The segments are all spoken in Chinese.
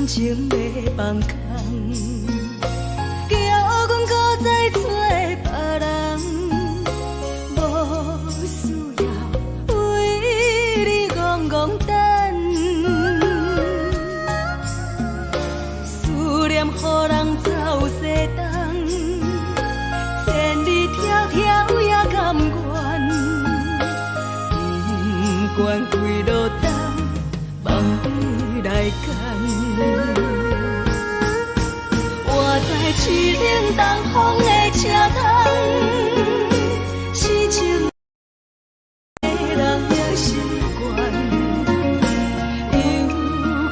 情要放空，叫阮搁再找别人，无需要为你戆戆等，思念予人走西东，千里迢迢也甘愿，不管几路灯，梦伊来牵。我在市顶东风的车窗，痴情的人的习惯，又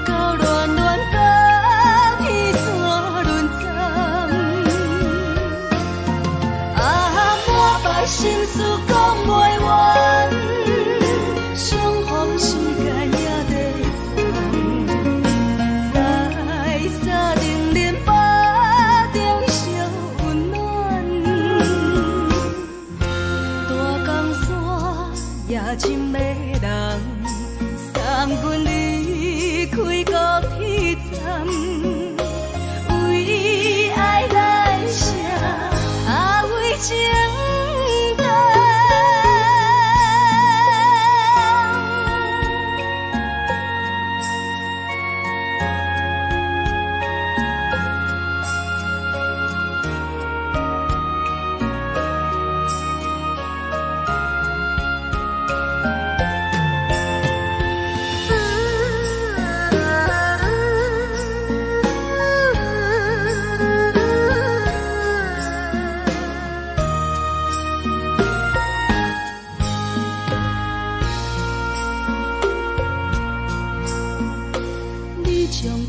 到乱乱甲彼山论站，满腹心事讲袂完，相逢时间也在等，在沙丁林巴中烧温暖，大江山夜深的人，送阮离开高铁站，为爱来写为情。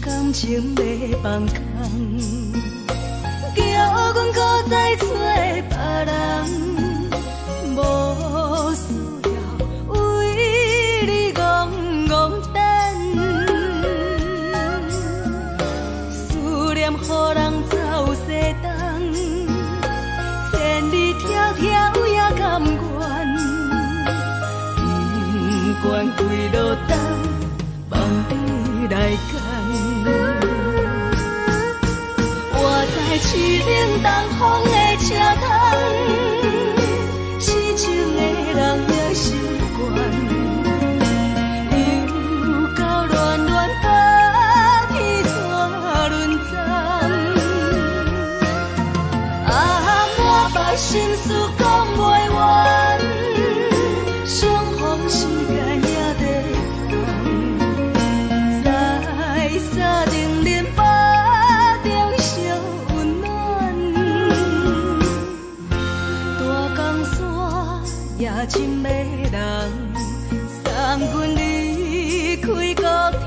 感情要放空，叫阮搁再找别人，无需要为你戆戆等，思念予人走西东，千里迢迢也甘愿，不管几路灯，梦伊来牵。我在市顶东风的车窗，痴情的人的习惯，又到乱乱甲彼山论站，满腹心事讲袂完，相逢时间也在等，在沙丁林巴中烧温暖，大江山夜深的人，送阮离开高铁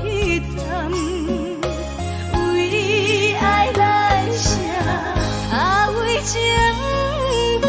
站，为爱来写为情等。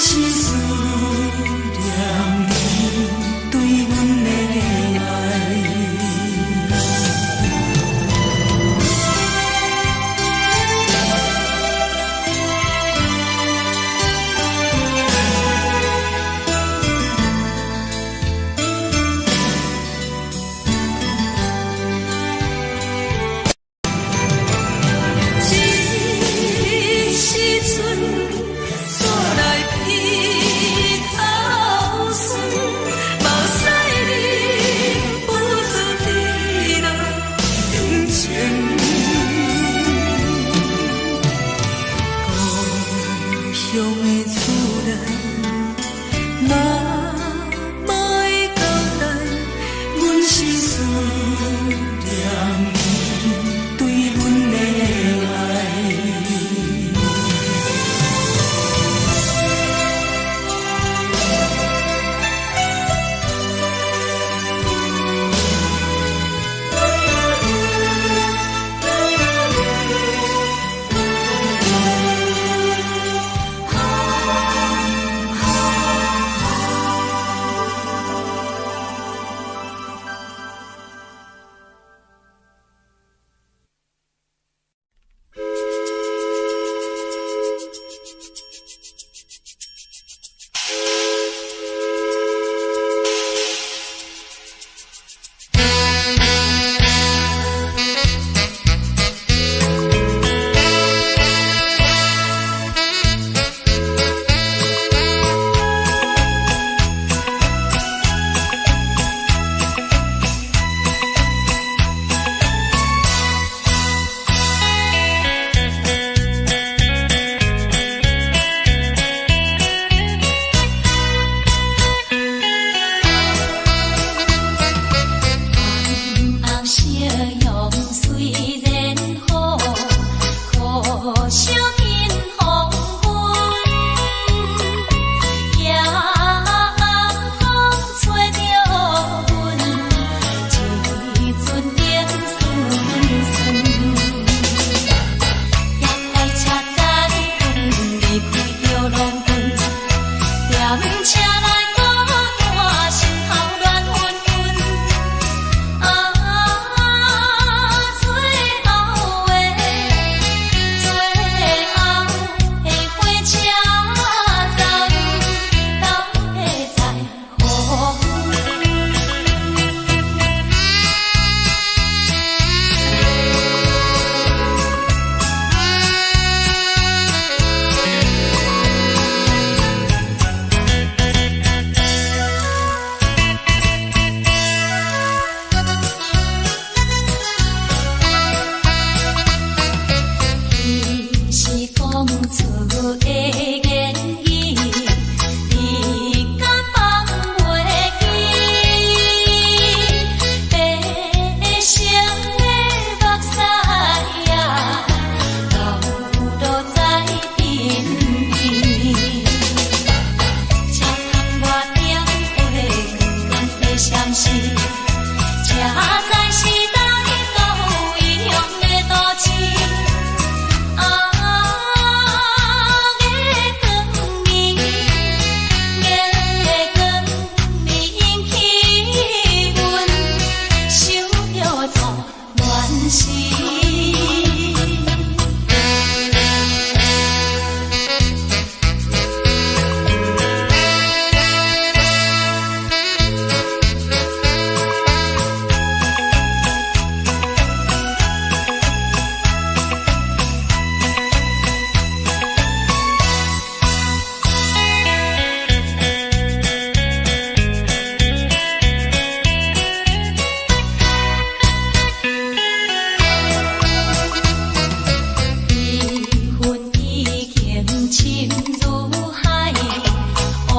是思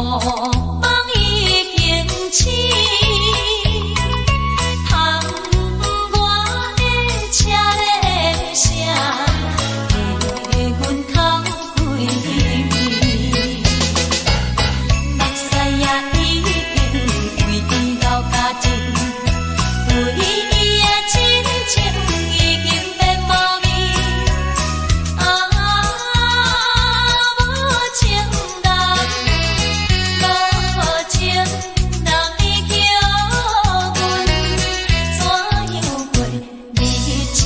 梦已经醒，窗外的车的声，气阮口归味。目屎也已经为伊流甲尽，对伊的真情已经变无味。无情人，无情人已叫阮怎样过日子？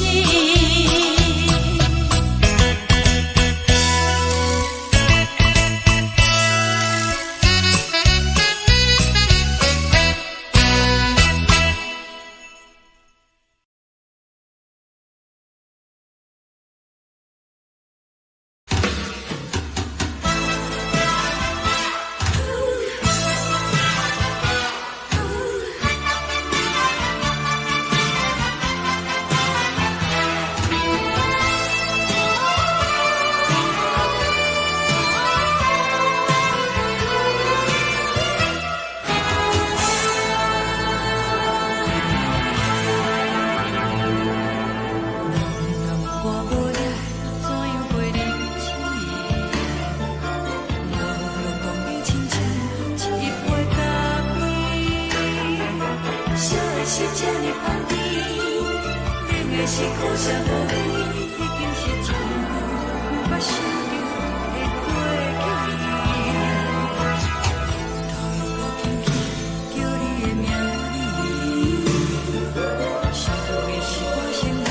是这呢放甜，冷的是苦涩无味，已经是真久捌想着的过去。头又轻轻叫你的名字，想的是我心内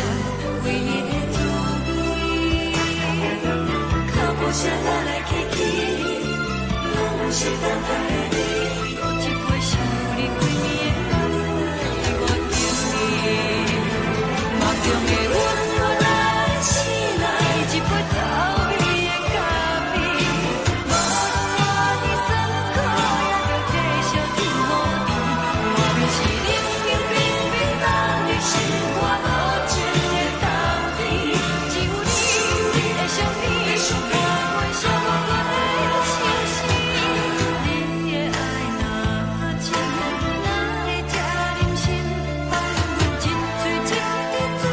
为你的滋味，脚步声来来去去，拢是等待的你，有一杯想你几暝的。梦中的阮，我来醒来，一杯走味的咖啡，无论你酸苦，也着继续甜好甜。莫名是冷冷冰冰，让你心肝无情的冬天。只有你的相片，伴阮相伴的心事。你的爱若真，哪会这忍心放阮一嘴一滴水，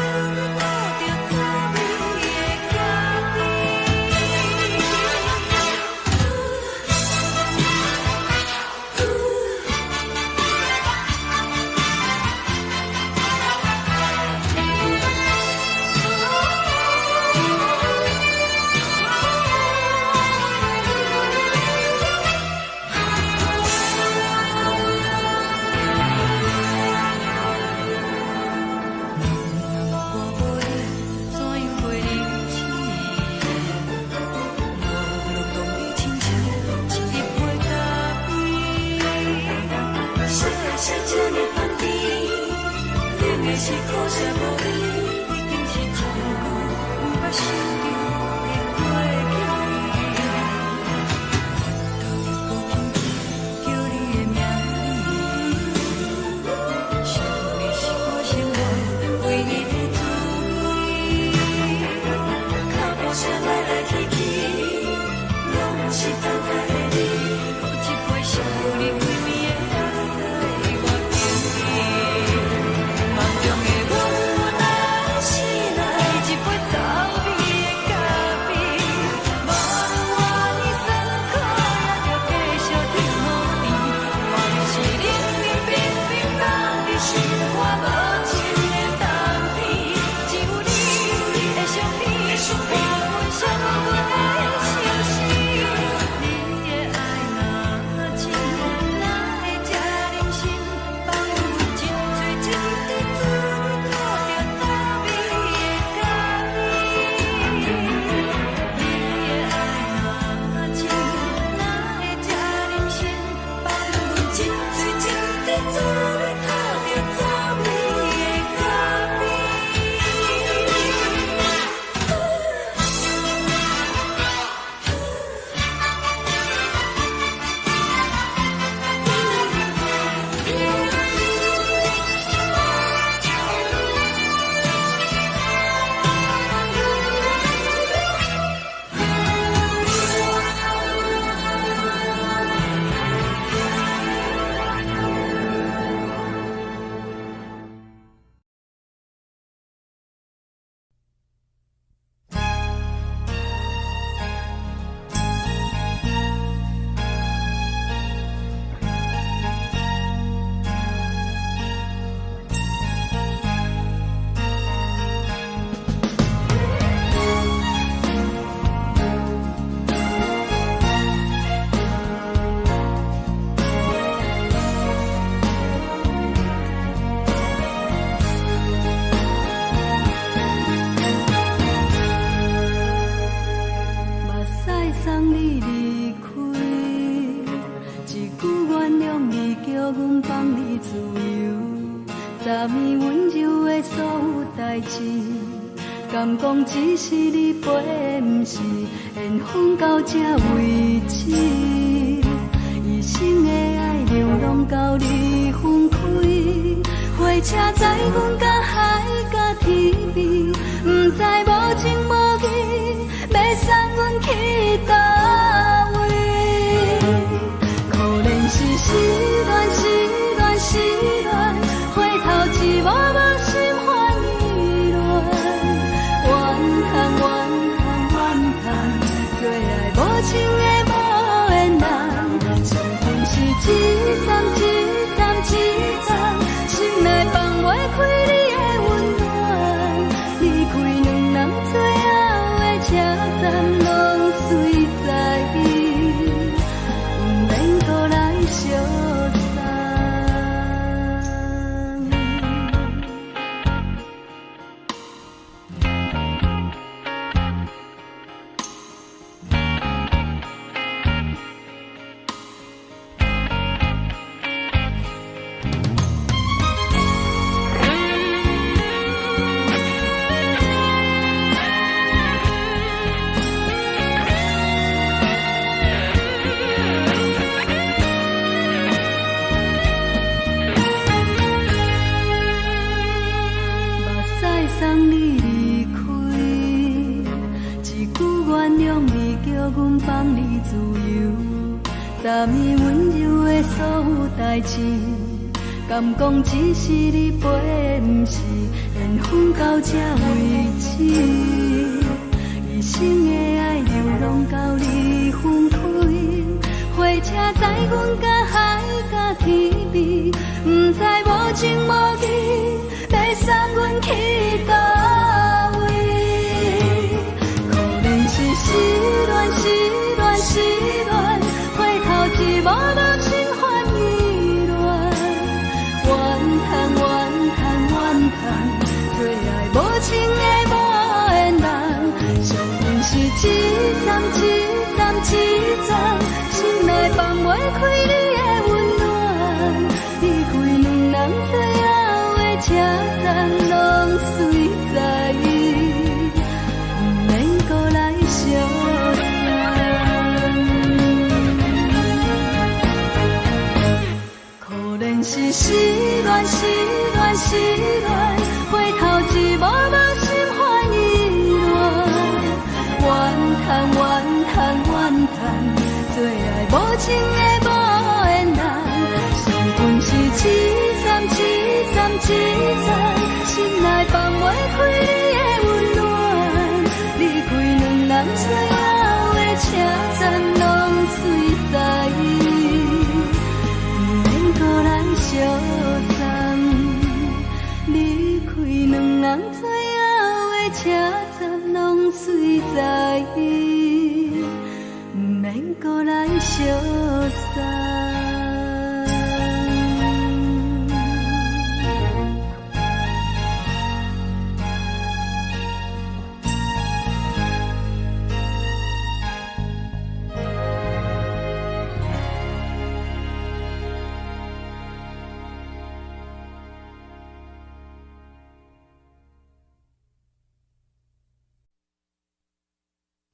倒着滋味的咖啡。我无力怎样过日子？无路当你亲像一杯咖啡，烧的是这呢放甜，冷的是苦涩无味，已经是真久捌想着的过去。头又轻轻叫你的名字，想的是我心内为你的滋味，脚步声来来去去，拢是等待的你，有一杯想你几暝的水，我敬你。梦中的阮，我来昨暝温柔的所有代志，敢讲只是你陪，不是缘分到这为止。一生的爱流浪到你分开，火车载阮到海甲天边，不知无情无义，要送阮去倒位？可怜是失恋，失恋，失恋，回头一幕幕心烦意乱，怨叹，怨叹，怨叹，最爱无情的无缘人，情份是一站一站一站，心内放袂开你的温暖，离开两人最后的车站，拢随在伊，不免搁来相送。送你离开，一句原谅你，叫阮放你自由。昨暝温柔的所有代志，敢讲只是你陪，不是缘分到这为止。一生的爱流浪到你分开，火车载阮到海甲天边，不知无情无义，要送阮去倒位？可怜是失恋，失恋，失恋，回头一幕幕心烦意乱，怨叹，怨叹，怨叹，最爱无情的无缘人，相份是一站一站一站，心内放袂开你的温暖，离开两人最后的车站，拢随在伊，不免搁来相送。可怜是失恋，失恋，失恋，回头一幕幕心烦意乱，怨叹，怨叹，怨叹，最爱无情的无缘人，相份是一站一站一站，心内放袂开你的温暖，离开两人最后的车站，拢随在伊，不免搁来相送。离开两人最后的车站，拢随在伊，不免搁来相送。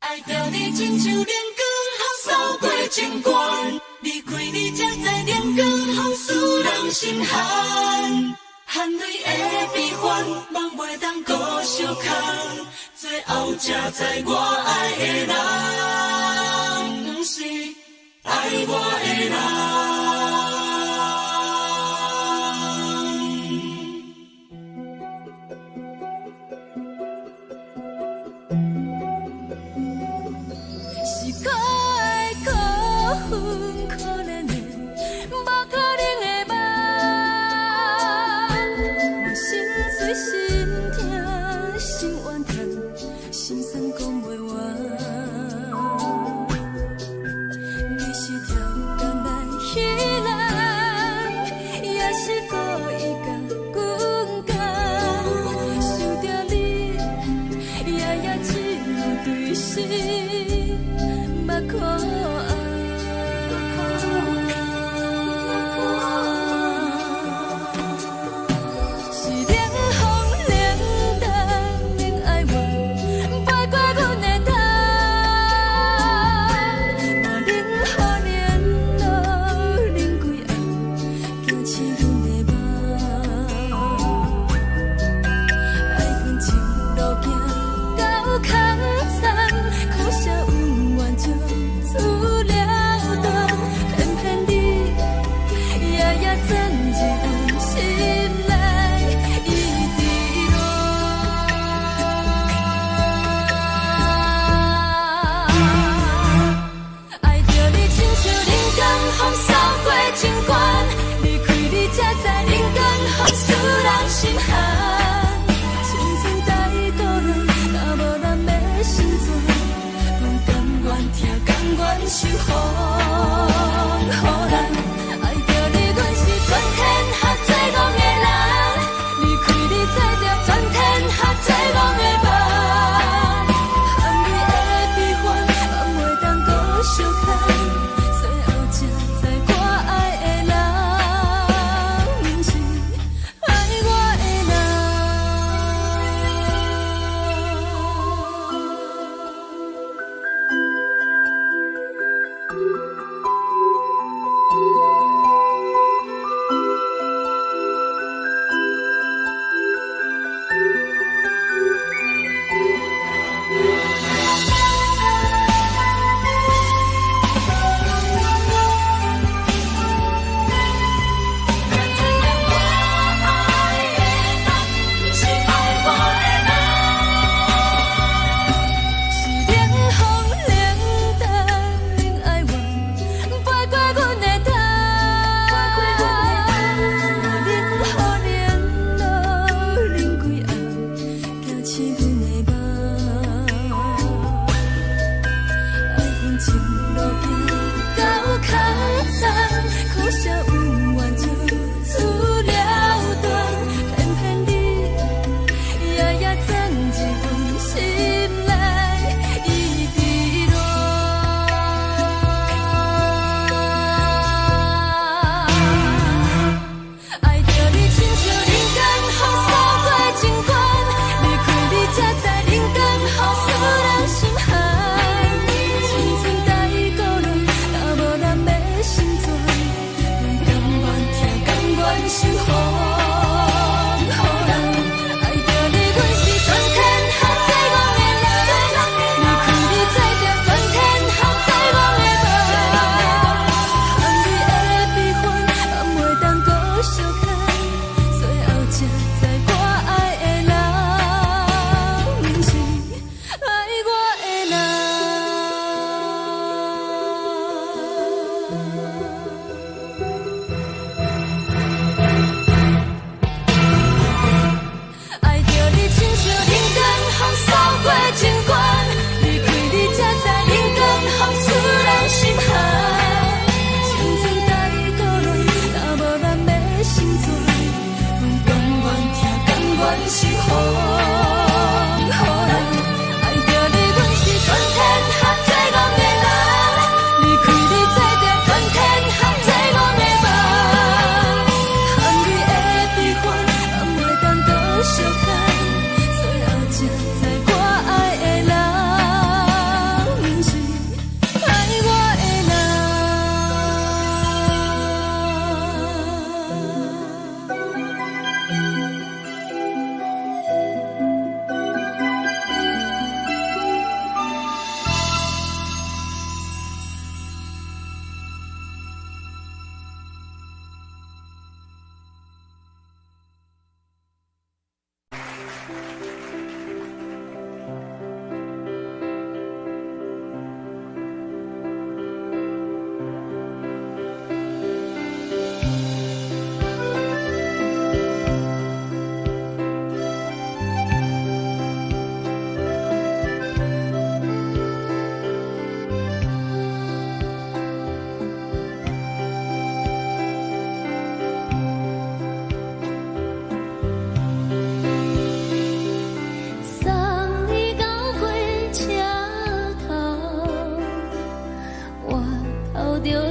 爱着你亲像连光，风扫过情关，离开你才知连光风使人心寒。含泪的悲欢，望袂当搁相牵，最后才知我爱的人，不是爱我的人。你是条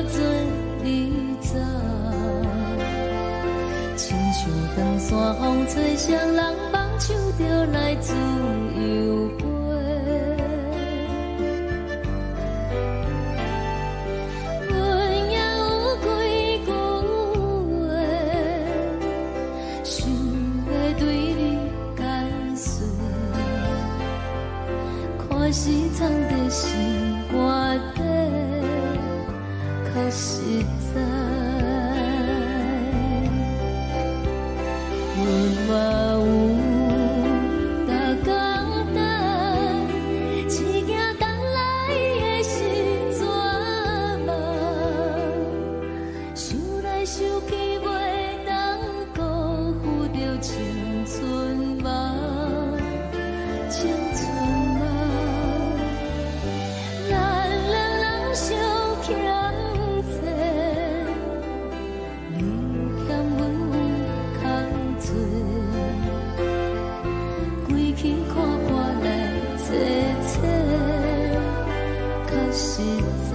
做你走，亲像长山风吹双人放手就来自由飞。阮也有几句话，想要对你解释，看是藏在心肝底，较实在。阮嘛有逐工等，只惊等来的时阵嘛，想来想去袂当辜负着青春嘛，青春嘛，咱两人相欠债，你欠阮有空做，归去看破来坐坐，较实在。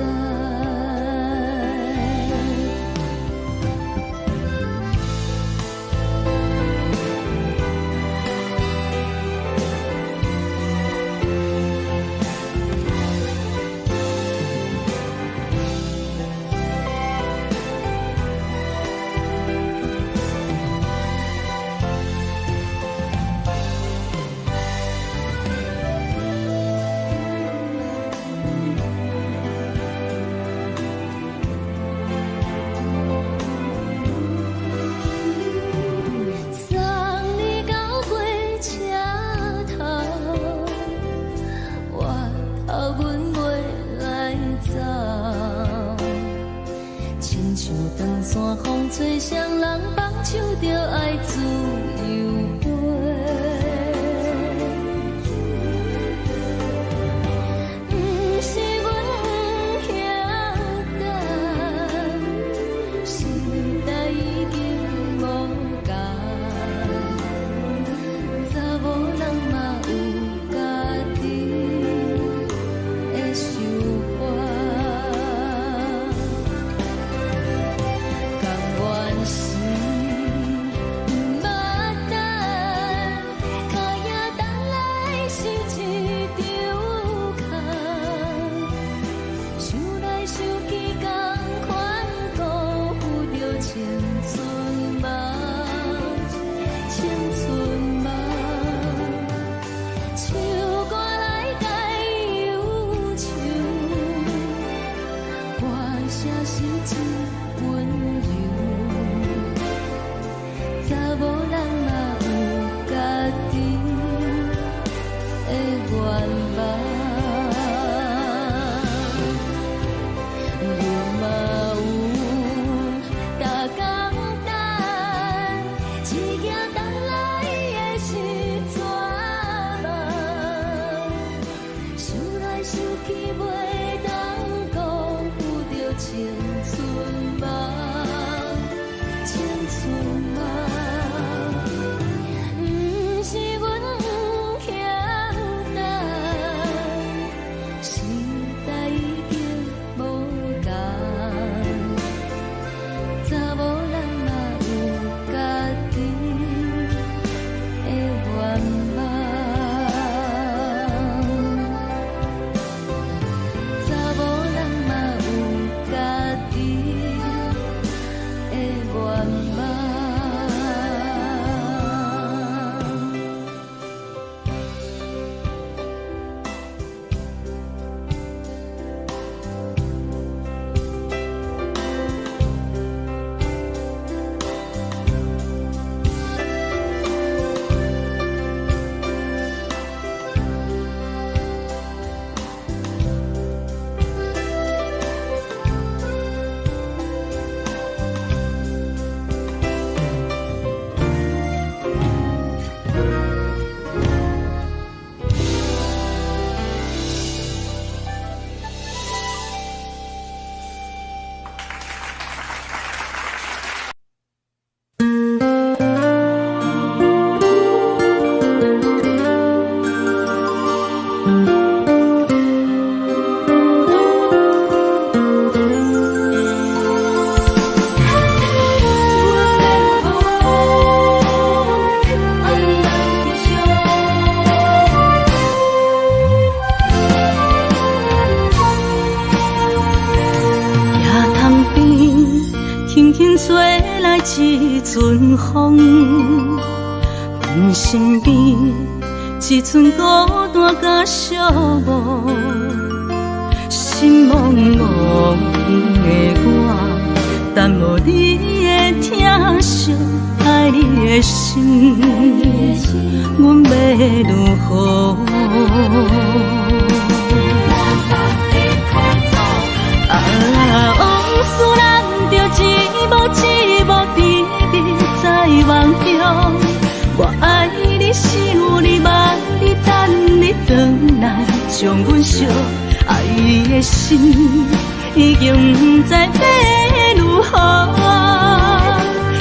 送你到火车头，我头阮袂来走，亲像长山风吹双人放手就爱自由飞。不是阮不晓等，时代已经无共，查某人嘛有家己的想法，甘愿是不捌等，脚也等来是一场空，想来想去同款辜负着青春嘛，青春嘛，唱歌来解忧愁，歌声是真温柔，查某人嘛有家己的愿望。阮嘛有逐工等，只惊等来的时阵嘛，想来想去袂当辜负着青春嘛，轻轻吹来一阵风，阮身边一寸孤单甲寂寞，心茫茫的我，等无你的疼惜，爱你的心，阮要如何？往事咱着一幕一幕甜蜜在梦中。我爱你，想你，望你，等你回来，将阮惜爱你的心，已经不知要如何。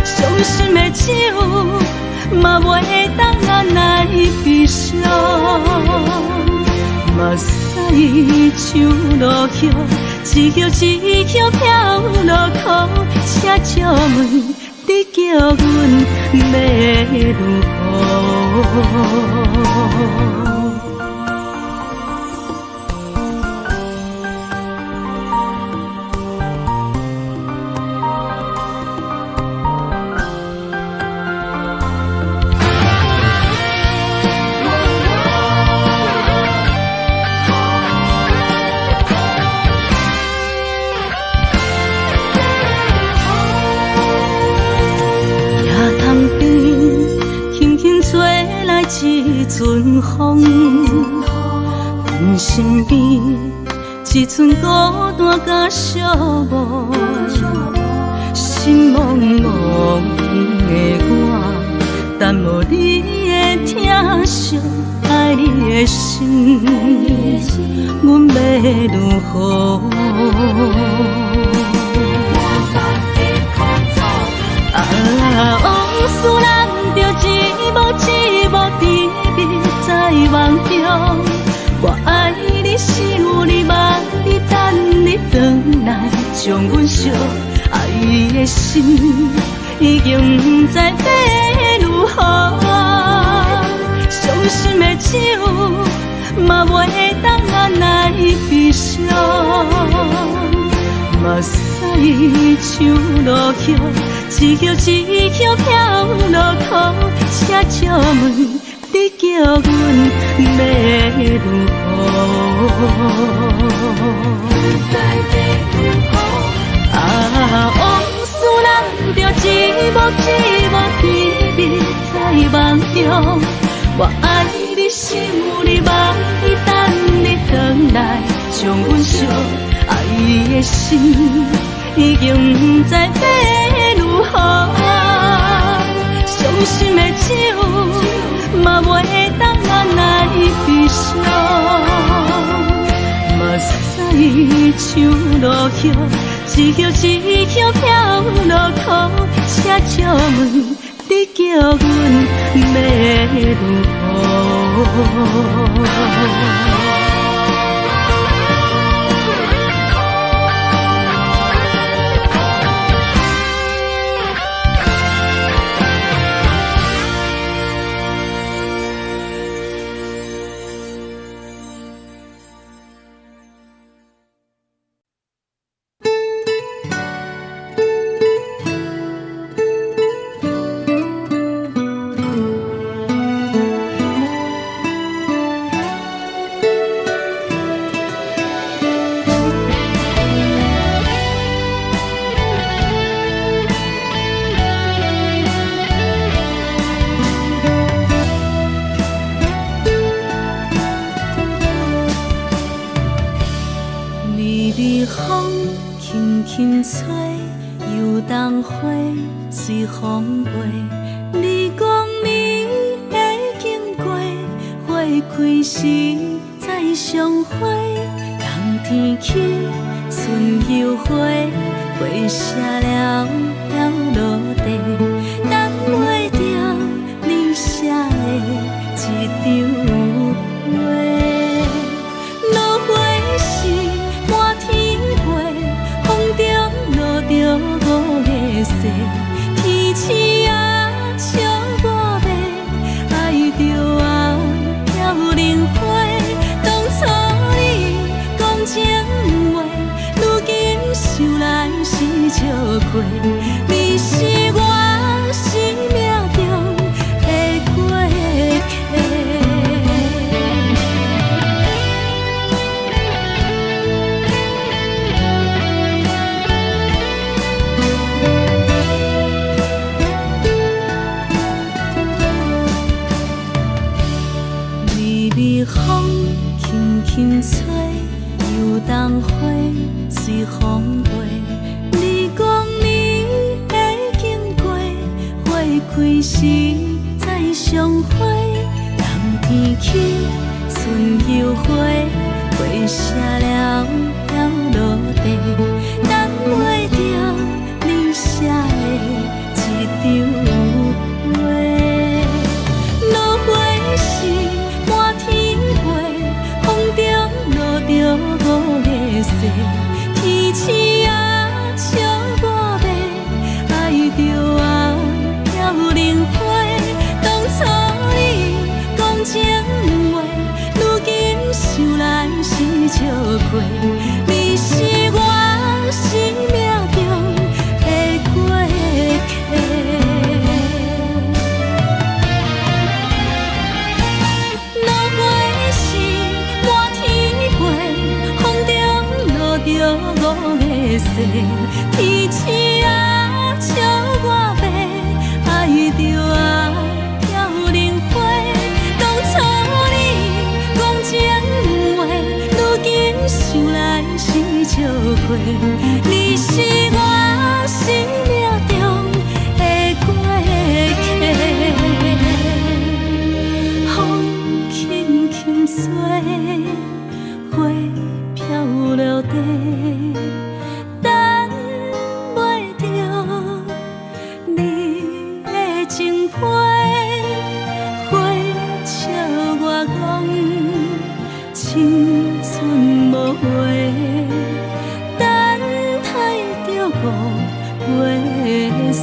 伤心的手，嘛袂当按来悲伤。目屎像落叶，一曲一曲飘落雨，请借问你叫阮要如何？一阵风，阮身边一寸孤单甲寂寞，心茫茫的我，等无你的疼惜，爱你的心，阮要如何？往事咱着一幕一幕甜蜜在梦中。我爱你，想你，望你，等你回来，将阮惜爱的心，已经不知要如何。伤心的手，嘛袂当按来悲伤。目屎像落叶，一曲一曲飘落雨，请借问你叫阮要如何？往事咱着一幕一幕甜蜜在梦中。我爱你，想你，望你，等你回来，将阮惜爱的心，已经不知要如何。伤心的手，嘛袂当按来悲伤。目屎像落叶，一曲一曲飘落雨，请借问你叫阮要如何？随风飞，你讲你会经过，花开时再相会。冬天起，春又花，花谢了飘落地，等袂着你写的一张画。落花时满天飞，风中落着五个色。天星啊，笑我迷，爱着啊，飘零花。当初你讲情话，如今想来是笑过，你是我生命中的过客。微微风轻轻吹，游动花随风飞。你讲你会经过，花开时再相会。冬天起，春又回，花谢了要落地，等袂着你写的一张话。落花时满天飞，风中落着五个色，天星啊笑我迷，爱着啊飘零花。当初你讲情话，如今想来是笑过，你是我生命中的过客。落花时满天飞，风中落着五个色，天星啊笑我迷，爱着啊飘零花。当初你讲情话，如今想来是笑过，你是我生命中的过客。风轻轻吹，花飘落地，等袂着你的情批。花笑我讲青春无悔，等待着五月色。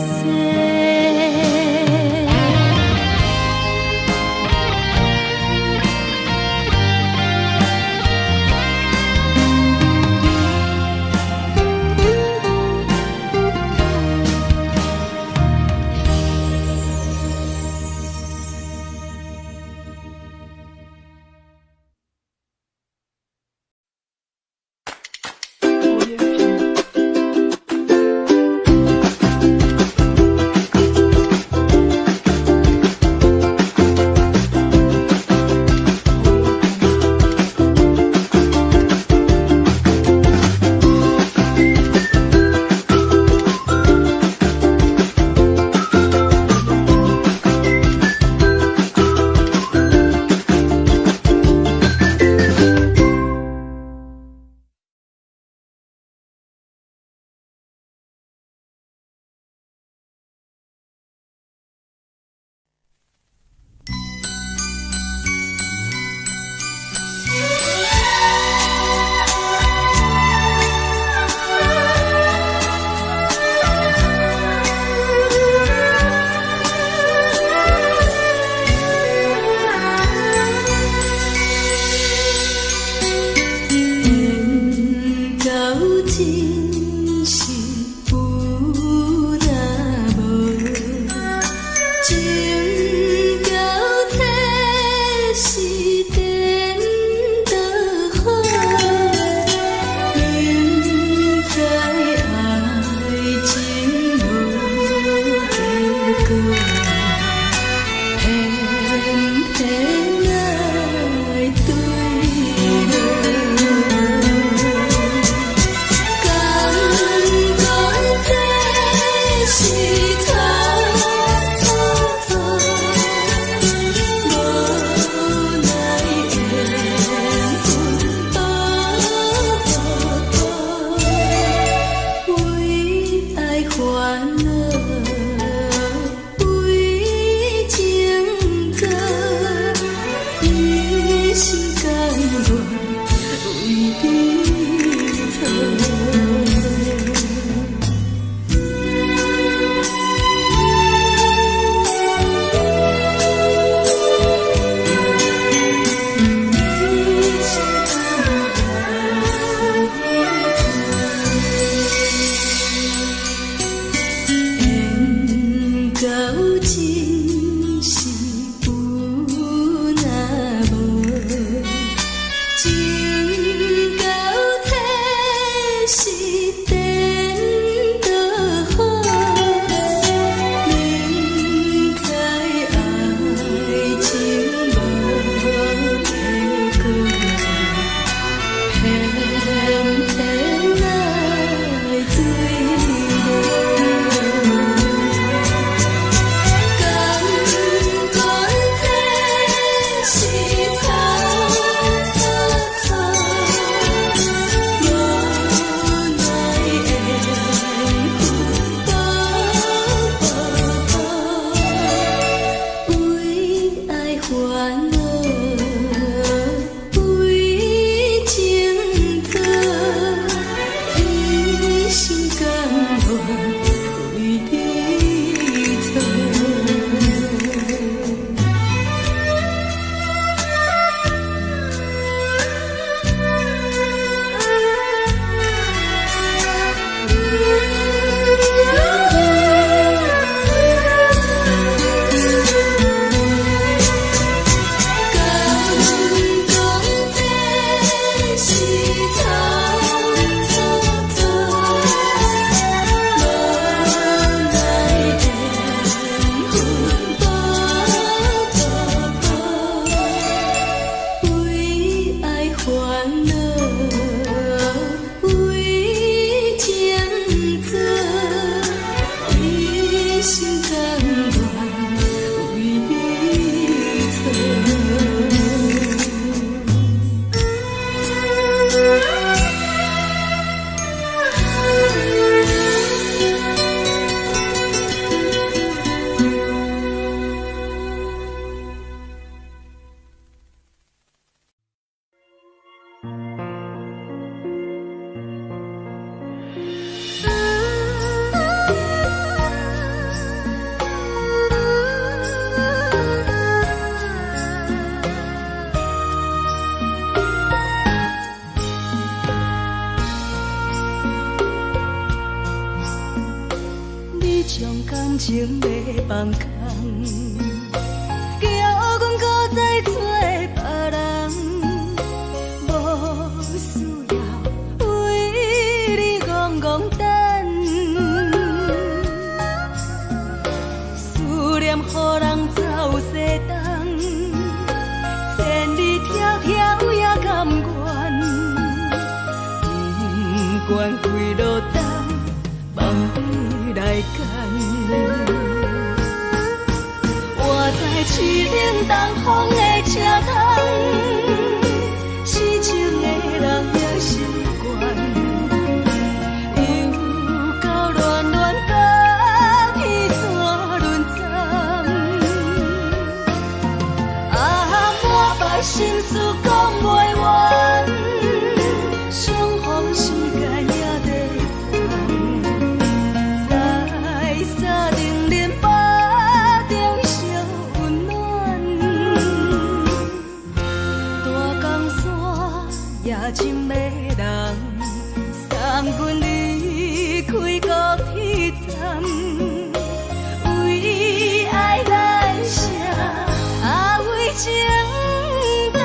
心甘愿为你错。将感情卖放空，叫阮搁再找别人，无需要为你戆戆等，思念予人走西东，千里迢迢也甘愿，不管几路东，梦比来干。我在市冷东风的车窗，痴情的人也习惯，又到乱乱甲彼山论站。啊，满腹心事讲袂完，相逢时间也在真的人送阮离开高铁站，为爱来写为情长。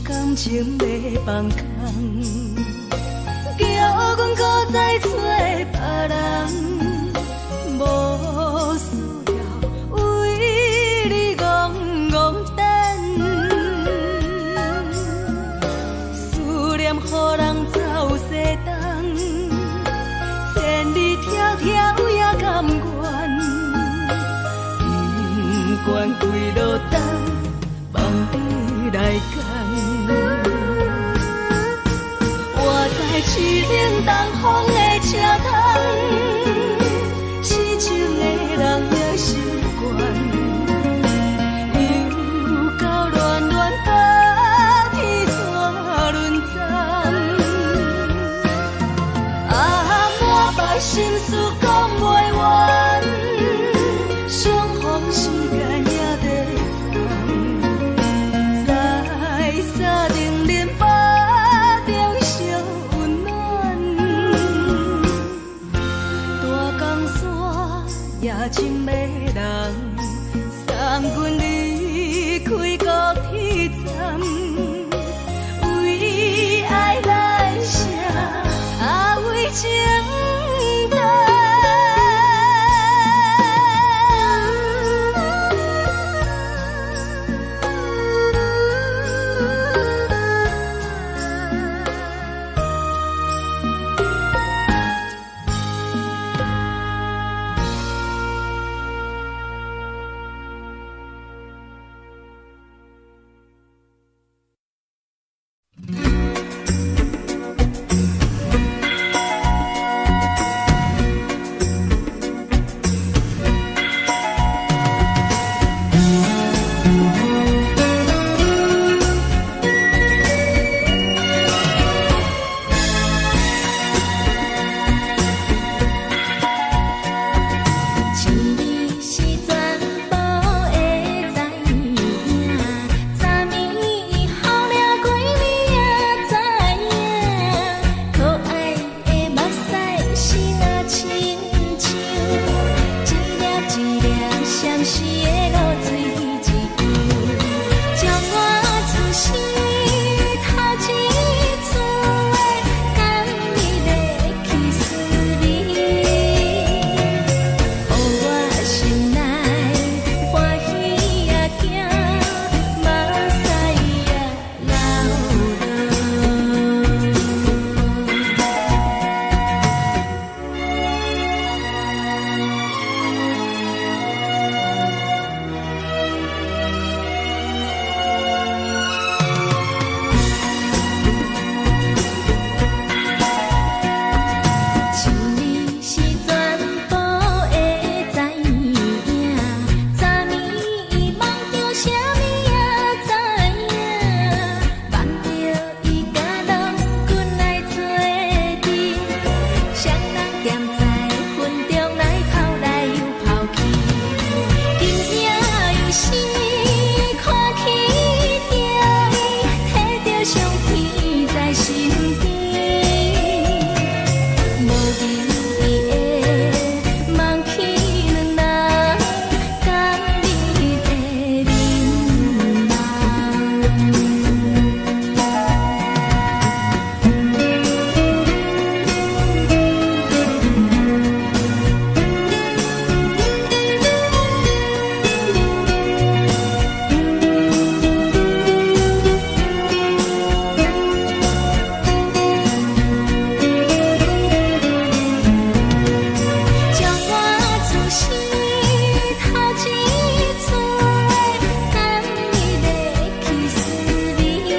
感情卖放空，叫阮搁再找别人，无需要为你戆戆等，思念予人走西东，千里迢迢也甘愿，不管几路东，梦比来干。在市冷东风的车窗，痴情的人也习惯，又到乱乱甲彼山论站。啊，满腹心事讲袂完，相逢时间也在等，在山顶林北。也真的人送阮离开高铁站，为爱来写为情长。上天在身边，无意义的梦起两人，甲你的眠将我自死头一次等你的去思念，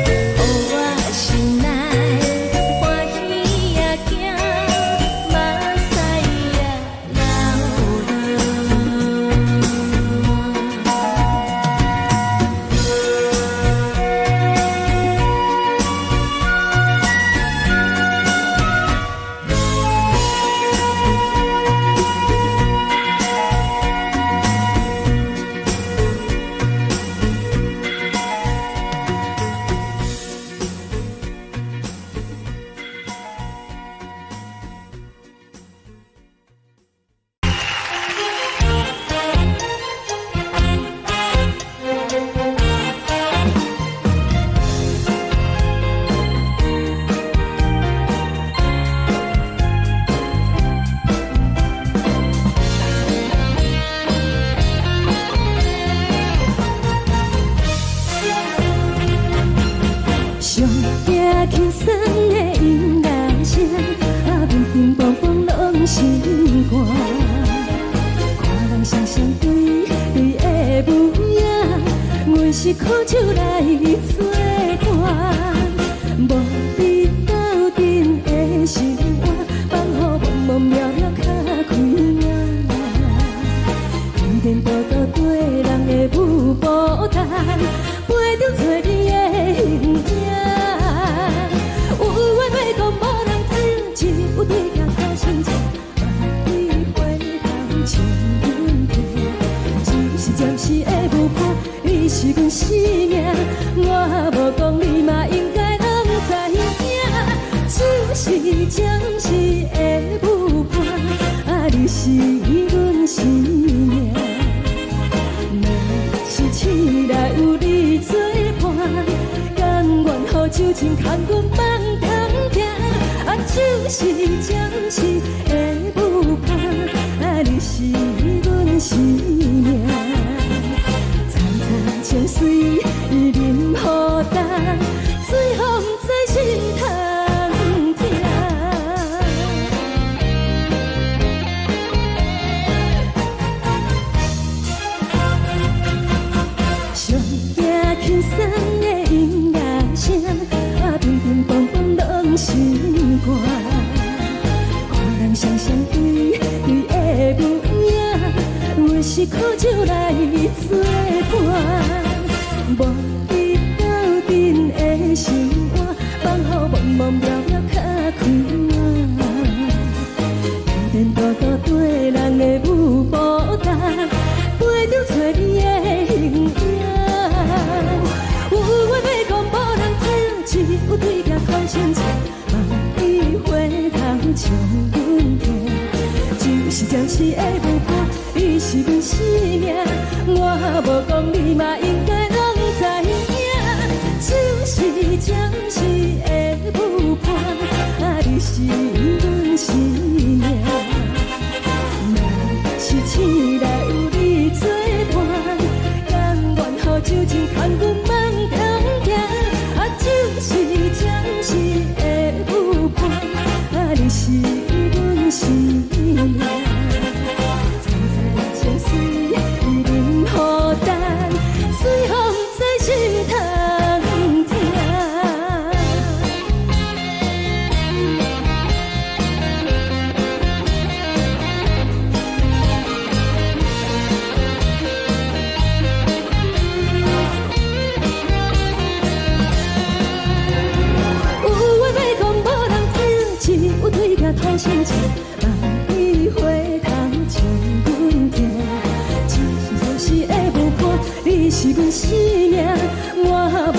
予我心内欢喜也惊，目屎也上惊轻松的音乐声，平平梆梆拢心肝。看人双双对对的舞影，阮是苦酒来作伴。无你斗阵的生活，放予茫茫渺渺较开眼。颠颠倒倒对人的舞步弹，陪着做你的形影。有话要讲无人听，有对镜头心情，万里回头像阮听。只是暂时的舞伴，你是阮生命，我无讲你嘛应该拢知影。只是暂时的舞伴，你是阮生命。若是醒来有你作伴，甘愿予酒精牵阮放通行。就是暂时的舞伴，你是阮生命。惨惨情水任何等，随风在心通听。上惊轻松的音乐声，平平梆梆拢心肝。看人双双对对的舞影，阮是苦酒来作伴。无你斗阵的生活，放予茫茫渺渺较开眼。颠颠倒倒对人的舞步弹，陪着做你的形影。有话要讲无人听，只有对镜看心情，万里回头像阮听。就是暂时的舞伴，你是阮生命，我无讲你嘛应该拢知影。就是暂时的舞伴，你是阮生命。若是醒来有你作伴，甘愿予酒精牵阮放通行。就是暂时的舞伴，你是阮生命。惨惨情水任何等，随风在心通听。好心情，万里回头像阮听。只是暂时的舞伴，你是阮生命，我无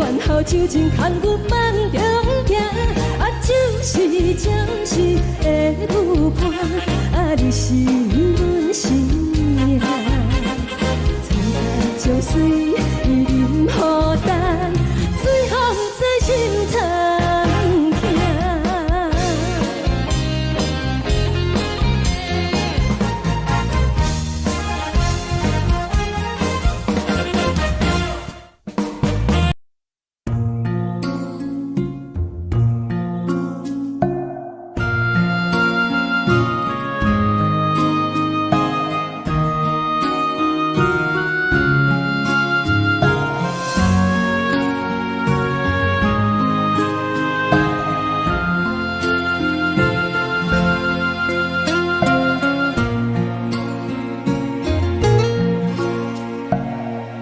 然后手真牵阮梦中行，啊，就是暂时的舞伴，啊，你是阮生命。残残将水伊淋予干，水风在心头行。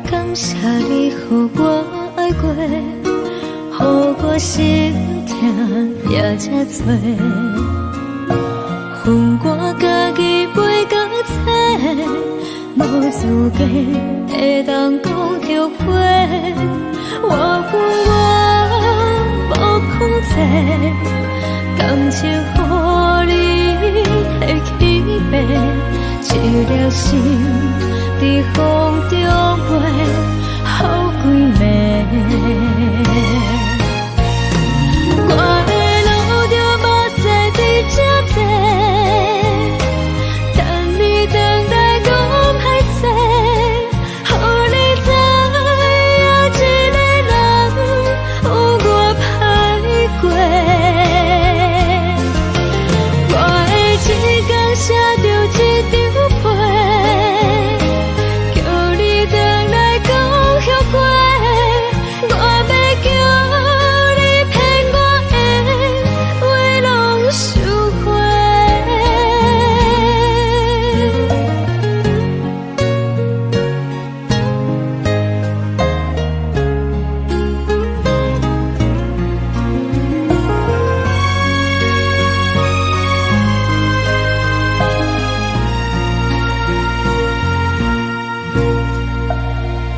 感谢你，予我爱过，予我心痛也这多，分我家己陪到底，无资格会当讲后悔。我分我无控制，感情予你会起飞，一粒心在风中飞，好几暝。我的路就目屎在这多，等你等待讲歹势，予你知影一个人有我歹过。我的一天写着一张被，叫你回来讲后悔。我要叫你骗我的话拢收回。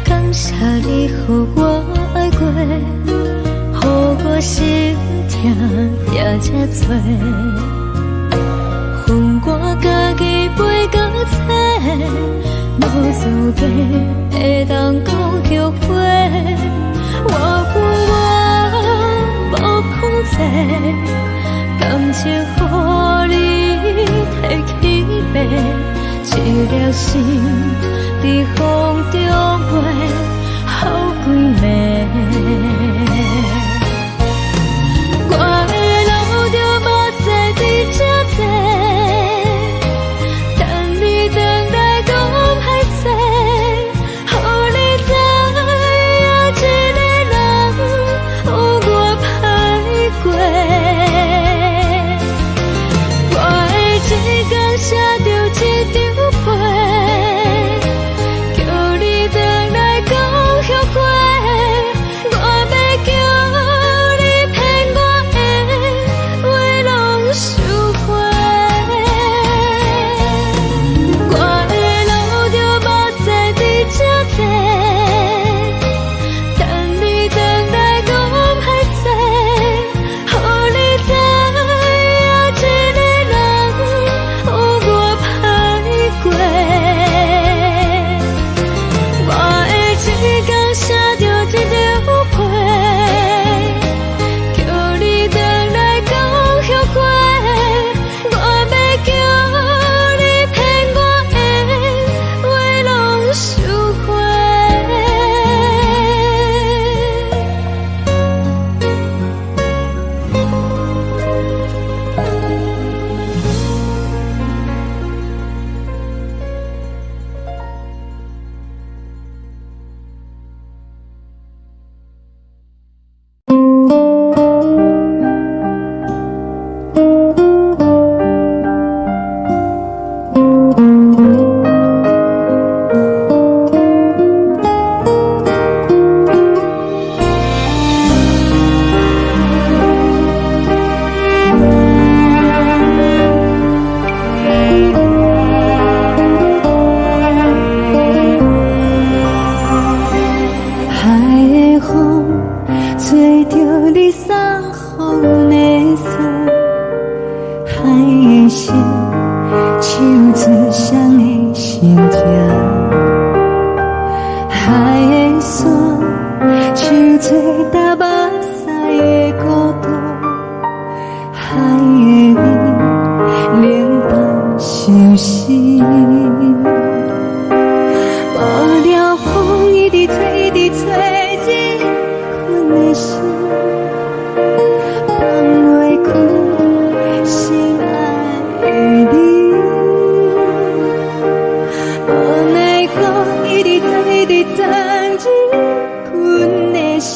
感谢你，予我爱过，予我心痛也这多，分我家己陪到底，无资格会当讲后悔。我分我无控制，感情予你摕起飞，一粒心在风中飞，好几暝。我的路就目屎在这多，等你等待讲歹势，予你知影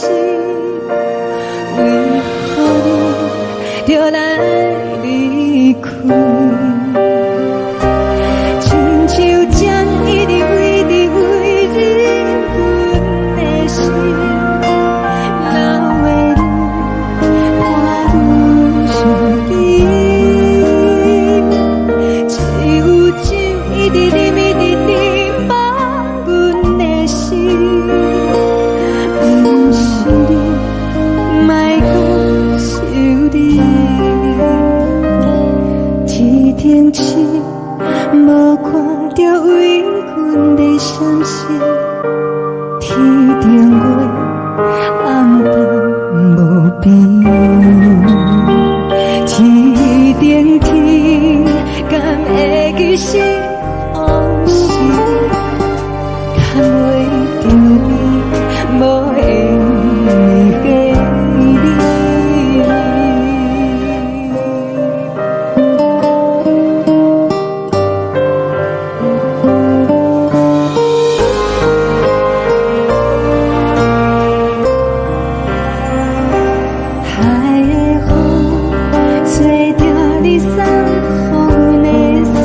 是，为何你就来离开？亲像针一直围伫围入阮的心，流的泪伴阮伤悲，只有酒一直啉一直啉饱阮的心。不是你，莫讲想你，天顶星无看到为阮的闪烁，天顶月暗淡无边，天顶天敢会记是往事，牵袂着你，无缘给你。海的风吹着你送予的伞，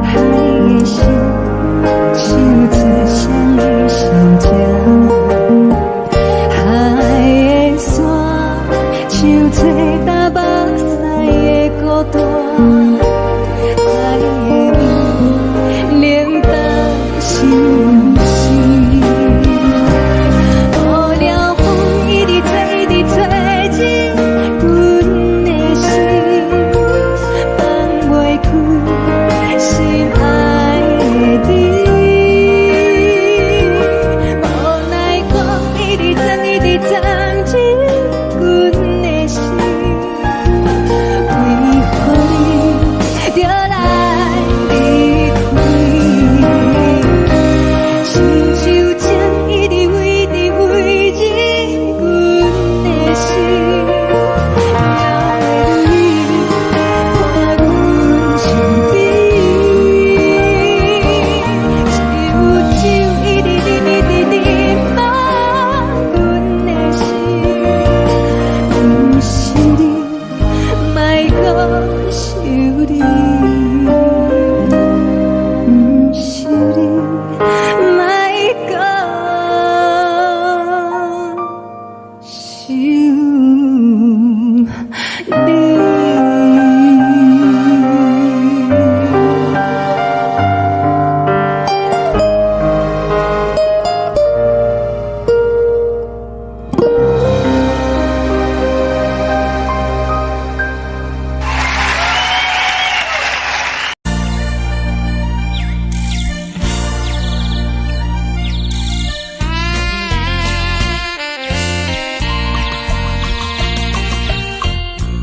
海的心手做双语相接，海的山像吹打目屎的孤单，海的美冷淡心事。无聊风一直吹，一直吹进阮的心，放袂开心爱的你。无奈风一直钻，一直钻进阮的心，为何你就来离开？亲像针一直围伫围入阮的心，流的泪伴阮伤悲，只有酒一直啉一直啉饱阮的心。不是你，莫讲想你，不是你，莫讲想你。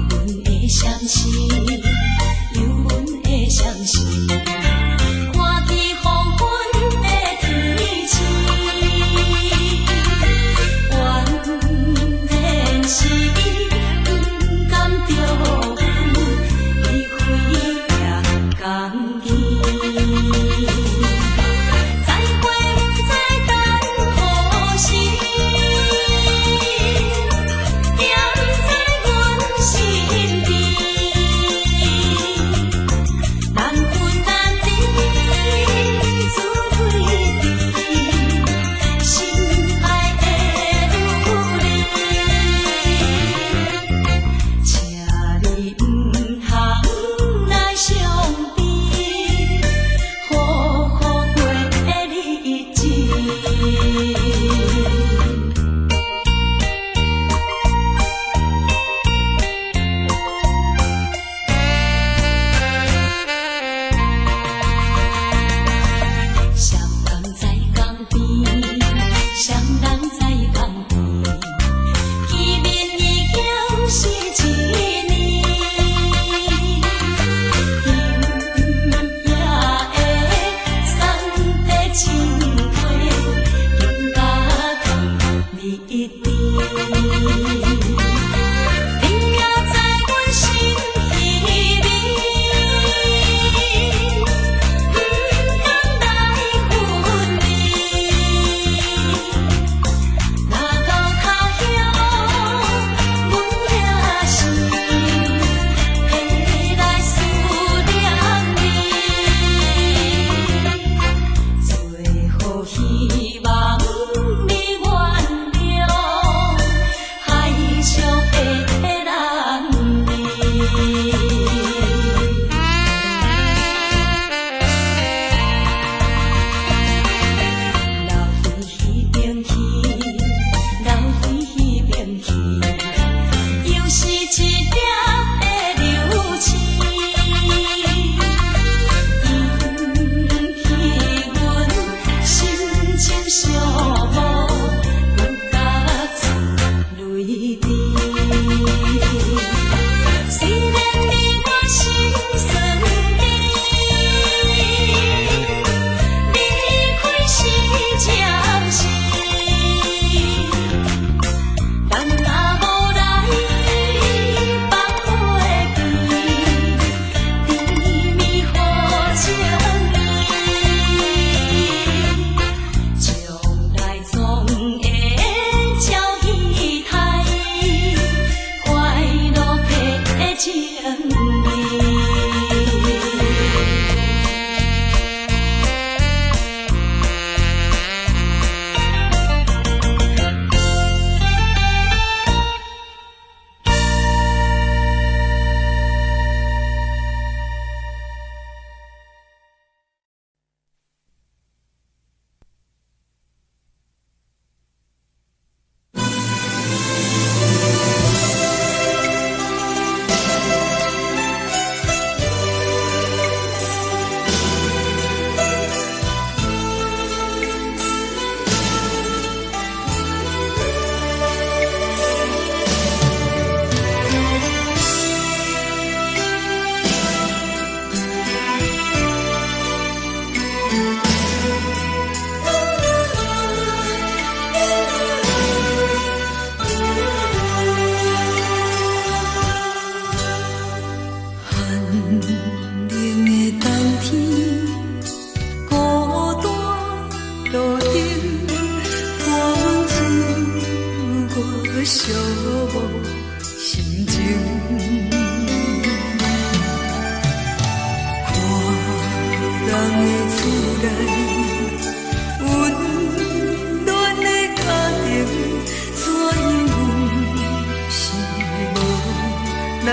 阮的相思，有阮的相思，看见黄昏的天星，原然是不甘着阮离开夜港边，再会再等何时？踮在阮身边，难分难离，自归离，心爱的女儿，请你唔通来伤悲，好好过日子。双人在江边，双人在江边，见面已经是一年。今夜的送的情花，应该放你一边。你也在阮心里面，不敢来分离。若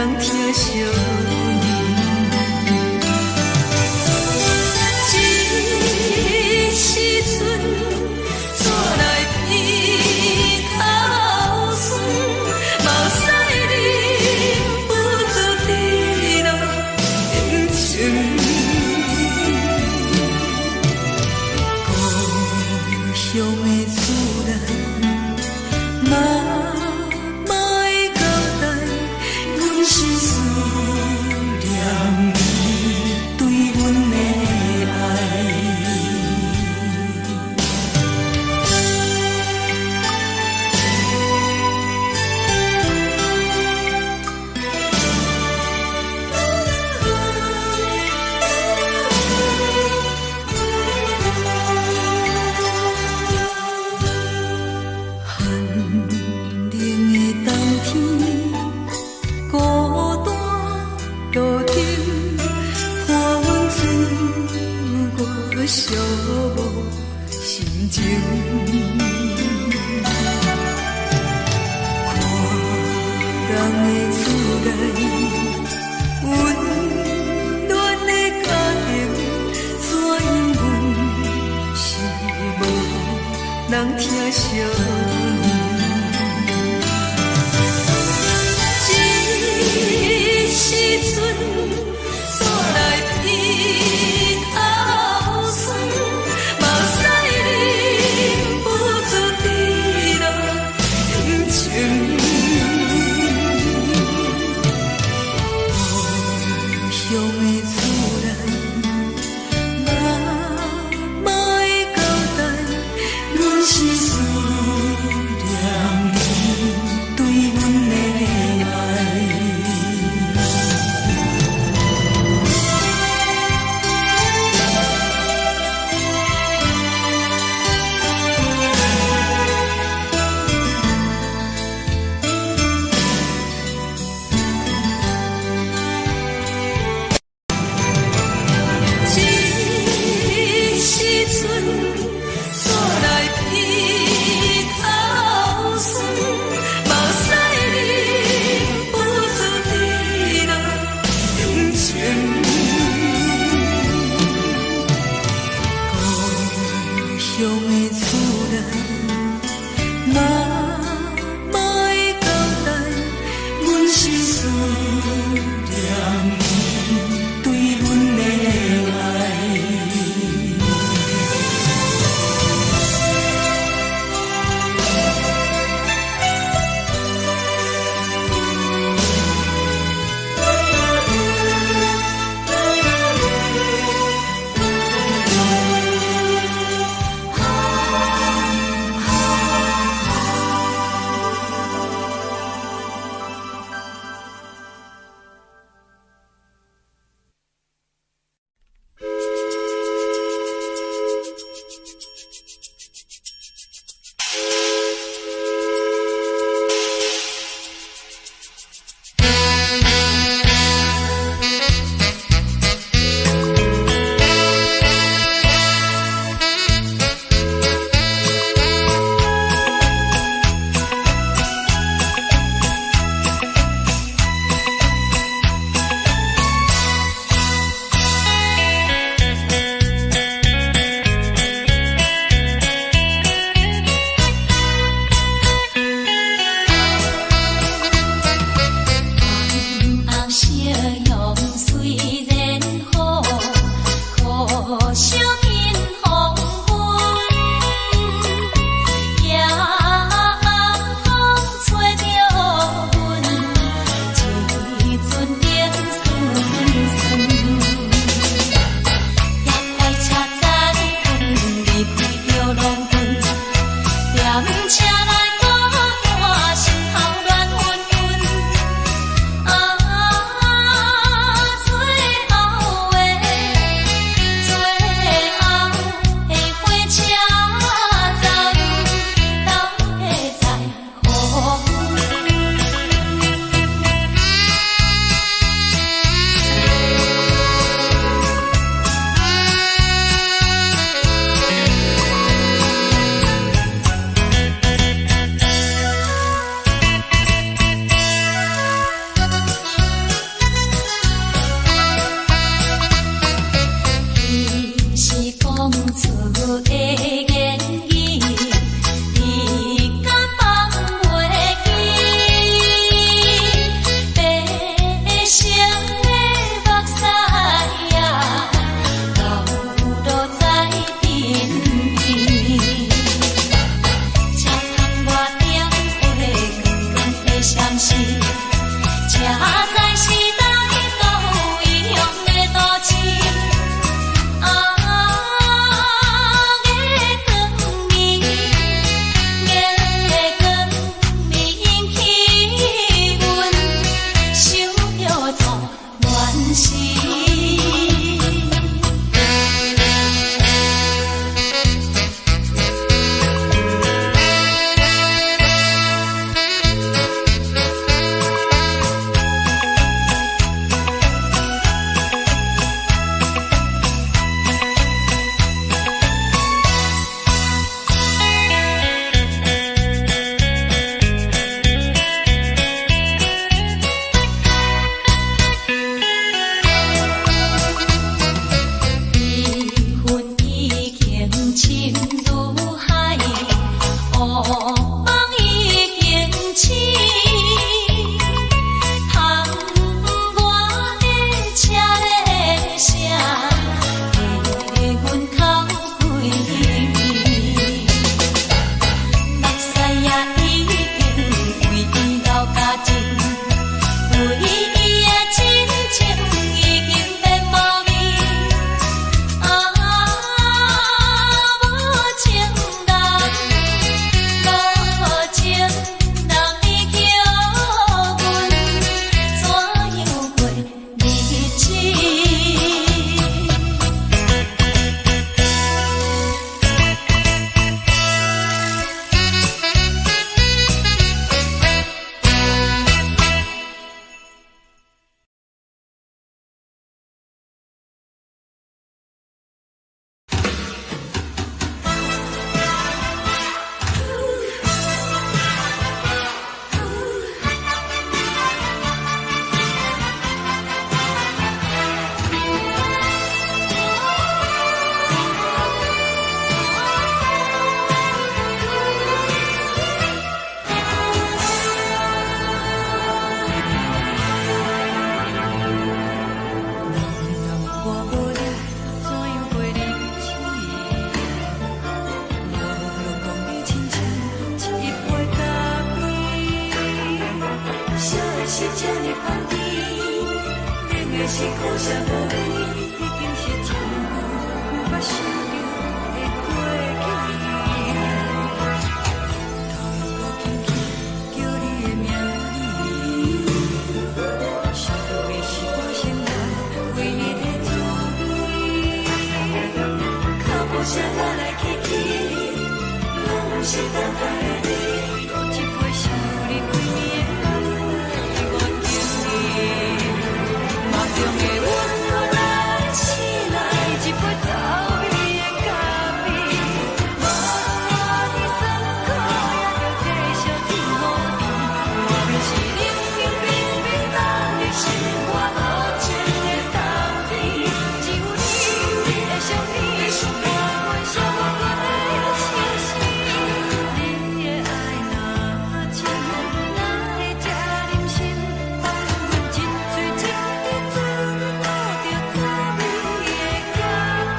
人疼惜你。这时阵煞来鼻头酸，目屎忍不住滴落眼睛。故乡的厝内，莫会交代，阮是思念你对阮的爱。寒冷的冬天，孤单路顶，看阮自我寂寞心情。看人的厝内，温暖的家庭，怎因阮是无人疼惜你？这时阵煞来鼻头酸，目屎忍不住滴落眼睛。故乡的厝内，莫会交代，阮是思是这呢香甜，冷的是苦涩无味，已经是真久无法想着的过去。头又搁轻轻叫你的名字，想的是我心内为你的滋味，脚步声来来去去，拢是等待的你，搁一杯想你几年的目屎，我敬你，梦中的阮我来醒来，一杯走味的咖啡，无论你酸苦也着继续甜予甜，外面是冷冷冰冰冷的心肝无情的冬天，只有你的相片，我阮寂寞过的心事，你的爱若真，哪会这忍心放阮一嘴一滴滋味吐着滋味的咖啡。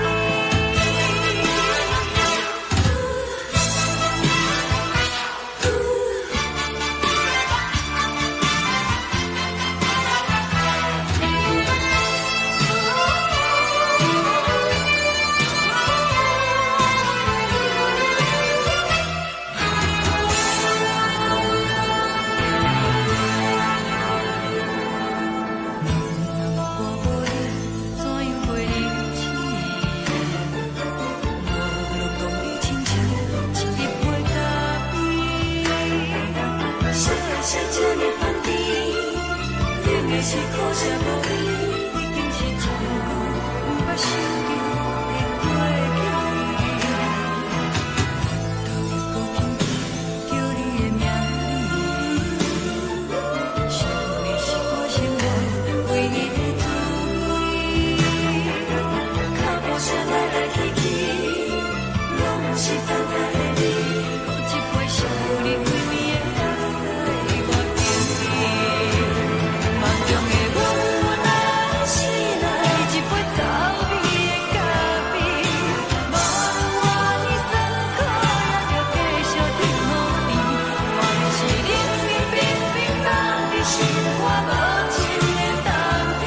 我无你，怎样袂离弃？无路讲你亲像一粒杯咖啡，烧的是这呢香甜，冷的是苦涩无味，已经是真久无法想着的过去。头又搁轻轻叫你的名字，想的是我心内为你的滋味，脚步声来来去去，拢是等待的你，搁一杯想你几年的目屎，我敬你，梦中的阮我来醒来，一杯走味的咖啡，无论我你酸苦也着继续甜予甜，外面是冷冷冰冰冷的心肝无情的冬天，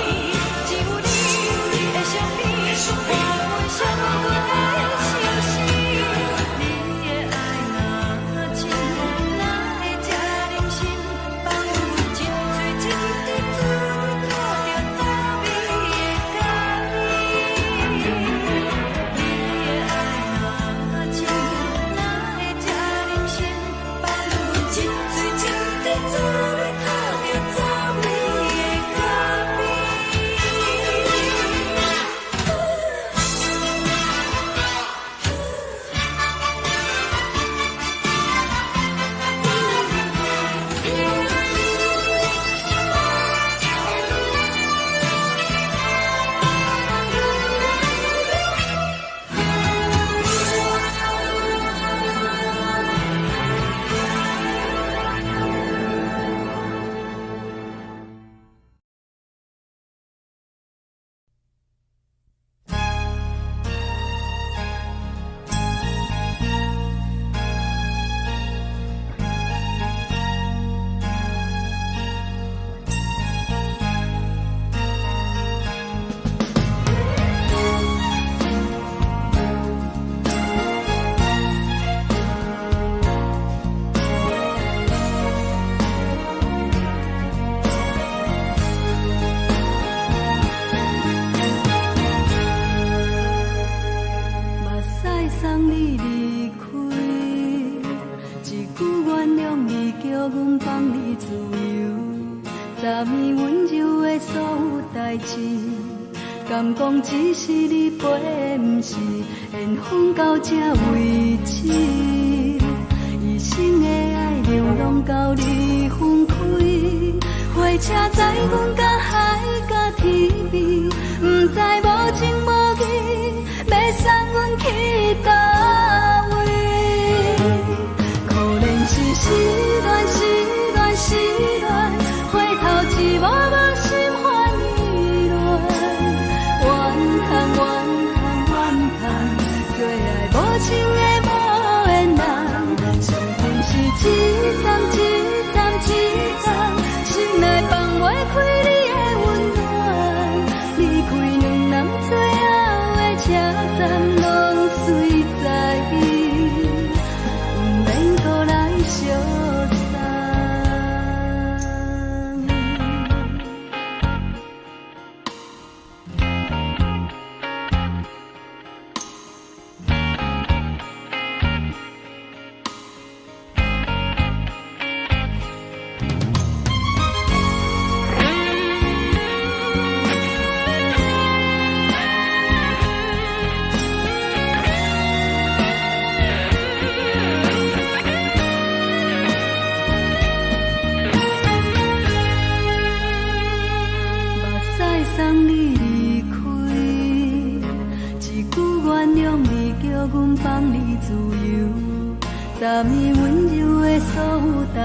只有你的相片，我阮寂寞过的心事，你的爱若真，哪会这忍心放阮一嘴一滴滋味吐着滋味的咖啡。你的爱若真，哪会这忍心放阮一嘴一滴滋味吐着滋味的咖啡。目屎送你离开，一句原谅你，叫阮放你自由，昨暝温柔的所有代志，敢讲只是你陪，不是缘分到这为止，一生的爱流浪到你分开，火车载阮甲海甲天边，不知无情无义，要送阮去倒位？可能是失恋，失恋，失恋，回头一幕幕心烦意乱，怨叹，怨叹，怨叹，最爱无情的无缘人，情份是一站一站一站，心内放。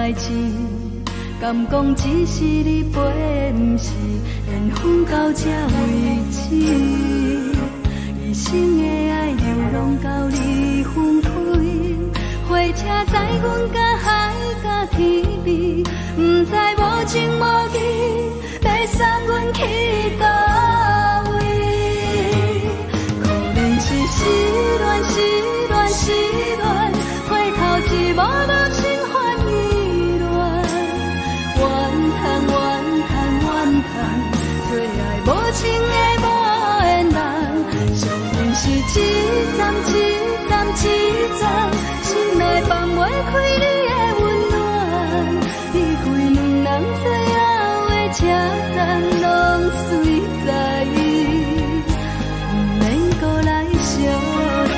代志，敢讲只是你陪，不是缘分到这为止。一生的爱流浪到你分开，火车载阮甲海甲天边，不知无情无义，要送阮去倒位？可能是失恋，失恋，失恋，回头一幕幕心烦意乱，怨叹，怨叹，怨叹，最爱无情的无缘人，上阮是一站一站一站，心内放袂开你的温暖，离开两人最后的车站，拢随在，不免搁来相送。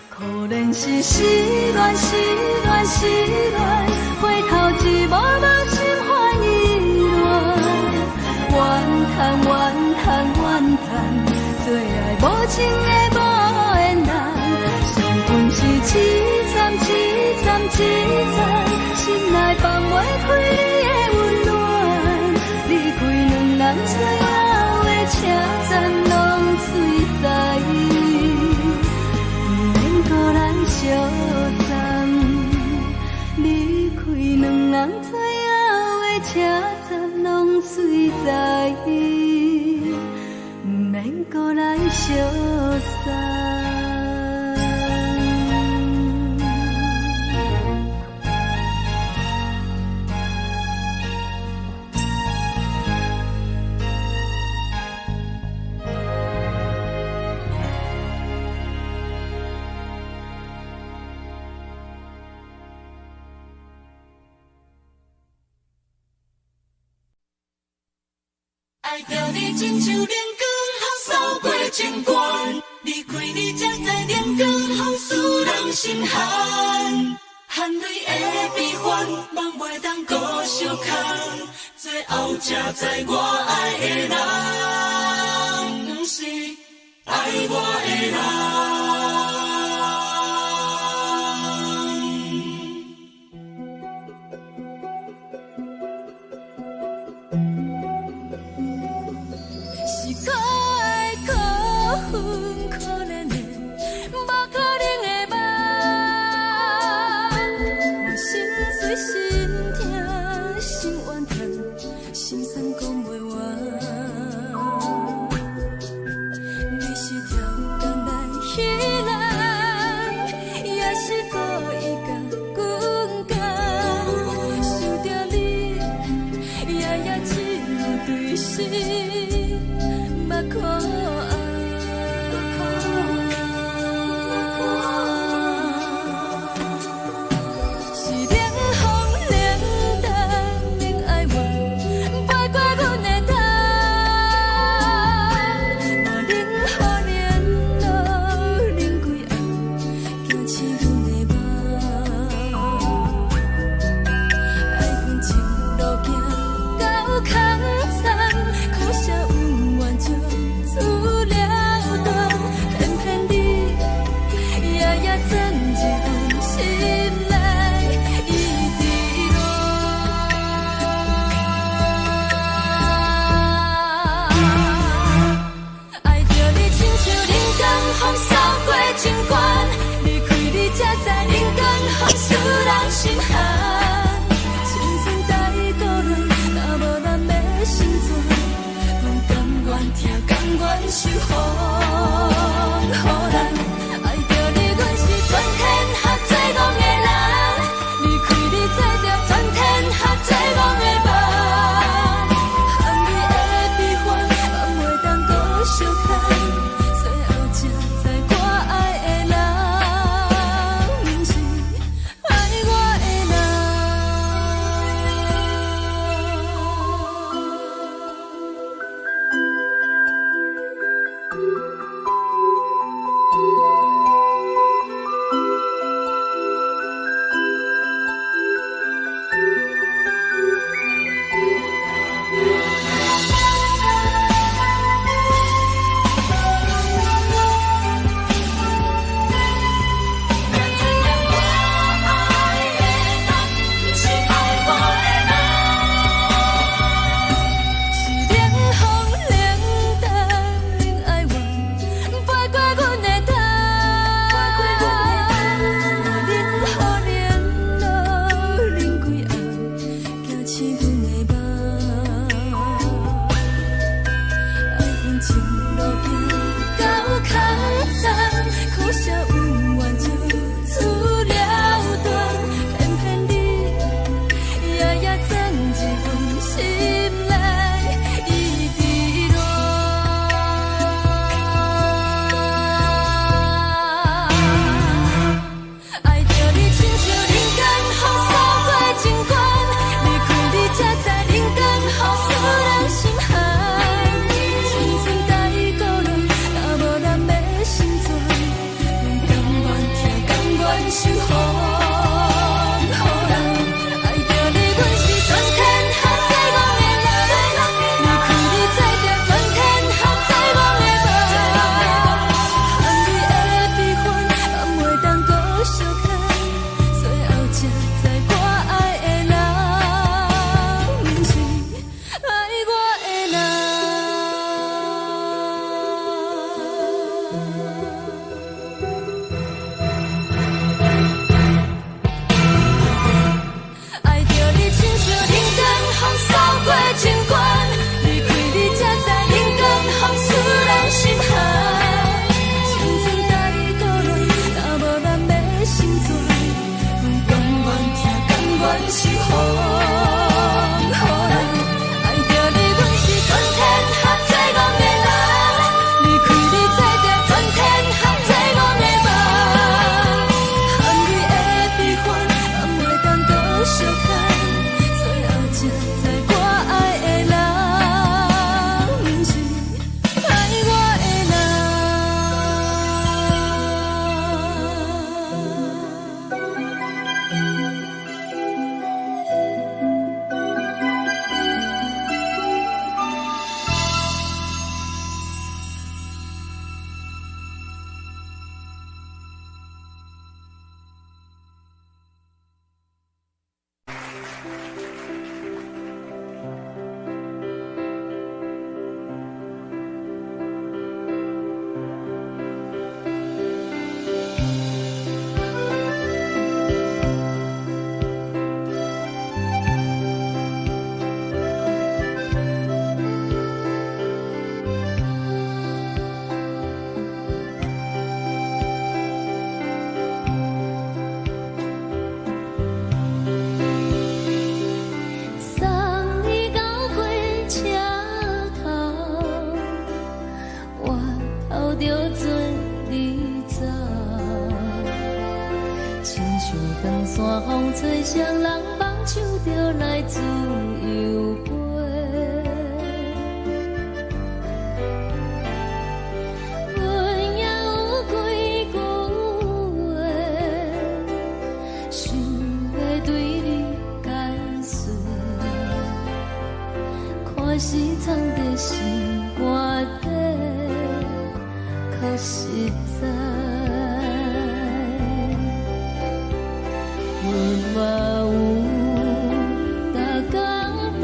可能是失恋，失恋，失恋，回头一幕幕心烦意乱，怨叹，怨叹，怨叹，最爱无情的无缘人，上阮是一站一站一站，心内放袂开你的温暖，离开两人最后的车站，拢随在，不免搁来相送。离开两人最后的车站，拢随在，不免搁来相送。爱着你亲像阳光，风扫过情关，离开你才知阳光风使人心寒。含泪的悲欢，望袂当搁相牵，最后才知我爱的人，不是爱我的人。是可爱可恨可怜的，无可能的梦。我心碎心痛心怨叹，心酸讲袂完。你是条工来彼人，也是故意甲阮讲，想着你夜夜只有对视。目看是冷风冷淡冷爱我，飞过阮的头，嘛冷雨冷落冷几暗，惊醒阮的梦。爱恨情路行到空残，可惜有缘就出了洞，偏偏你夜夜钻一份心内一滴落。爱着你亲像冷光风扫过情关，离开你才知冷光风使人心寒。青春带过来，若无咱要生存，阮甘愿听，甘愿受风雨人。爱着你，阮是春天合作讲的。守护。予人爱着你，阮是全天下最戆的人。离开你才着全天下最戆的梦。含你的悲欢，也袂当搁相牵。最后才知我爱的人，不是爱我的人。爱着你，亲像冷光风扫过情关，离开你才知冷光风使人心寒。青春大过乱，若无咱要成全，阮甘愿听，甘愿守护。予人爱着你，阮是全天下最戆的人。离开你才着全天下最戆的梦。含你的悲欢，也袂当搁相牵。最后才知我爱的人，不是爱我的送你到火车头，我头着准你走，亲像长山风吹双人梦，唱着来自由飞。阮也有几句话，想要对你解释。看是藏在心肝底，较实在。阮嘛有逐工等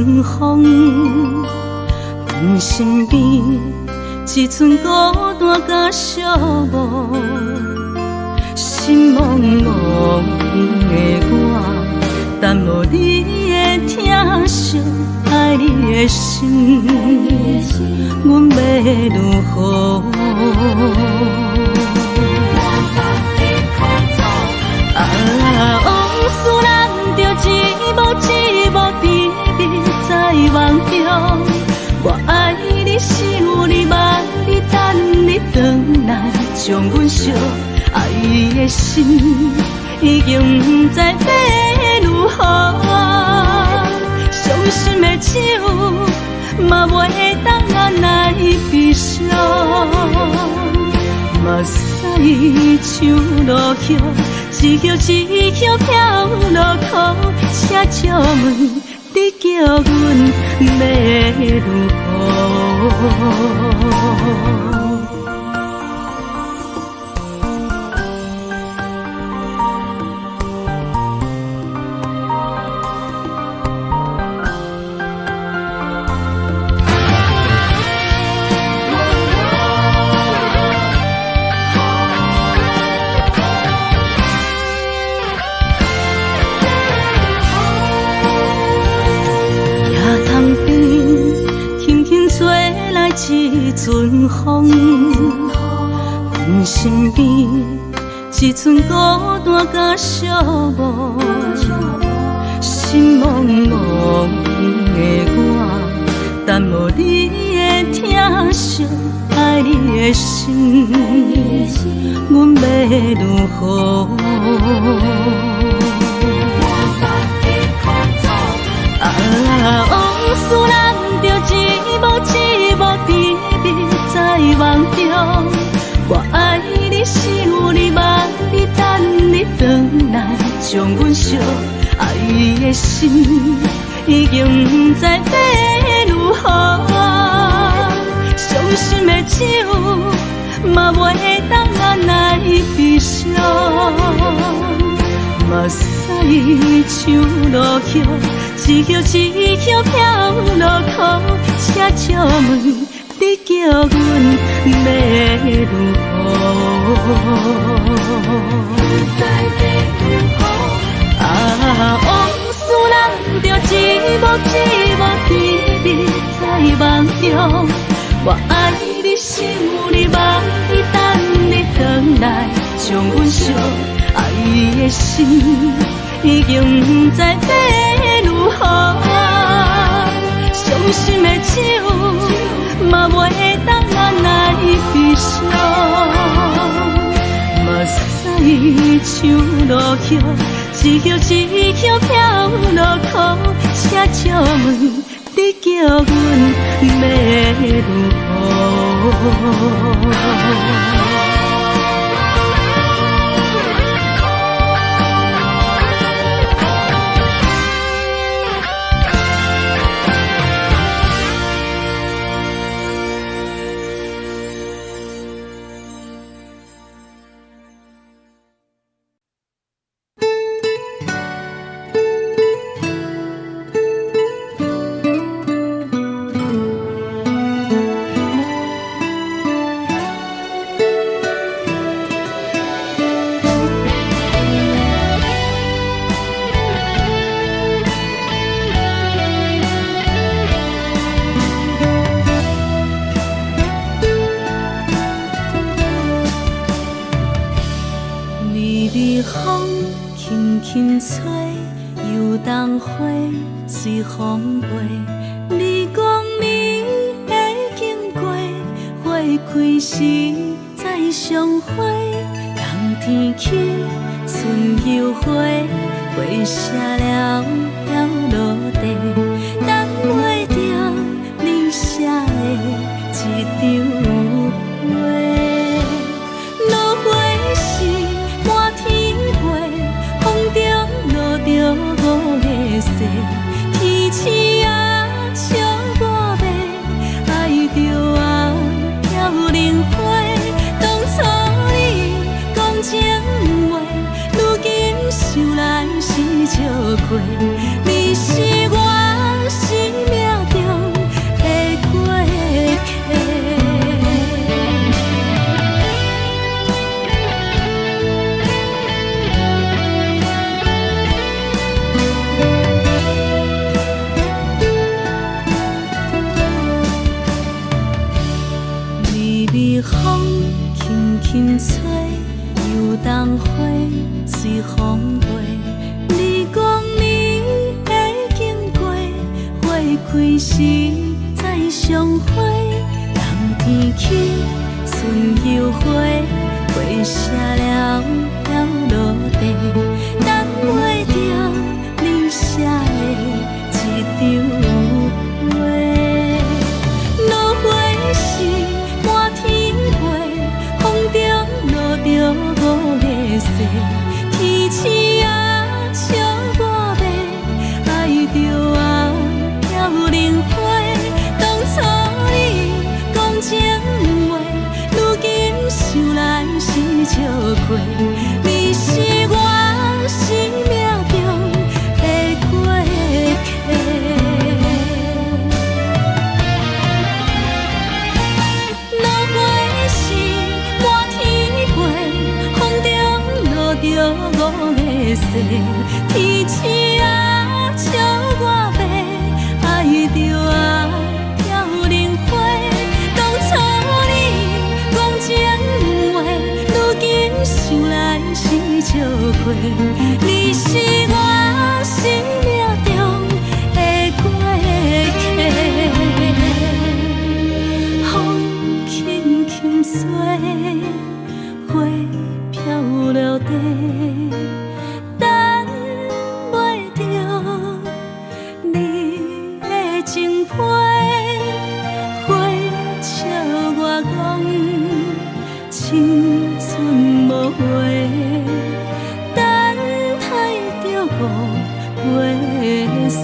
阵风，阮身边一阵孤单甲寂寞，心茫茫的我，等无你的疼惜，爱你的心，阮要如何？往事咱着一幕甜蜜在梦中。我爱你是有你望你等你回来，将阮惜爱的心已经不知要如何。伤心的手嘛袂当按来悲伤。目屎像落雨，一曲一曲飘落雨，请借问你叫阮要如何？一阵风，阮身边一阵孤单甲寂寞，心茫茫的我，等无你的疼惜，爱你的心，阮要如何？往事咱着一幕甜蜜在梦中。我爱你是有你望你等你回来，将阮惜爱的心已经不知要如何。伤心的手嘛袂当按来悲伤。目屎像落雨，一曲一曲飘落雨，请借问你叫阮要如何？往事咱着一幕甜蜜在梦中。我爱你是有你望你等你回来，将阮惜爱的心已经不知要如何。伤心的手嘛袂当按来悲伤。目屎像落雨，一曲一曲飘落雨，请借问你叫阮要如何？随风飞，你讲你会经过，花开时再相会。冬天起，春又回，花谢了飘落地，等袂着你写的一张画。落花时满天飞，风中落着五个色。天星啊，笑我迷，爱着啊飘零花。当初你讲情话，如今想来是笑过。你是开时再相会，人天起春又花，花谢了了落地，等袂着你写的一张话。落花是满天飞，风中落着五个色，天星啊笑我迷，爱着啊飘零花。当初你讲情话，如今想来是笑过，你是我生命中的过客。落花是满天飞，风中落着五个色，天星啊笑我迷，爱着啊飘零花。当初你讲情话，如今想来是笑过，你是我生命中的过客。风轻轻吹，花飘落地，等袂着你的情批。花笑我讲青春无悔，等待着五月雪。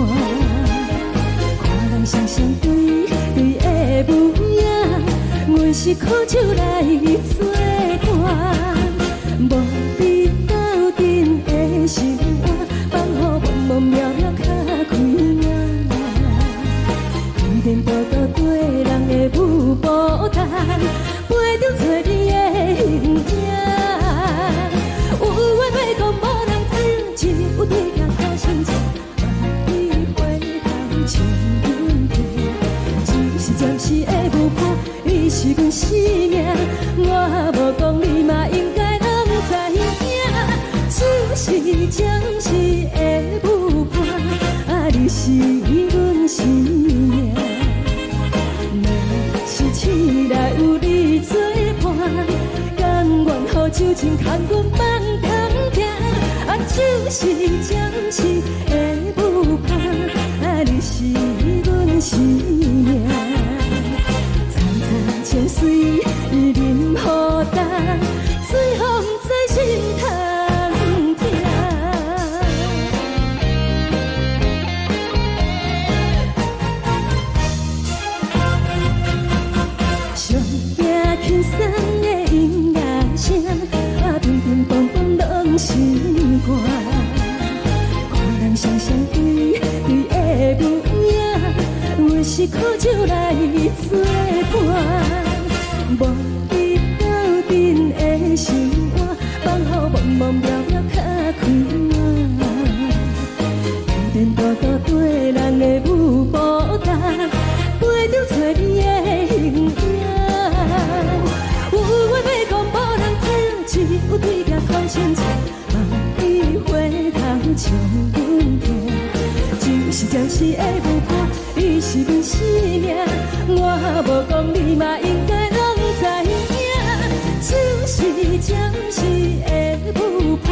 伴。看人双双对对的模样，阮是苦酒来作伴。无你斗阵的生活，放予茫茫渺渺较开眼。一点多多对人的舞步弹，陪着找你的形影。有话要讲无人听，只有对镜讨心情。万里回头像阮家，只是暂时的舞伴，你是阮生命。我无讲你嘛应该拢知影，就是暂时的舞伴，你是阮生命。若是醒来有你作伴，甘愿予酒精牵阮放空行，就是暂时的舞伴，你是阮生命。早早情水任何等，随风在心通听。上惊轻松的音乐声，乒乒乓乓拢心肝。看人双双对对的模样，阮是苦酒来作伴。无你斗阵的生活，放予茫茫渺渺较开眼。一点多多对人的舞步弹，陪着找你的形影。有话要讲无人听，只有对镜讨心情。万里回头像阮家，就是暂时的舞伴，你是阮生命。我无讲你嘛应该拢知影，就是暂时的舞伴，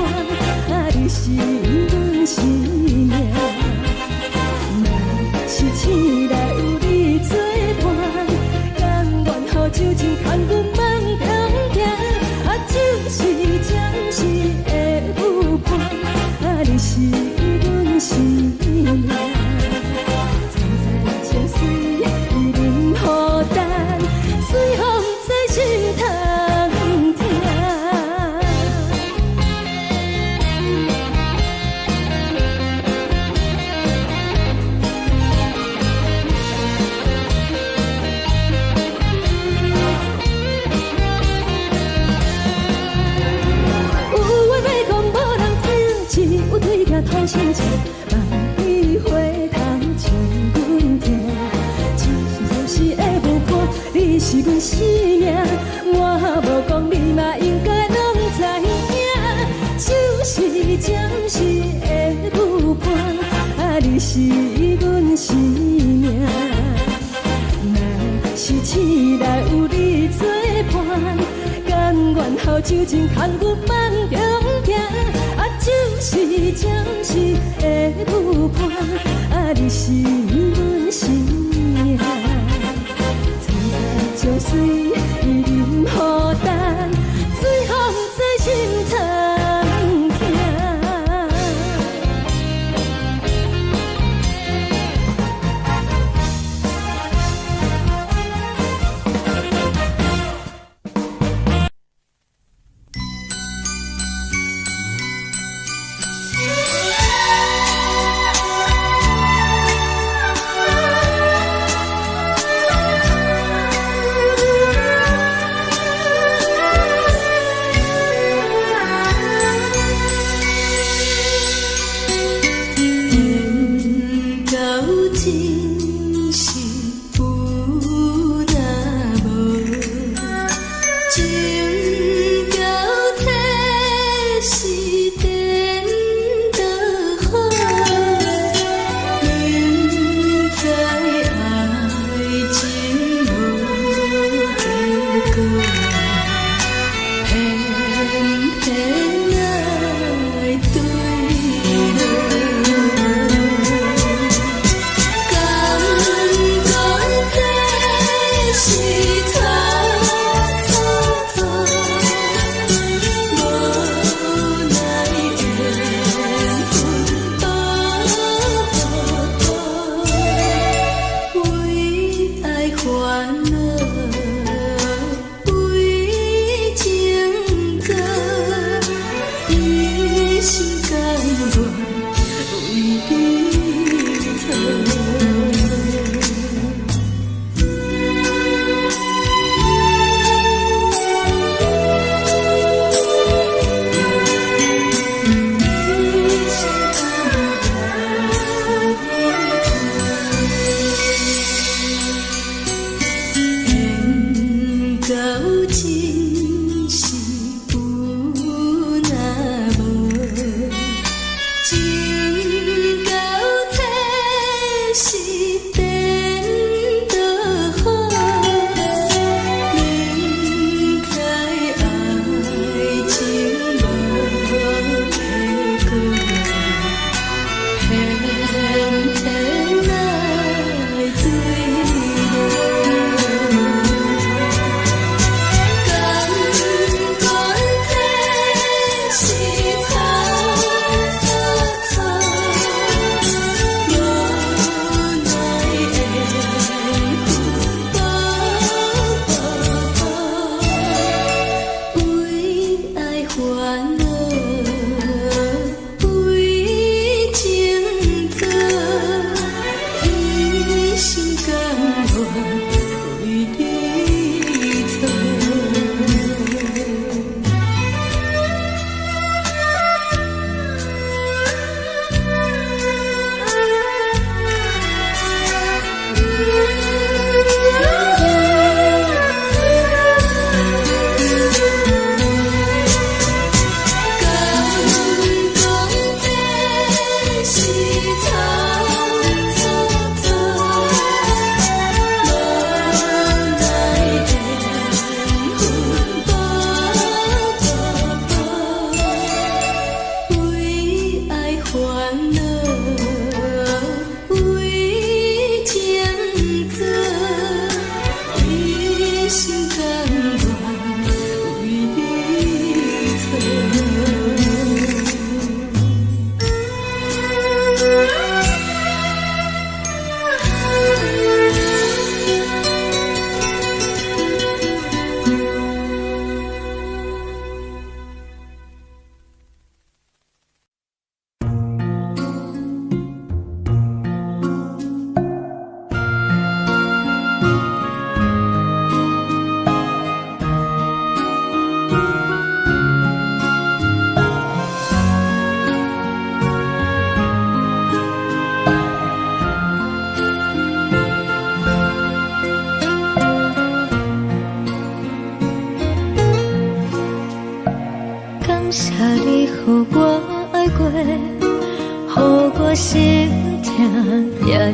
你是阮生命。若是醒来有你作伴，甘愿予酒精牵阮放空行，就是暂时的舞伴，你是阮生命。早早情水任何等，随风在心通听。有话要讲无人听，只有对镜讨心情。万里回头像阮家，就是暂时的舞伴，你是阮生命。我无讲你嘛应该拢知影，就是暂时的舞伴，你是阮生命。若是醒来有你作伴，甘愿予酒精牵阮放中行，就是暂时的舞伴，你是阮生命。早早情水任何等，随风在心通听。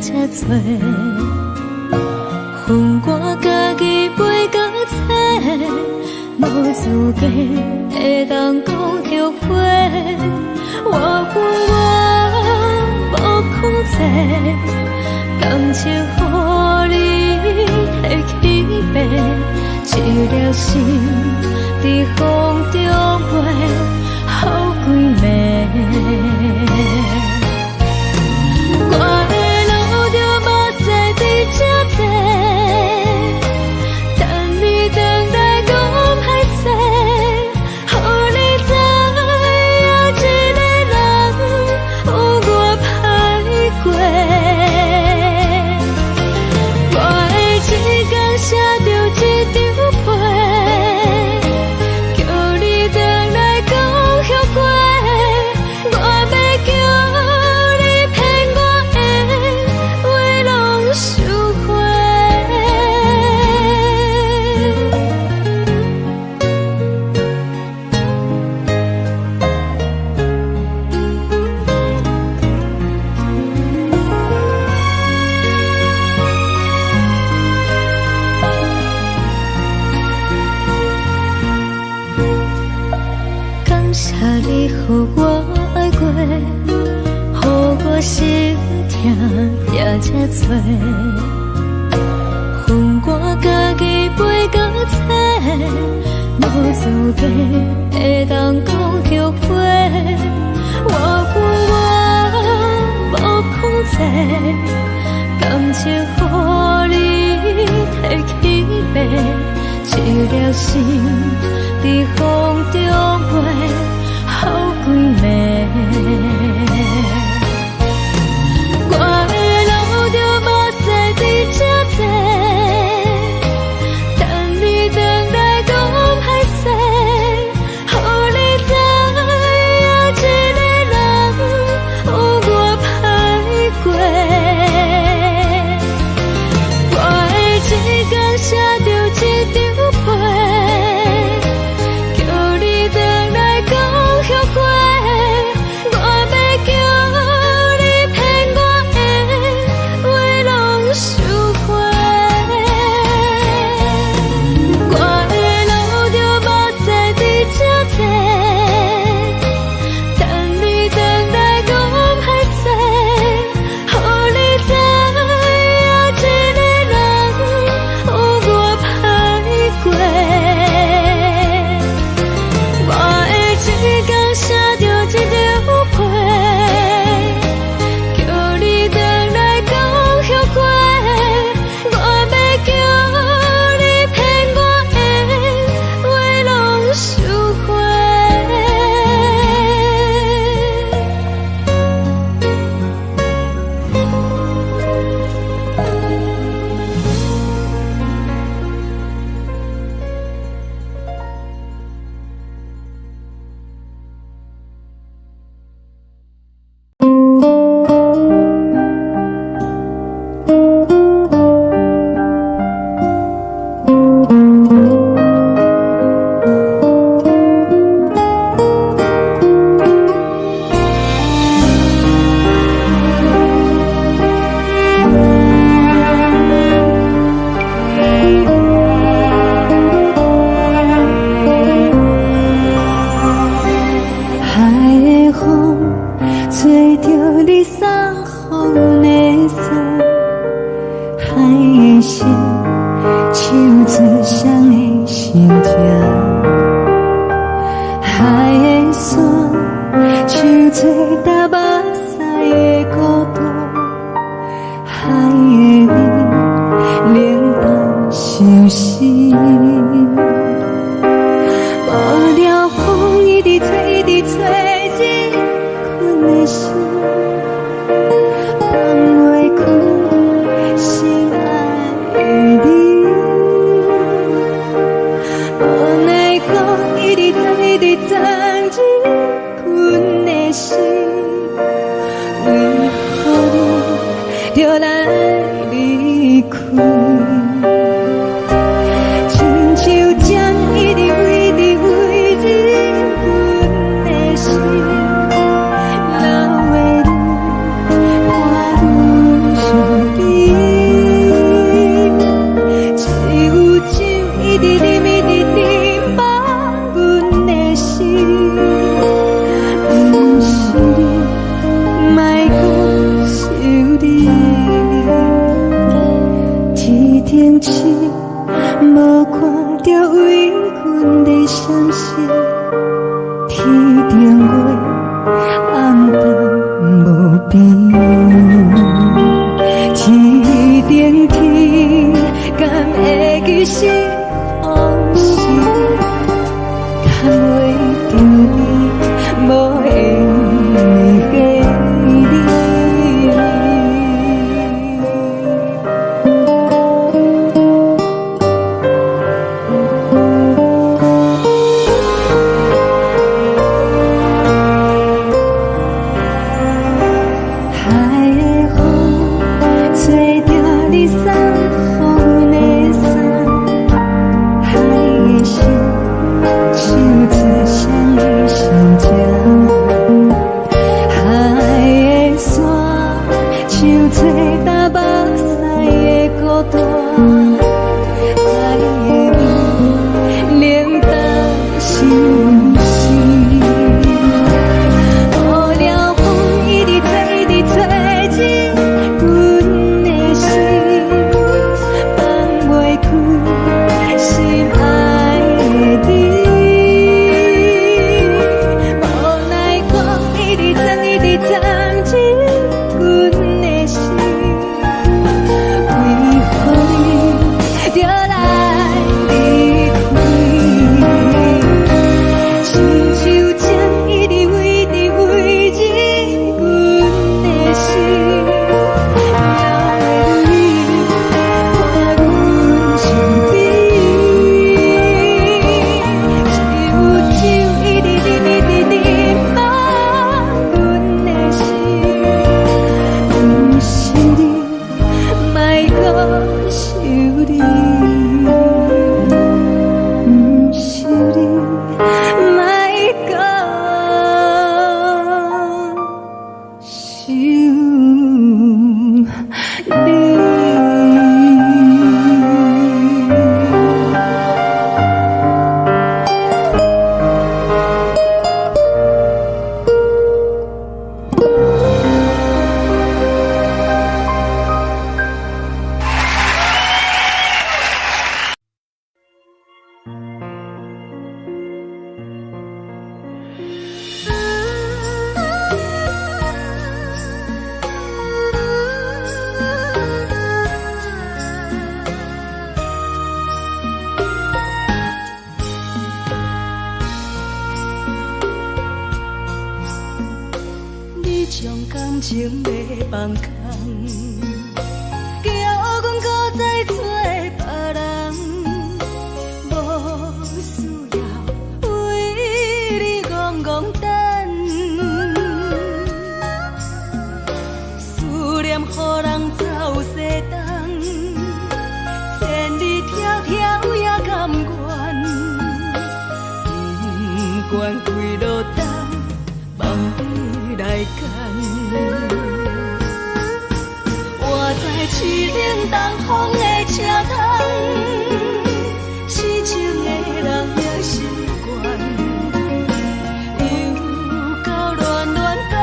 这多，恨我家己袂到切，无资格会当讲后悔。我恨我无控制，感情予你提起白，一粒心伫风中飞，好几暝。我的路就目屎伫这多，等你等待讲歹势，予你知影一个人有我歹过。我的一天写着一张被，叫你等来讲后悔。我要叫你骗我的话拢收回。感谢你予我爱过，予我心痛也这多，恨我家己袂到切，无资格会当讲后悔。我恨我无控制，感情予你提起白，一粒心伫风中飞，好几暝。我的路就目屎伫这多，等你等来讲歹势，予你知影一个人有我歹过。我的一天写着一张被，叫你等来讲后悔。我要叫你骗我的话拢收回。我的路就目屎伫这多，等你等来讲歹势，予你知影一个人有我歹过。我的一天写着一张被，叫你等来讲后悔。我要叫你骗我的话拢收回。海的风吹着你送风的伞，海的心唱出双的心痛，海的山唱出打目屎的孤独，海的你冷淡伤心。无聊风一直吹，一直吹，日困的心放袂开，心爱的你。无奈讲一直等，一直等，日困的心，为何你就来离开？亲像将一直为日困的心，流的愈看愈伤。痴，无看到为阮的相思，天顶月暗淡无边，天顶天敢会记是往事，牵袂着你，无缘的你。将感情卖放空，叫阮搁再找别人，无需要为你戆戆等，思念予人走西东，千里迢迢也甘愿，不管几路灯，梦里来干。我在市顶东风的车窗，痴情的人也习惯，又到乱乱甲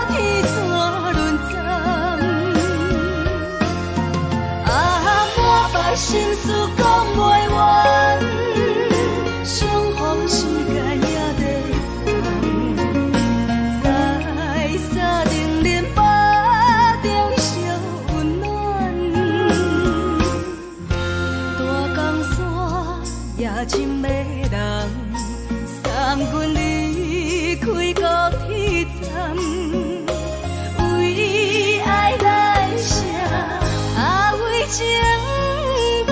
彼山论战。啊，满腹心事讲袂完，相逢时间也在等，在沙丁林巴中烧温暖，大江山也真迷人，送阮离开高铁站，为爱来写为情长。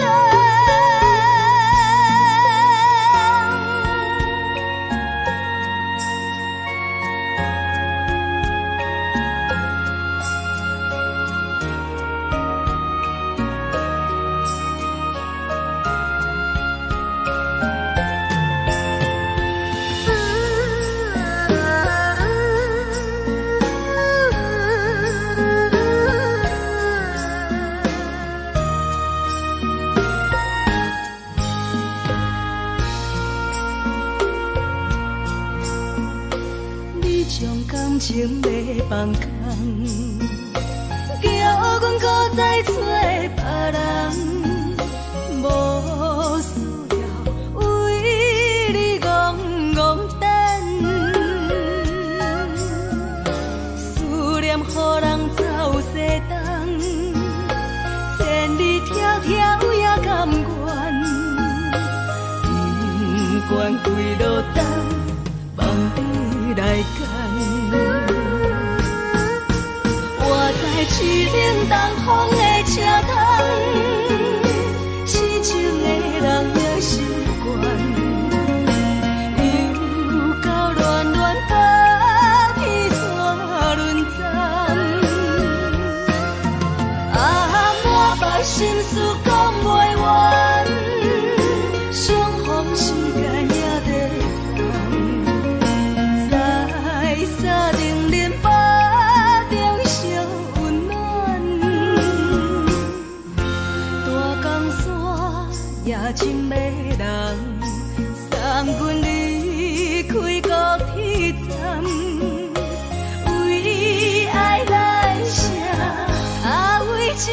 将感情卖放空，叫阮搁再找别人，条也甘愿，不管归路灯，梦你来干。我在市冷东风的车头，痴情的人也习惯。心事讲袂完，相逢时间也在等，在山顶林巴中相温暖。大江山也真迷人，送阮离开高铁站，为爱来写为情。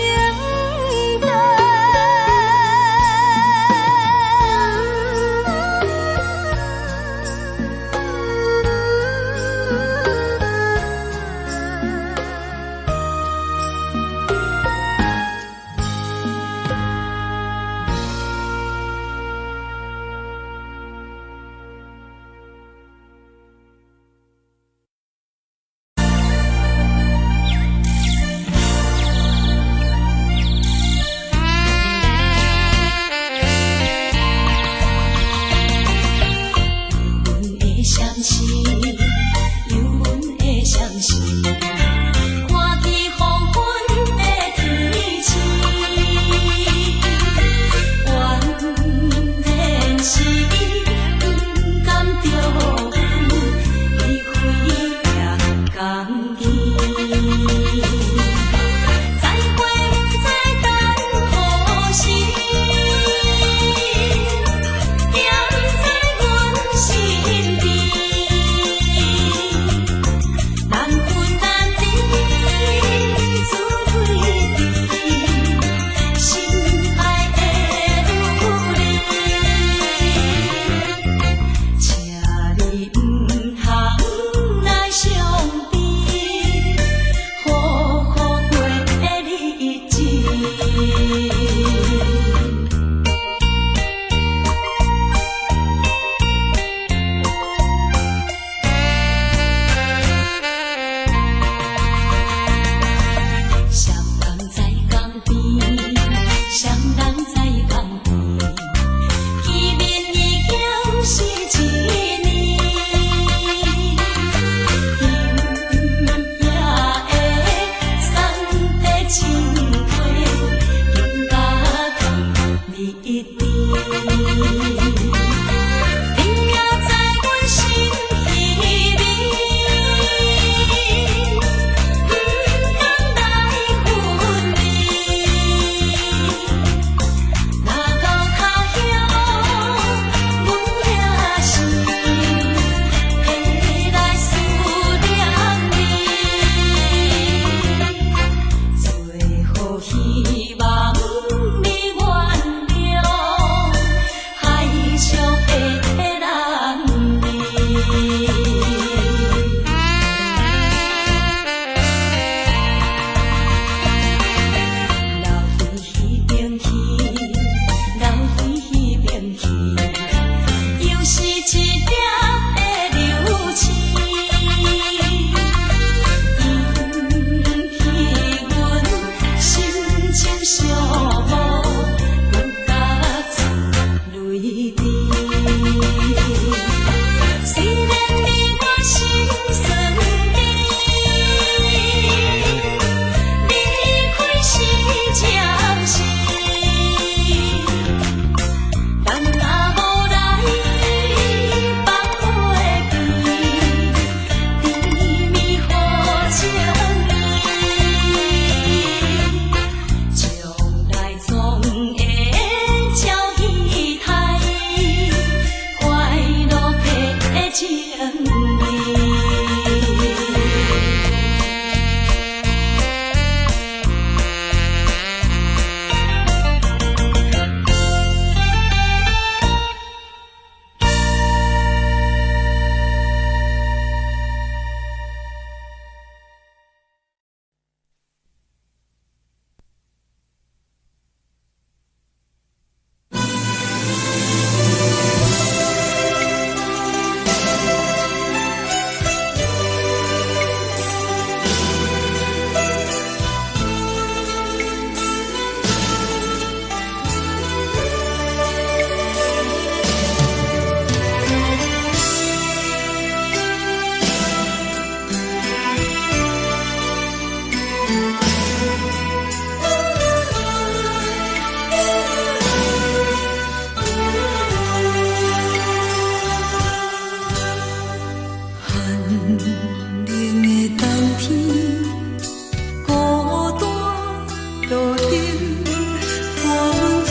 风吹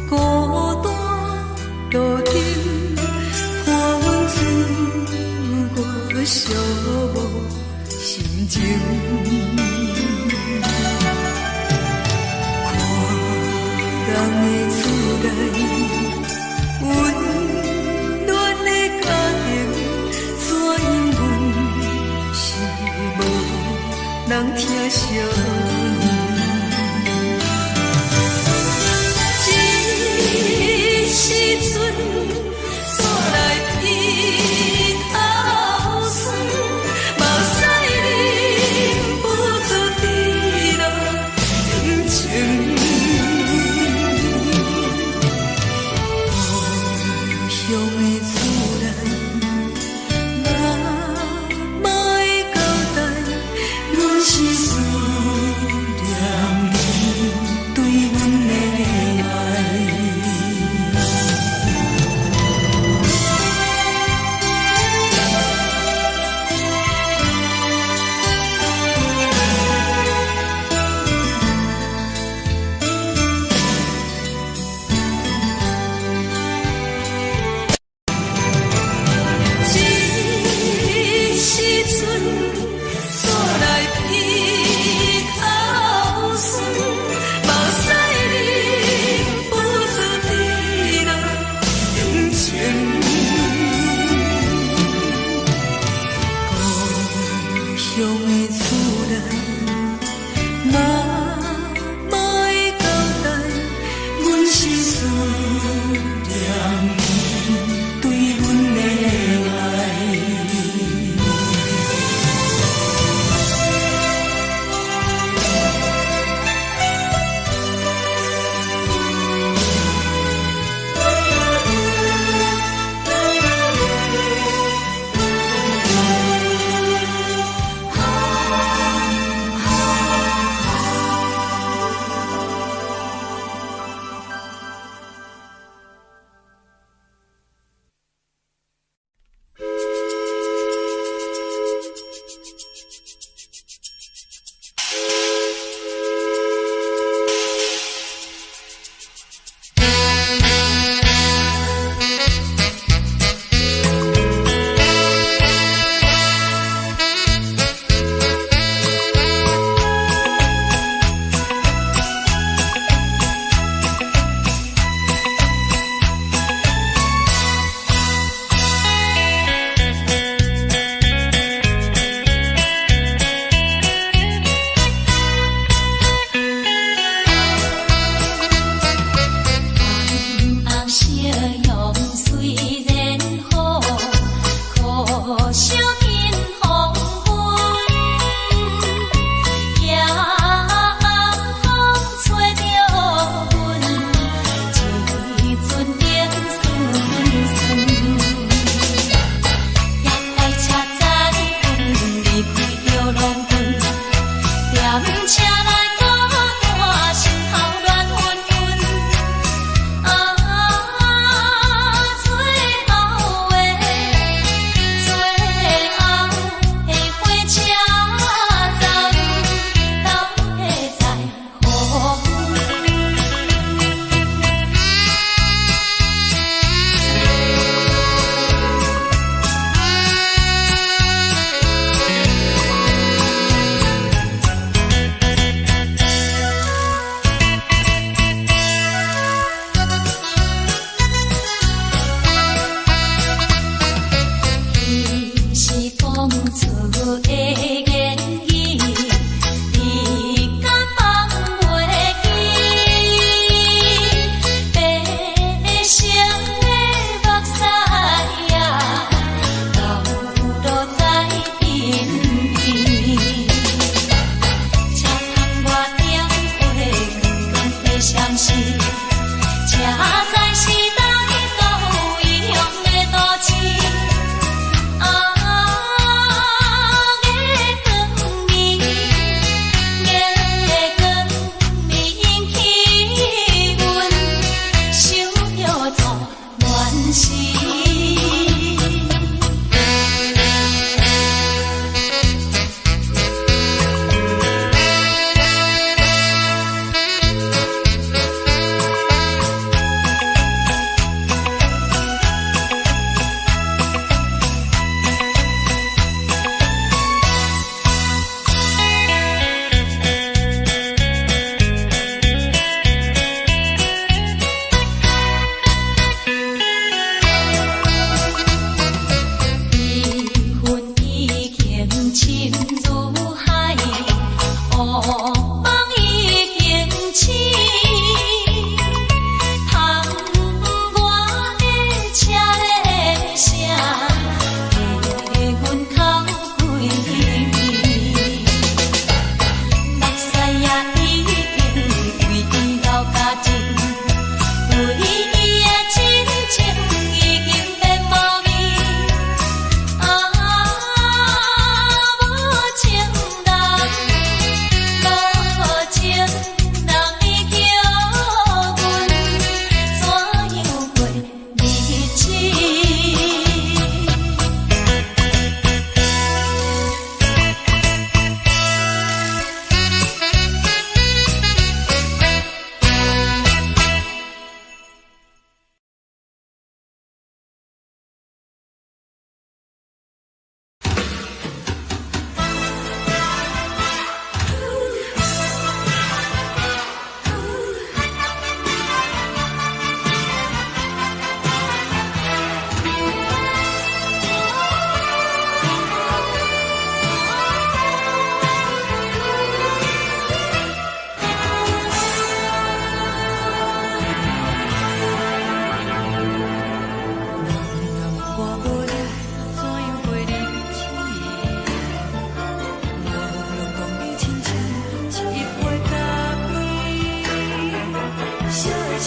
过寂寞心情，看人的厝内温暖的家庭，怎因阮是无人疼惜。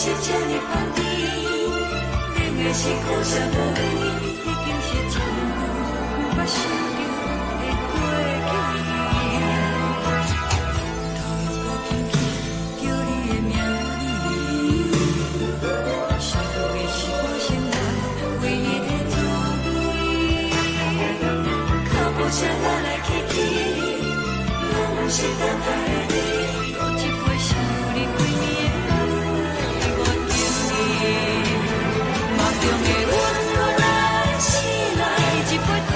是这呢放甜，冷的是苦涩无味，已经是真久不想着的过去。头又搁轻轻叫你的名字，想的是我生活唯一的滋味。脚步声来来去去，拢不是等待的你，搁一杯想你几年的目屎，我敬你。梦中的阮我来醒来，一杯走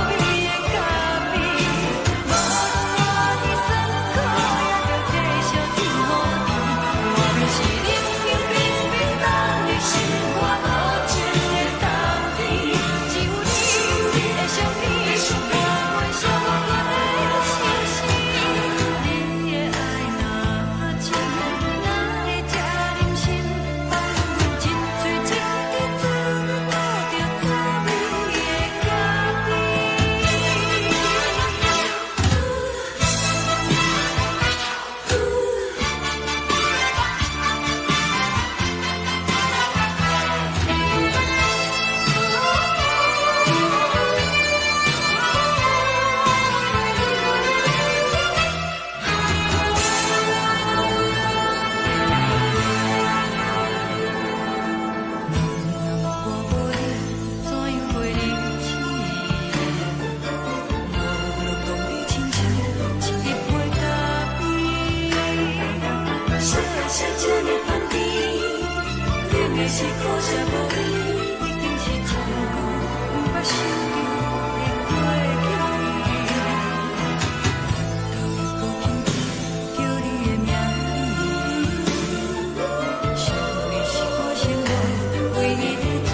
味的咖啡，无论我的酸苦，也着继续甜予你。我就是冷冷冰冰冷的心肝无情的冬天，只有你的相片，陪阮寂寞过的相思。你的爱若真，哪会这忍心放阮一嘴一滴滋味，倒着滋味的咖啡。是苦涩无味，已經是真久不想着的過去。頭又搁輕輕叫你的名字，想你是我生活唯一的滋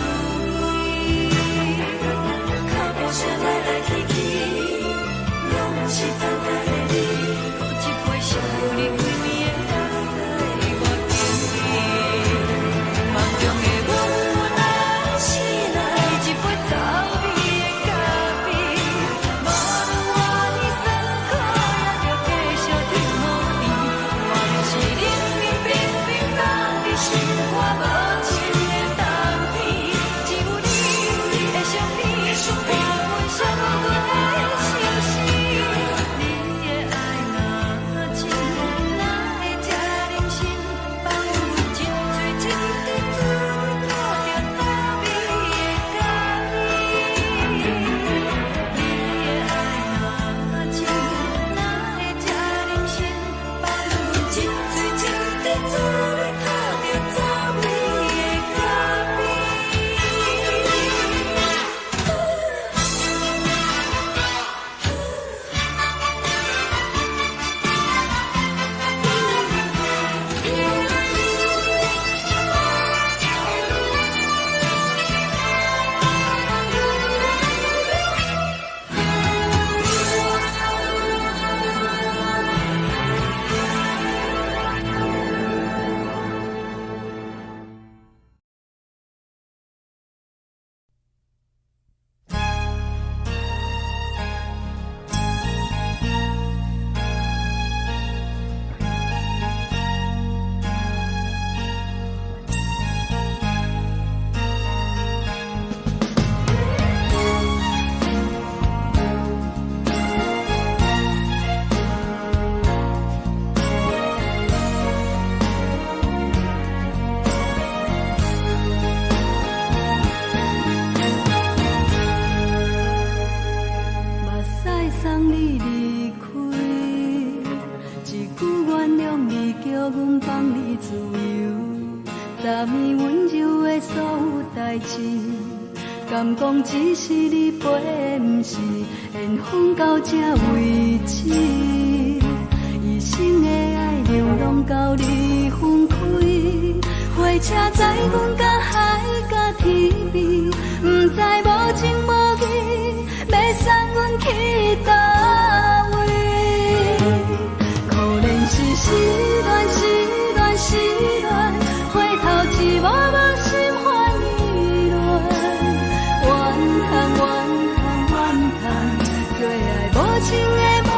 味。腳步聲來來去去，攏是等待的你，搁一杯想你幾年的目屎，我敬你。夢中的阮我來醒來，一杯走味的咖啡，無論我的酸苦，也着繼續甜予你。我就是冷冷冰冰冷的心肝無情的冬天，只有你的相片，陪阮寂寞過的相思。你的愛若真，哪會這忍心放阮一嘴一滴滋味，倒着滋味的咖啡。你的愛若真，哪會這忍心放阮一嘴一滴滋味，倒着滋味的咖啡。目屎送你離開，一句原諒你，叫阮放你自由。昨暝溫柔的所有代志，敢講只是你陪，毋是緣分到這為止。一生的愛流浪到你分開，火車載阮甲海甲天邊，毋知無情無義，要送阮去倒位？可能是失戀失戀失戀，回頭一幕幕心歡意亂，怨恨怨恨怨恨，最愛無情的無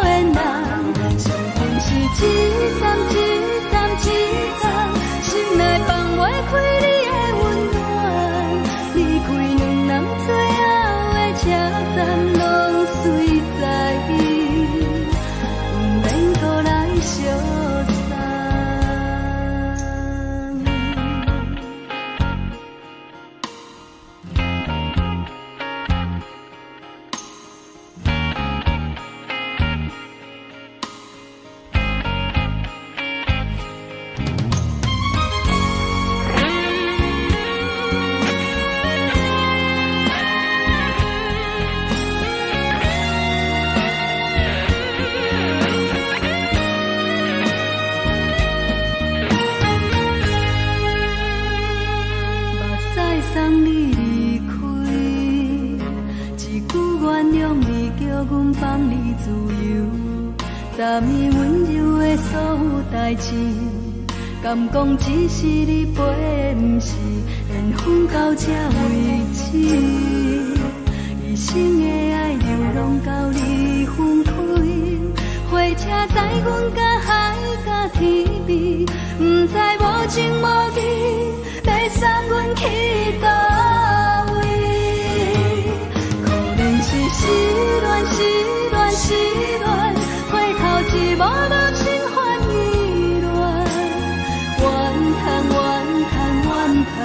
緣人，相逢是一站一站一站，心內放。昨暝温柔的所有代志，敢讲只是你陪，不是缘分到这为止。一生的爱流浪到你分开，火车载阮甲海甲天边，不知无情无义，要送阮去倒位？可能是失恋，失恋，失恋，回头一幕幕心烦意乱，怨叹，怨叹，怨叹，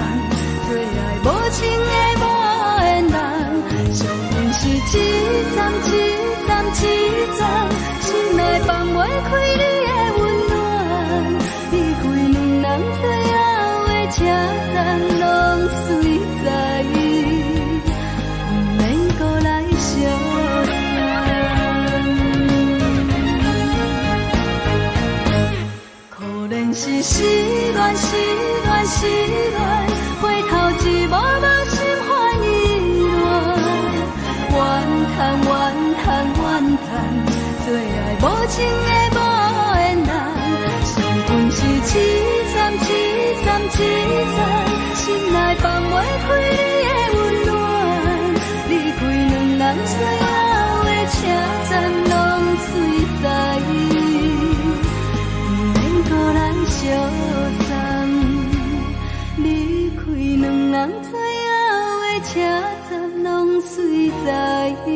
最爱无情的无缘人，上阮是一站一站一站，心内放袂开你的温暖，离开两人最后的车站，拢随在伊，不免搁来相可能是失恋，失恋，失恋，回头一幕幕心烦意乱，怨叹，怨叹，怨叹，最爱无情的无缘人，上阮是一站一站一站，心内放袂开你的温暖，离开两人最后的车站，拢随在伊，不免搁来相送。离开两人最后的车站，拢随在伊，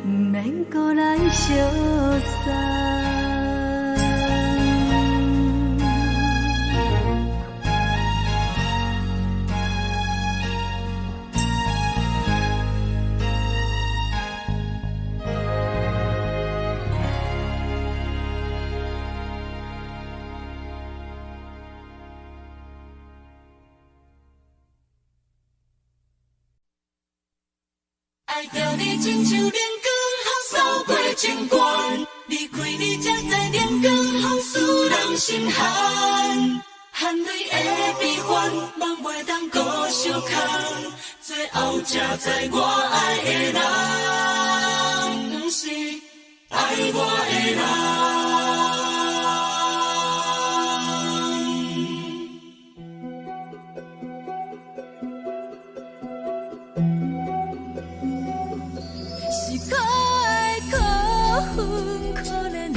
不免搁来相送。爱着你亲像阳光扫过情关，离开你才知阳光风使人心寒。含泪的悲欢，望袂当搁相牵，最后才知我爱的人，不是爱我的人。是可爱可恨可怜的，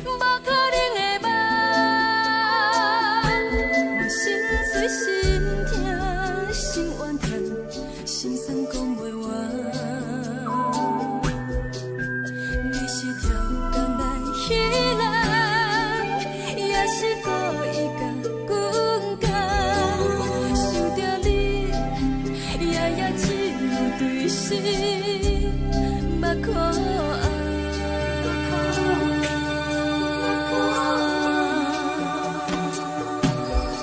无可能的梦。我心碎心痛心怨叹，心酸讲袂完。你是跳工来彼人，也是故意甲阮讲，想着你夜夜只有对视。目眶红，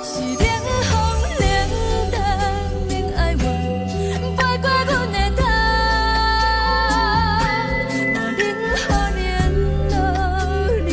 是冷风冷淡冷爱我，飞过阮的头，无任何联络，你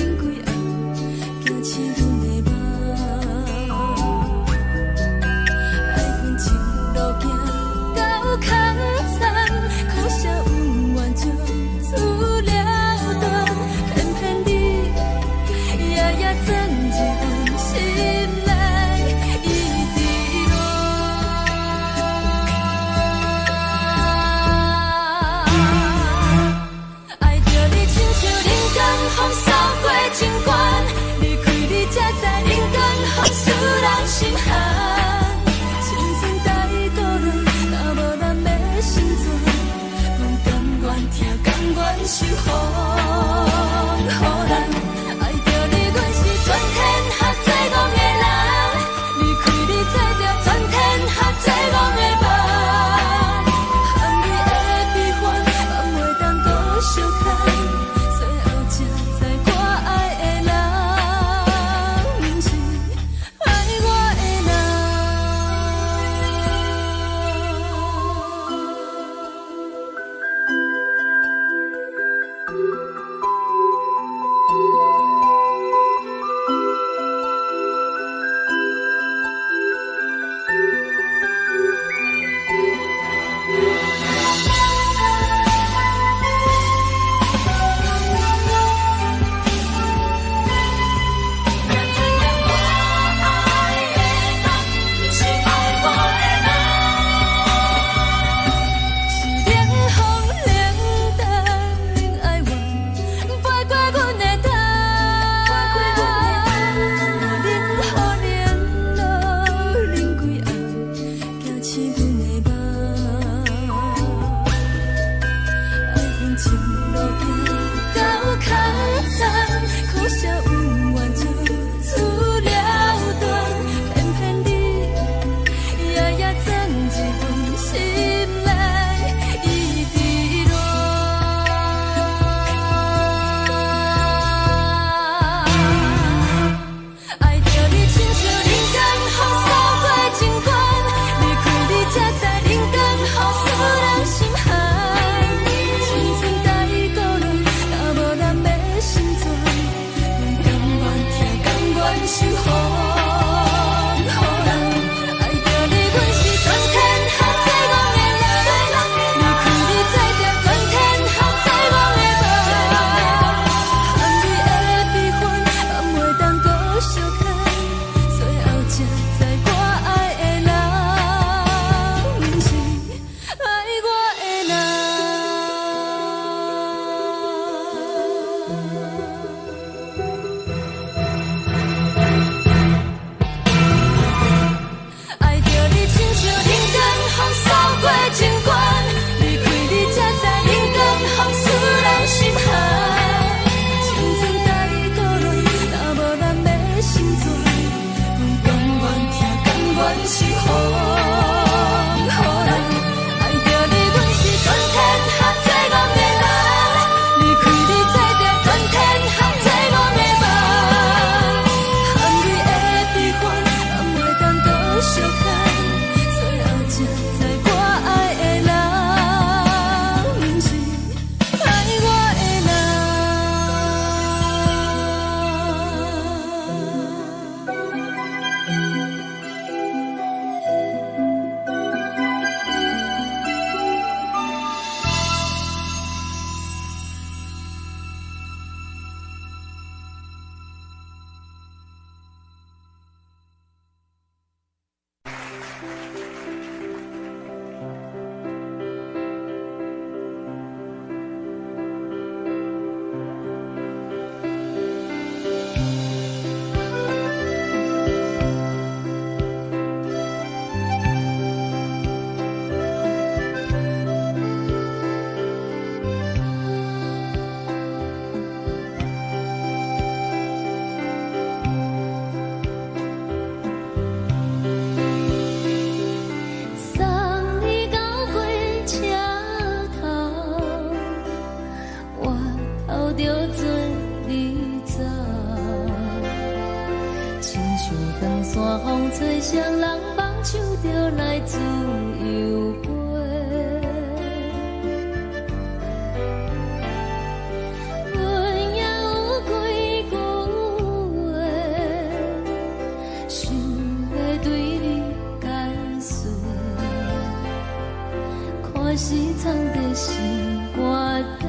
长山风吹双人放手就来自由飞。阮也有几句话，想要对你解说，可是藏在心肝底，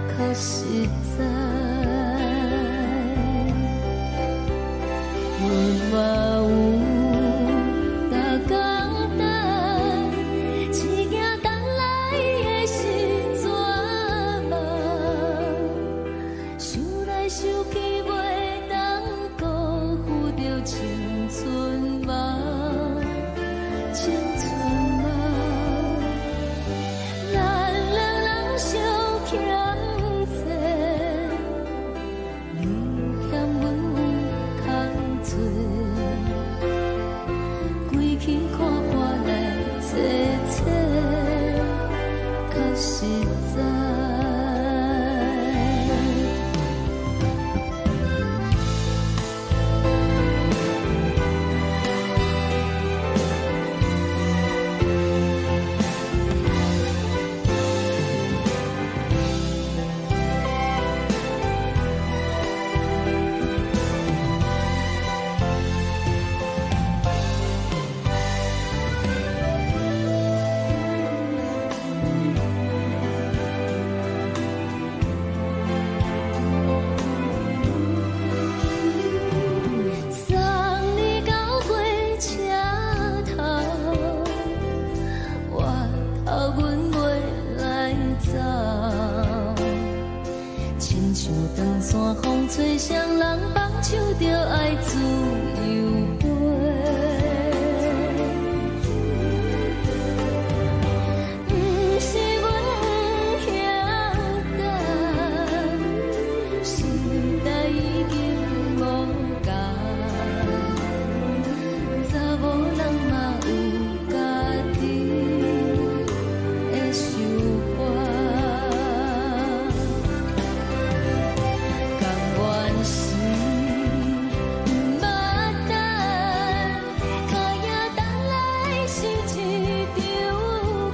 较实在。阮嘛有逐工等，一件等来的时阵梦，想来想去袂当辜负着青春梦，青春梦。咱两人相欠债，你欠阮空做，归去看破来切切，较实在。送你到火车头，我头阮袂来走，亲像长山风吹双人放手就爱自由飞。不是阮不晓得，时代已经无共，查某人嘛有家己的想法，甘愿是毋捌等，脚也等来是一场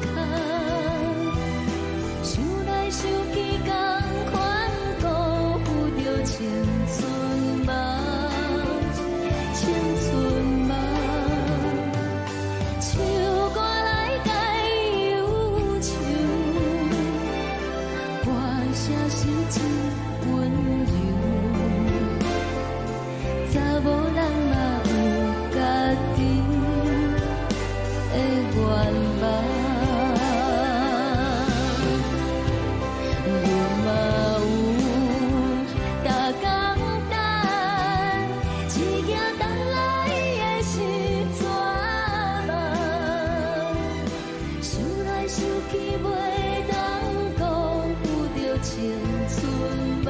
空，想来想去同款辜负着青春梦，青春梦。唱歌来解忧愁，歌声是真温柔，查某人嘛有家己的愿望。阮嘛有逐工等，一件等来的时阵梦，想来想去袂当辜负着青春梦。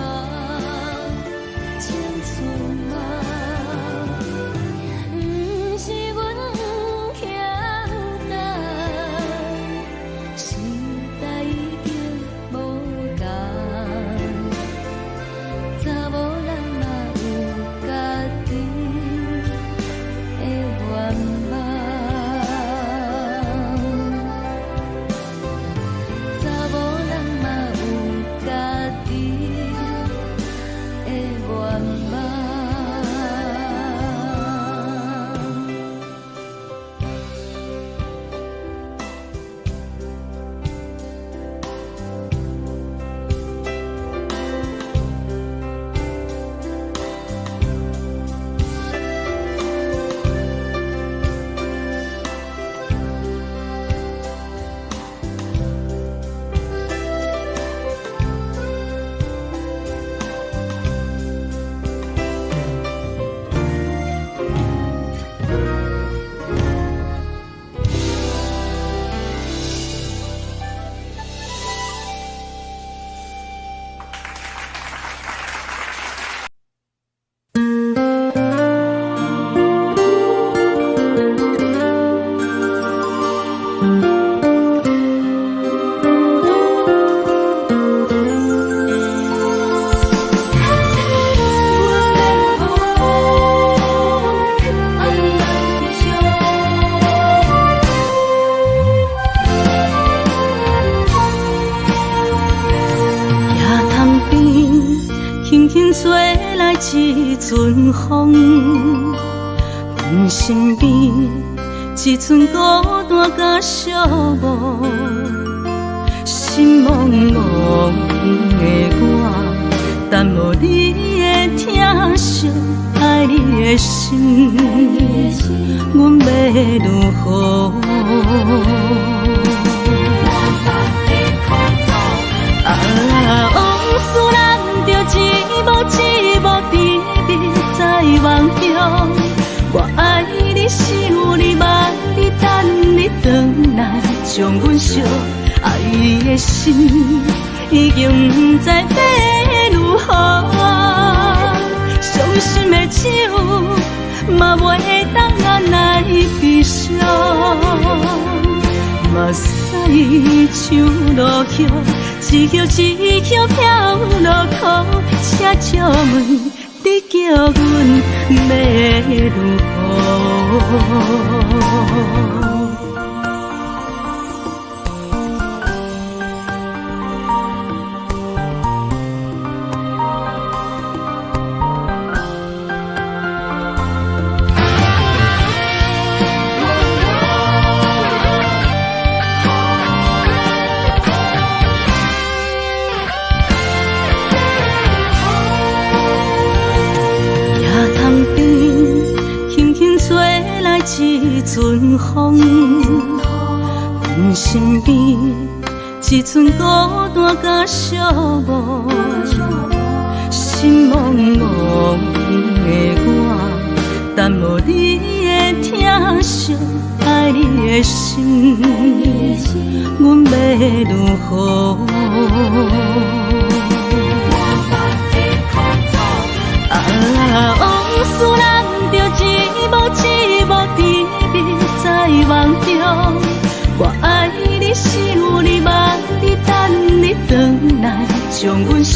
轻吹来一阵风，阮身边一寸孤单甲寂寞，心茫茫的我，等无你的疼惜，爱你的心，阮要如何？往事人着一幕一幕甜蜜在梦中。我爱你想你望你等你回来，将阮惜爱的心已经不知要如何。伤心的手嘛袂当按来悲伤，目屎像落雨。一叶一叶飘落雨，请借问你叫阮要如何？一阵风，阮身边一寸孤单甲寂寞，心茫茫的我，等无你的疼惜，爱你的心，阮要如何？往事人着一幕一幕甜蜜在梦中。我爱你想你望你等你回来，将阮惜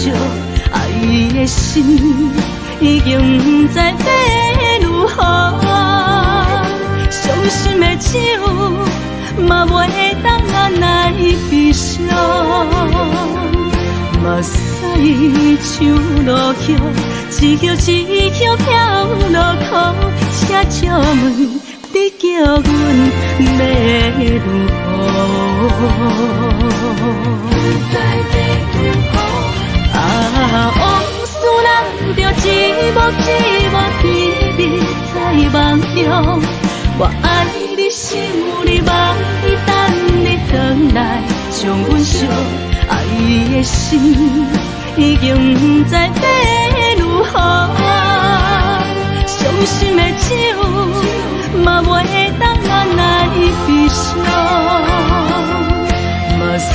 爱的心已经不知要如何。伤心的手嘛袂当按来悲伤，目屎像落雨。一叶一叶飘落雨，请借问你叫阮要如何？往事人着一幕一幕甜蜜在梦中。我爱你想你望你等你回来，将阮惜爱的心已经不知要如何。伤心的手嘛袂当按来悲伤，目屎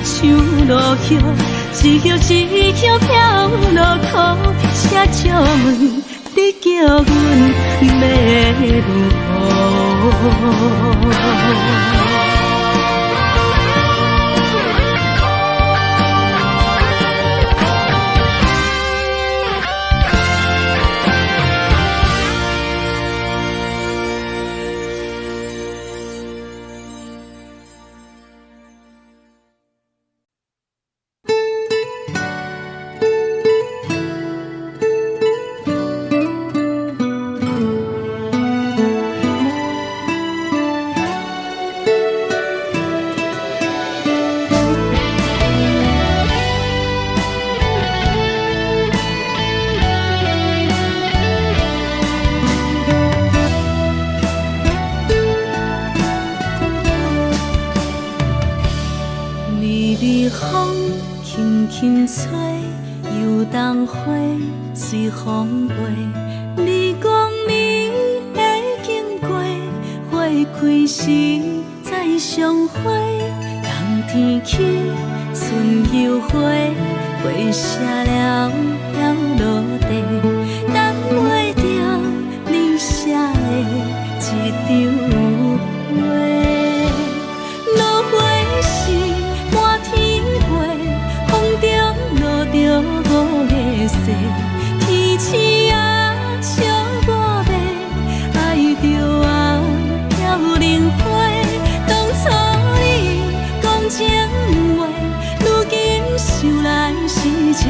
像落雨，一叶一叶飘落雨，请借问你叫阮要如何？轻吹，游动花随风飞。你讲你会经过，花开时再相会。冬天起，春又花，花谢了飘落地，等袂着你写的一张画。落花时满天飞，风中落着五个色，天星啊笑我迷，爱着我飘零花。当初你讲情话，如今想来是笑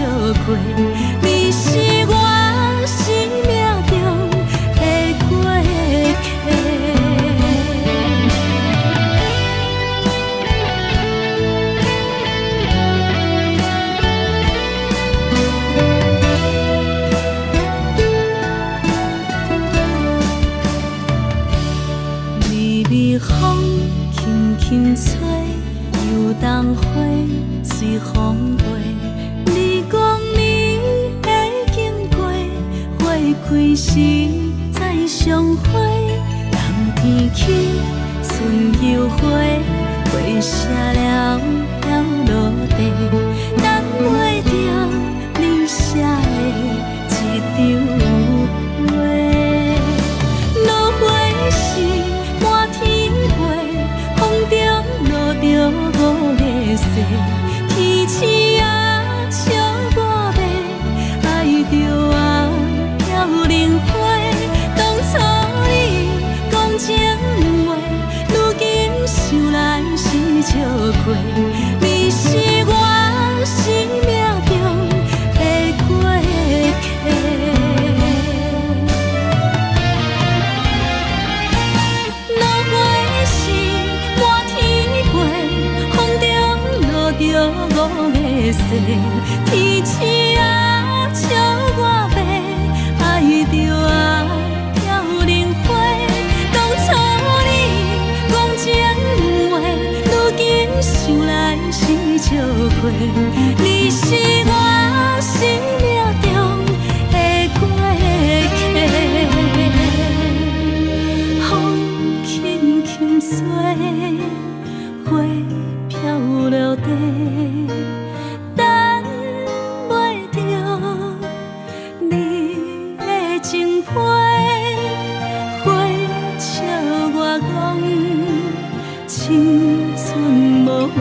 过。开时再相会，人天起，春又花，花谢了飘落地，等袂着你写的一张话。落花时满天飞，风中落着五个色，天星啊笑我迷，爱着啊飘零花。当初你讲情话，如今想来是笑过，你是我生命中的过客。落花时满天飞，风中落着五个色，天星啊笑我迷，爱着啊飘零花。当初你讲情话，如今想来是笑过，你是我生命中的过客。风轻轻吹，花飘落地，等袂着你的情批。花笑我讲青春无悔，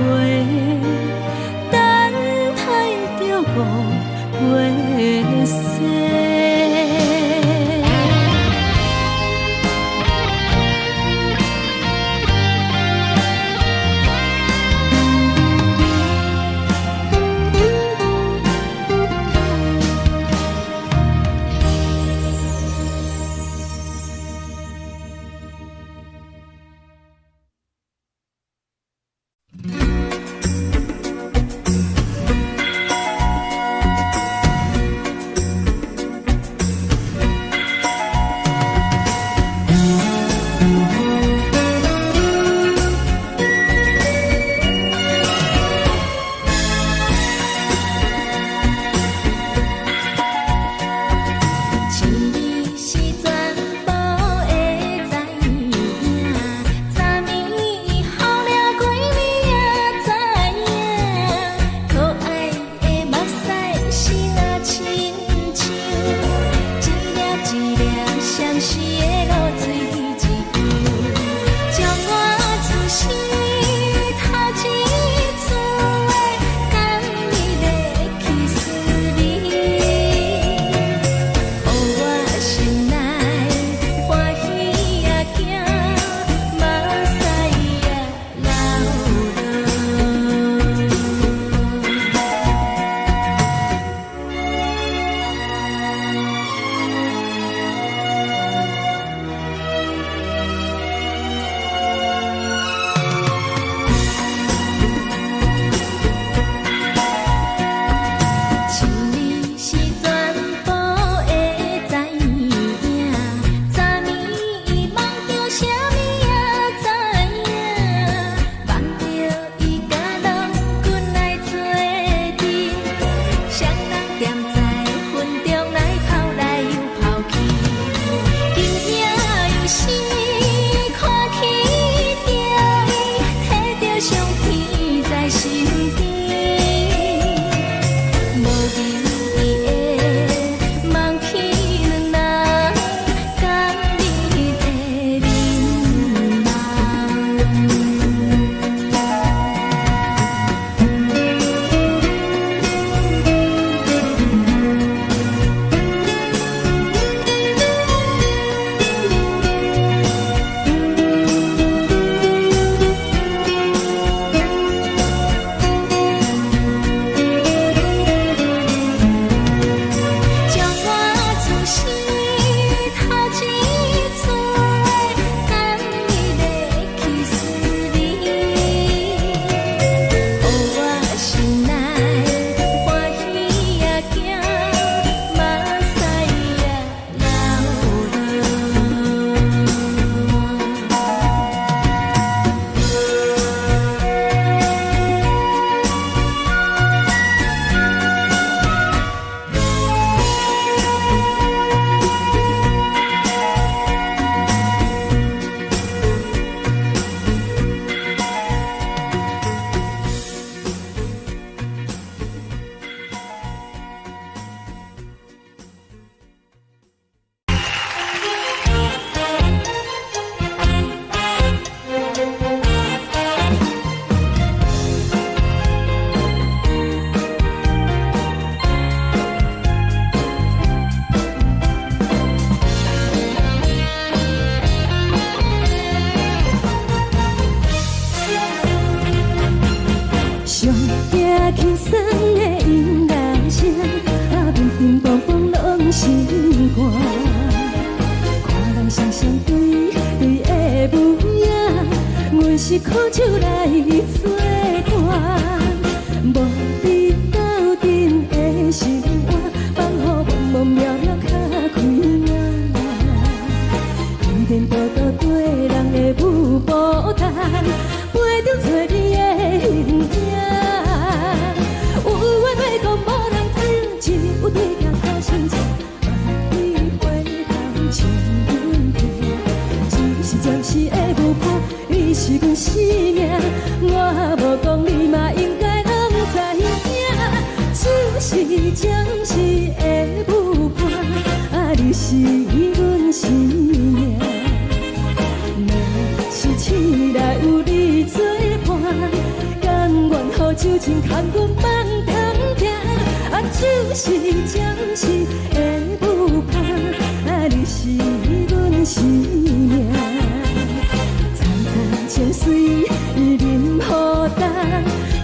等待着五月雪。是的舞伴，啊，你是阮生命。若是醒来有你作伴，甘愿予酒精牵阮梦中行。啊，就是暂时的舞伴，啊，你是阮生命。惨惨情绪任何担，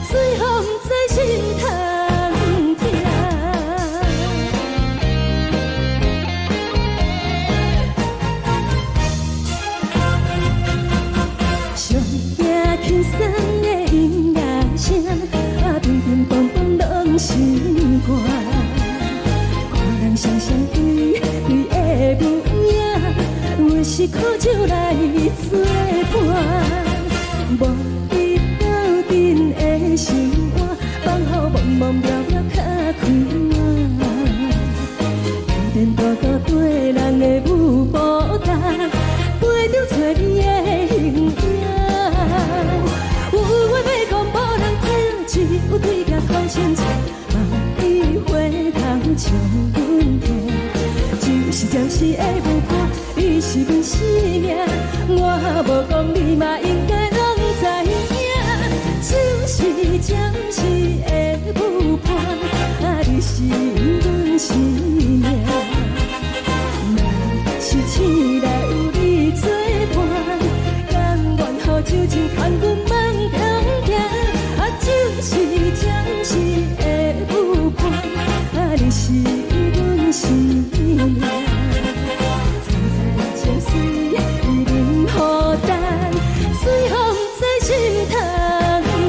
水风在心头痛。上惊轻松的音乐声，啊，乒乒乓乓拢心肝。看人双双对对的舞影，有时苦酒来作伴。无你斗阵的心肝，放予茫茫渺渺较开晏。颠颠倒倒对人的舞步担，陪着找你的形影。有话要讲无人听，只有对镜头前镜，梦里回头将阮听。就是暂时的舞伴，你是阮生命。我无讲你嘛应该拢知影，就是暂时的舞伴，啊，你是阮生命。若是醒来有你作伴，甘愿予酒精牵阮梦中行。啊，就是暂时的舞伴，啊，你是阮生命。惨惨情绪任何担，随风在心头痛。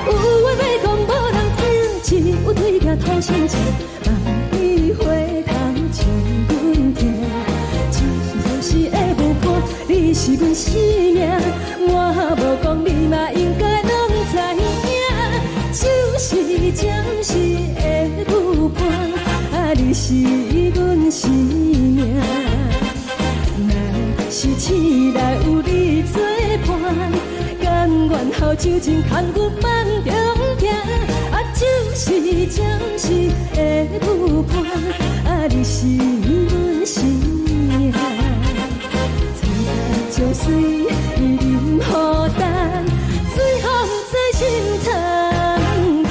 有话要讲无人听，只有对镜头前镜，梦里回头将阮听。就是暂时的舞伴，你是阮生命。我无讲你嘛应该拢知影，就是暂时的舞伴，啊，你是阮生命。若是醒来有你作伴，甘愿予酒精牵阮梦中行。啊，就是暂时的舞伴，啊，你是阮生命。惨惨情绪任何担，随风在心头痛。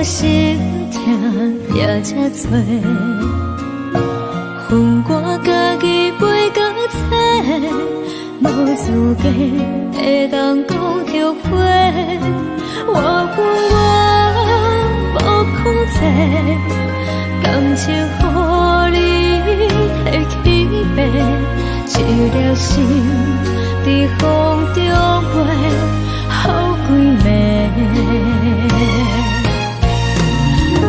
心痛也这多，恨我家己袂到切，无资格会当讲后悔。我恨我无控制，感情予你提起白，一粒心在风中飞，好几暝。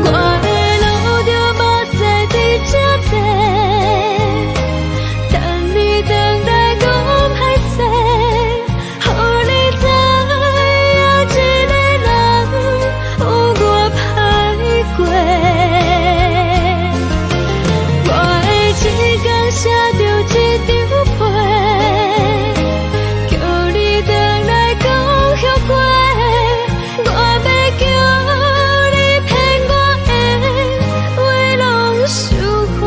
我的路就无西伫这多，等你等待讲歹势，予你知影一个人有我歹过。我的一天写着一张被，叫你回来讲后悔。我要叫你骗我的话拢收回。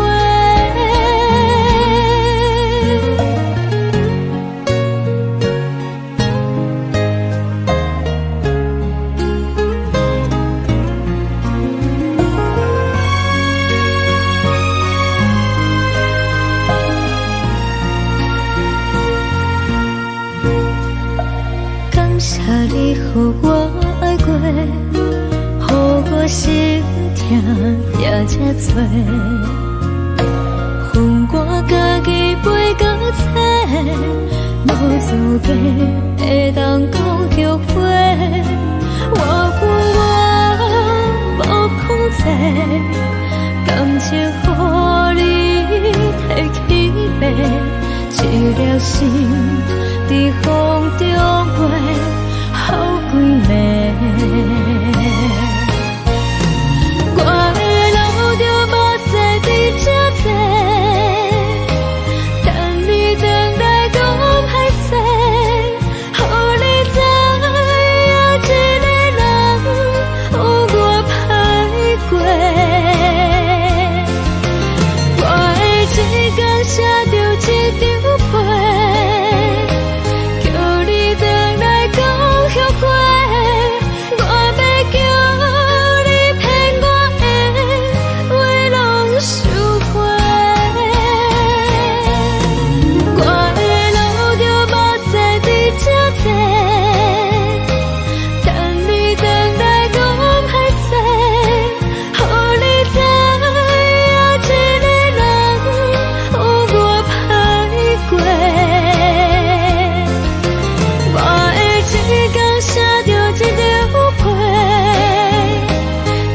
感谢你予我爱过，予我心痛也这多，恨我家己袂到切，无资格会当讲后悔。我恨我无控制，感情予你提起白，一粒心在风中飞，好几暝。我的路就无西伫这多，等你等待讲歹势，予你知影一个人有我歹过。我的一天写着一张被，叫你回来讲后悔。我要叫你骗我的话拢收回。我的路就无西伫这多，等你等待讲歹势，予你知影一个人有我歹过。我的一天写着一张被，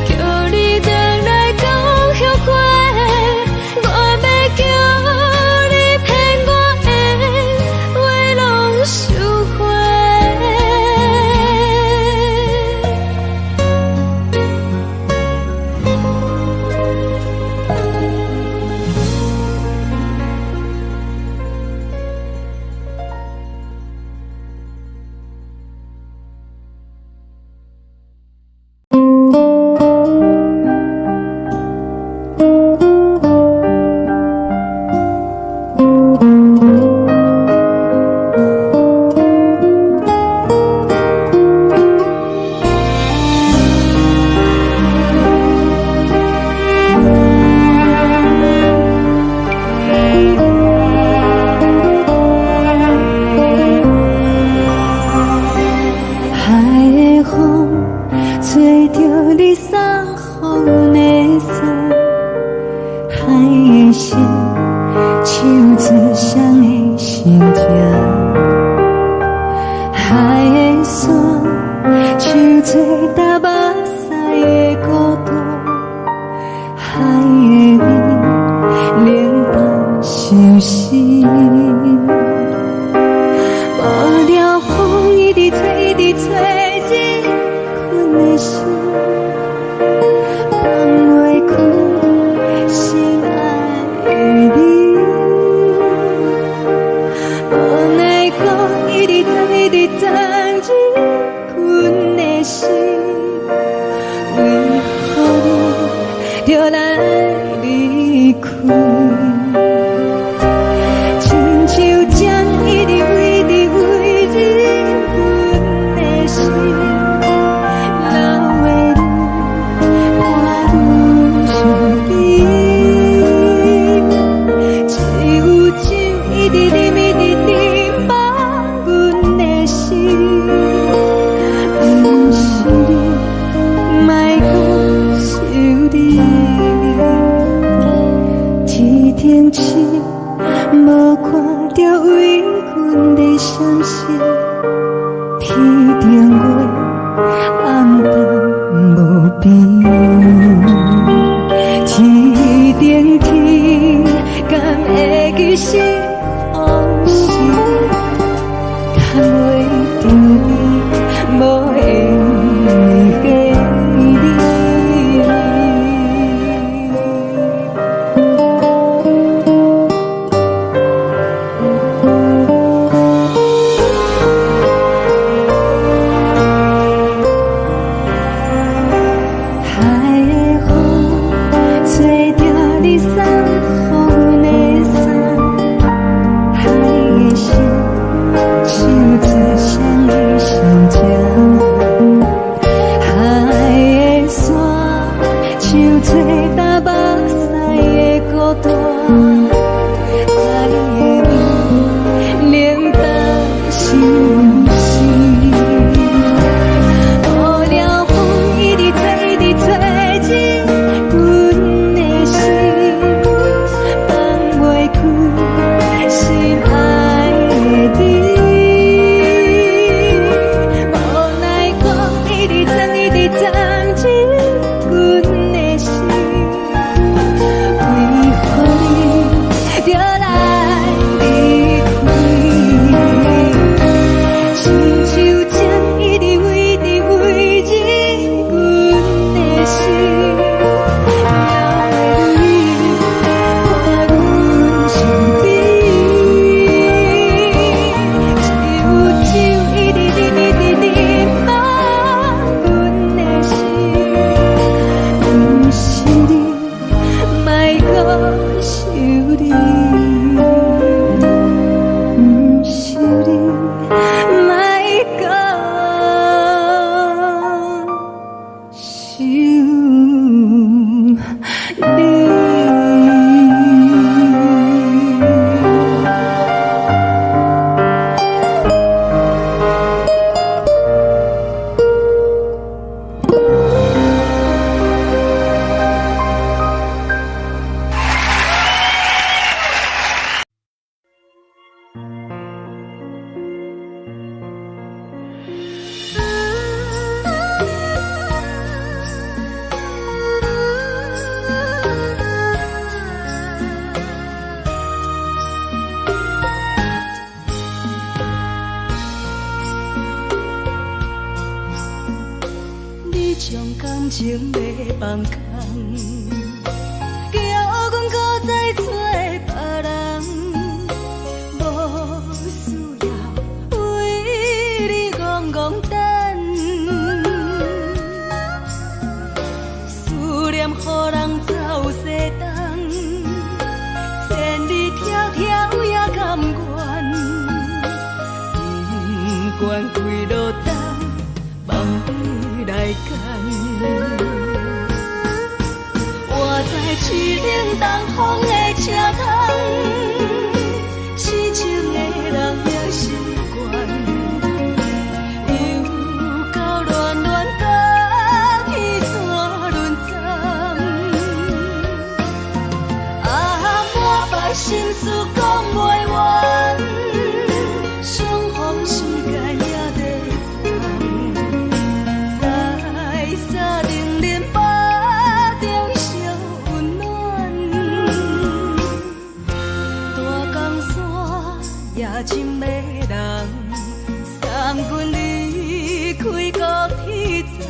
叫你回来讲后悔。我要叫你骗我的话拢收回。海的风吹着你送风的伞，海的心唱出双的心痛，海的山唱出打目屎的孤独，海的你冷淡伤心。无聊风一直吹，一直吹，日困的心放袂开，心爱你。无奈讲一直等，一直等，日困的心，为何你就来离开？亲像将一直为你为日困的心，流的泪。边，天顶天，敢会记是往事，牵袂着你，无缘给你。将感情要放空，叫阮搁再找别人，无需要为你戆戆等，思念予人走西东，千里迢迢也甘愿，不管几落冬，梦里来干。我在市顶东风的车窗，痴情的人也习惯，又到乱乱甲彼山论站。啊，满腹心事讲袂完，相逢时间也在等。在沙冷冷巴中烧温暖，大江山夜深的人，送阮离开高铁站，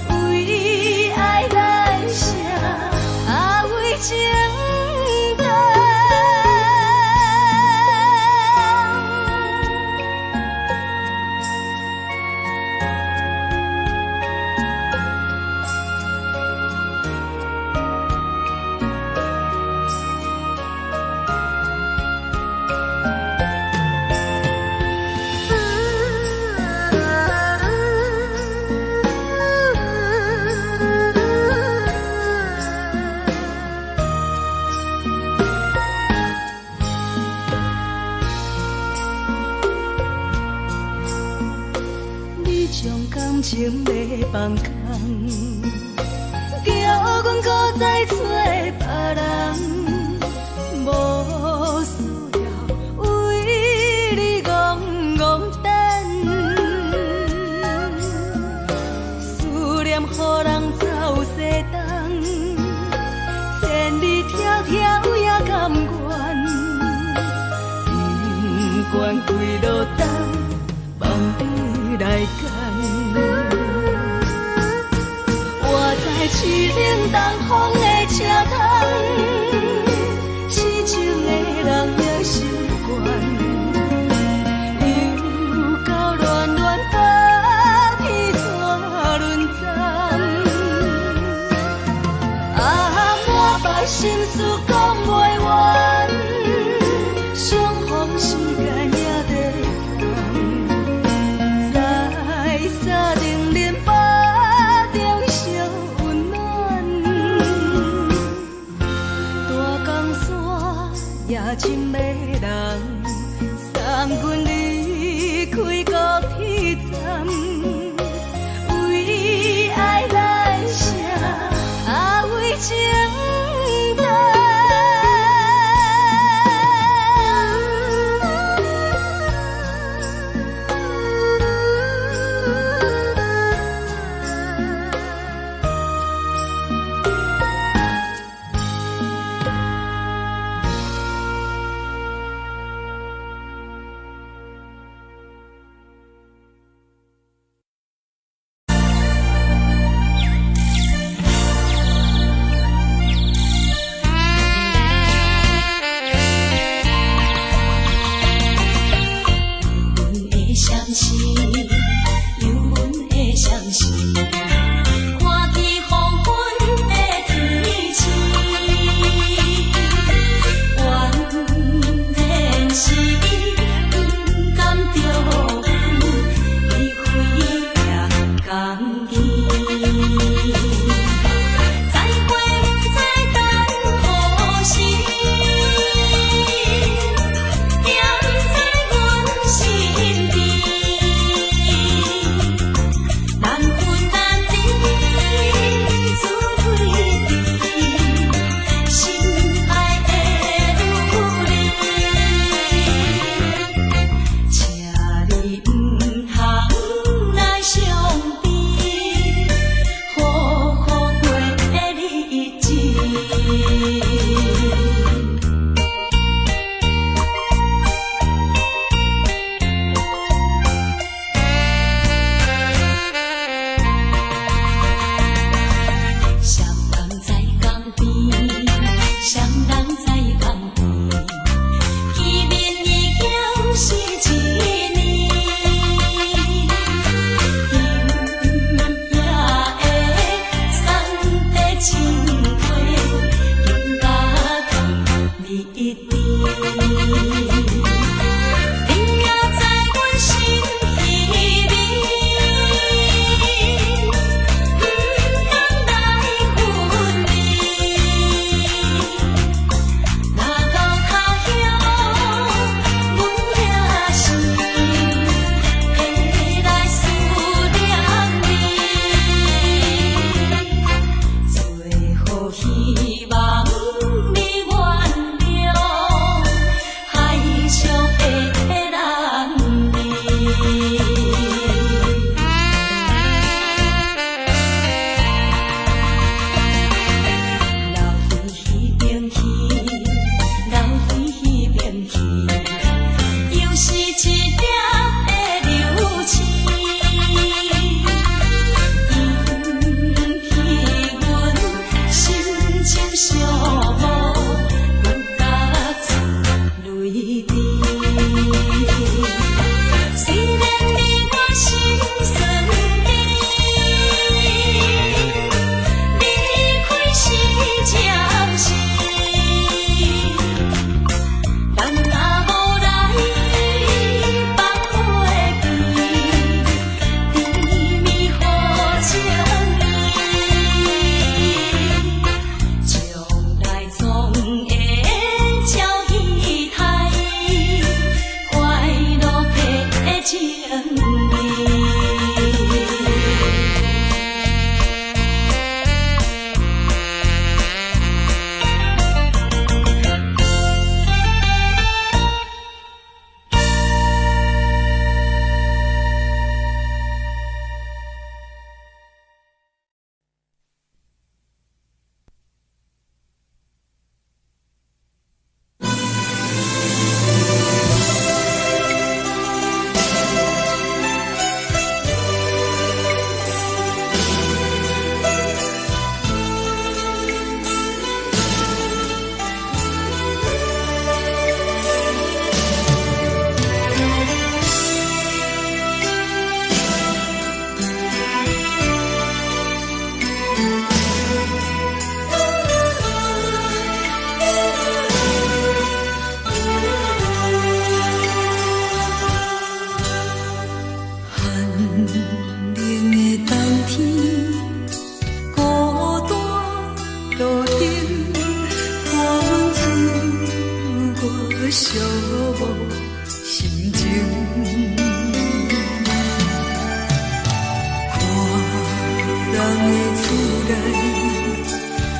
为爱来生，为情长。将感情要放空，叫阮搁再找别人，无需要为你戆戆等，思念念，予人走西东，千里迢迢也甘愿，不管几路灯，梦里来干。我在市岭东风的车窗，痴情的人也心倦。心事讲袂完，相逢时间也在等，在沙丁林巴中相温暖。大江山也真迷人，送阮离开高铁站，为爱来写，为情。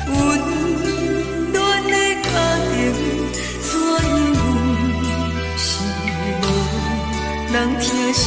温暖的家庭，怎因是无人疼惜。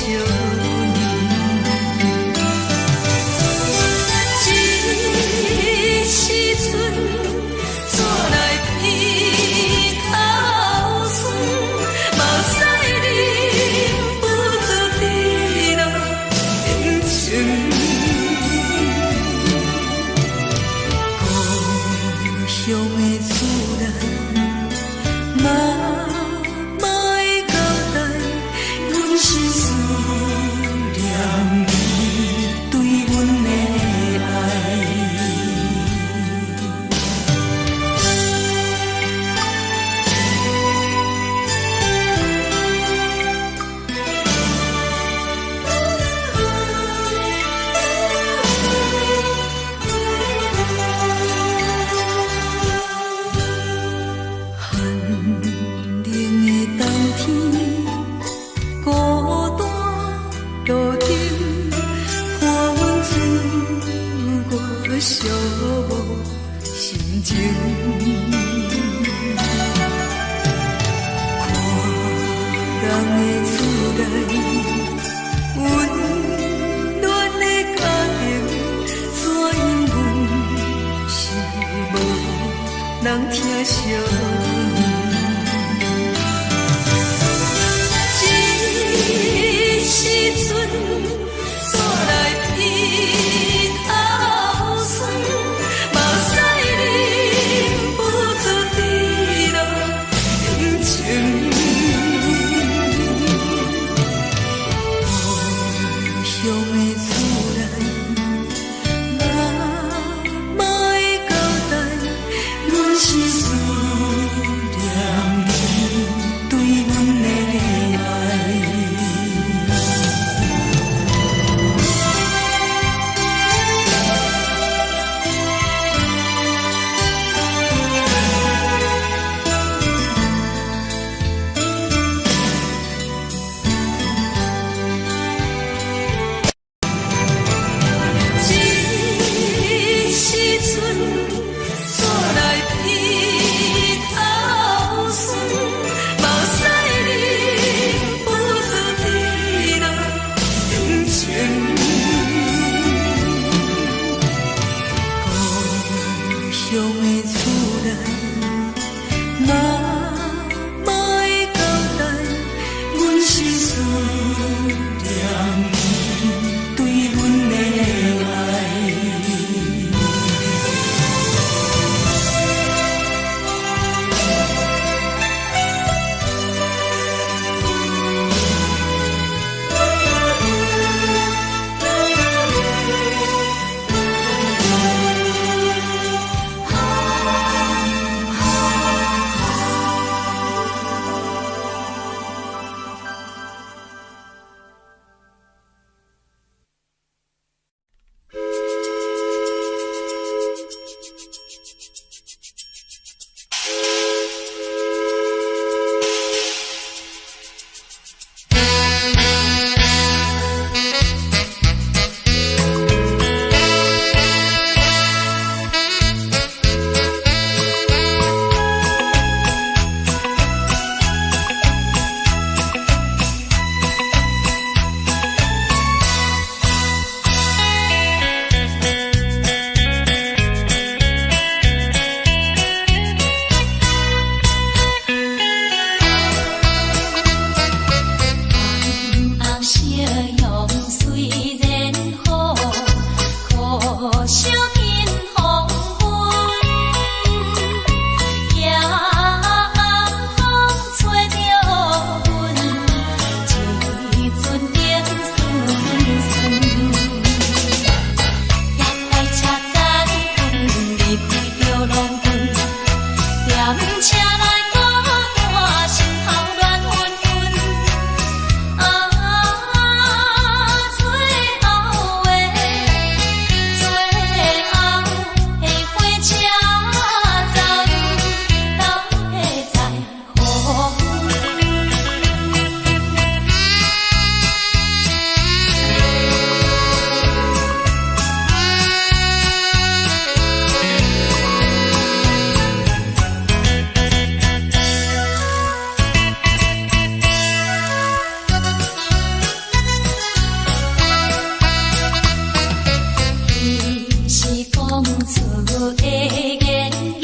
错误的言语，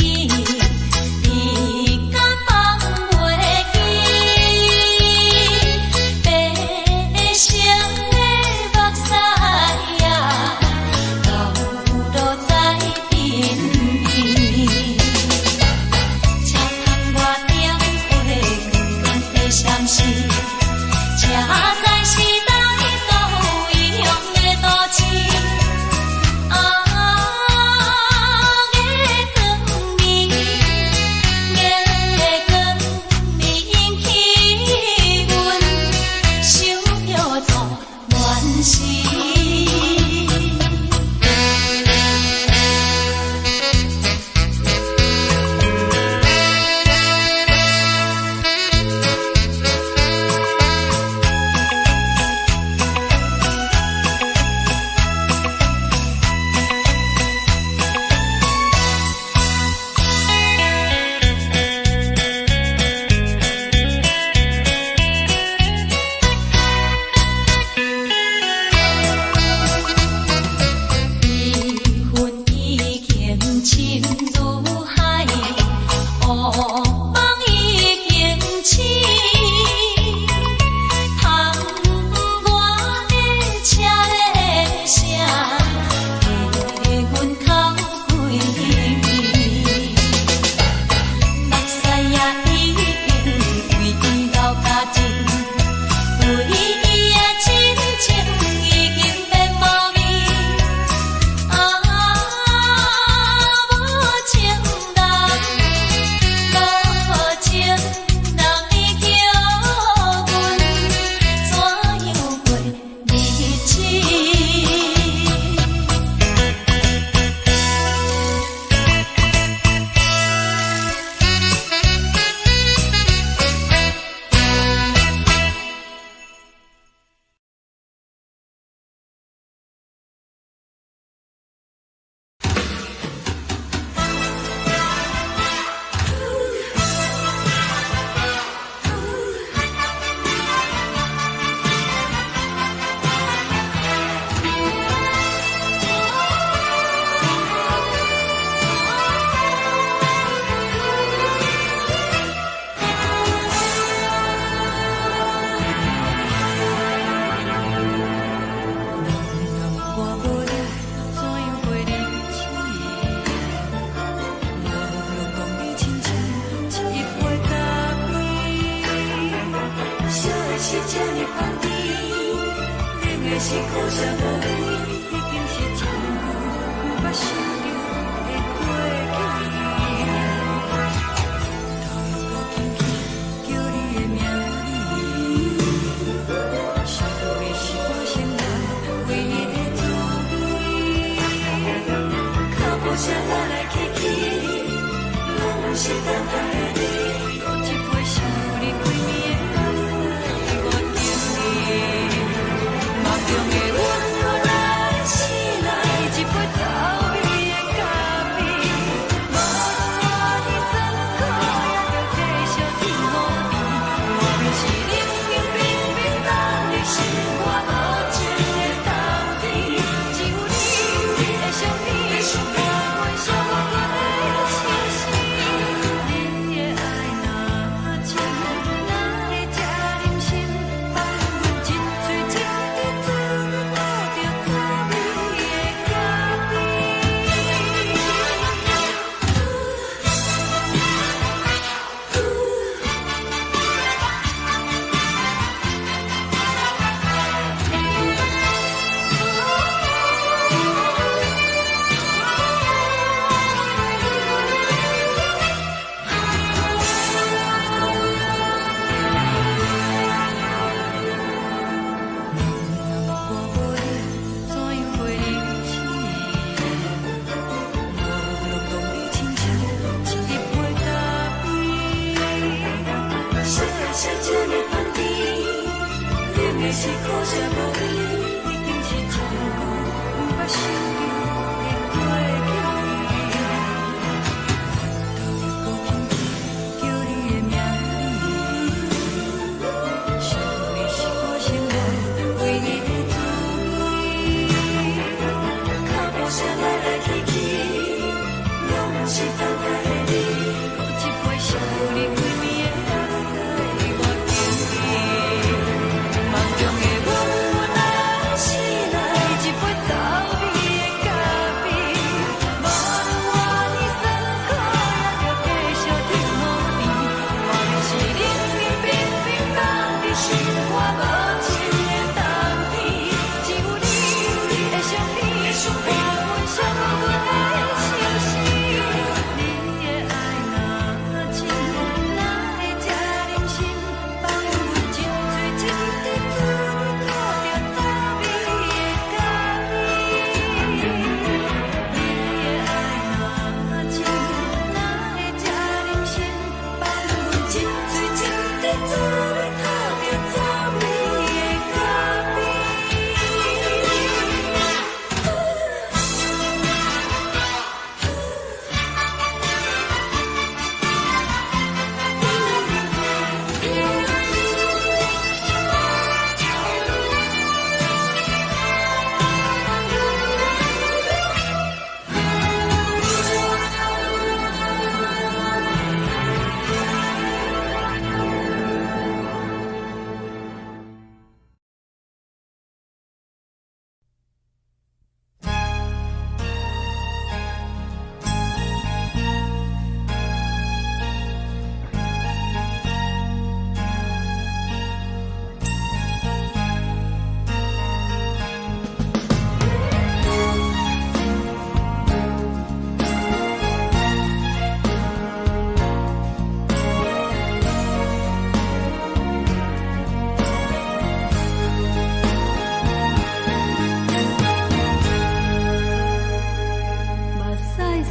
你敢放袂记？悲伤的目屎啊，流落在身边。车窗外点火，光光的闪烁，车载时代都一样的多情。来来去去。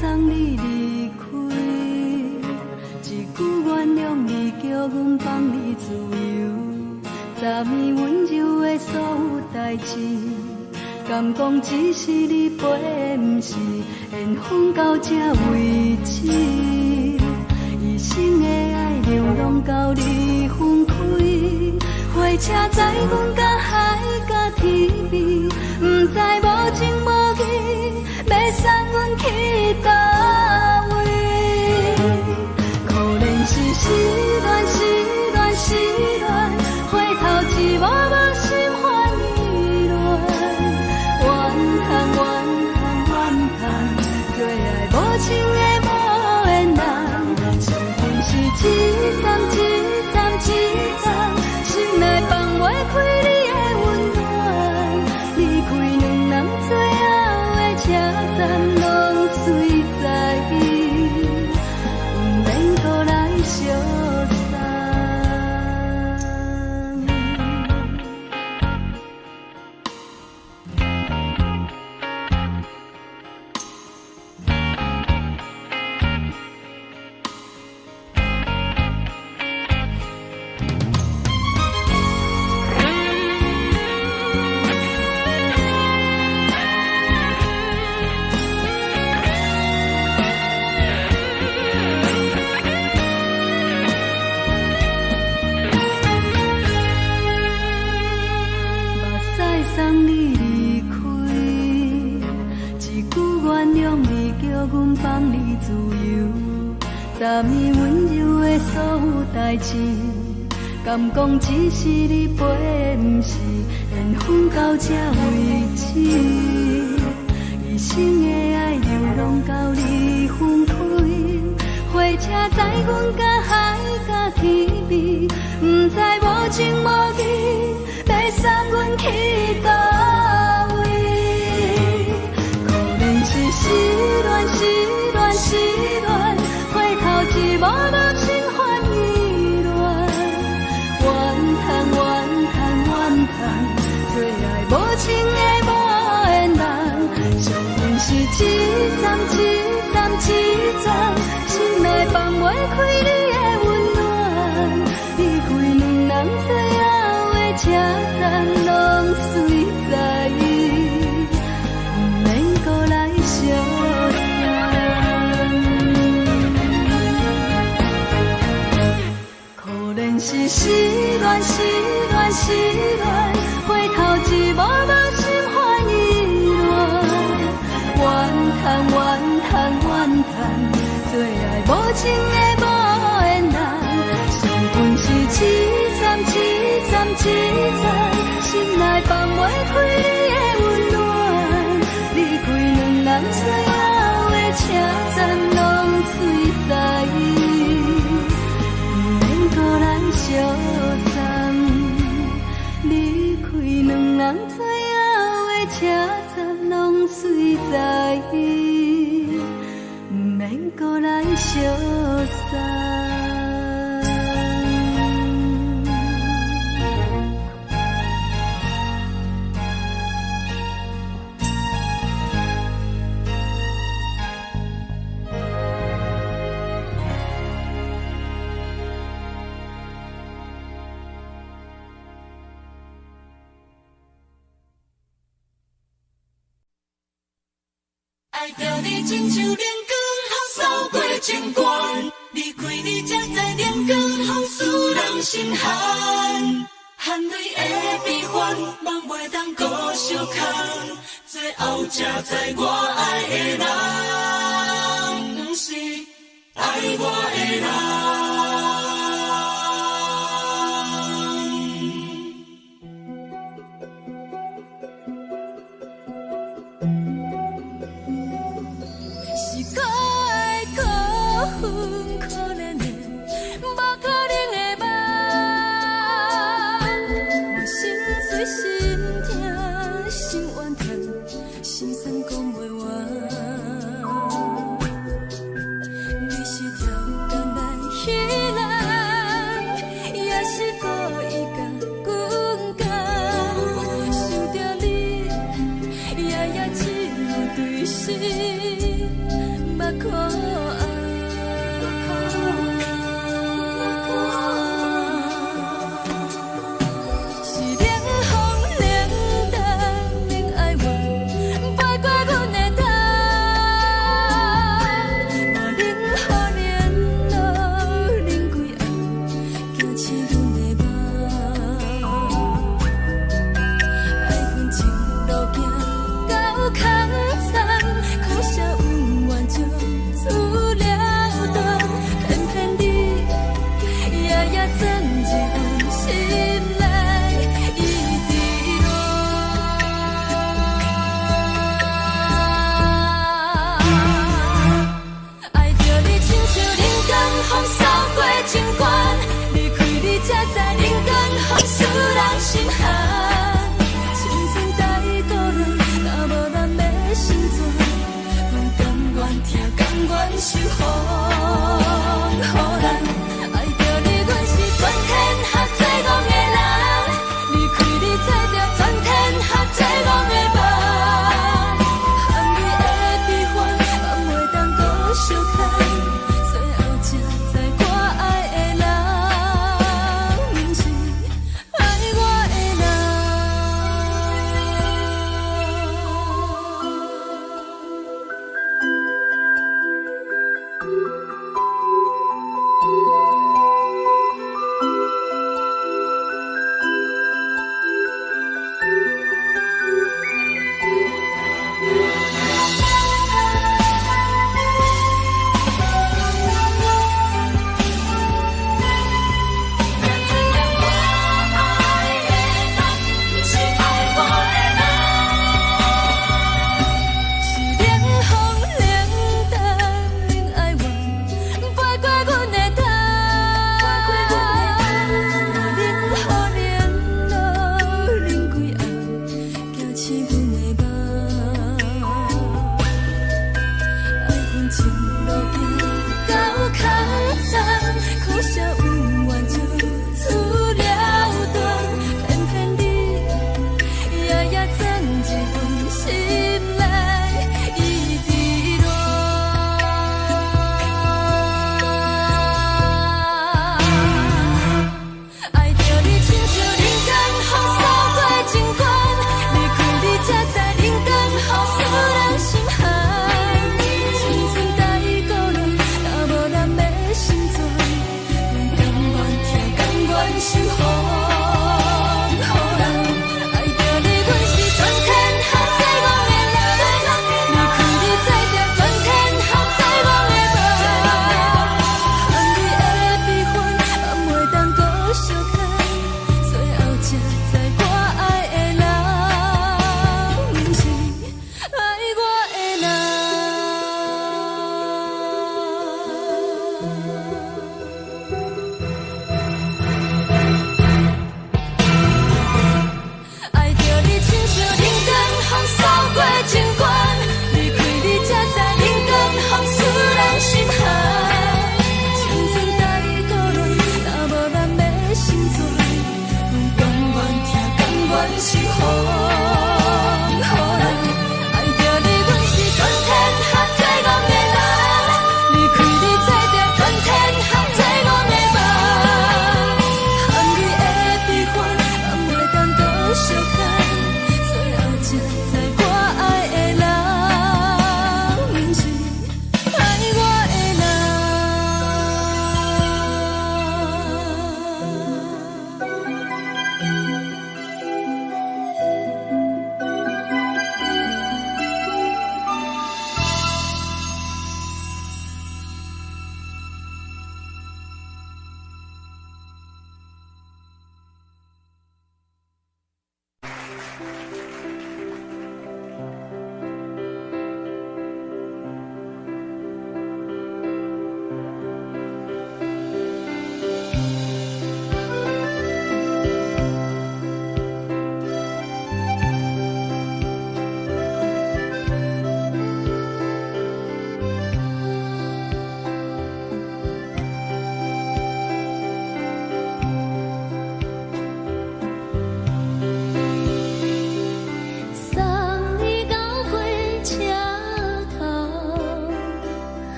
送你离开，一句原谅你，叫阮放你自由。昨暝温柔的所有代志，敢讲只是你陪，不是缘分到这为止。一生的爱流浪到你分开，火车载阮到海角天边，不知无情无义，要送阮去倒位？可怜是失恋，失恋，失恋，回头一幕幕心烦意乱，怨叹，怨叹，怨叹，最爱无情的无缘人，情份是一站一站一站，心内放袂开你的温暖，离开两人最后的车站，拢随在意，不免搁来相送。送你离开，一句原谅你，叫阮放你自由。昨暝温柔的所有代志，敢讲只是你陪，不是缘分到这为止。一生的爱流浪到你分开，火车载阮到海角天边，不知无情无义，要送阮去倒位？可怜是失恋，失恋，失恋，回头一幕幕心烦意乱，怨叹，怨叹，怨叹，最爱无情的无缘人，相份是一站一站一站，心内放袂开你的温暖，离开两人最后的车站，拢随在意，不免搁来相送。可怜是失恋，失恋，失恋，回头一幕幕心烦意乱，怨叹，怨叹，怨叹，最爱无情的无缘人，相份是一站一站一站，心内放袂开你的温暖，离开两人最后的车站，拢随在意，不免搁来相送。离开两人最后的车站，拢随在意，不免搁来相送。爱着你亲像阳光扫过情关，离开你才知阳光风使人心寒。含泪的悲欢，望袂当搁相牵，最后才知我爱的人，不是爱我的人。可怜的，无可能的梦，我心碎心痛心怨叹，心酸讲袂完。你是条工来彼人，也是故意甲阮讲，想着你夜夜只有对视。目可爱。是冷风冷淡冷爱阮，飞过阮的头，无冷雨连落冷几暗，惊醒阮的梦。爱恨情路行到空残，可惜有缘就此了断，偏偏你夜夜钻入阮心内，一直乱。爱着你亲像人间风扫过情关，离开你才知人间风使人心寒。青春待孤单，若无咱要生存，阮甘愿听，甘愿受风雨咱。爱着你，阮是全天下最戆的人，离开你才着全天下最戆的梦。含泪的悲欢，放袂当搁相牵，最后才知我爱的人，不是爱我的人。是冷风冷淡冷爱阮，飞过阮的头，冷雨连落冷几暗，惊醒阮的梦。爱恨情路行到空残，可惜有缘就此了断，偏偏你夜夜钻入阮心内，一直乱。爱着你亲像人间风扫过情关，离开你才知人间风使人心寒。青春待孤单，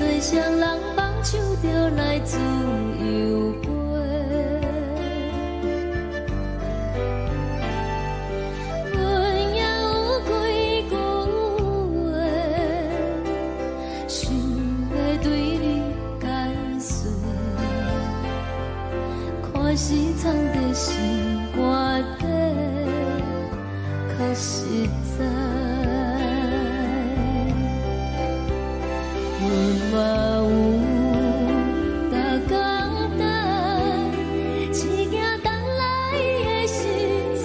吹双人放手就来自由飞。阮也有几句话，想要对你解说，看是藏在心肝底，较实在。阮嘛有逐工等，只惊等来的时阵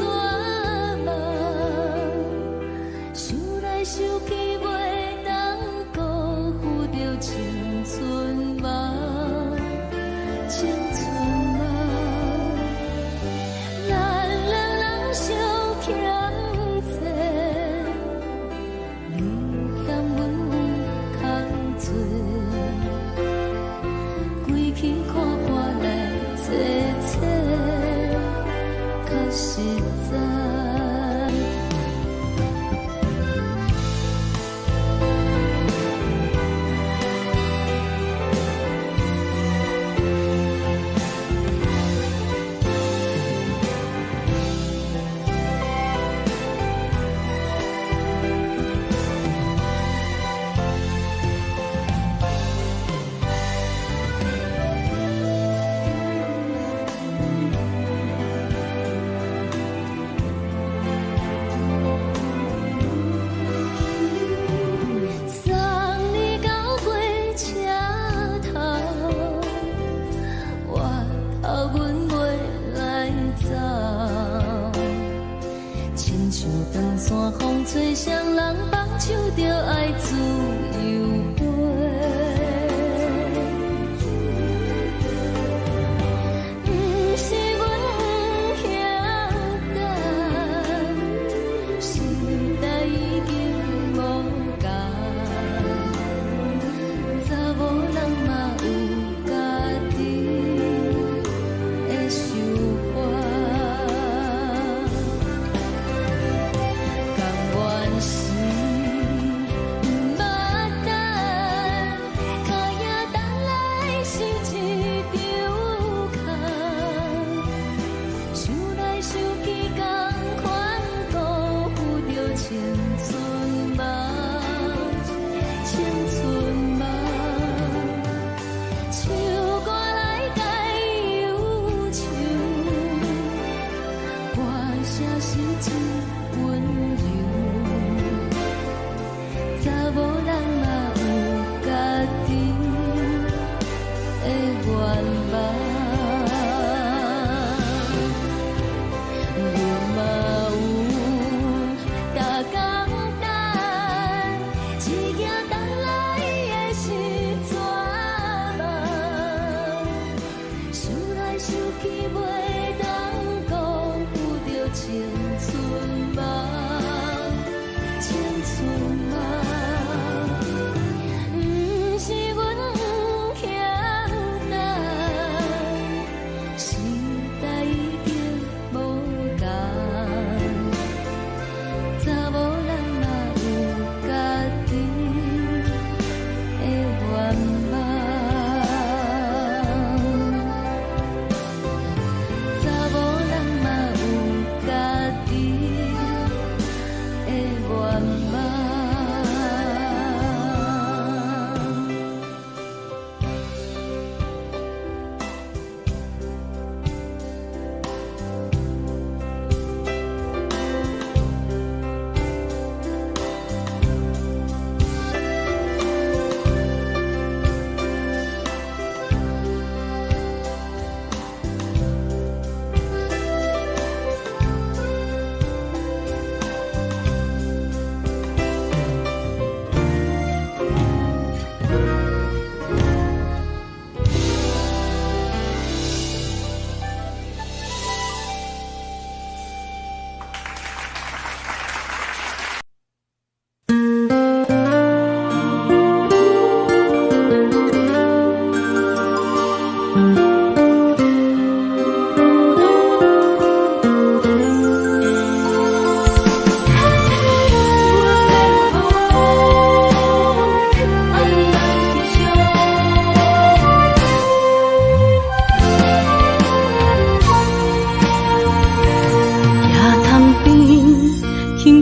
嘛，想来想去袂当辜负着青春嘛，青春嘛，咱两人相欠债，你欠阮有空做，归去看破来坐坐，较实在。送你到火车头，我头阮袂来走，亲像长线风吹双人放手就爱自由飞。不是阮不晓等，时代已经无共，查某人嘛有家己的想法，甘愿是不捌等，脚也等来是一场空，想来想去同款辜负着青春嘛，青春嘛，唱歌来解忧愁，歌声是真温柔，查某人嘛有家己的愿望。阮嘛有逐工等，只惊等来的时阵嘛，想来想去袂当辜负着青春嘛，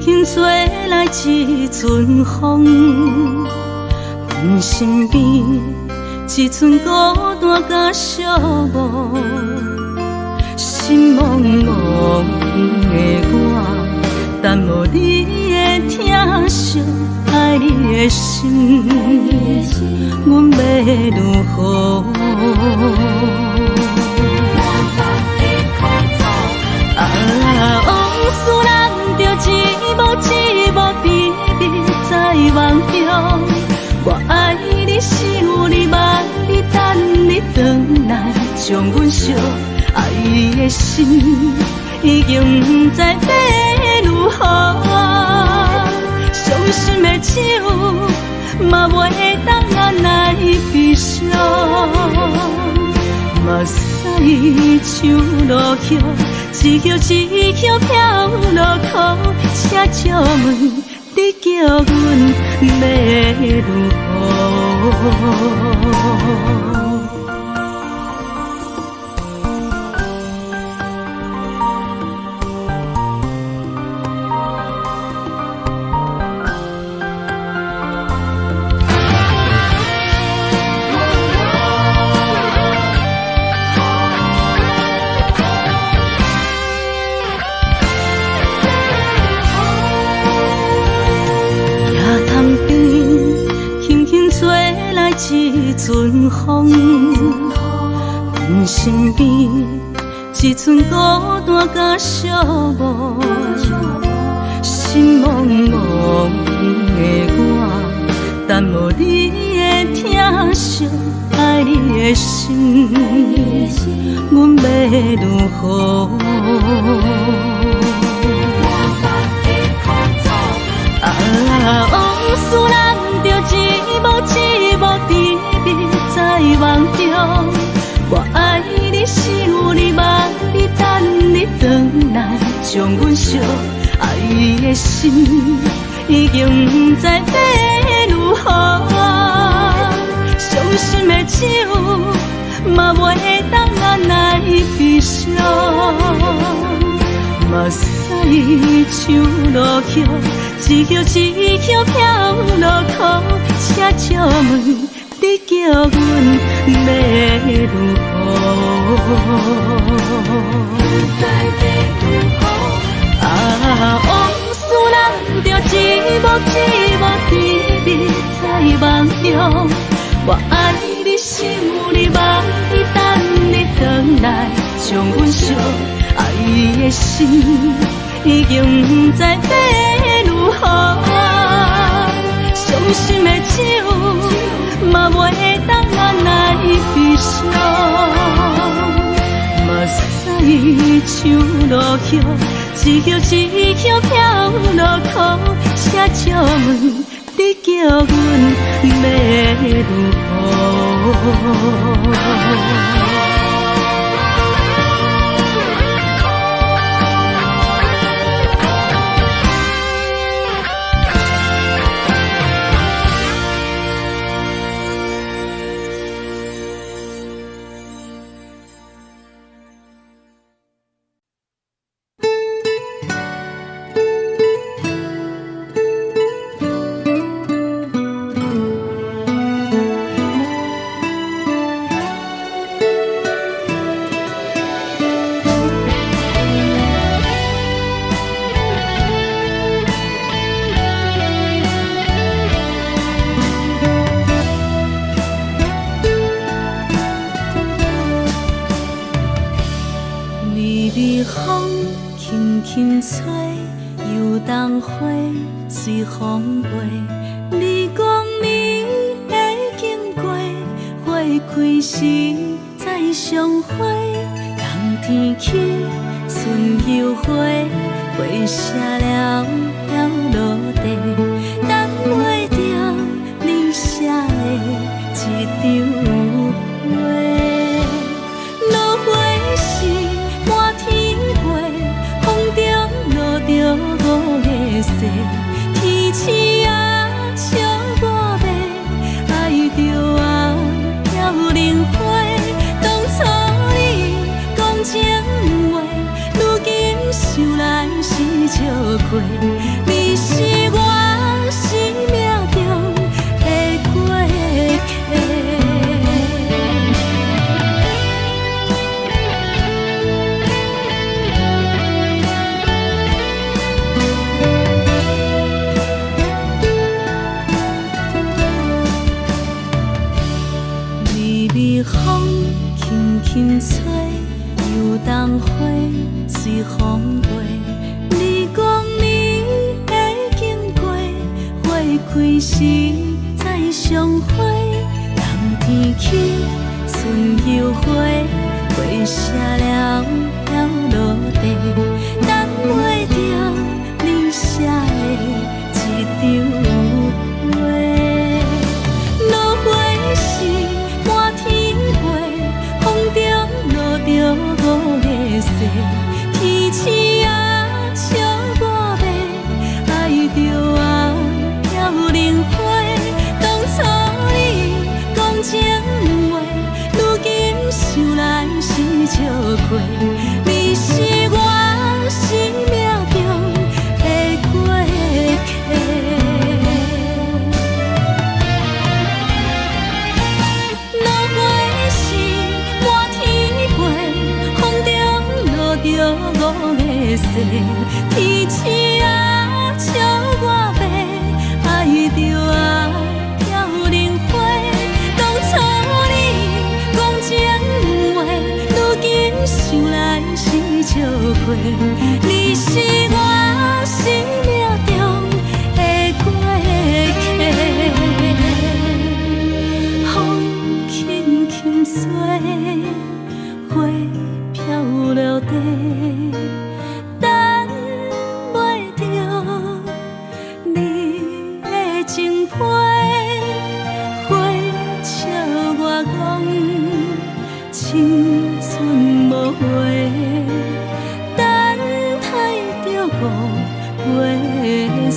轻吹来一阵风，阮身边一寸孤单甲寂寞，心茫茫的我，等无你的疼惜，爱你的心，阮要如何？往事人着一幕一幕甜蜜在梦中，我爱你是有你望你等你回来，将阮惜爱的心已经不知要如何，伤心的手嘛袂当按来悲伤，目屎像落叶。一叶一叶飘落雨，车照问你叫阮要如何？一阵风，阮身边一寸孤单甲寂寞，心茫茫的我，等无你的疼惜，爱你的心，阮要如何？往事人着一幕一幕甜蜜在梦中，我爱你是有你望你等你回来，将阮惜爱的心已经不知要如何，伤心的手嘛袂当按来悲伤，目屎像落叶。一叶一叶飘落雨，车照问你叫阮要如何？往事人着一幕一幕甜蜜在梦中，我爱你是有你望你等你回来，将阮惜爱的心已经不知要如何，伤心的手嘛袂当按来悲伤，目屎像落叶，一叶一叶飘落雨，车照问你叫阮要如何？随风飞，你讲你会经过，花开时再相会。冬天起，春又回，花谢了落地，等袂着你写的一张画。落花时满天飞，风中落着五个色。天星啊，笑我迷，爱着啊，飘零花。当初你讲情话，如今想来是。笑过，你是我生命中的过客。微微风轻轻吹，游动花随风飞。你讲你会经过，花开时再相会。冬天起，春又回，花谢了要落地，等袂着你写的一张话。落花时满天飞，风中落着五个色，天星啊笑我迷，爱着我飘零花。当初你讲情话，如今想来是笑过，你是我生命中的过客。落花时满天飞，风中落着五个色，天星啊笑我迷，爱着我飘零花。当初你讲情话，如今想来是笑过，你是我生命中的过客。风轻轻吹，花飘落地，等袂着你的情批。花笑我讲青春无悔，等待着五月雪。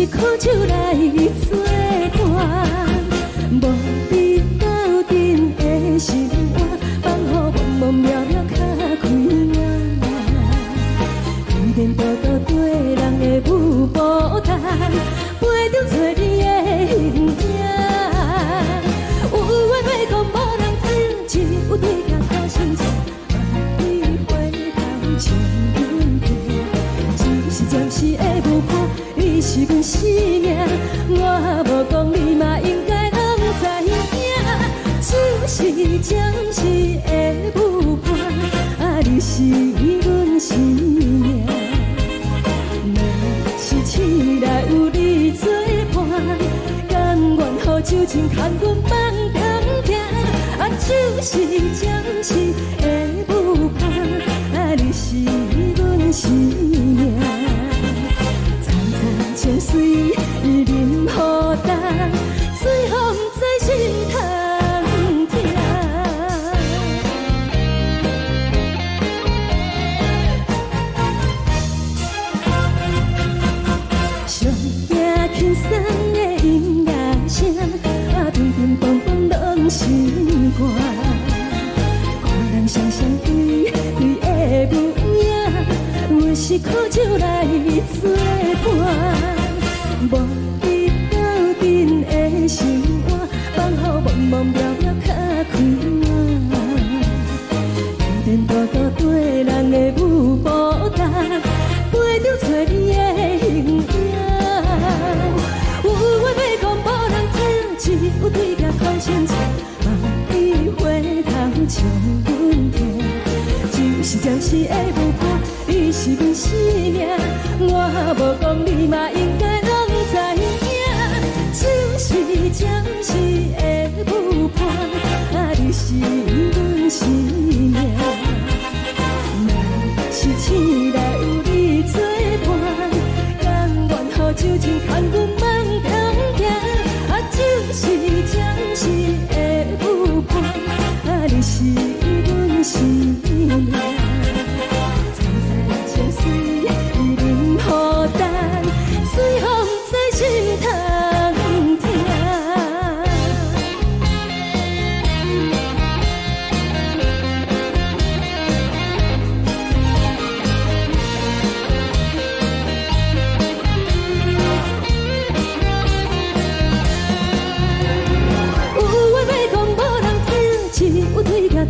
苦酒来作伴，无你斗阵的心肝，放予茫茫渺渺较开眼。一点多多对人的舞步弹，陪着做你的形影。有话要讲无人听，只有对甲掏心情，万里回头将阮听。就是暂时的舞伴，你是阮生命，我无讲你嘛应该拢知影。就是暂时的舞伴，你是阮生命。若是醒来有你作伴，甘愿予酒精牵阮放空行。就是暂时的舞伴，你是阮生命。层层情水任何担，水风在心通听。上惊轻松的音乐声，乒乒乓乓拢心肝。看人双双对对的模样，阮是苦酒来作伴。无你斗阵的心肝，放予茫茫渺渺较开眼。一点多多对人的舞步弹，陪着做你的形影。有话要讲无人听，只有对甲掏心情，万里回头将阮听。就是暂时的舞伴，你是阮生命，我无讲你嘛应该拢知影。就是暂时的舞伴，你是阮生命。若是醒来有你作伴，甘愿予酒精牵阮放空行。就是暂时的舞伴，你是阮生命。层层情水任何担，随风在心通听。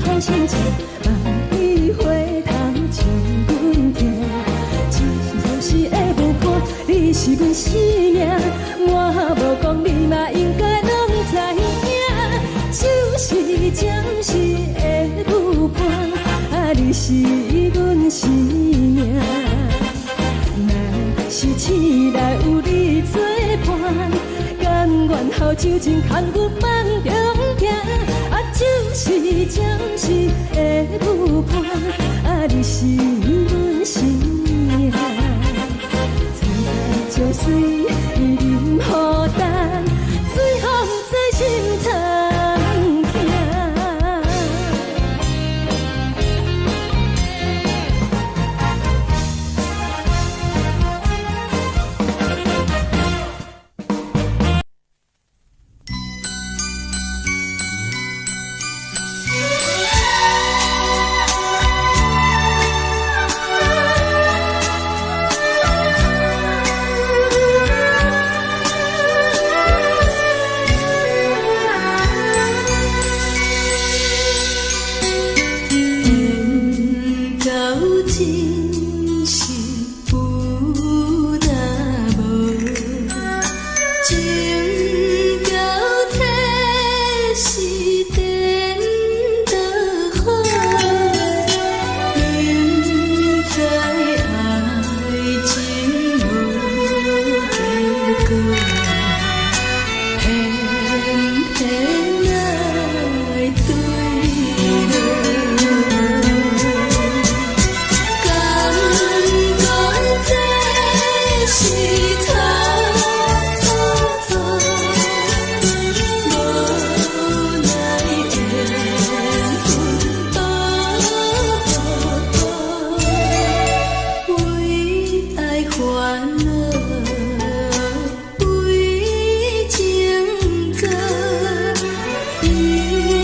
掏心情，万里回头将阮听。就是暂时的舞伴，你是阮生命，我无讲你嘛应该拢知影。就是暂时的舞伴，你是阮生命。若是醒来有你作伴，甘愿予酒精牵阮放中行。就是暂时的舞伴，你是阮生命。层层情水任何担，随风在心通听。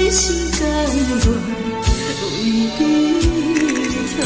心甘愿为你疼。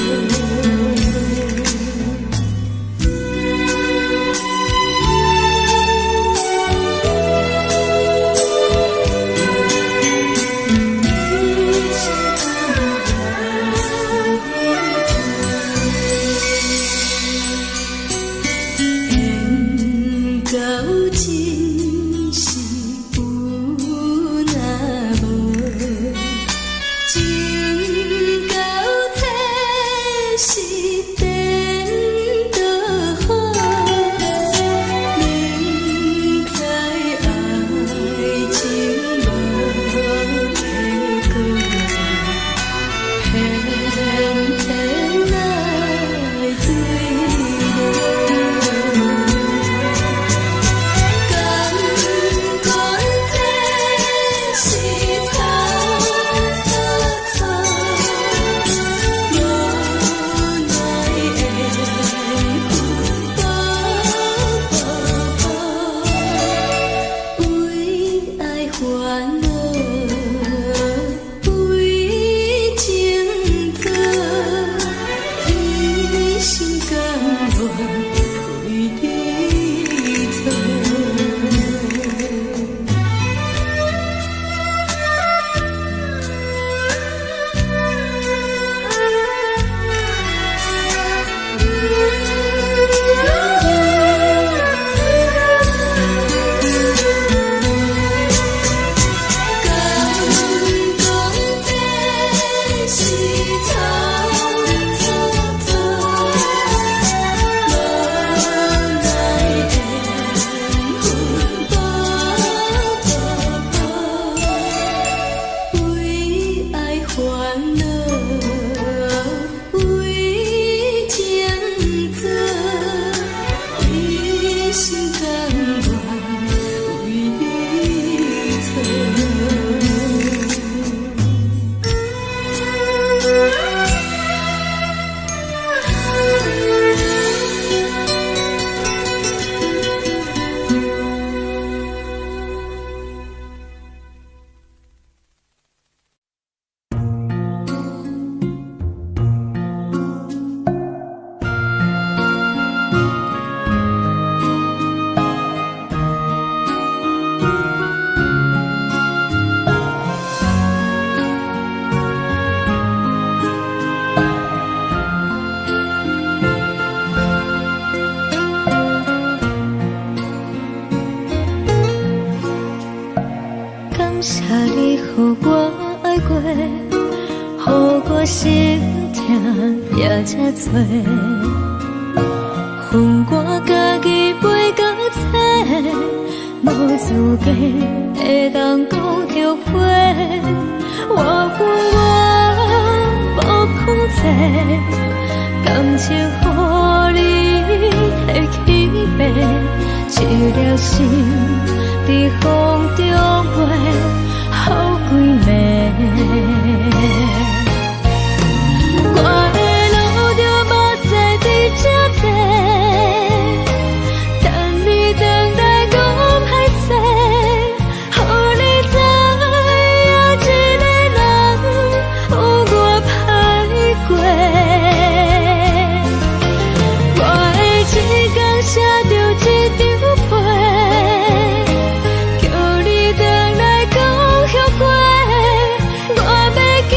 心痛也这多，恨我家己袂到切，无资格会当讲后悔。我无控制，感情予你提起飞，一粒心在风中飞，好几暝。我的路着目屎在这多，等你回来讲歹势，予你知影一个人有我歹过。我的一天写着一张被，叫你回来讲后悔。我要叫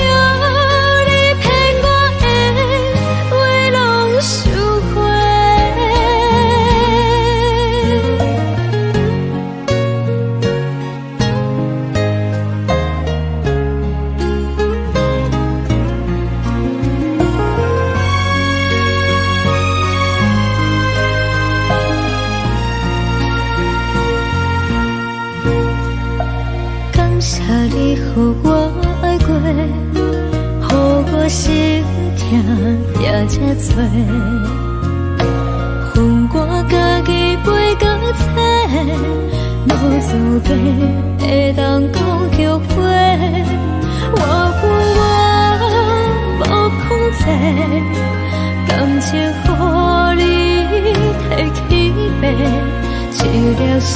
你予我爱过，予我心痛也这多，恨我家己袂到切，无资格会当讲后悔。我无控制，感情予你提起飞，一粒心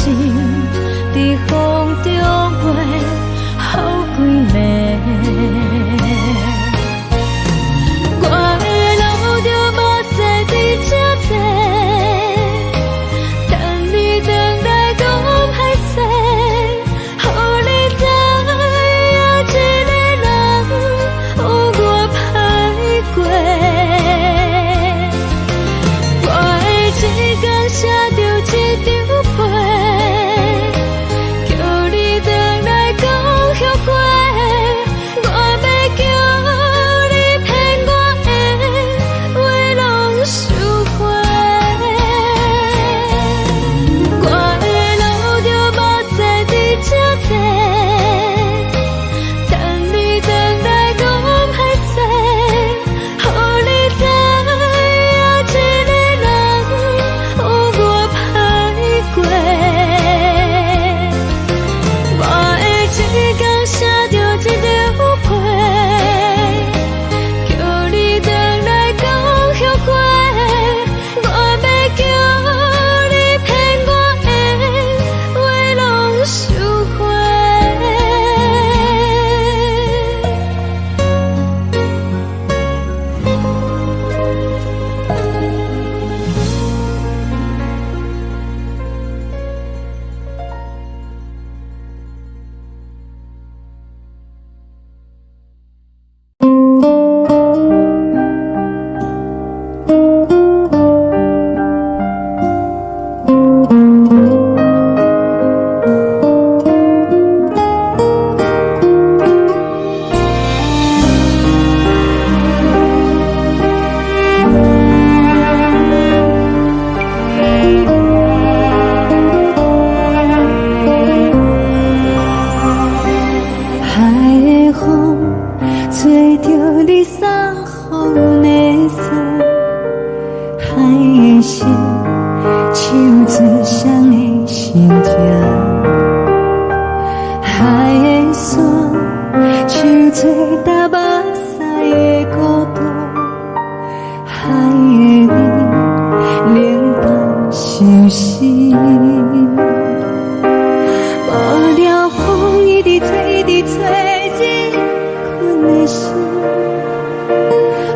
在风中飞。好几暝。风吹着你送予的伞，海的心唱出双的心情，海的山唱出打目屎的孤独，海的你冷淡伤心。无聊风一直吹，一直吹，日困的心，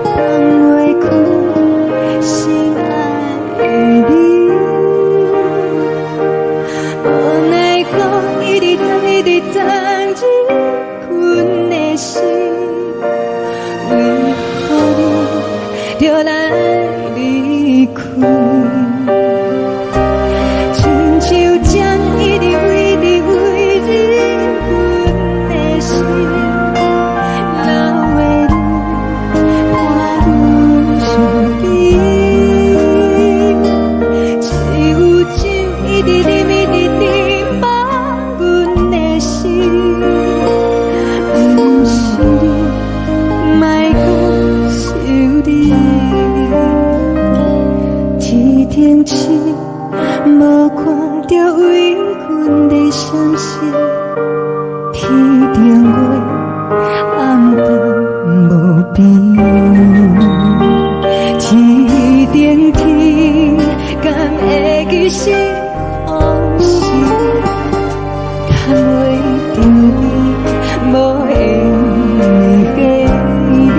放袂开心爱的你。无奈我一直等，一直等，日困的心，为何你就来离开？亲像针一直为你为日困的心，流的泪看愈伤悲，只有酒一直啉一直啉饱阮的心，不是你，莫搁想你，天顶星。无看到为阮的伤心，天顶月暗淡无边，天顶天敢会记是往事，敢袂着你无缘的彼你。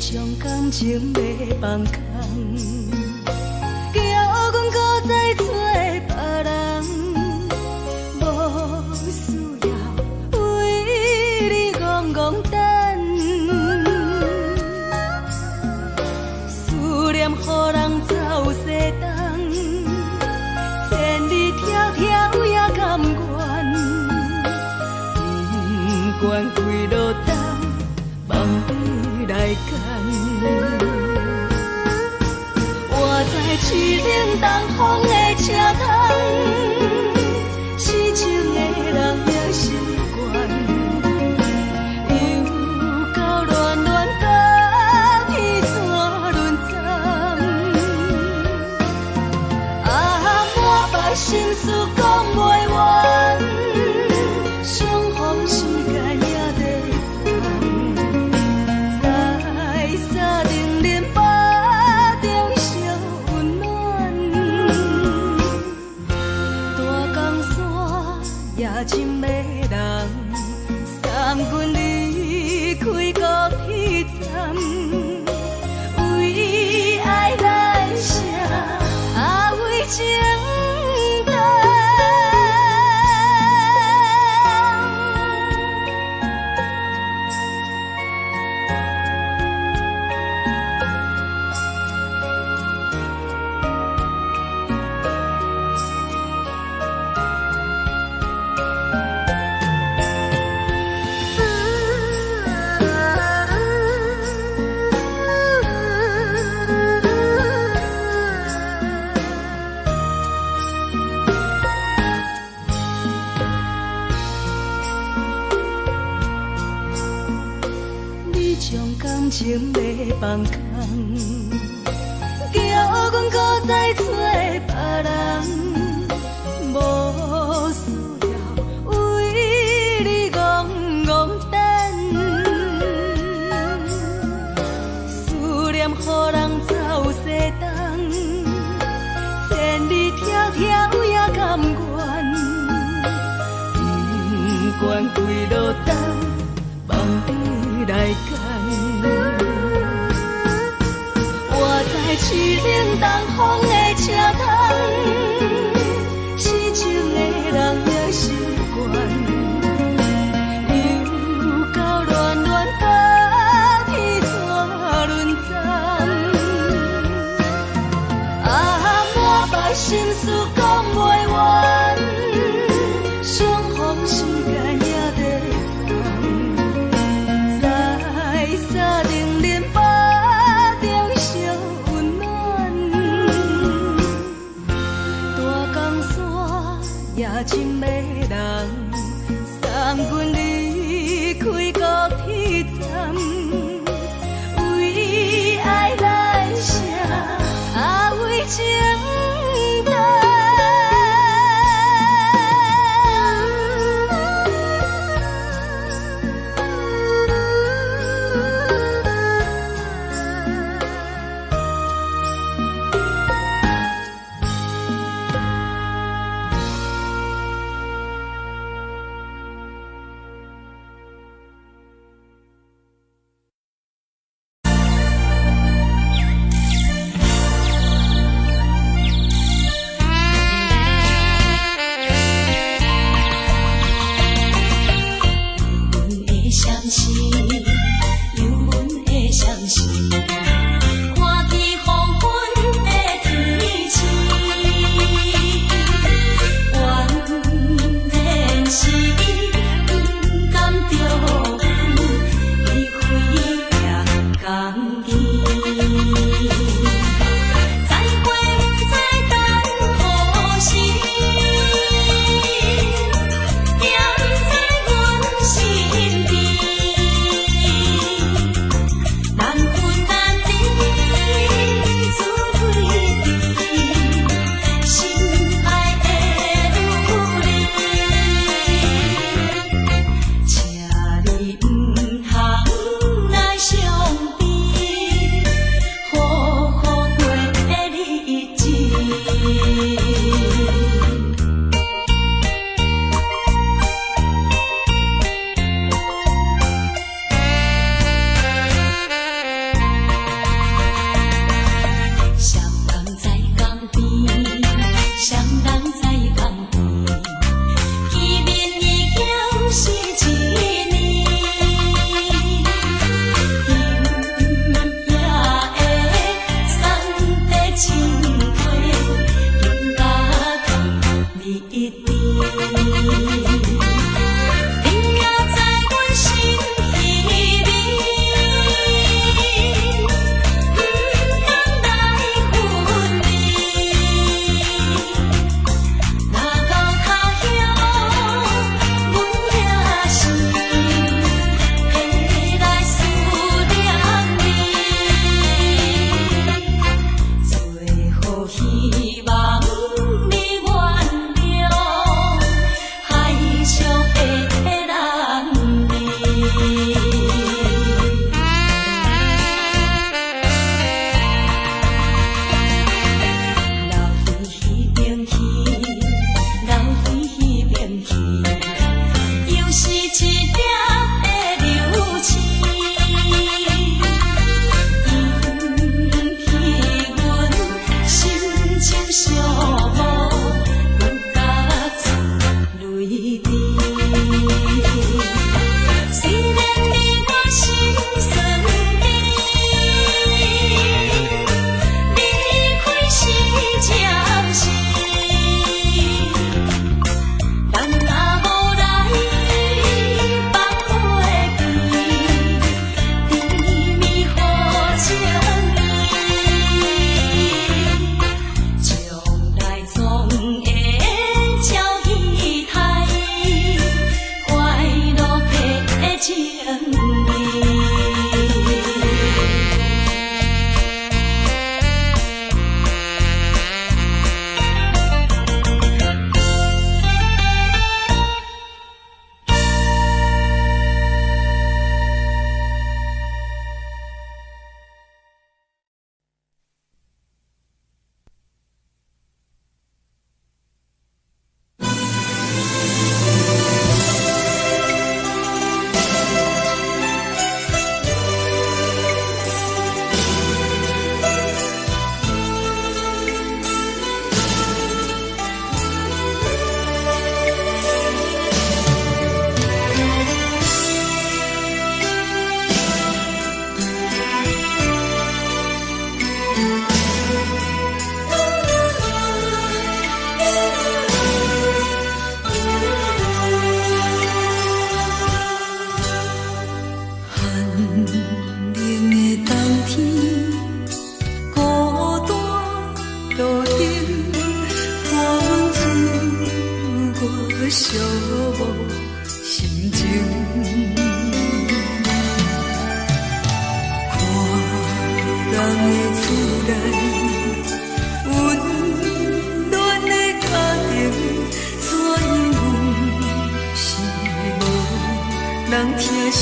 将感情卖放空，叫阮搁再找别人，无需要为你戆戆等，思念予人走西东，千里迢迢也甘愿，不管开路东，望你来干。我在市顶东风的车窗，痴情的人也习惯，又到恋感情要放空，叫阮搁再找别人，无需要为你戆戆等，思念予人走西东，千里迢迢也甘愿，不管几路灯，梦你来干。我在去冷东风的车窗，痴情的人也习惯，又到乱乱甲天怎轮转？啊，满腹心事讲袂完，相逢时间也在等，在沙定连巴中烧温暖，大江山也真迷人，送阮离开高铁站，为爱来写，为情等。难分。寂寞心情。看人的厝内温暖的家庭，怎样是无人疼惜。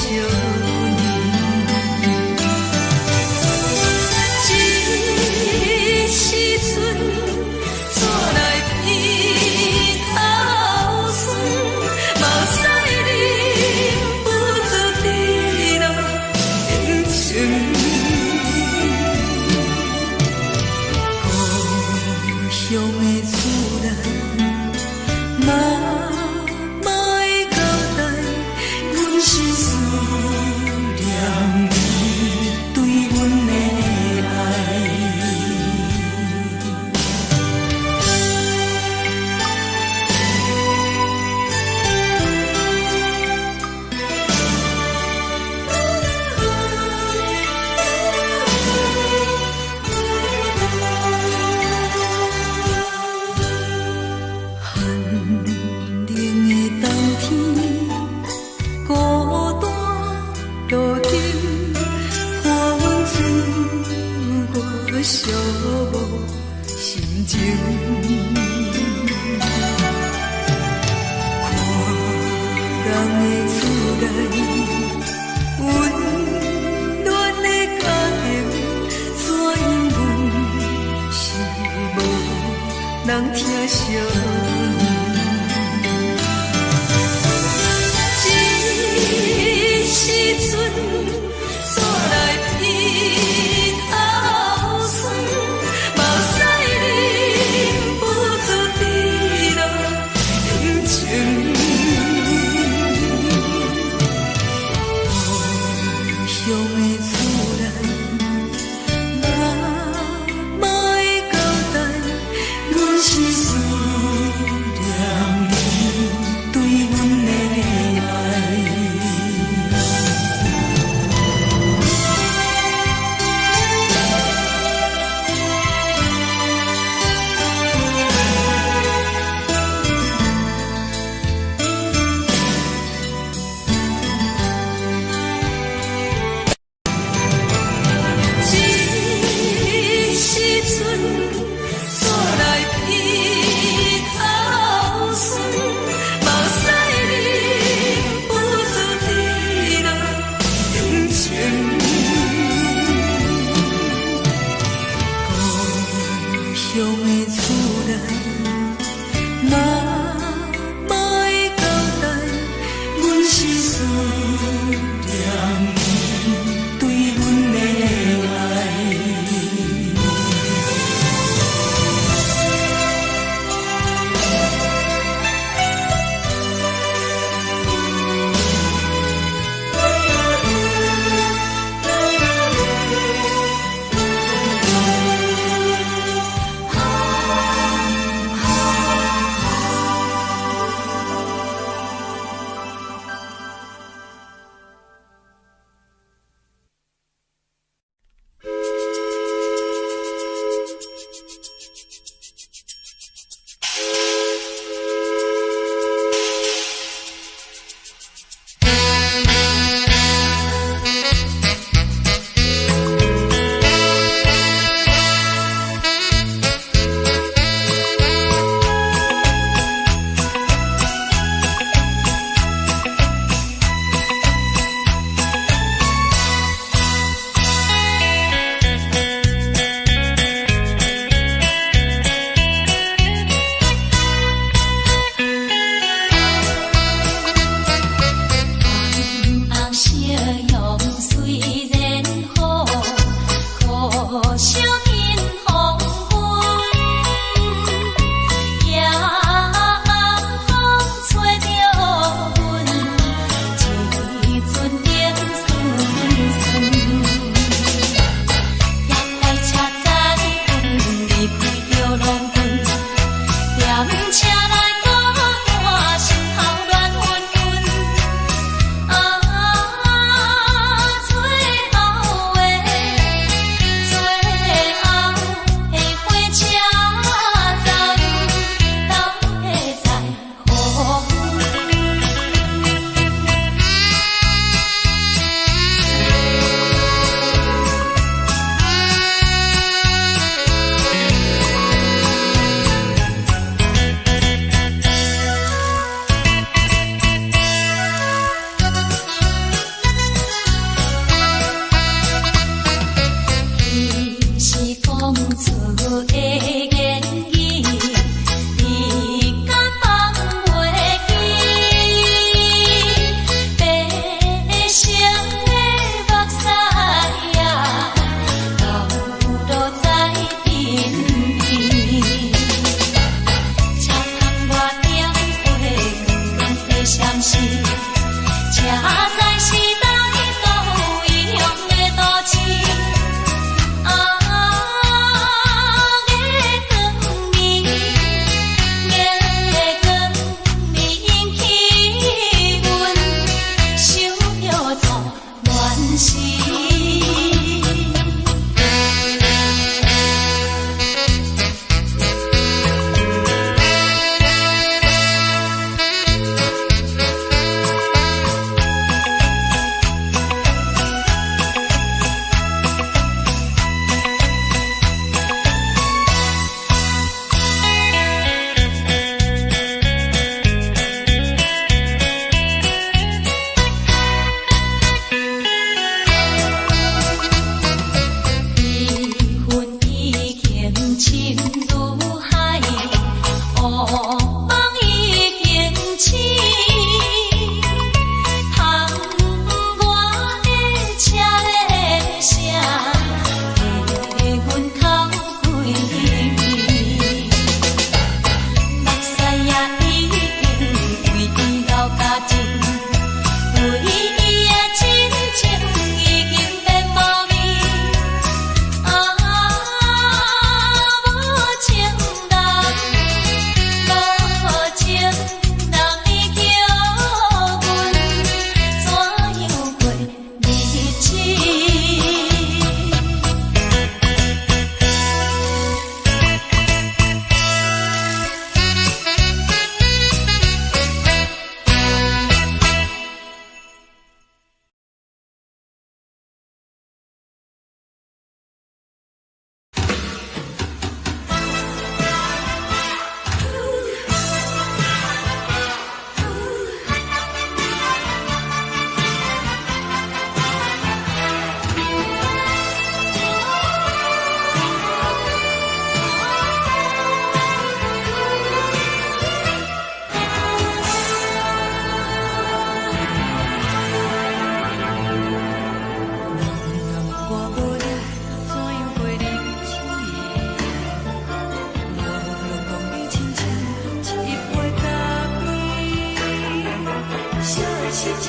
寂寞心情，看人的厝内温暖的家庭，怎样是无人疼惜。这时阵煞来鼻头酸，目屎忍不住滴落眼睛。故乡的厝内，妈妈的交代，阮是思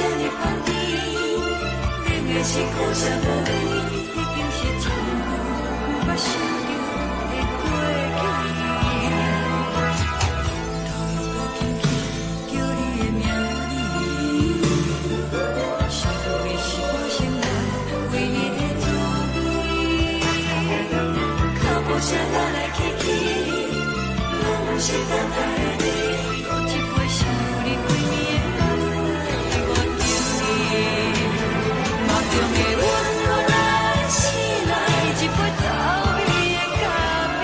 这呢香甜，冷的是苦涩无味，已经是千古不捌想着的过去。透过轻轻叫你的名字，想你是我生来唯一的滋味。脚步声来来去去，拢不是等待的你，搁一杯想你几暝的泪水，我求你。梦中的阮落来醒来，一杯走味的咖啡，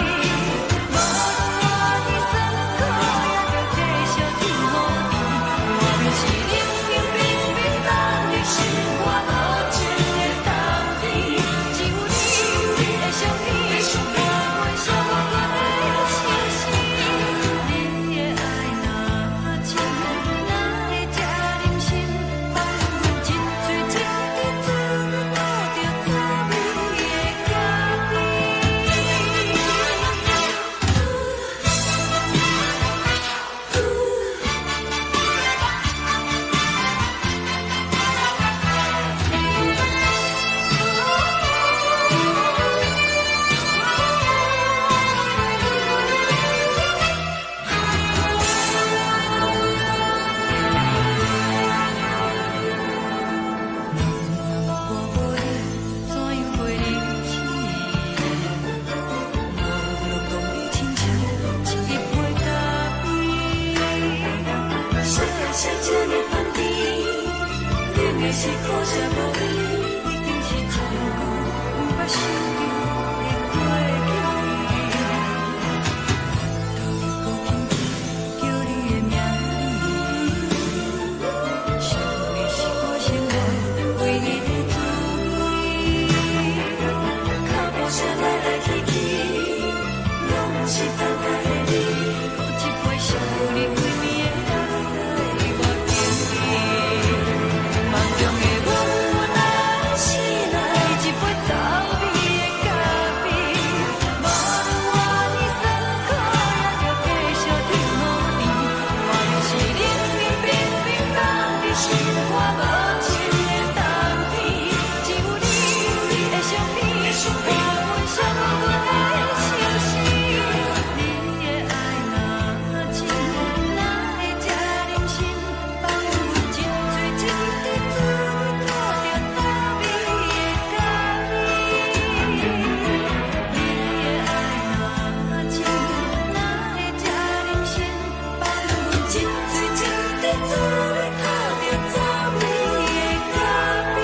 无论我的酸苦，也着继续甜予你。我就是冷冷冰冰放入心肝无情的冬天，只有你的相片，我阮寂寞过的心事。你的爱若真，哪会这忍心放阮一嘴一滴滋味，倒着滋味的咖啡。是苦涩无味，已经是千古不捌想着的过去。透过轻轻叫你的名字，想你是我生来唯一的滋味。脚步声来来去去，拢不是等待的你，搁一杯想你几暝的泪水，我求你。梦中的阮落来醒来，一杯走味的咖啡，无论我的酸苦，也着继续甜予你。我就是冷冷冰冰放入心肝无情的冬天，只有你的相片，我阮寂寞过的心事。你的爱若真，哪会这忍心放阮一嘴一滴滋味，倒着滋味的咖啡。你的爱若真，哪会这忍心放阮一嘴一滴滋味，倒着滋味的咖啡。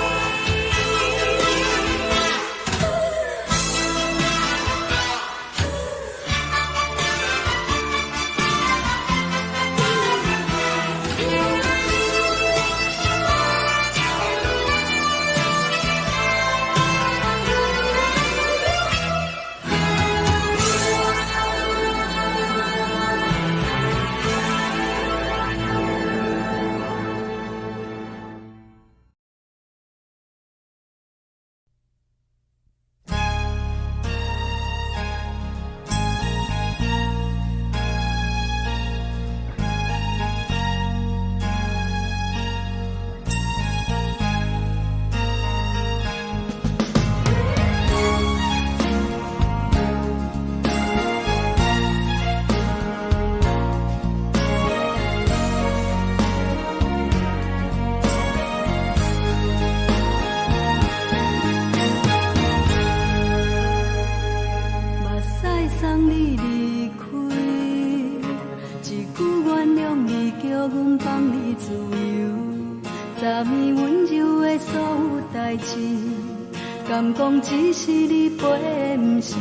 目屎送你离开，一句原谅你，叫阮放你自由。昨暝温柔的所有代志，敢讲只是你陪，不是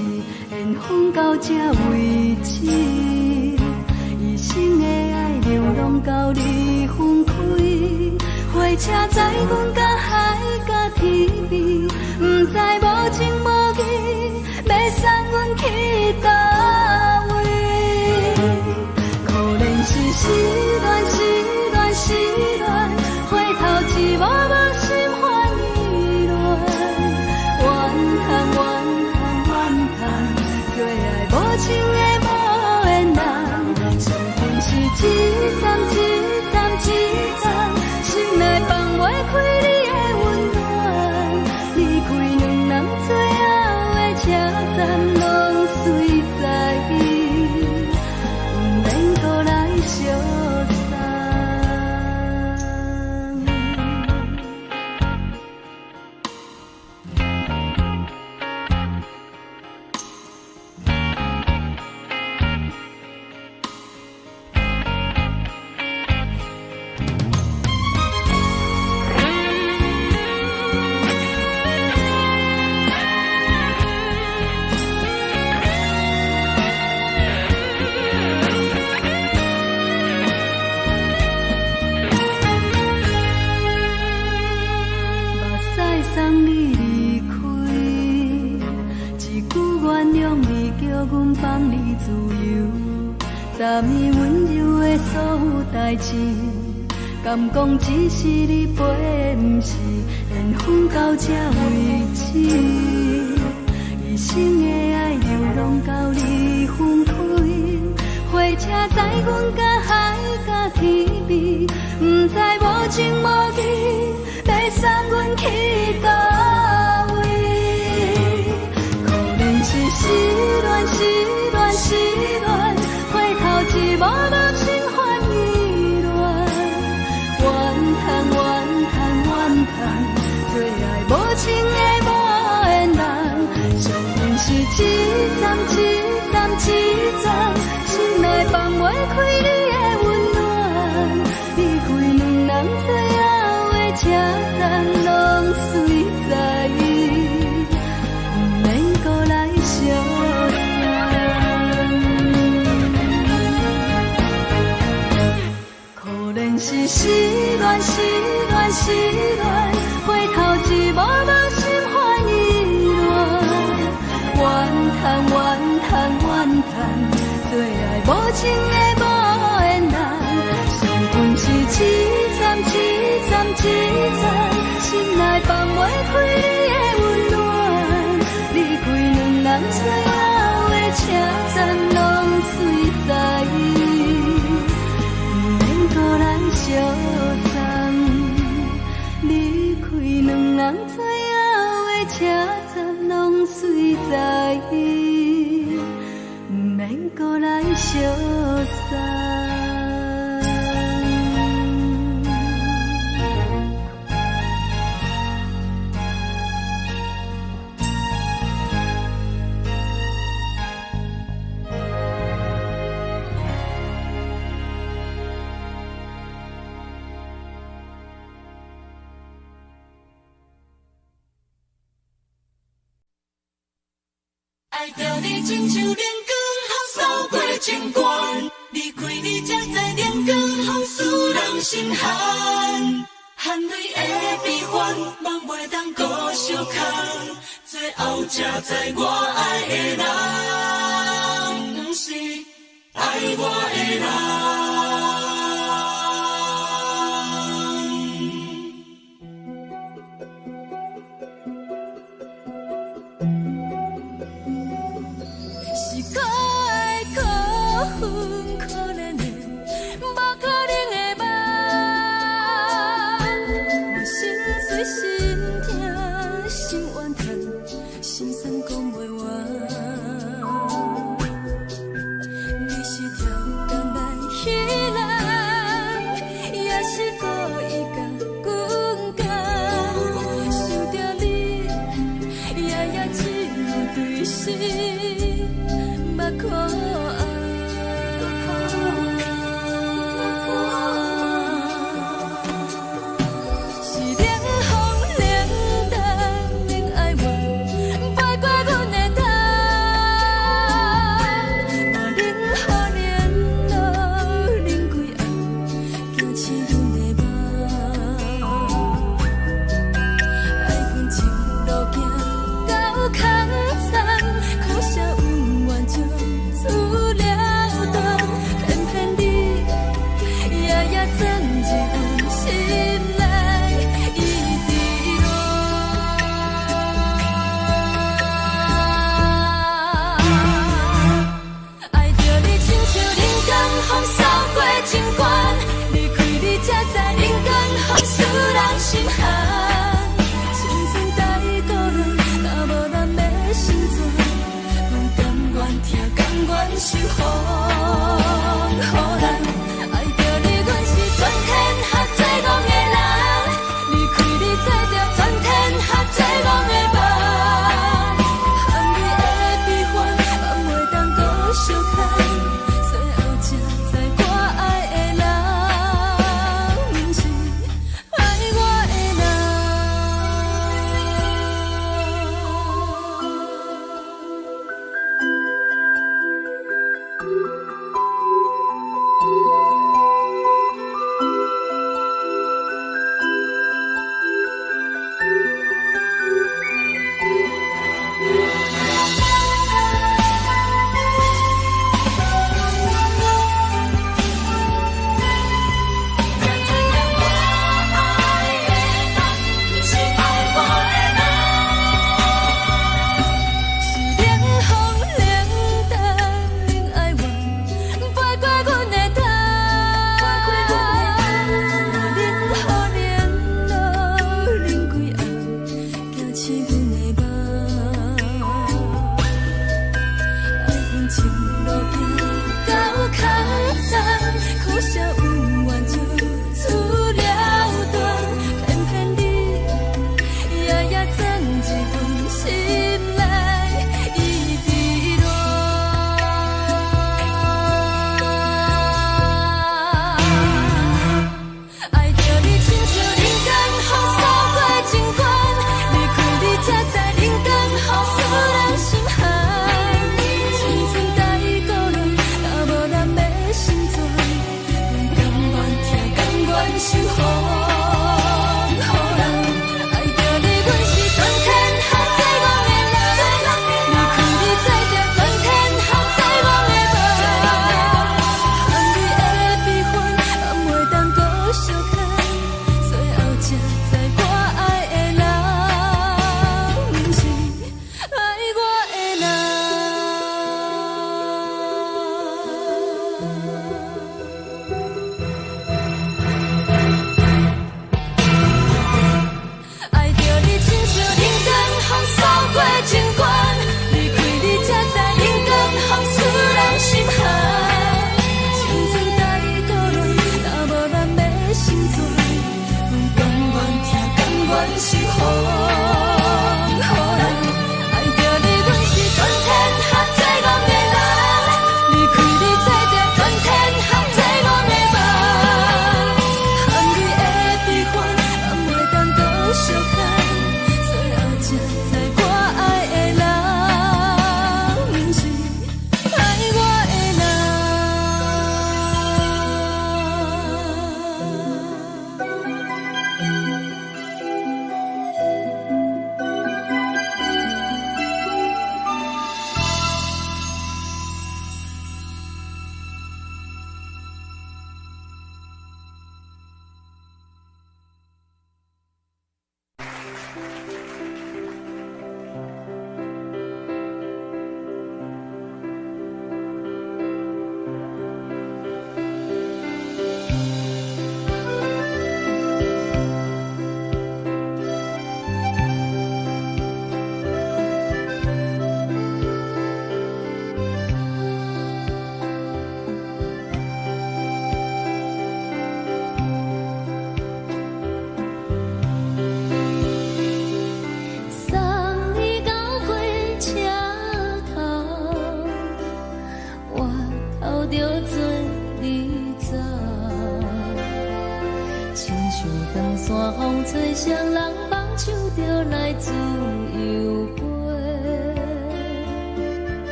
缘分到这为止。一生的爱流浪到你分开，火车载阮甲海甲天边，不知无情无义，要送阮去倒位？可能是失恋，失恋，失恋，回头一幕幕心烦意乱，怨叹，怨叹，怨叹，最爱无情的无缘人，是分是一站一站一站，心内放我。阮放你自由，昨暝温柔的所有代志，敢讲只是你陪，不是缘分到这为止。一生的爱流浪到你分开，火车载阮甲海甲天边，不知无情无义，要送阮去倒位？可怜是失恋，失恋，失恋，回头一幕幕心烦意乱，怨叹，怨叹，怨叹，最爱无情的无缘人，上恨是一站，一站，一站，心内放袂开你的温暖，离开两人最后的车站，拢随在伊，不免搁来相可怜是失恋，失恋，失恋，回头一幕幕心烦意乱，怨叹，怨叹，怨叹，最爱无情的无缘人，上恨是一站，一站，一站，心内放袂开你的温暖，离开两人最后的车站，拢随在伊，不免搁来相送。离开两人最后的车站，拢随在伊，不免搁来相送。爱着你亲像阳光扫过情关，离开你才知阳光风使人心寒。含泪的悲欢，望袂当搁相牵，最后才知我爱的人，不是爱我的人。是可爱可恨可怜的，无可能的梦。我心碎心痛心怨叹，心酸讲袂完。你是条工来彼人，也是故意甲阮讲，想着你夜夜只有对视。目眶红，是冷风冷淡冷爱我，飞过阮的头，无冷雨冷落冷几暗，惊醒阮的梦。爱恨情路行到空残，苦涩温婉就出了断，偏偏你夜夜钻入心内，一滴落。爱着你亲像人间风扫过情关，离开你才知人间风使人心寒。青春待过了，若无咱的心酸。甘愿受风雨人，爱着你，阮是全天下最戆的人。离开你，才着全天下最戆的梦。含泪的悲欢，望袂当搁相牵，最后才知我爱的人，不是爱我的人。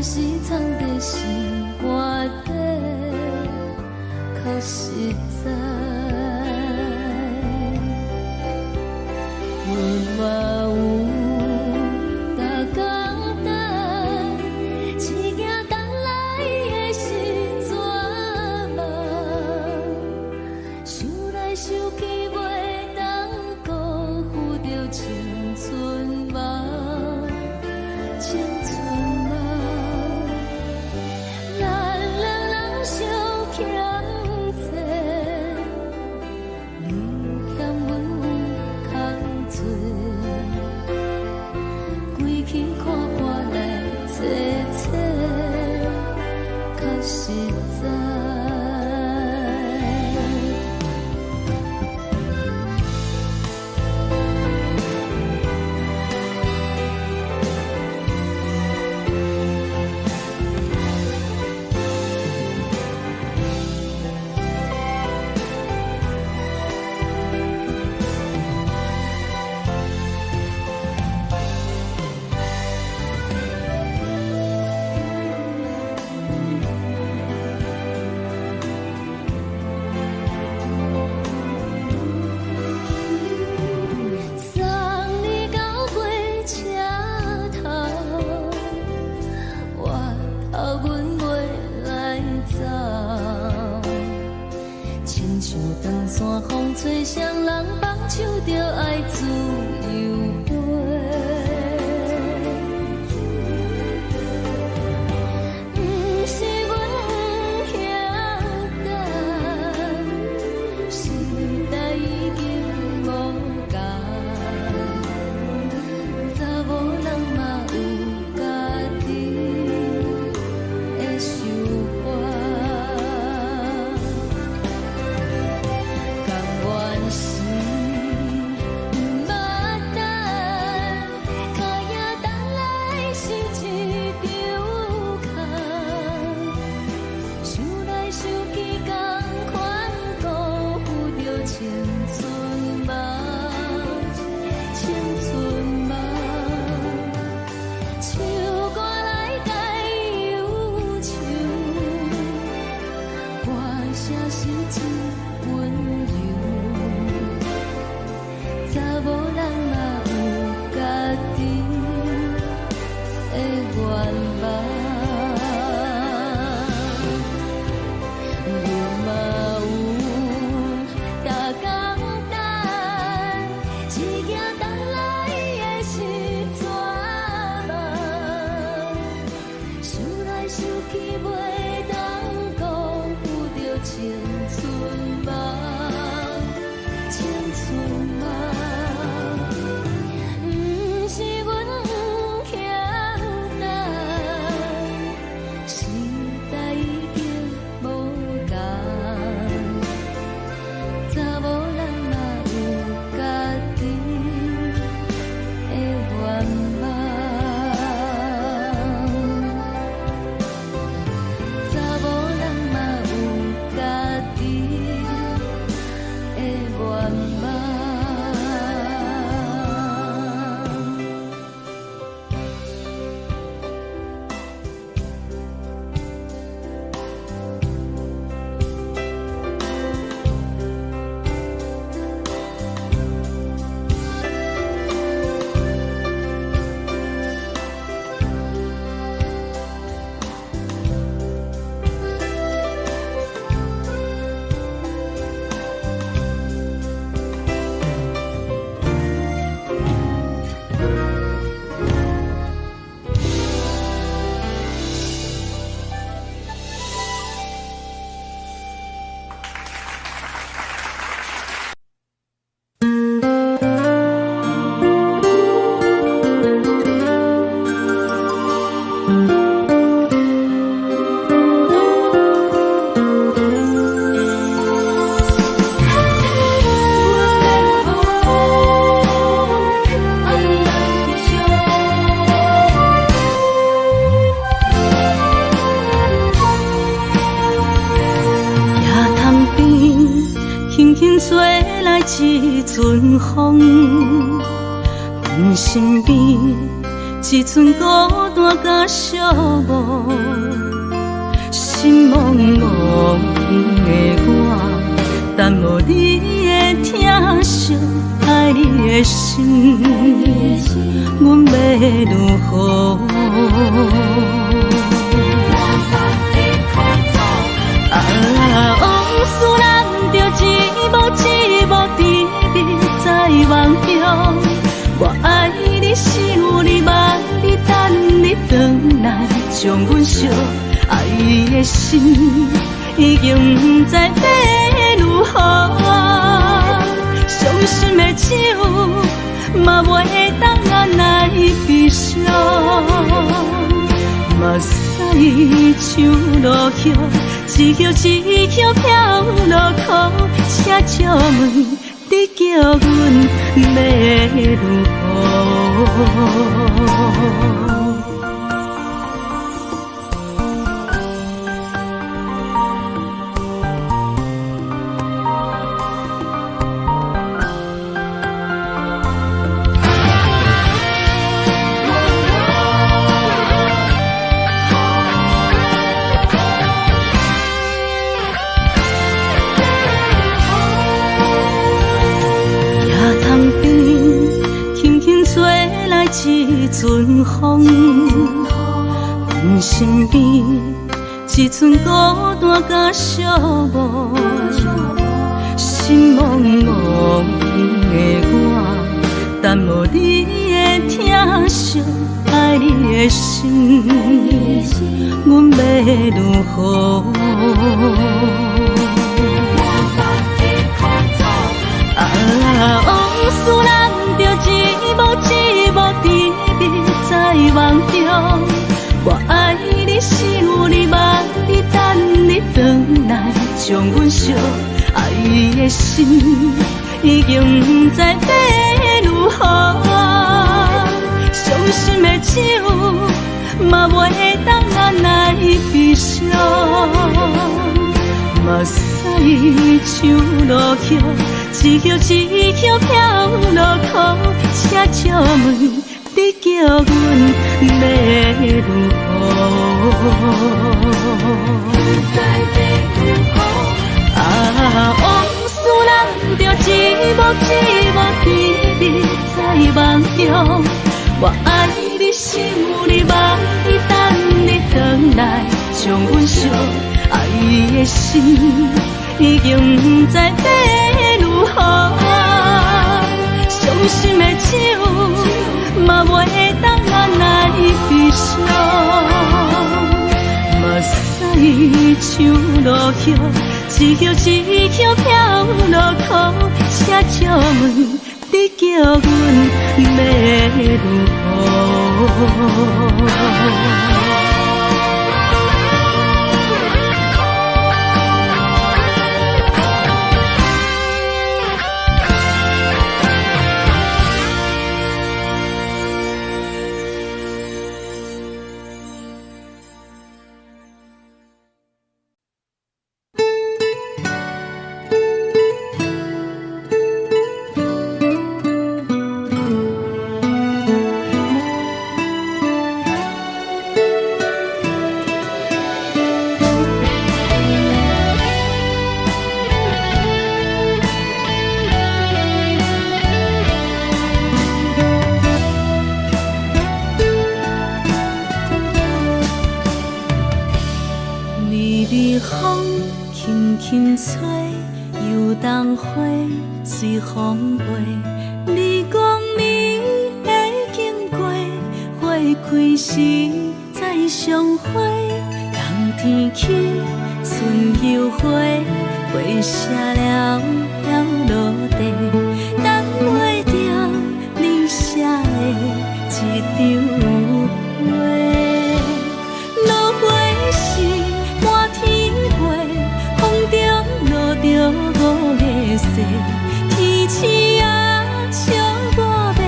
是藏在心肝底，较实在。阮嘛有逐工等，只惊等来的是绝望，想来想去袂当辜负着青春梦。青春梦，咱两人相欠债，你欠阮空罪，归去看看来坐坐，较实在。长山风吹双人放手着爱自由飞，不是阮不晓等，时代已经无同，查某人嘛有家己的想法。吹来一阵风，阮身边一寸孤单甲寂寞，心茫茫的我，等无你的疼惜，爱你的心，阮要如何？往事咱着一幕一幕甜蜜在梦中。我爱你是有你望你等你回来，将阮惜爱你的心已经不知要如何。伤心的手嘛袂当按来悲伤，目屎像落雨，一曲一曲飘落雨，请借问你叫阮要如何？一阵风，阮身边一寸孤单甲寂寞，心茫茫的我，等无你的疼惜，爱你的心，阮要如何？往事咱着一幕一幕甜蜜在梦中。我爱你是有你望你等你回来，将阮惜爱你的心已经不知要如何。伤心的手嘛袂当按来悲伤，目屎像落雨，一曲一曲飘落雨，请借问你叫阮要如何？往事咱着一幕一幕甜蜜在梦中。我爱你是有你望你等你回来，将阮惜爱你的心已经不知要如何。伤心的手嘛袂当按来悲伤，目屎像落雨，一曲一曲飘落雨，请借问你叫阮要如何？风轻轻吹，游动花随风飞。你讲你会经过，花开时再相会。冬天起，春又回，花谢了飘落地，等袂着你写的一张画。落花时满天花，风中落着五个色，天星啊笑我迷，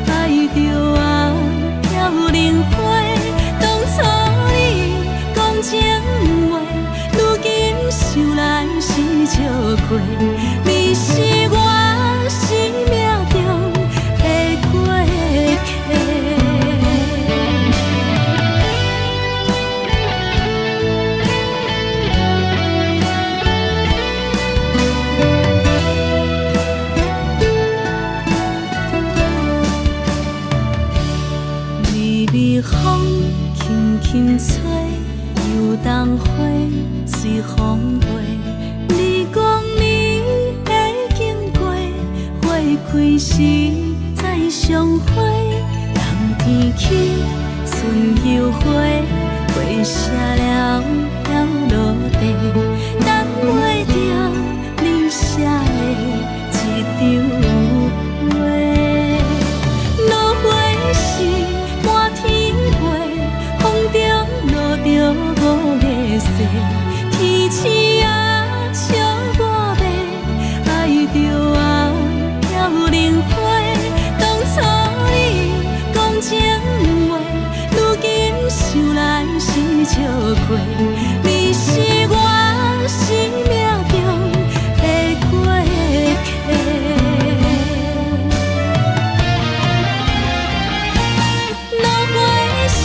爱着啊飘零花。当初你讲情话，如今想来是笑过，你是我生命中的过客。树冬花随风飞。你讲你会经过，花开时再相会。冬天起，春又回，花谢了了落地，等袂着你写的一张话。落花时满天飞，风中落着五个星。天星啊，笑我迷，爱着啊飘零花。当初你讲情话，如今想来是笑过。你是我生命中的过客。落花时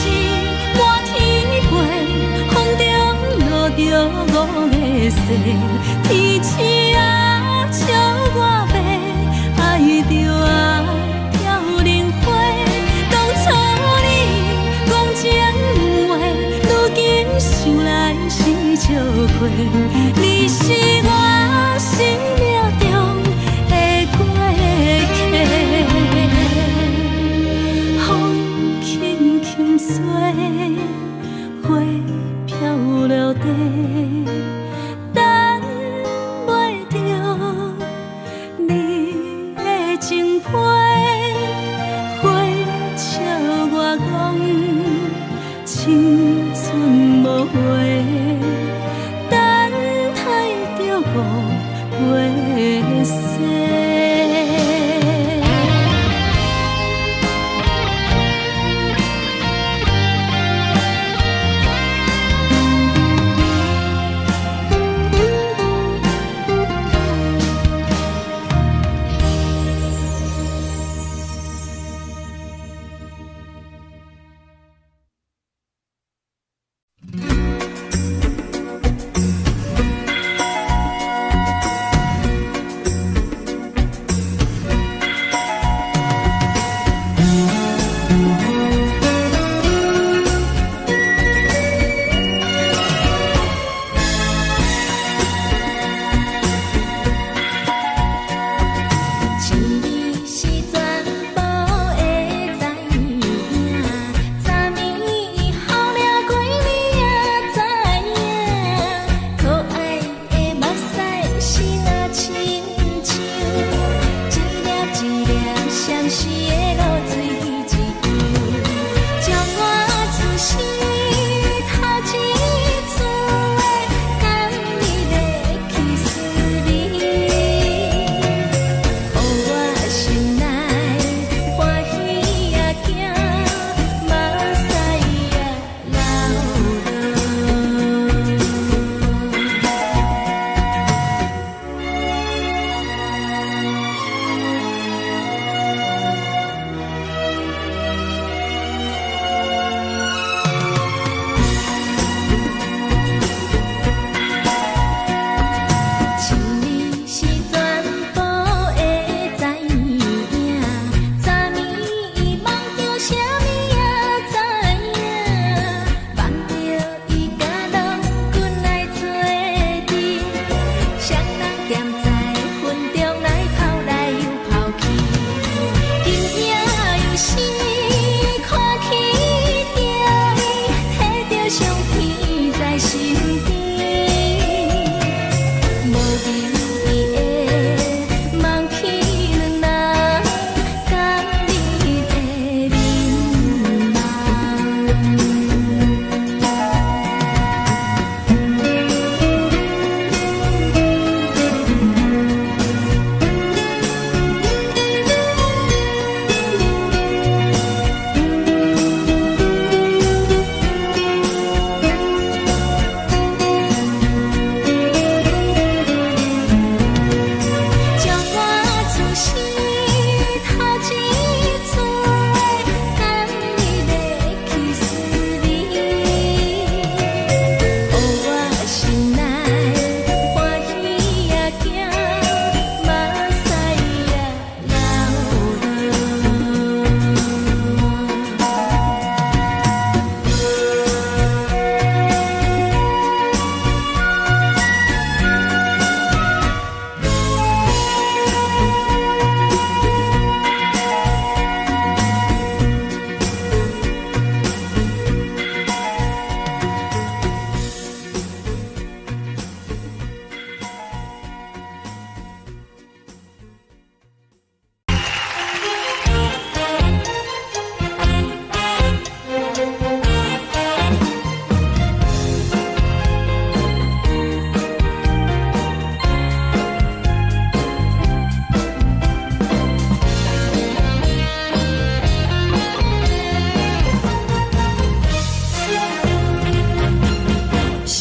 满天飞，风中落着五个星。天星啊，笑我迷，爱着啊飘零花。当初你讲情话，如今想来是笑过。你是我生命中的过客。风轻轻吹，花飘落地，等袂着你的情批。花笑我讲青春无悔，等待着误会。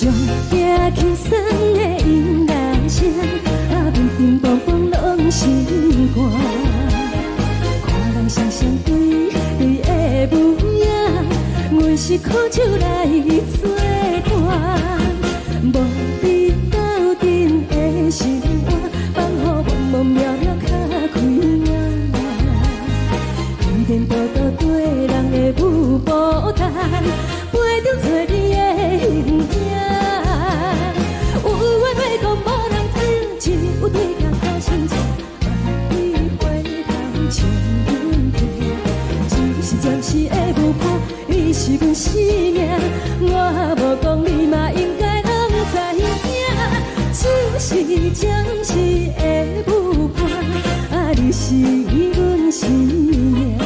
上惊轻松的音乐声，乒乒乓乓拢心肝。看人双双对对的舞影，阮是苦酒来作伴。无你斗阵的生活，放予茫茫渺渺较开眼。颠颠倒倒对人的舞步弹，陪着做你的形影。有话要讲无人听，只有对镜头先唱，万里回头唱阮听。只是暂时的舞伴，你是阮生命，我无讲你嘛应该拢知影。就是暂时的舞伴，你是阮生命。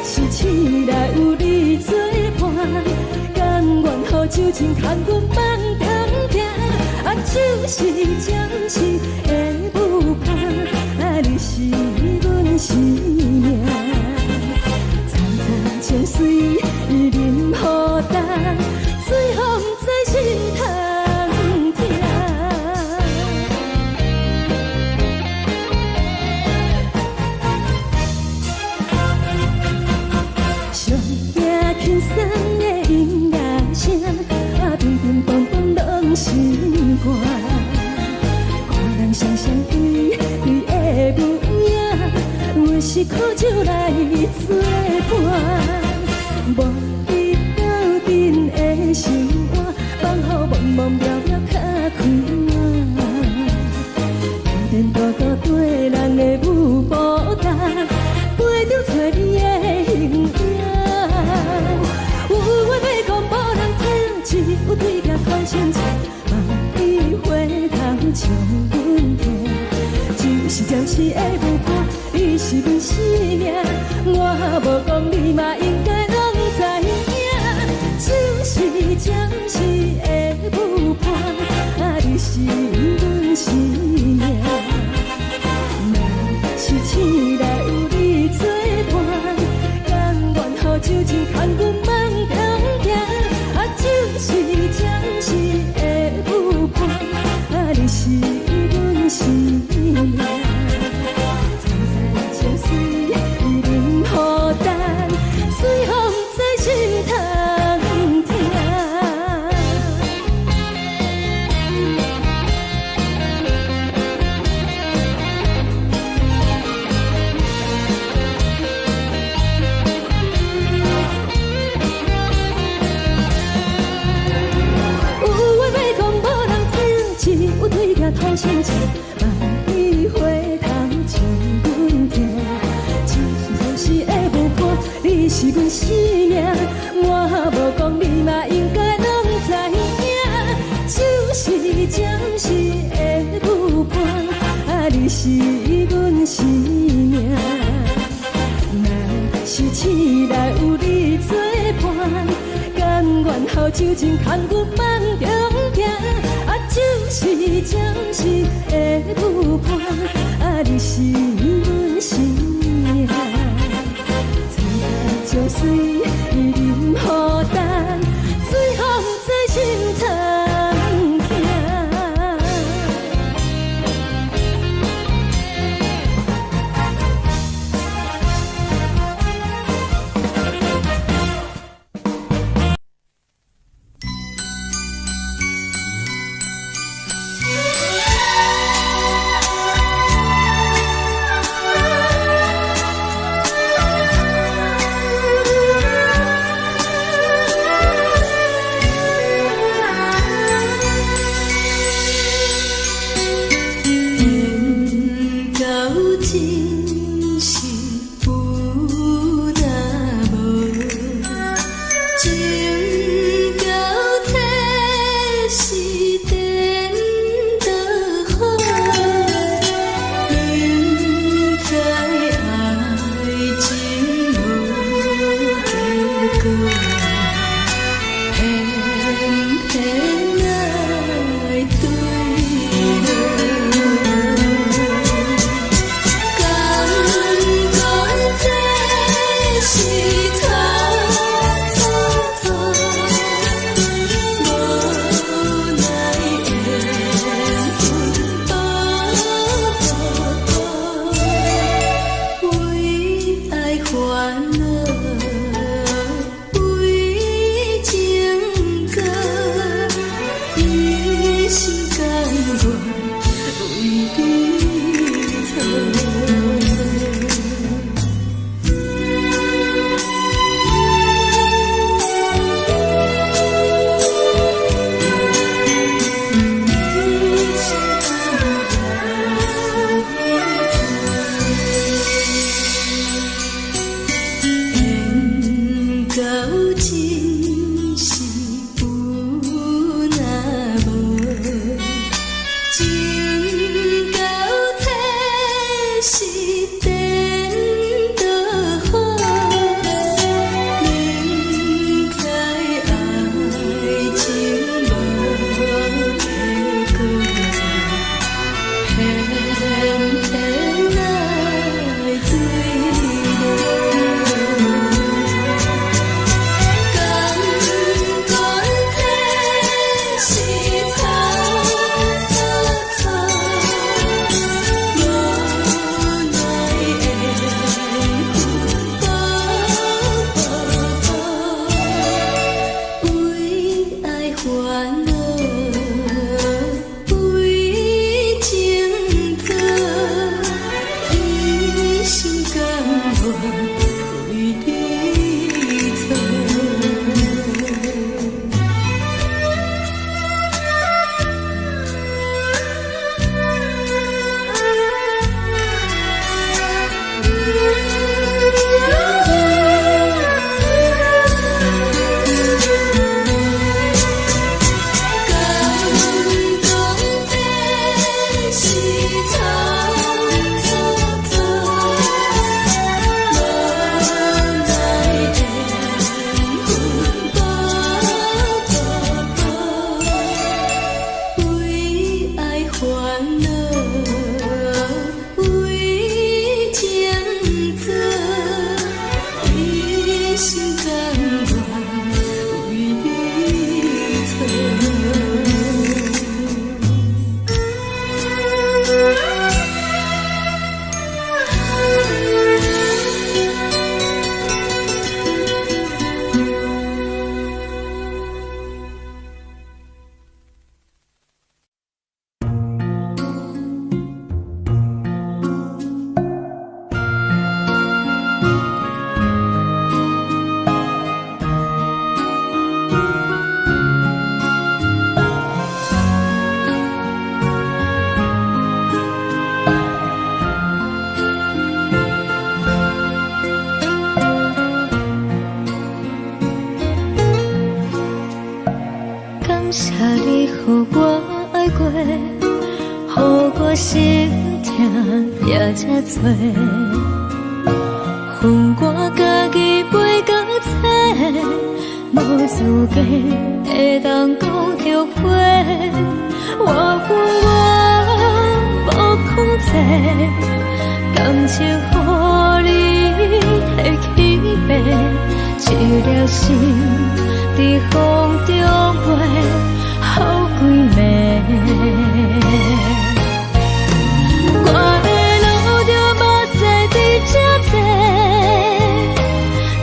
是醒来有你作伴，甘愿予酒精牵阮梦通行。就是暂时的舞伴，你是阮生命。层层情水任何等，水风在心通听。上惊轻松的音乐声，乒乒乓乓拢心肝。看人双双对对的舞影，阮是苦酒来作伴。无你斗阵的生活，放予茫茫渺渺较开眼。颠颠倒倒对人的舞步弹，陪着做你的形影。有话要讲无人听，只有对镜头先唱，万里回头唱阮听。就是暂时的舞伴，你是阮生命，我无讲你嘛应该拢知影。就是暂时的舞伴，你是阮生命。若是醒来有你作伴，甘愿予酒精牵阮梦通行。就是暂时的舞伴，你是阮生命。层层情水任何等，水风在心通听。有话要讲无人听，只有对镜头先唱，万里回头唱阮听。就是暂时的舞伴，你是阮生命，我无讲你嘛应该拢知影。就是暂时的舞伴，你是阮生命。若是醒来有你作伴，甘愿予酒精牵阮梦中行。就是暂时的舞伴，你是阮生命。层层情水任何等，水风在心通听。感谢你，予我爱过，予我心痛也这多。分我家己飞到这，无资格会当讲后悔。我分我无控制，感情予你会起飞，一粒心在风中飞，好几暝。我的路就无再伫这多，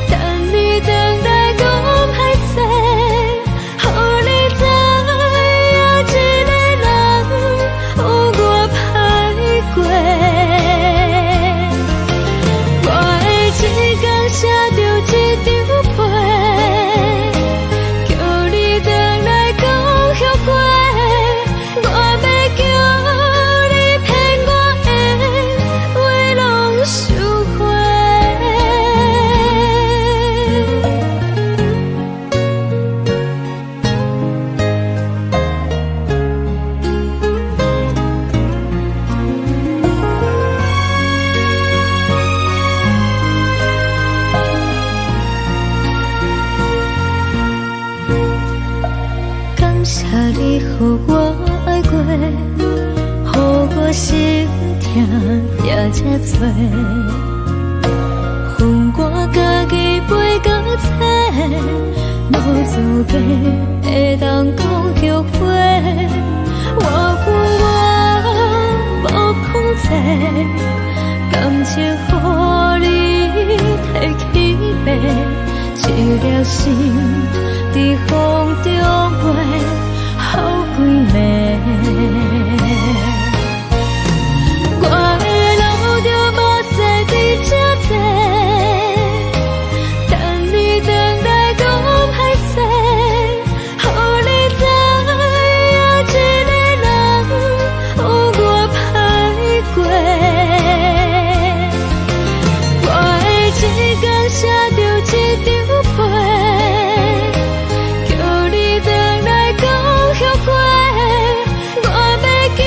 等你回来讲歹势，予你知影一个人有我歹过。我的一天写着一张被，叫你回来讲后悔。我要叫你骗我的话拢收回。感谢你，予我爱过，予我心痛也这多。分我家己飞到这，无资格会当讲后悔。我分我无控制，感情予你提起飞，一粒心在风中飞，好几暝。我的路就无再伫这多，等你回来讲歹势，予你知影一个人有我歹过。我的一天写着一张被，叫你回来讲后悔。我要叫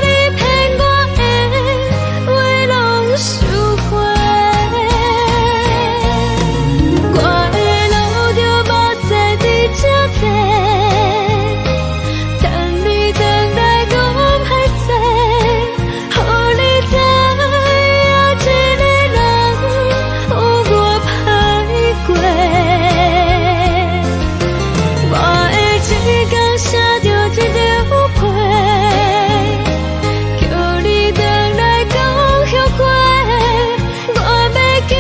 你骗我的话拢收回。我的路就无再伫这多，等你回来讲歹势，予你知影一个人有我歹过。我的一天写着一张被，叫你回来讲后悔。我要叫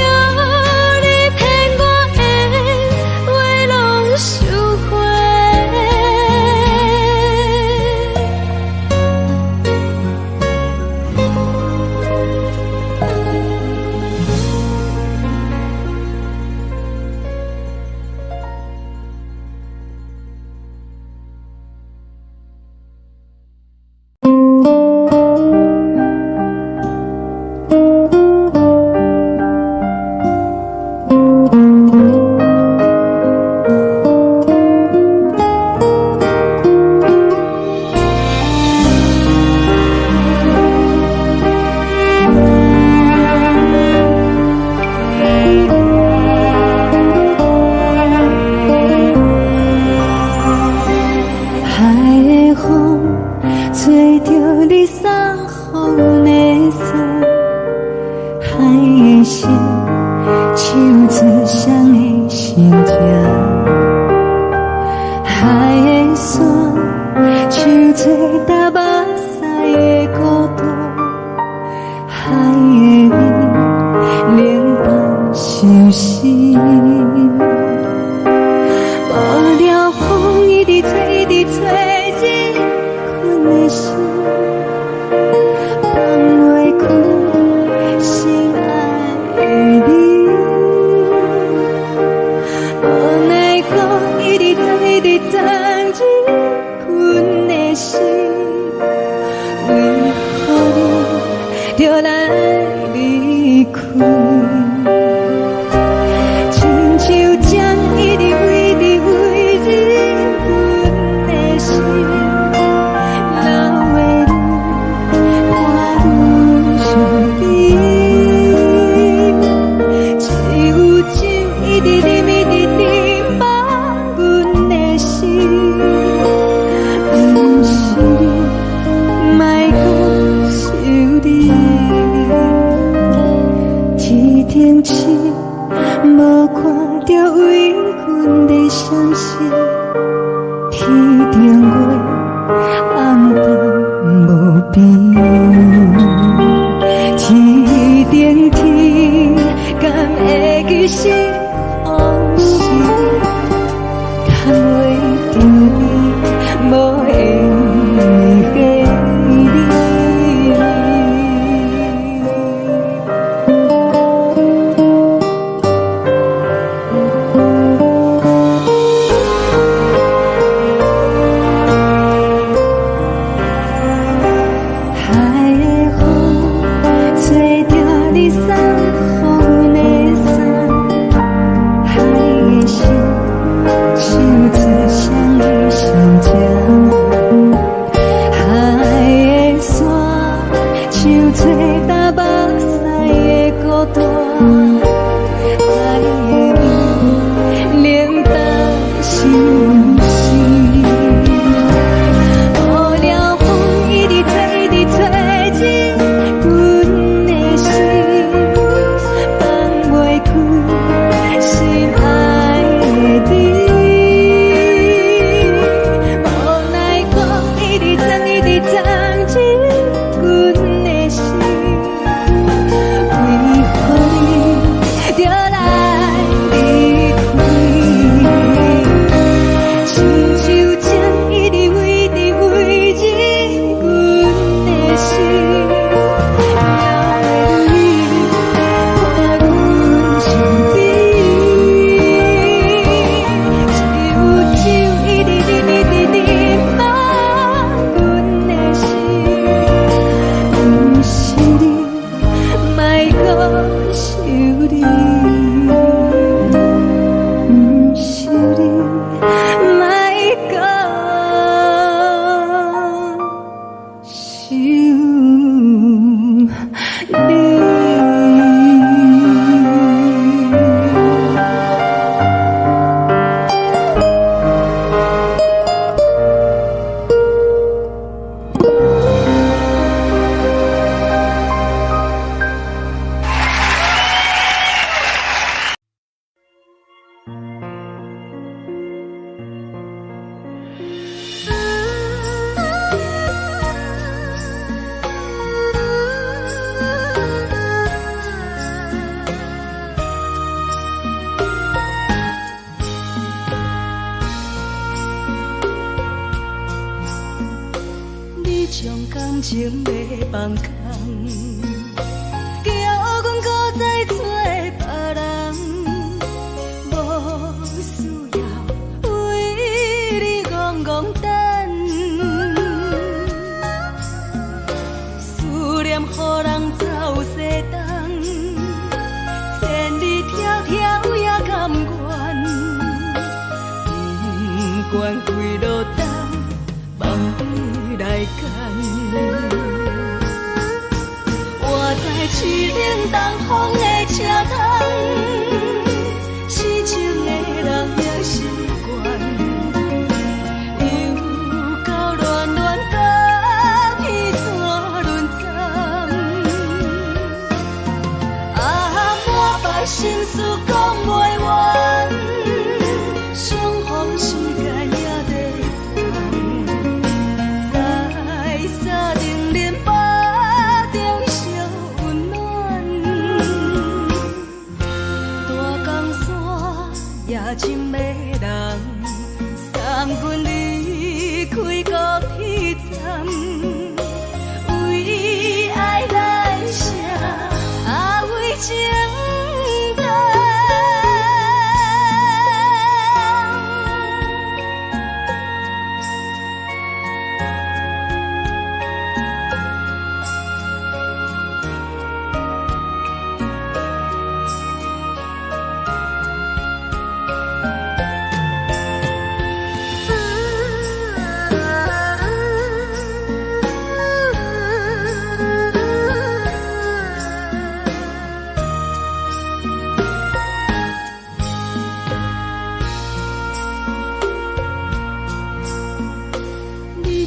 你骗我的话拢收回。海的风吹着你送风的伞，海的心唱出双的心情，海的山唱出搭目屎的孤独，海的你冷淡伤心。无聊风一直吹，一直吹，日困的心，放袂开心爱的你。无奈讲一直藏，一直藏，日困的心，为何你就来离开？亲像将一直飞，一直飞，日困。将感情要放空，叫阮搁再找别人，无需要为你戆戆等，思念予人走西东，千里迢迢也甘愿，不管几路灯，梦里来赶。我在市顶东风的车窗，痴情的人也习惯，又到乱乱甲彼山轮站。啊，满腹心事讲袂完，相逢时间也在等，在沙丁林巴中烧温暖，大江山也真迷人，送阮离开高铁站，为爱来写，为情等。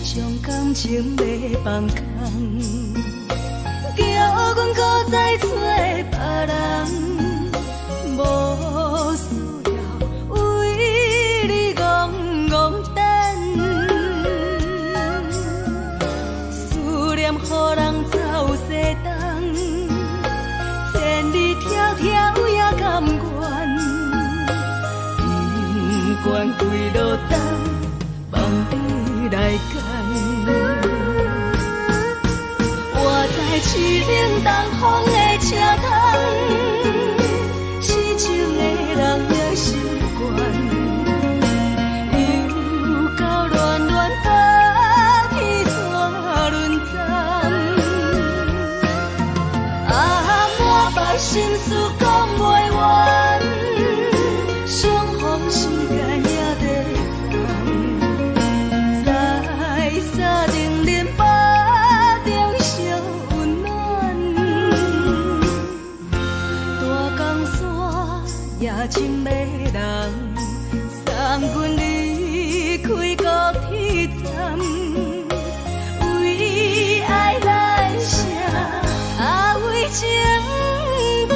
将感情要放空，叫阮搁再找别人，无需要为你戆戆等，思念予人走西东，千里迢迢也甘愿，不管几路灯，梦里来赶。我在市顶东风的车窗，痴情的人也习惯，又到乱乱甲彼山轮站。啊，满腹心事讲袂完，相逢时间也在等，在沙丁林巴中烧温暖，大江山也真迷人，送阮离开高铁站，为爱来写，为情等。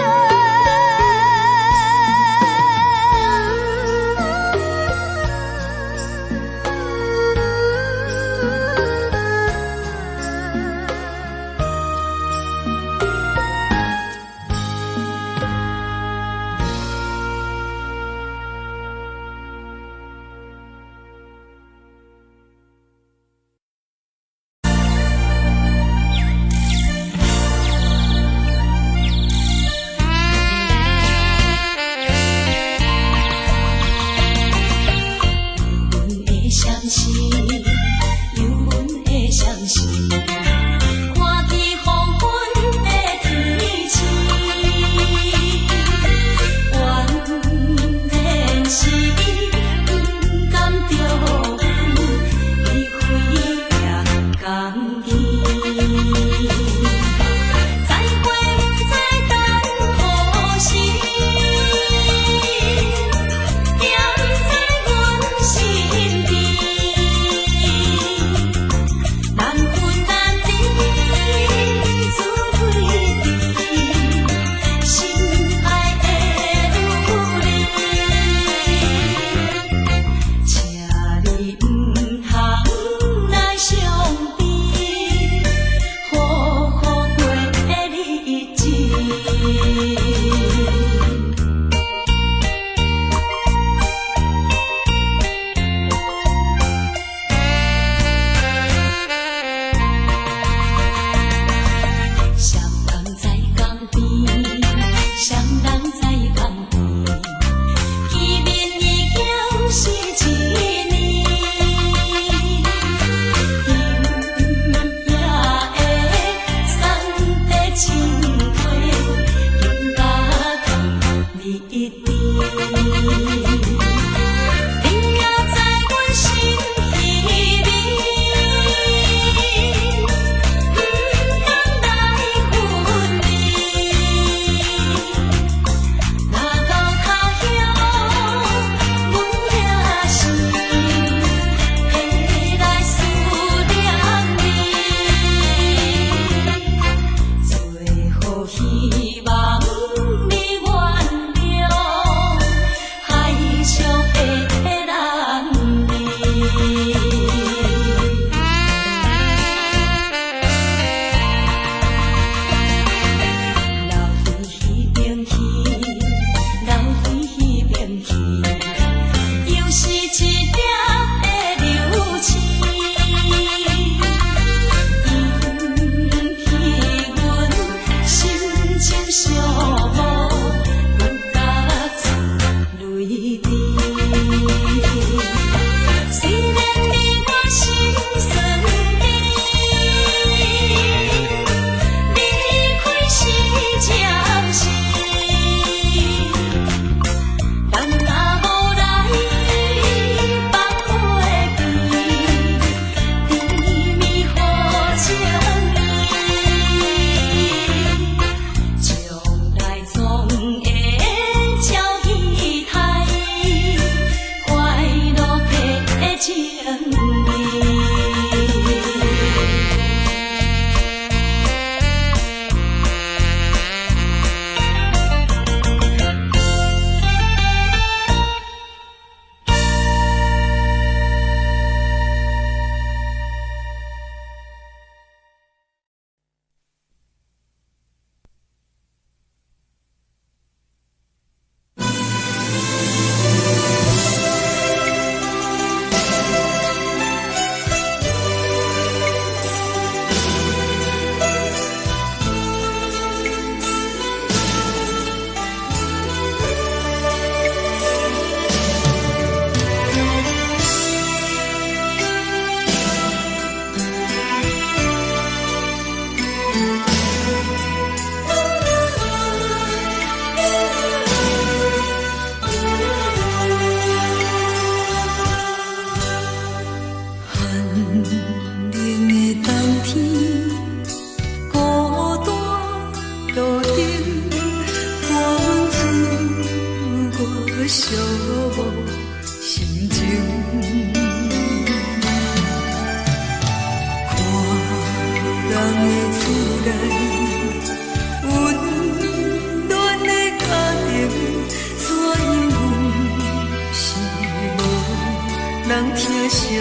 疼惜你。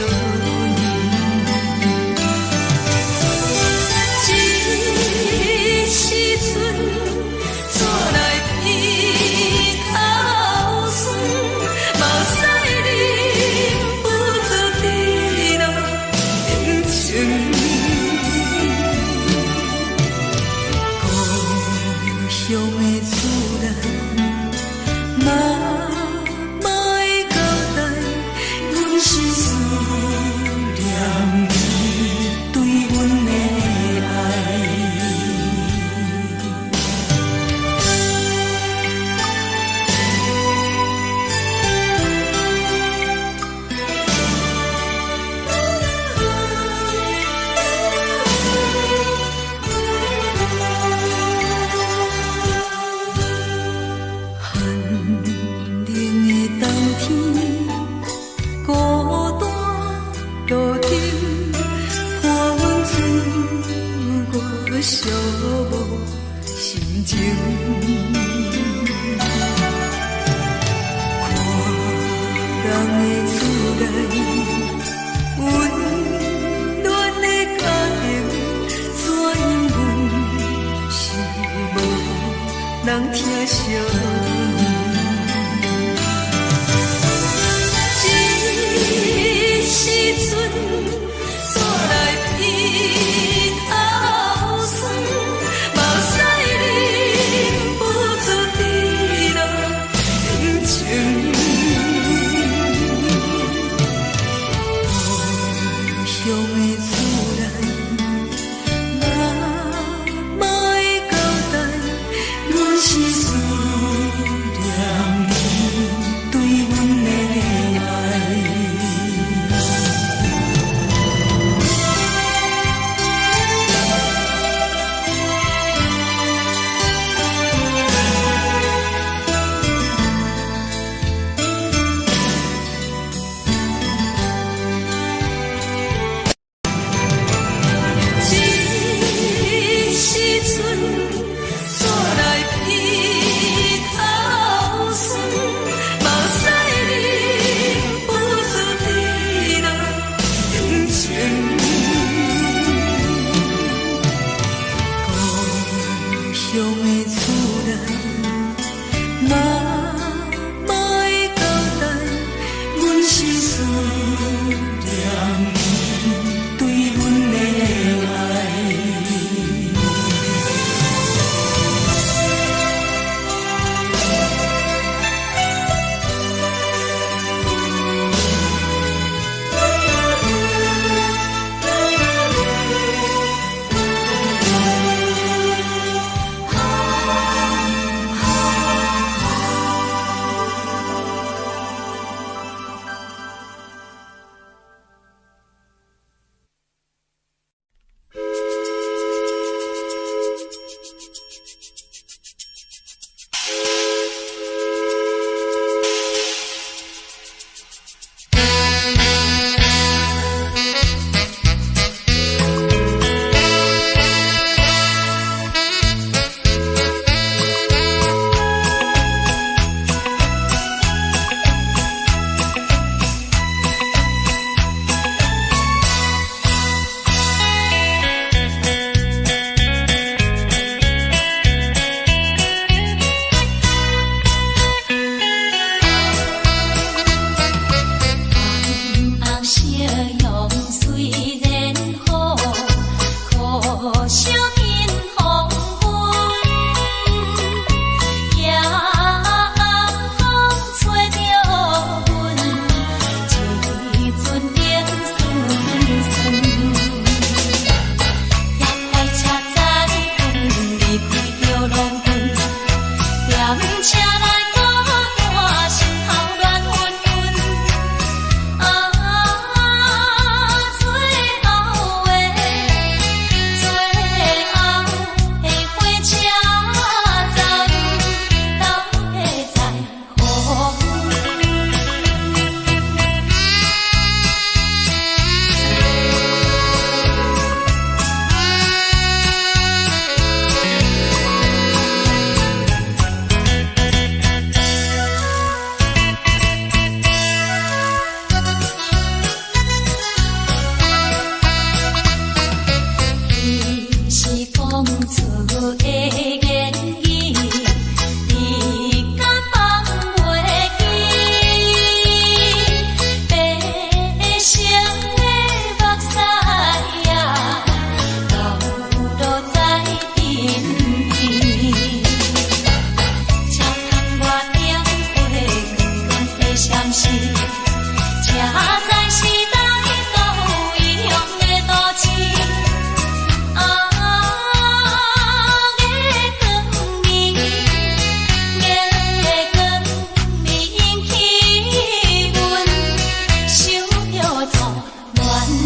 这时阵怎来鼻口酸，目屎忍不住滴落眼睛。故乡的自然，妈妈的交代，阮是思念你对阮的爱。寒冷的冬天，孤单路顶，看阮自我寂寞心情。看人的厝内，温暖的家庭，怎因阮是无人疼惜你？这时阵怎来鼻口酸，目屎忍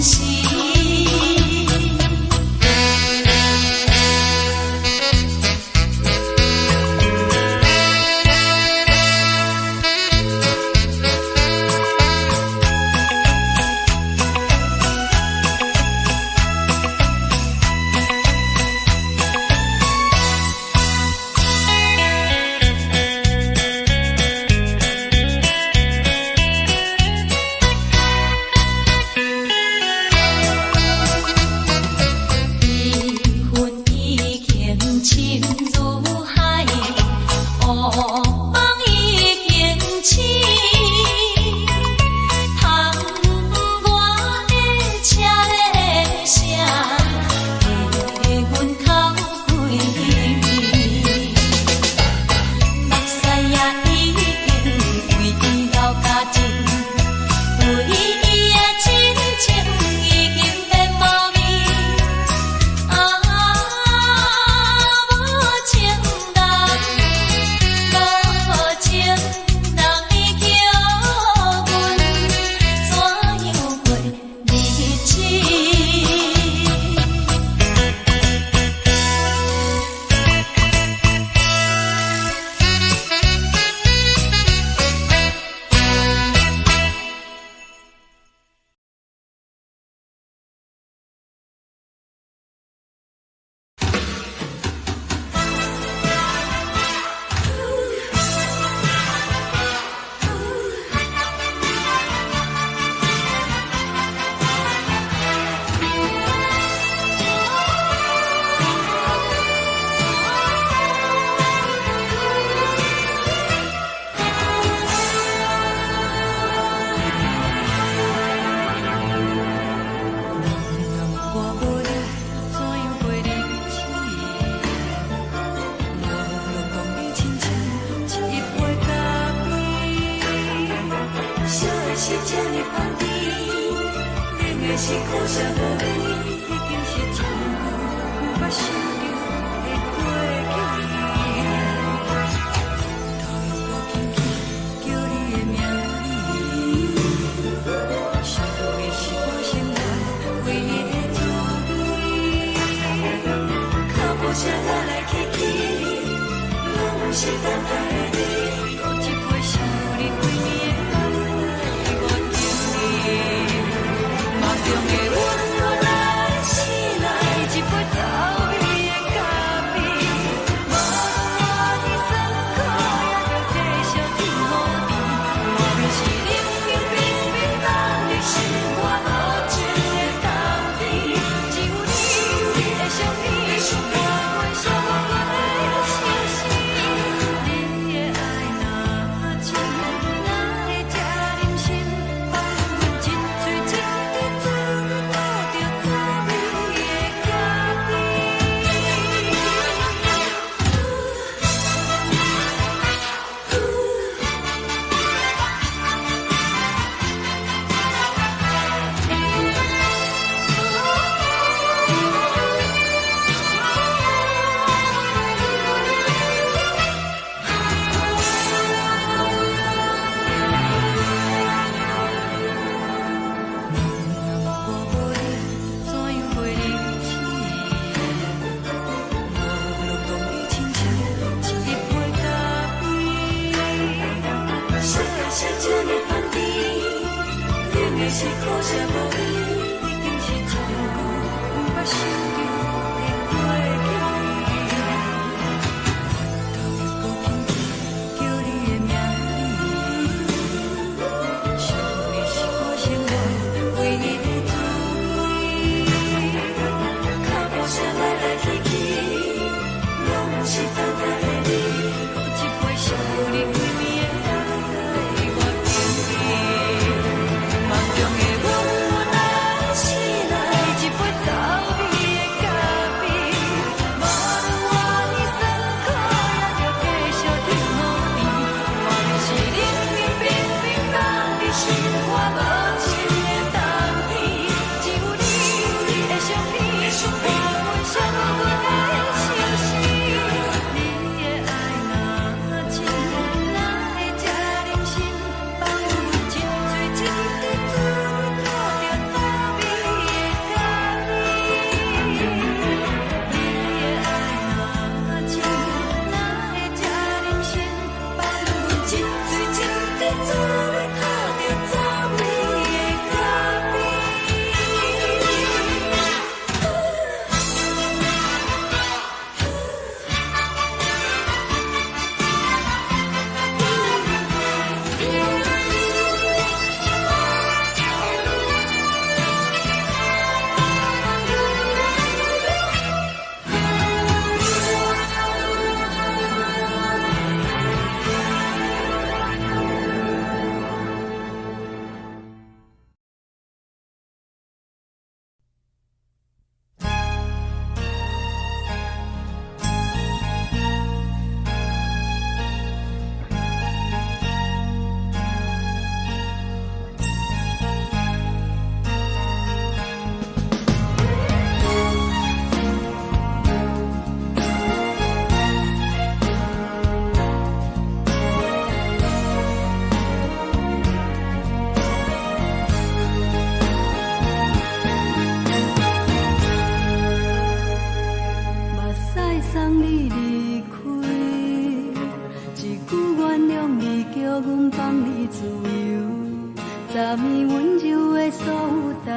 时。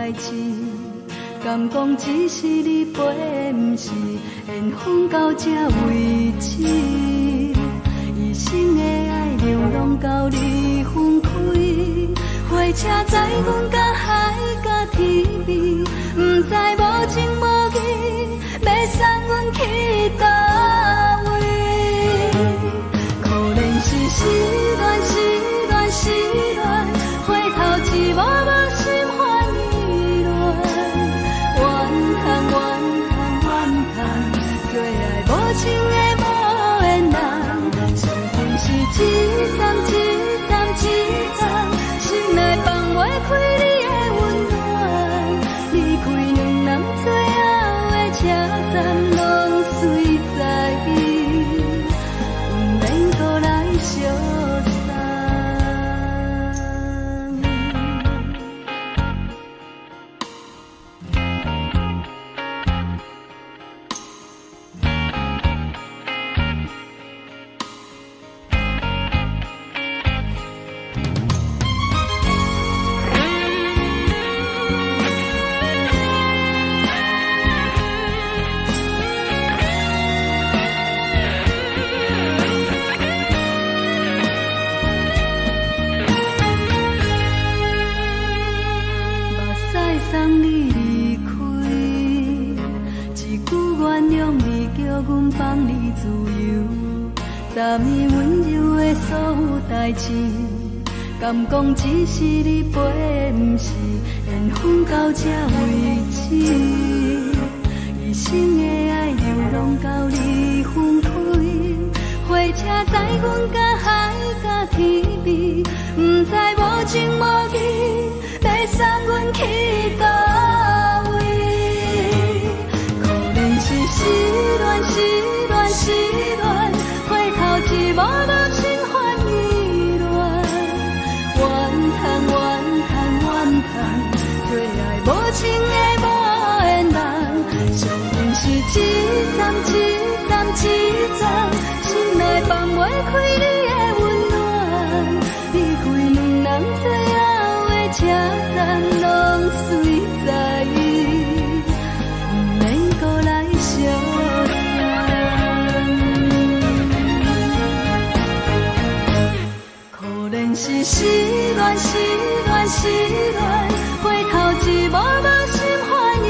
代志，敢讲只是你陪，不是缘分到这为止。一生的爱流浪到你分开，火车载阮甲海甲天边，不知无情无义，要送阮去倒位？可怜是失恋，失恋，失恋，回头只无无心烦意乱，怨叹，怨叹，怨叹，最爱无情的无缘人，情分是一站一站一站，心内放袂开你的温暖，离开两人最后的车站，拢随在伊，不免搁来相送。送你离开，一句原谅你，叫阮放你自由。昨暝温柔的所有代志，敢讲只是你陪，不是缘分到这为止。一生的爱流浪到你分开，火车载阮甲海甲天边，不知无情无义，要送阮去倒位？可怜是失恋，失恋，失恋，回头只无无心烦意乱，怨叹，怨叹，怨叹，最爱无情的无缘人，相分是一站一站一站，心内放袂开你的温暖，离开两人最后的车站，拢随在伊，不免搁来相送。可怜是失恋，失恋，失恋，回头只无无心烦意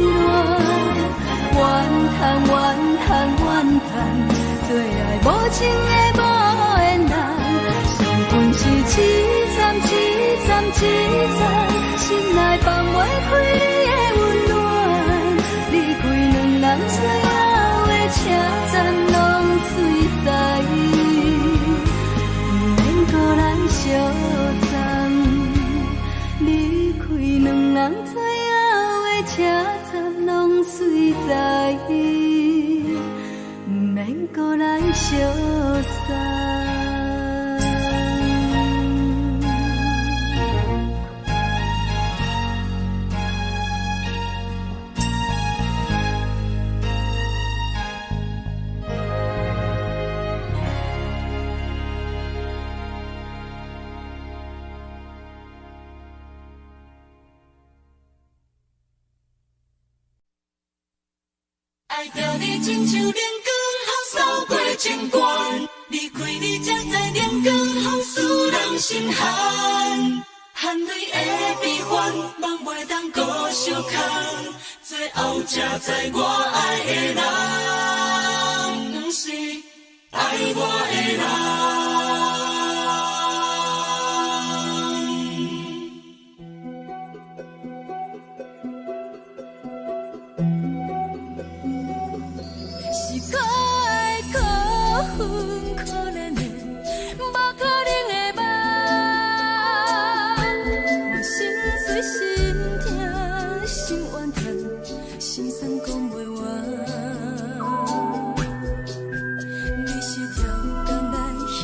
乱，怨叹，怨叹，怨叹，最爱无情的无缘人，相分是一站一站一站，心内放袂开你的温暖，离开两人最后的车站，拢随在伊，不免搁来相送。离开两人最后的车站，拢随在伊，不免搁来相送。爱着你亲像阳光，雨扫过情关，离开你才知阳光风使人心寒。含泪的悲欢，望袂当搁相牵，最后才知我爱的人，不是爱我的人。是可爱可恨可怜的，无可能的梦。我心碎心痛心怨叹，心酸讲袂完。你是条工来彼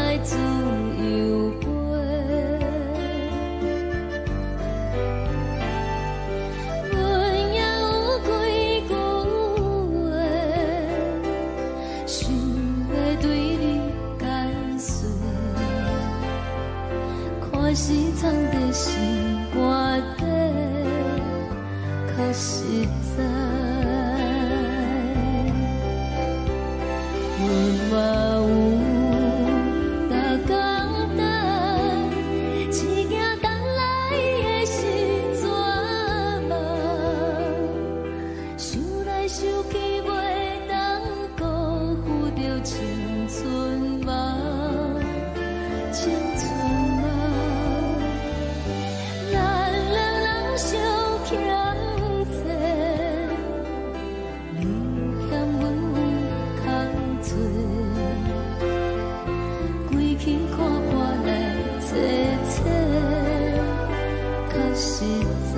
爱自由飞。阮也有几句话，想要对你解释，看是藏在心肝底，较实在。阮嘛有逐工等，只惊等来的是绝望，想来想去袂当辜负着青春梦，青春梦。咱两人相欠债，你欠阮空做，归去看破来切切，较实在。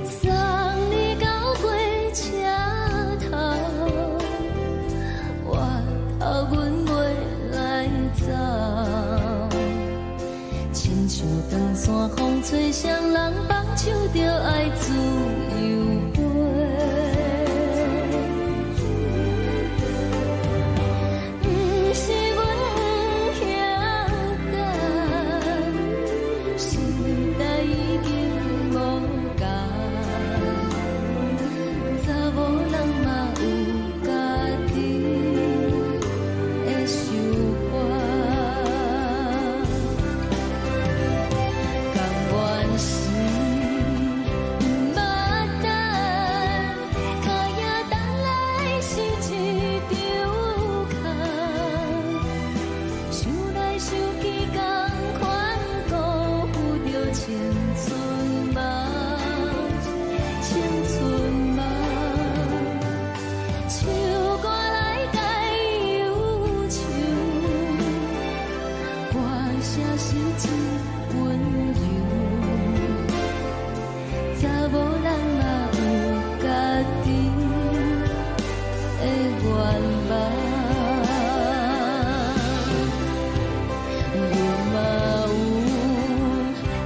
送你到火车头，我头阮袂来走，亲像长线风吹双人放手着爱自由飞。不是阮不晓等，时代已经无共，查某人嘛有家己的想法，甘愿是不捌等，脚也等来是一场空，想来想去同款辜负着青春梦，青春梦。唱歌来解忧愁，歌声是一温柔，查某人嘛有家己的愿望。阮嘛有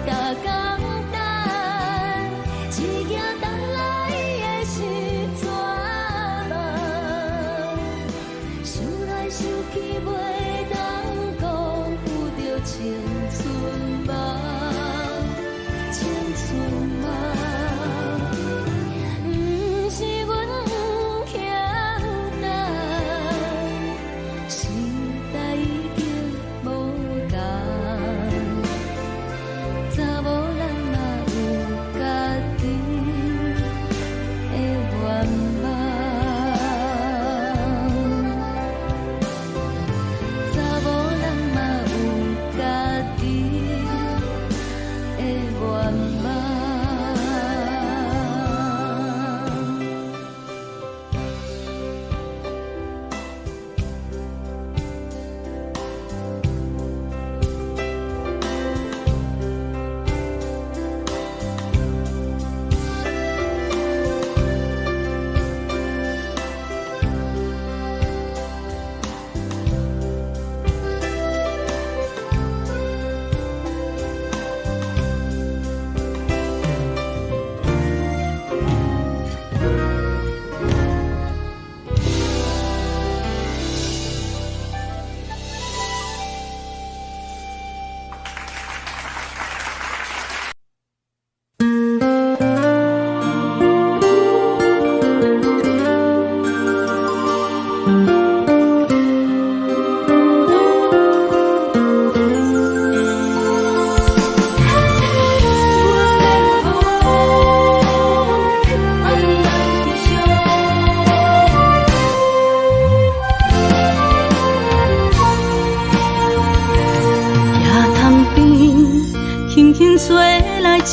逐工等，只惊等来的是绝望，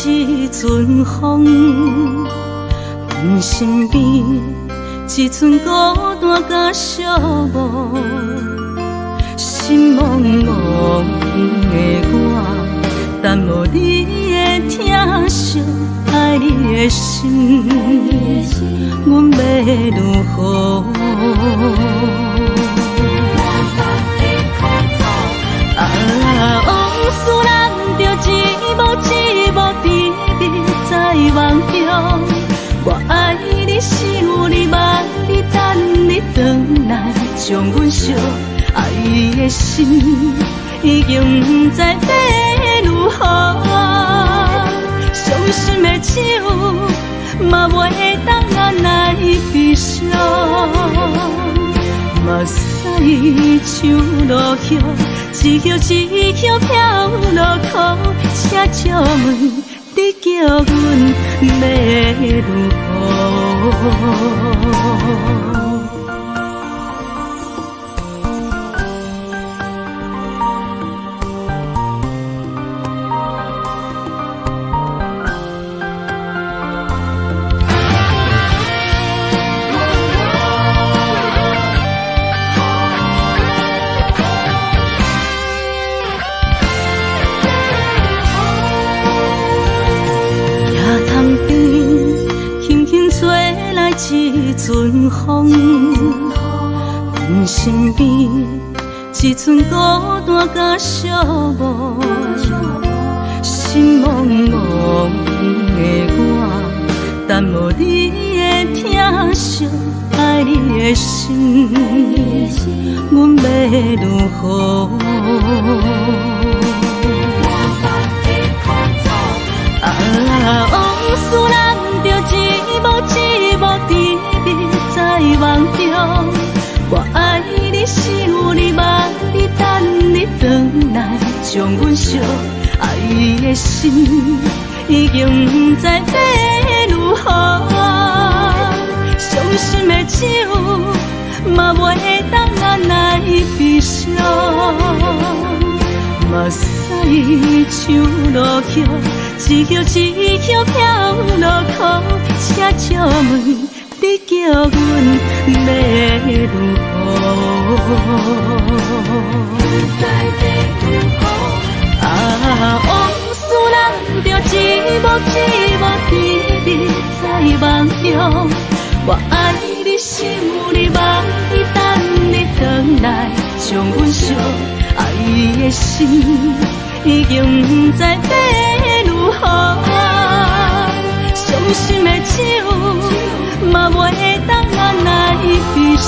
一阵风，阮身边一寸孤单甲寂寞，心茫茫的我，等无你的疼惜，爱你的心，阮要如何？往事人着一幕一幕甜蜜在梦中，我爱你是有你望你等你回来，将阮惜爱的心已经不知要如何，伤心的手嘛袂当按来悲伤，目屎像落叶。一叶一叶飘落雨，车照问你叫阮要如何？一阵风，阮身边一寸孤单甲寂寞，心茫茫的我，等无你的疼惜，爱你的心，阮要如何？往事人着一幕一幕甜蜜在梦中，我爱你是有你望你等你回来，将阮惜爱的心已经不知要如何，伤心的手嘛袂当按来悲伤，目屎像落叶。一叶一叶飘落雨，车照问你叫阮要如何？往事人着一幕一幕甜蜜在梦中，我爱你是有你望你等你回来，将阮惜爱的心已经不知要如何，伤心的手嘛袂当按来悲伤，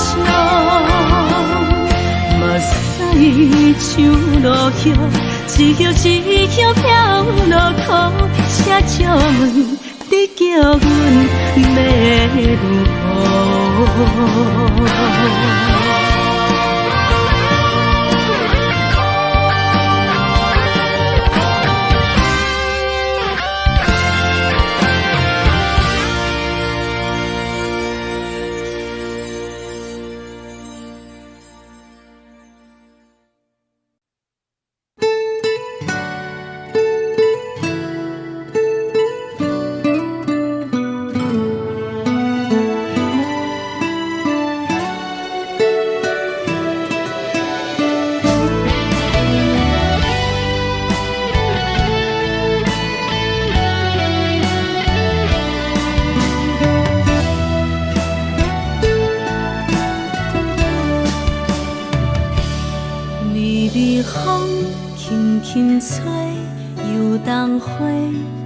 目屎像落叶，一叶一叶飘落雨，车照问你叫阮要如何？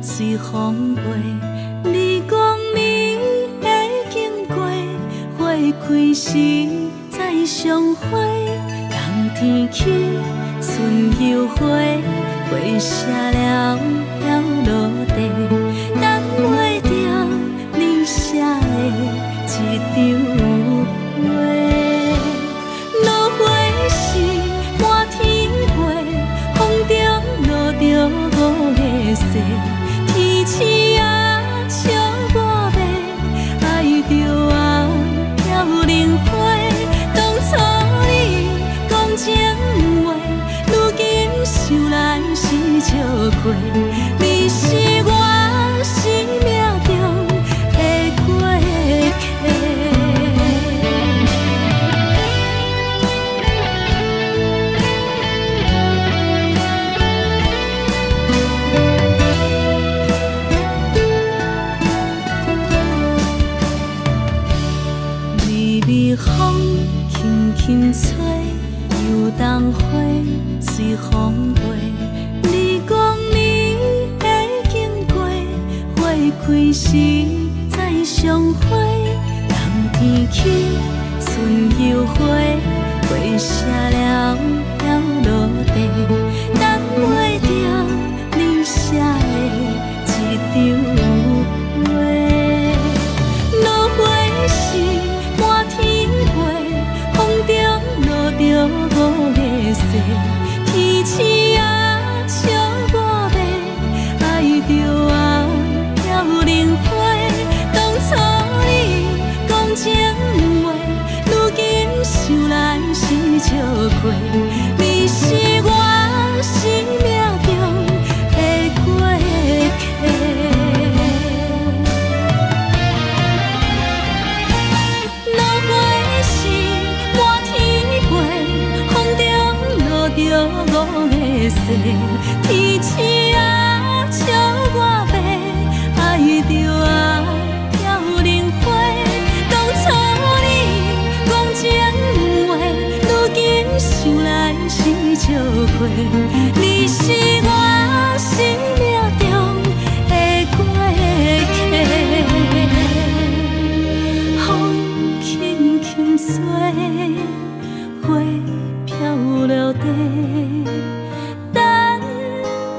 随风飞，你讲你会经过，花开时再相会。冬天起，春又花，花谢了飘落地，等袂着你写的一张画。落花时满天飞，风中落着五个色。天星啊，笑我迷，爱着红飘零花。当初你讲情话，如今想来是笑过。你是我。微风轻轻吹，游动花随风飞。你讲你会经过，花开时再相会。冬天起，春又回，花谢了飘落地，等袂着你写的一张话。落花时满天飞，风中落着五个色，天星啊笑我迷，爱着啊飘零花。当初你讲情话，如今想来是笑过。你是我生命中的过客。落花时满天飞，风中落着五个色，天星啊笑我迷，爱着啊飘零花。当初你讲情话，如今想来是笑过。你是我生命中的过客。风轻轻吹，花飘落地，等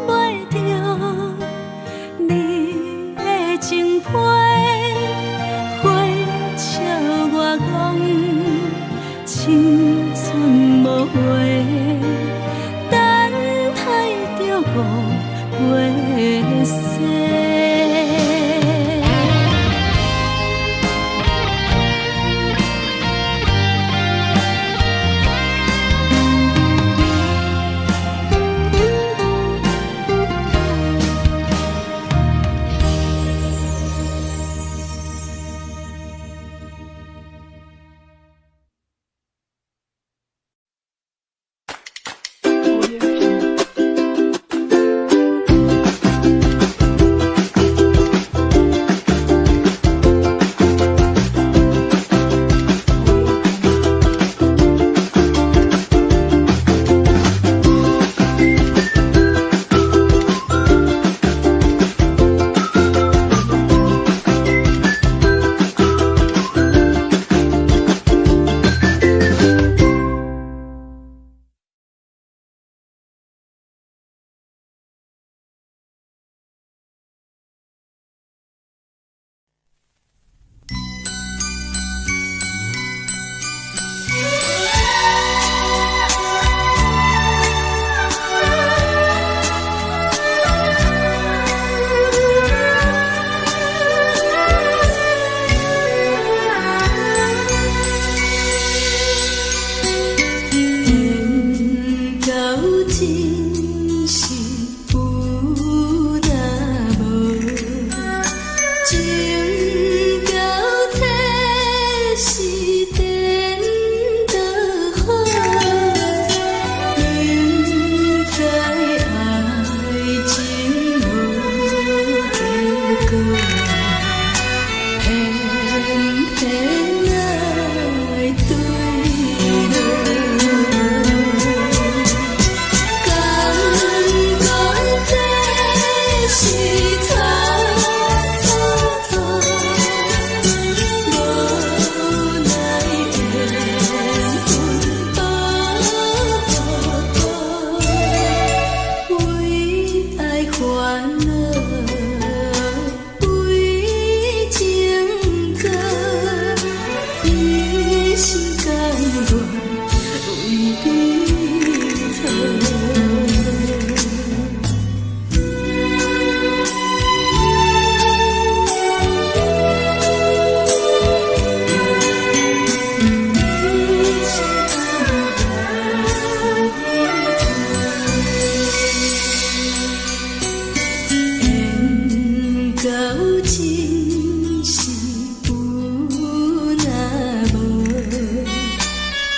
袂着你的情批。花笑我讲青春无悔，等待着五月雪。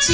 情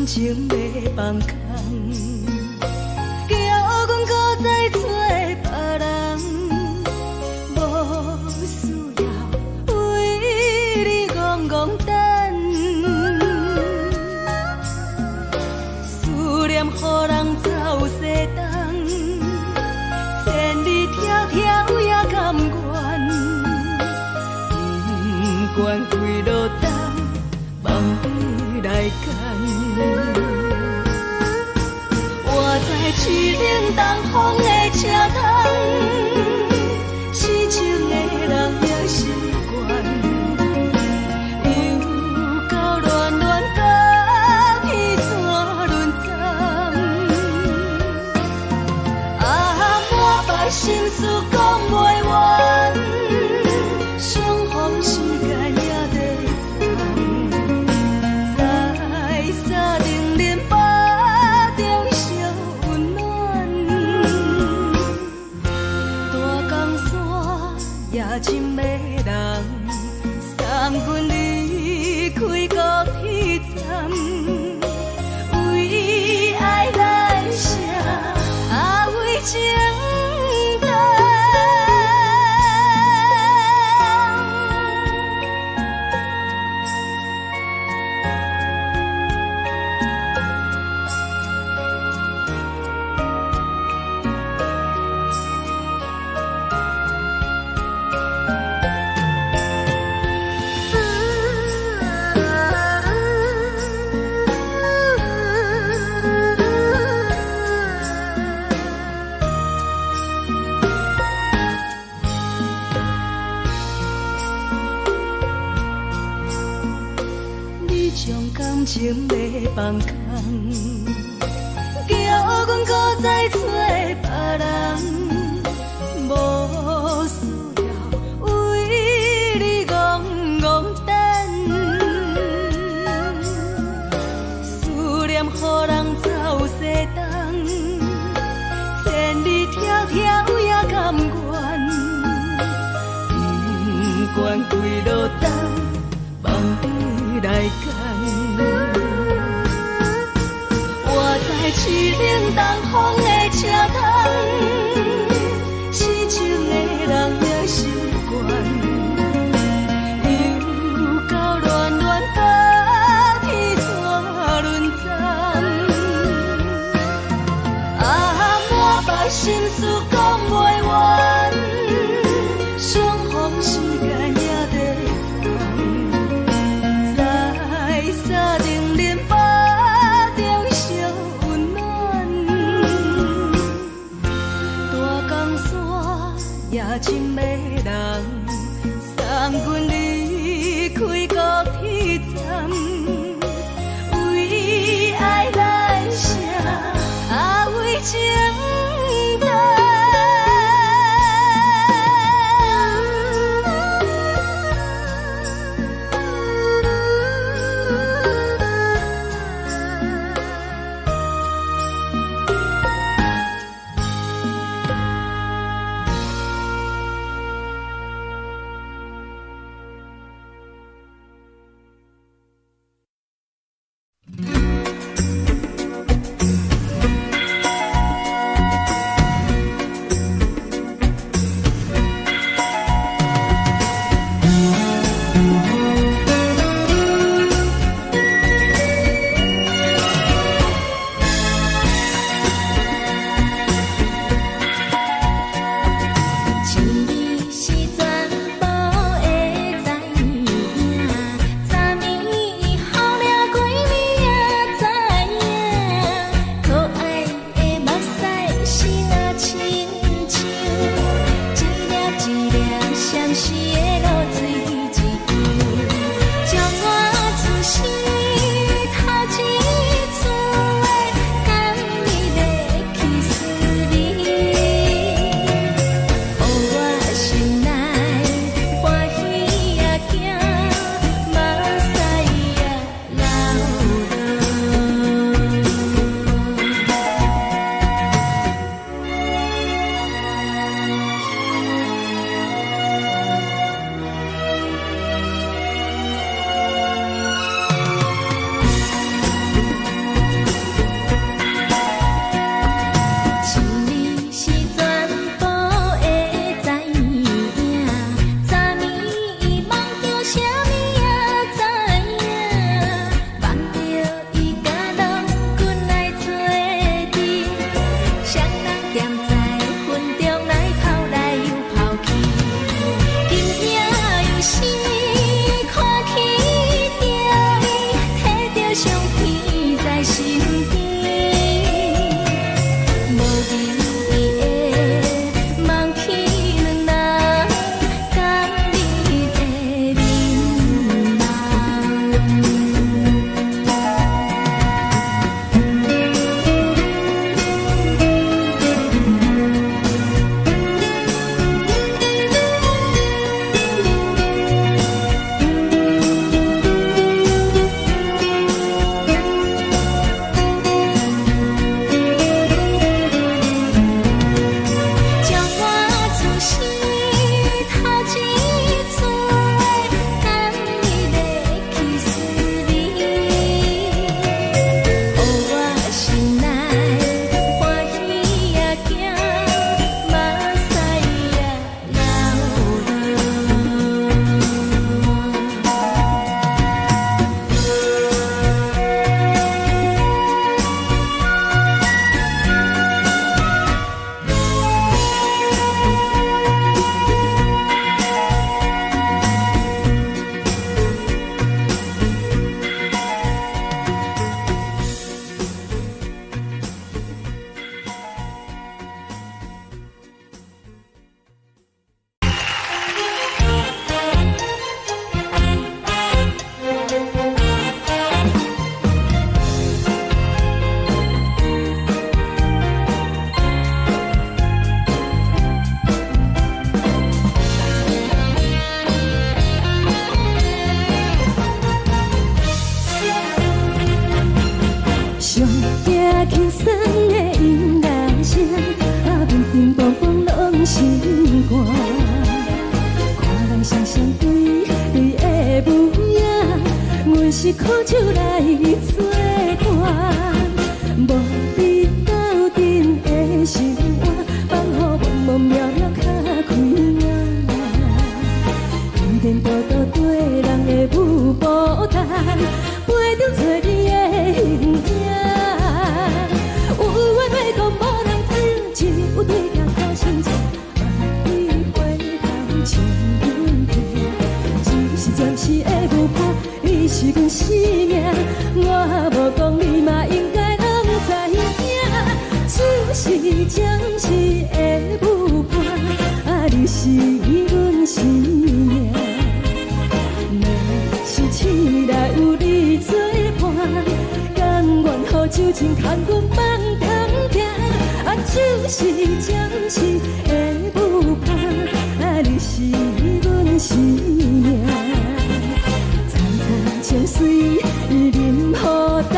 情要放空，叫阮搁再做别人，无需要为你戆戆等。思念予人走西东，千里迢迢也甘愿，不管几落冬，梦里来干。我在去冷东风的车窗，痴情的人也习惯，又到乱乱甲彼山论丛。啊，满腹心事讲袂完，相逢时间也在等。在沙丁林巴中烧温暖，大江山也真迷人，送阮离开高铁站，为爱来写，啊为情等。你将感情要放空，叫阮搁再做别人，无需要为你戆戆等。思念予人走西东，千里迢迢也甘愿，不管几落冬，梦里来干。我在去冷东风的车窗，痴情的人也习惯，又到乱乱甲彼山论丛。啊，满腹心事讲袂完，相逢时间也在等。在沙丁林巴中烧温暖，大江山也真迷人，送阮离开高铁站，为爱来写，啊为情等。寒。看人双双对对的模样，阮是苦酒来作伴。无你斗阵的生活，放予茫茫渺渺较开眼。颠颠倒倒对人的舞步单，陪着做你的形影。有话要讲无人听，只有对镜头心情，万里回头将阮听。只是暂时的舞伴，你是阮生命，我无讲你嘛应该拢知影。只是暂时的舞伴，你是阮生命。若是醒来有你作伴，甘愿予酒精牵阮放通行。就是暂时的舞伴，你是阮生命。层层情水任何等，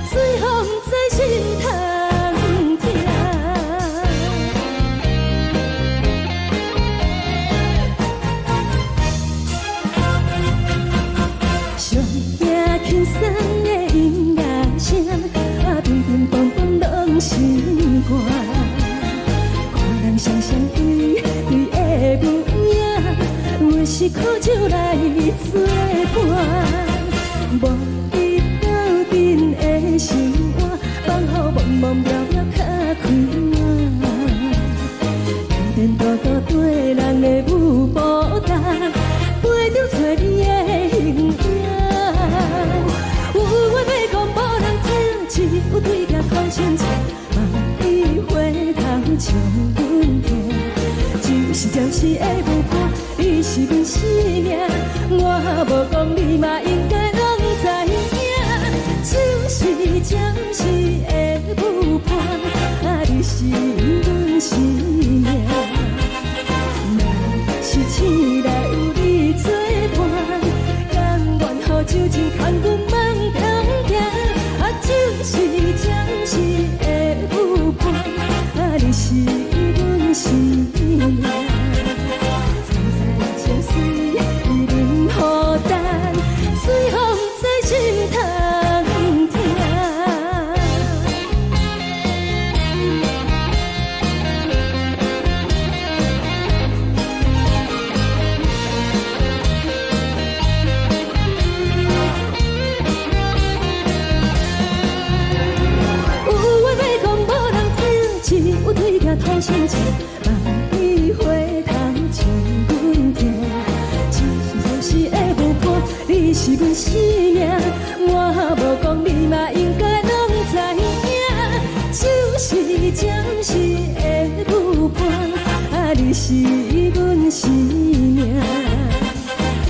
随风在心头。轻松的音乐声，乒乒乓乓拢心肝。看人双双对对的模样，阮是苦酒来作伴。无你斗阵的生活，放予茫茫渺渺较开眼。颠颠倒倒对人的舞步单，陪着做你的形影。有话要讲无人听，只有对镜头心情，万里回头将阮听。就是暂时的舞伴，你是阮生命，我无讲你嘛应该拢知影。就是暂时的舞伴，你是阮生命。若是醒来有你作伴，甘愿予酒精牵阮放通行。就是暂时的舞伴，你是阮生命。层层情水任何等，随风在心头听。有对镜头心情，万里回头将阮听。只是暂时的舞伴，你是阮生命，我无讲你嘛应该拢知影。就是暂时的舞伴，你是阮生命。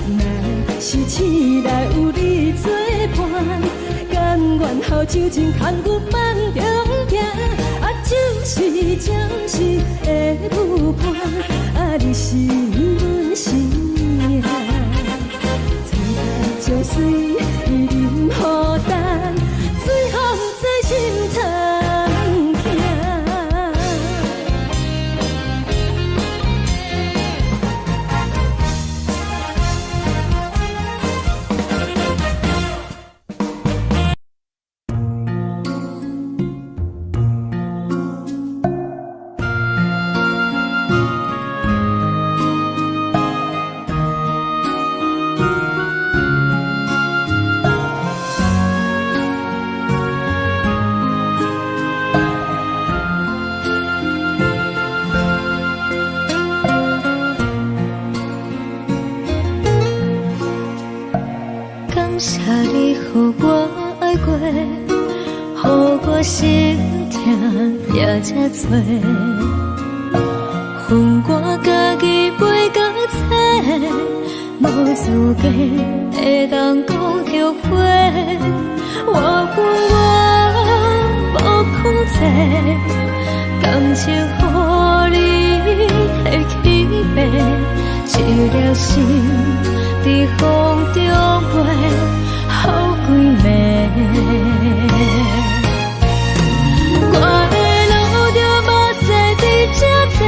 若是醒来有你作伴，甘愿予酒精牵阮放中行。就是暂时的舞伴，你是阮生命。层层情水任何等，随风在心头听。谢你，予我爱过，予我心痛也这多，分我家己陪到底，无资格会当讲后悔。我恨我无控制，感情予你会起飞，一粒心在风中飞，好几暝。我的路着目屎在这多，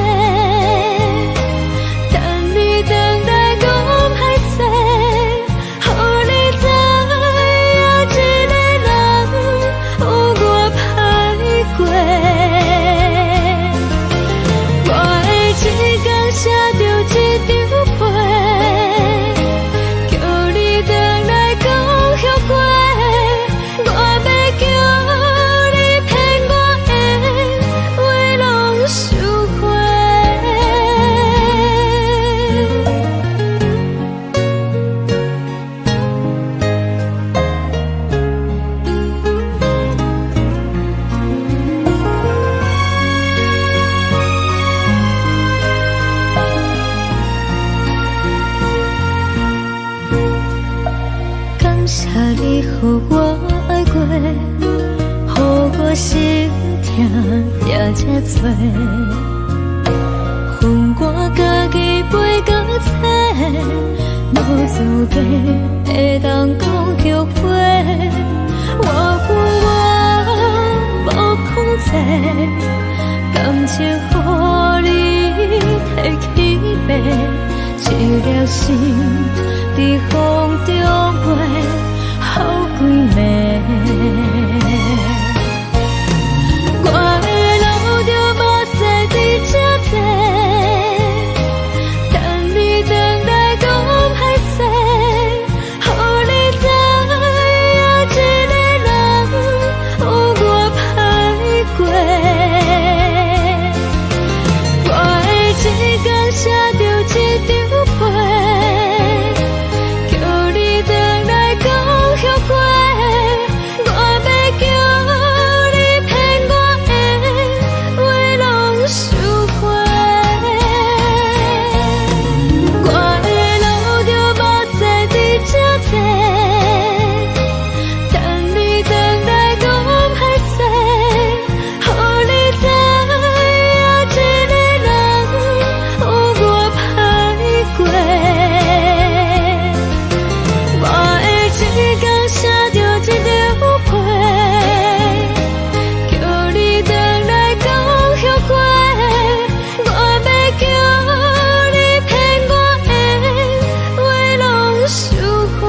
听才多，分我家己飞到切，无资格会当讲后悔。我无控制，感情予你提起白，一粒心在风中飞，好几暝。我的路就无西伫这多，等你回来讲歹势，予你知影一个人有我歹过。我的一天写着一张被，叫你回来讲后悔。我要叫你骗我的话拢收回。我的路就无西伫这多，等你回来讲歹势，予你知影一个人有我歹过。我的一天写着一张被，叫你回来讲后悔。我要叫你骗我的话拢收回。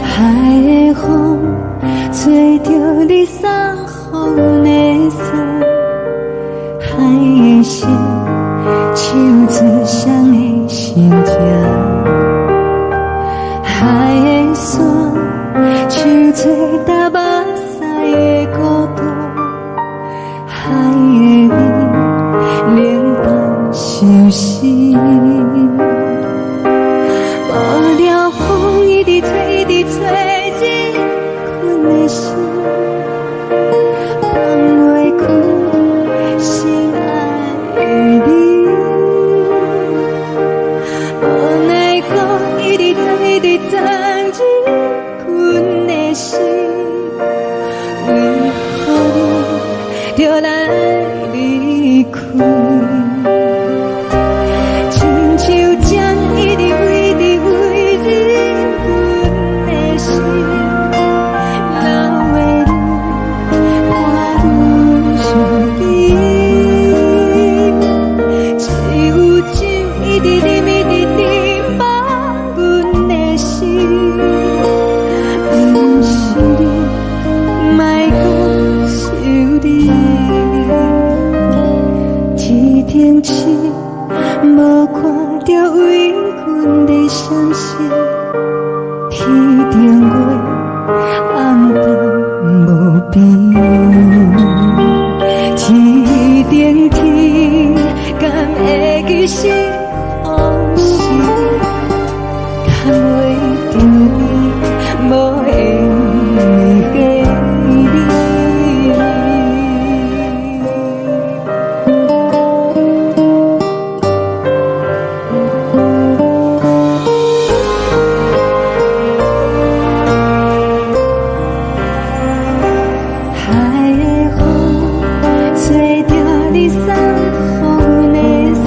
海的风吹着你送予的伞，海的心手指双的心痛，海的山手吹打目屎的孤独，海的你冷淡伤心。无聊风一直吹，一直吹，日困的心，放袂开心爱你。无奈何一直藏，一直藏，日困的心，为何你就来离开？亲像针一直飞，一直飞，日阮的心，流的泪，看阮伤悲。只有酒一直啉，一直啉，放阮的心。不是你，莫讲想你。一天起，无看到为阮的伤心，天顶月，暗淡无边。天顶天，敢会记是往事？敢袂着你，无缘给你。海的风吹着你送予的伞，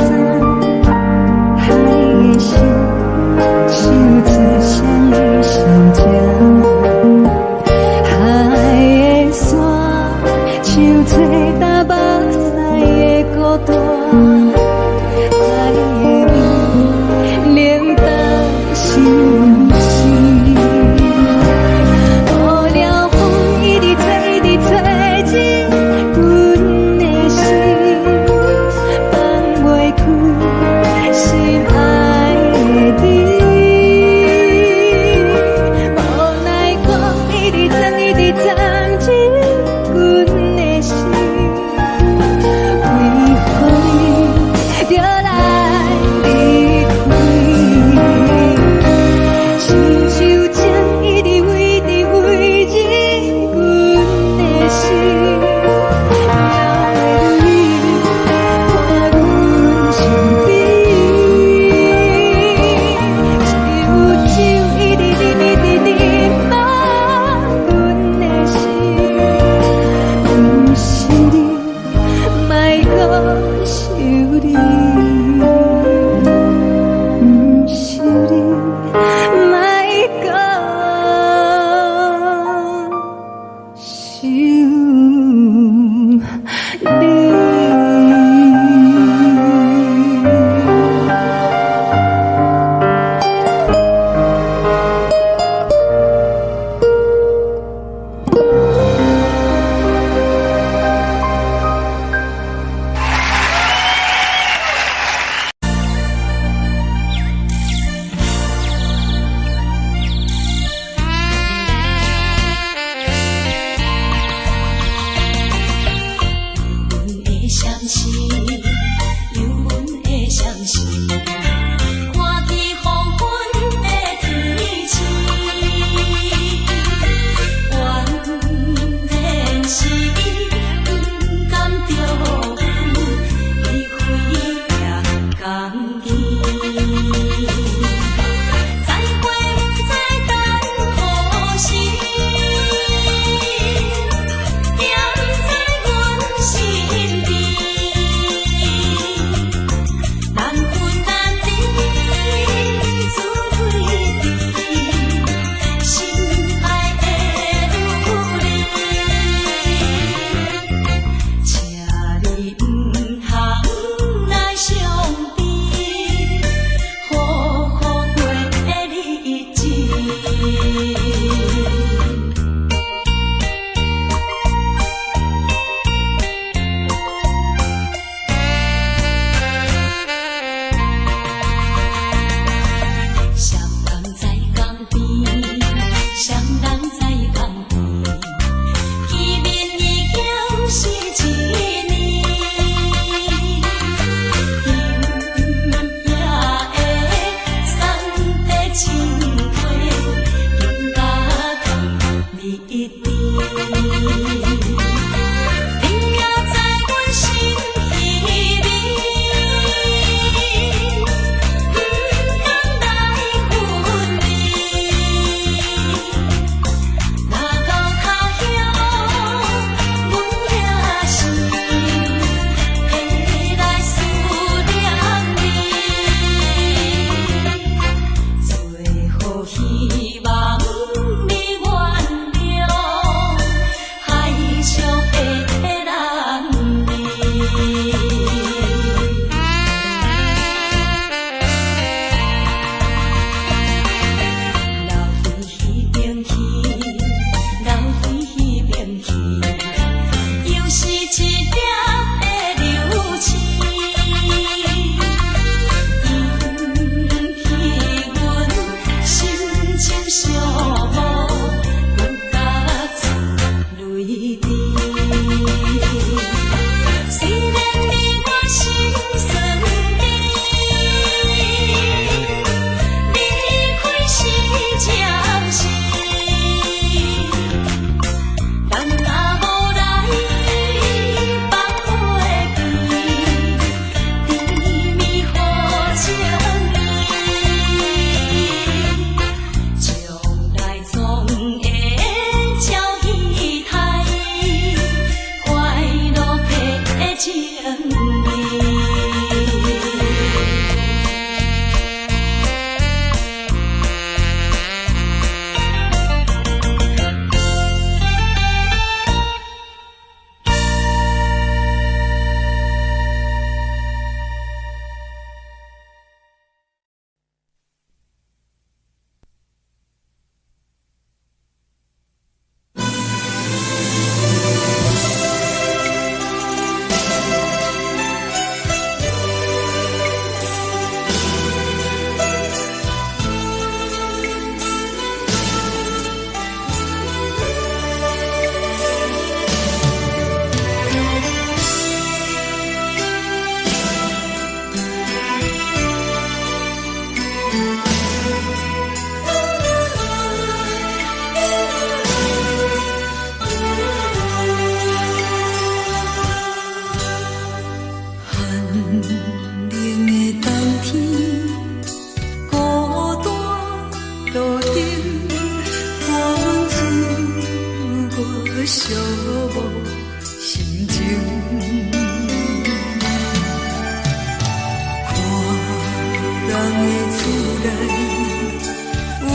温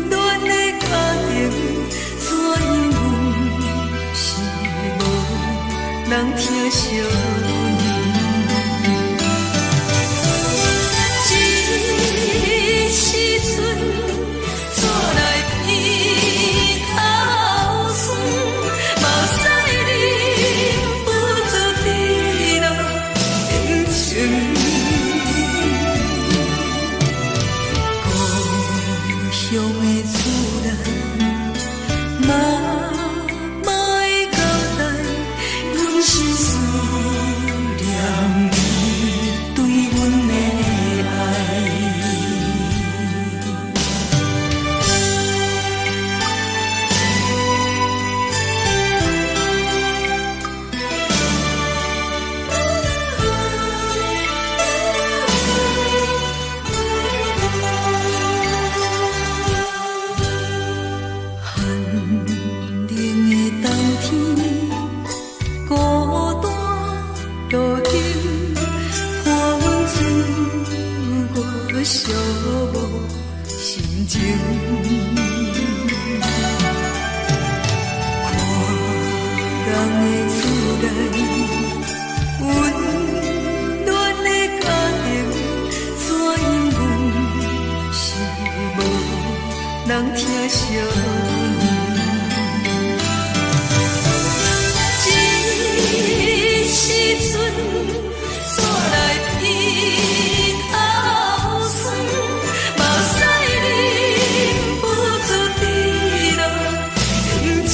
暖的家庭，怎因阮是无人疼惜你？这时阵怎来鼻口酸，嘛使你不住滴落深情。故乡的厝内，妈妈的交代，阮是思念你对阮的爱。寂寞心情，看人的厝内，温暖的家庭，怎因阮是无人疼惜你？这时阵怎来鼻口酸，嘛使你不住滴落深情。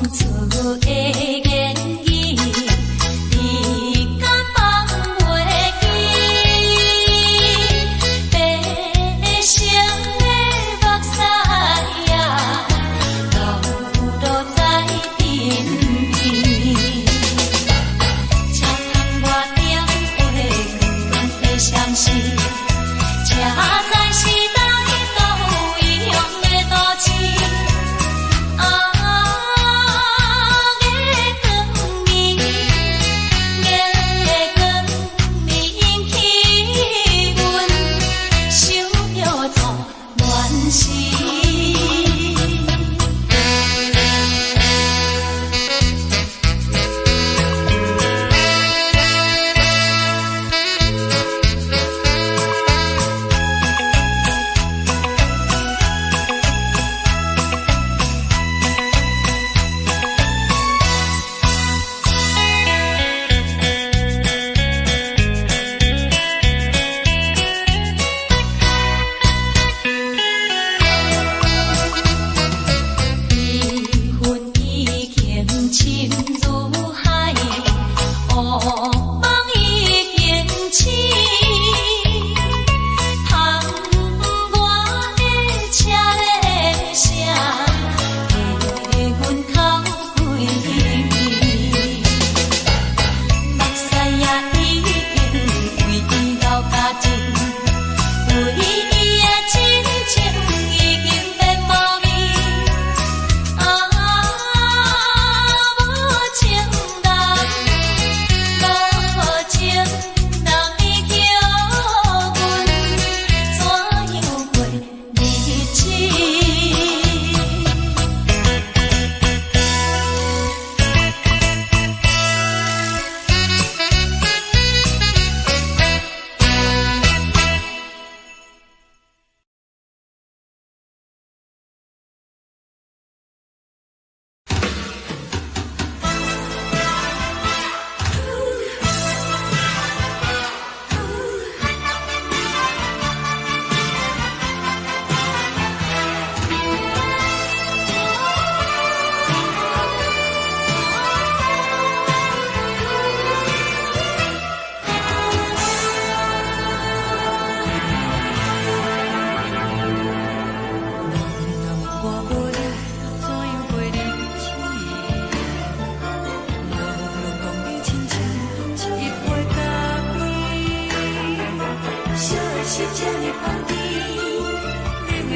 厝的言语，你敢放袂记？白成的目屎呀，流落在身边。车窗外点火光的闪烁，车载时代都一样的大市。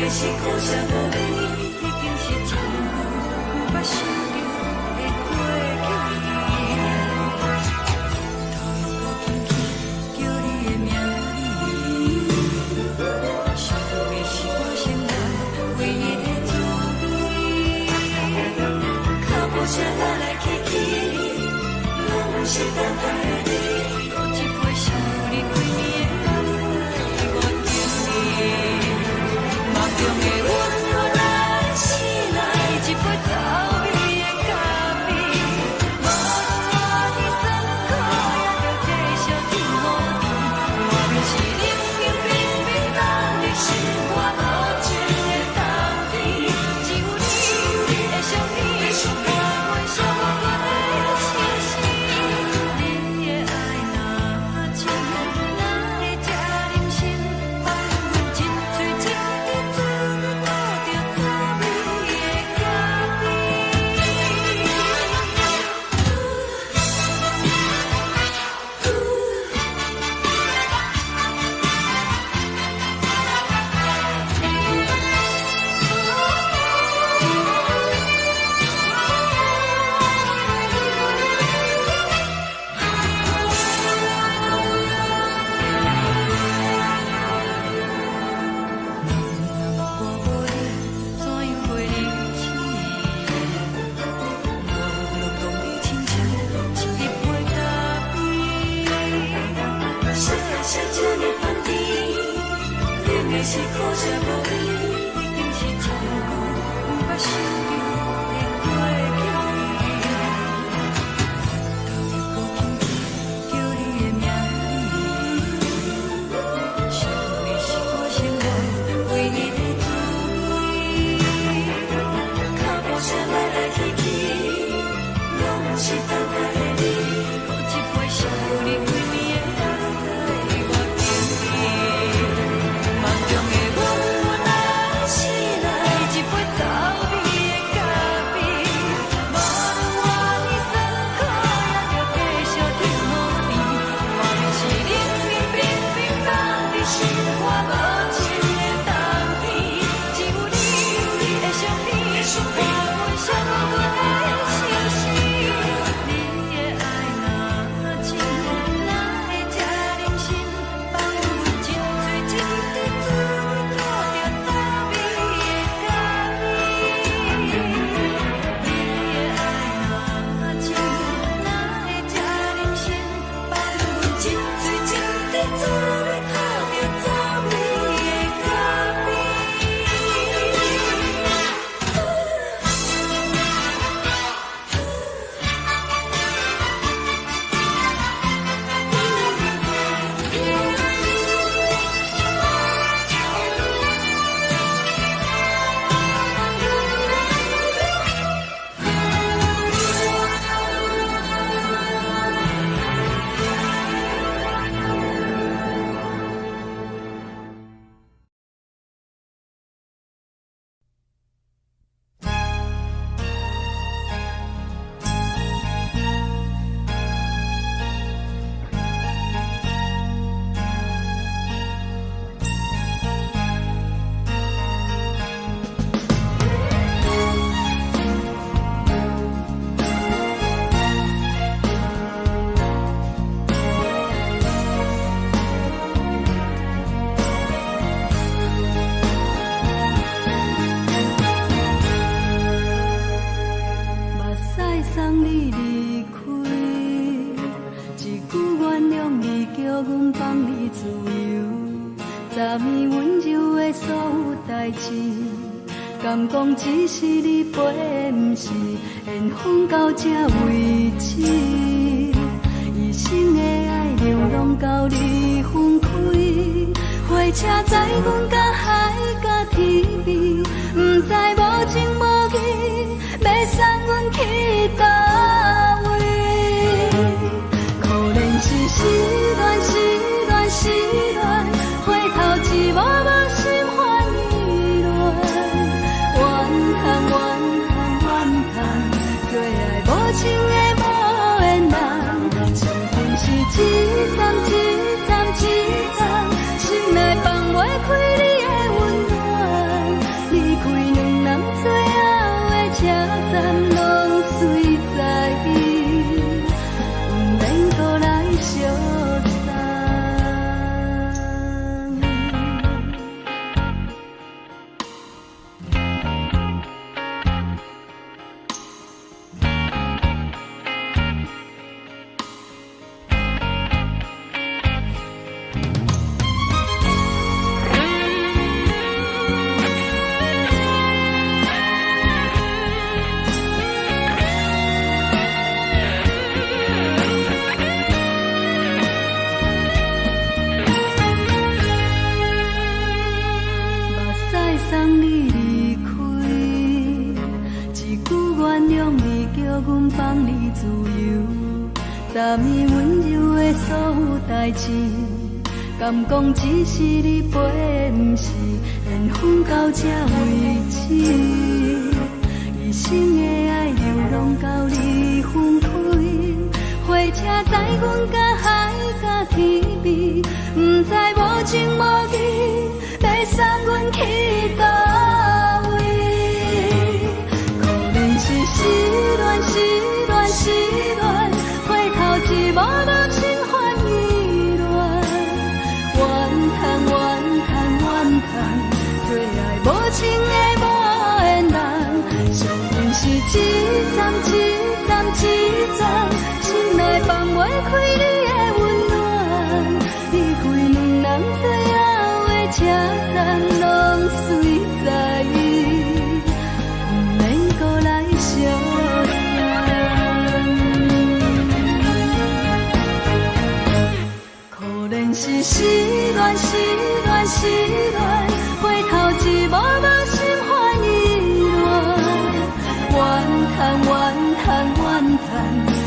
是苦涩无味，已经是一句不捌想着的过去。头又搁轻轻叫你的名字，想的是我生来唯一的滋味。脚步声来来去去，拢不是等待的你，搁一杯想你几年的目屎，我敬你。梦中的阮落来醒来，一杯走味的咖啡，无论我的酸苦，也着继续甜乎甜。我便是冷冷冰冰冷的心，我无情的冬天，只有你的相片，我阮寂寞的心事。你的爱若真，哪会这忍心，放阮一嘴一滴水。是这呢放甜，冷的是苦涩无味，已经是一句不捌想着的过去。头又搁轻轻叫你的名字，想的是我生活唯一的滋味。脚步声来来去去。是等待的你，搁一杯烧你规暝的泪水，我敬你。梦中的阮来是来一杯走味的咖啡，无论我呢酸苦，也着继续甜乎甜。我就是冷冷冰冰放伫心肝无情的冬天，只有你有你的相片，画阮相顾的相思。你的爱若真，哪会这忍心放阮一嘴一滴滋味，靠着走味的咖啡？你的爱若真，哪会这忍心放阮一嘴一滴滋味，靠着走味的咖啡？目屎送你离开，一句原谅你，叫阮放你自由。昨暝温柔的所有代志，敢讲只是你陪，毋是缘分到这为止。一生的爱流浪到你分开，火车载阮甲海甲天边，毋知无情无义，要送阮去倒位？可怜是失恋，失恋，失恋，回头一幕幕心烦意乱，怨叹，怨叹，怨叹，最爱无情的无缘人，情分是一站一站一站，心内放袂开你的温暖，离开两人最后的车站，拢随在伊，毋免搁来相送。目屎送你离开，一句原谅你，叫阮放你自由。昨暝温柔的所有代志，敢讲只是你陪，毋是缘分到这为止。一生的爱流浪到你分开，火车载阮甲海甲天边，毋知无情无义，要送阮去倒位？可怜是失恋，失恋，失恋，回头一幕幕心烦意乱，怨叹，怨叹，怨叹，最爱无情的无缘人，相分是一站一站一站，心内放袂开你的温暖，离开两人最后的车站，拢随在伊，毋免搁来相送。可怜是失恋，失恋，失恋，回头一幕幕心烦意乱，怨叹，怨叹，怨叹。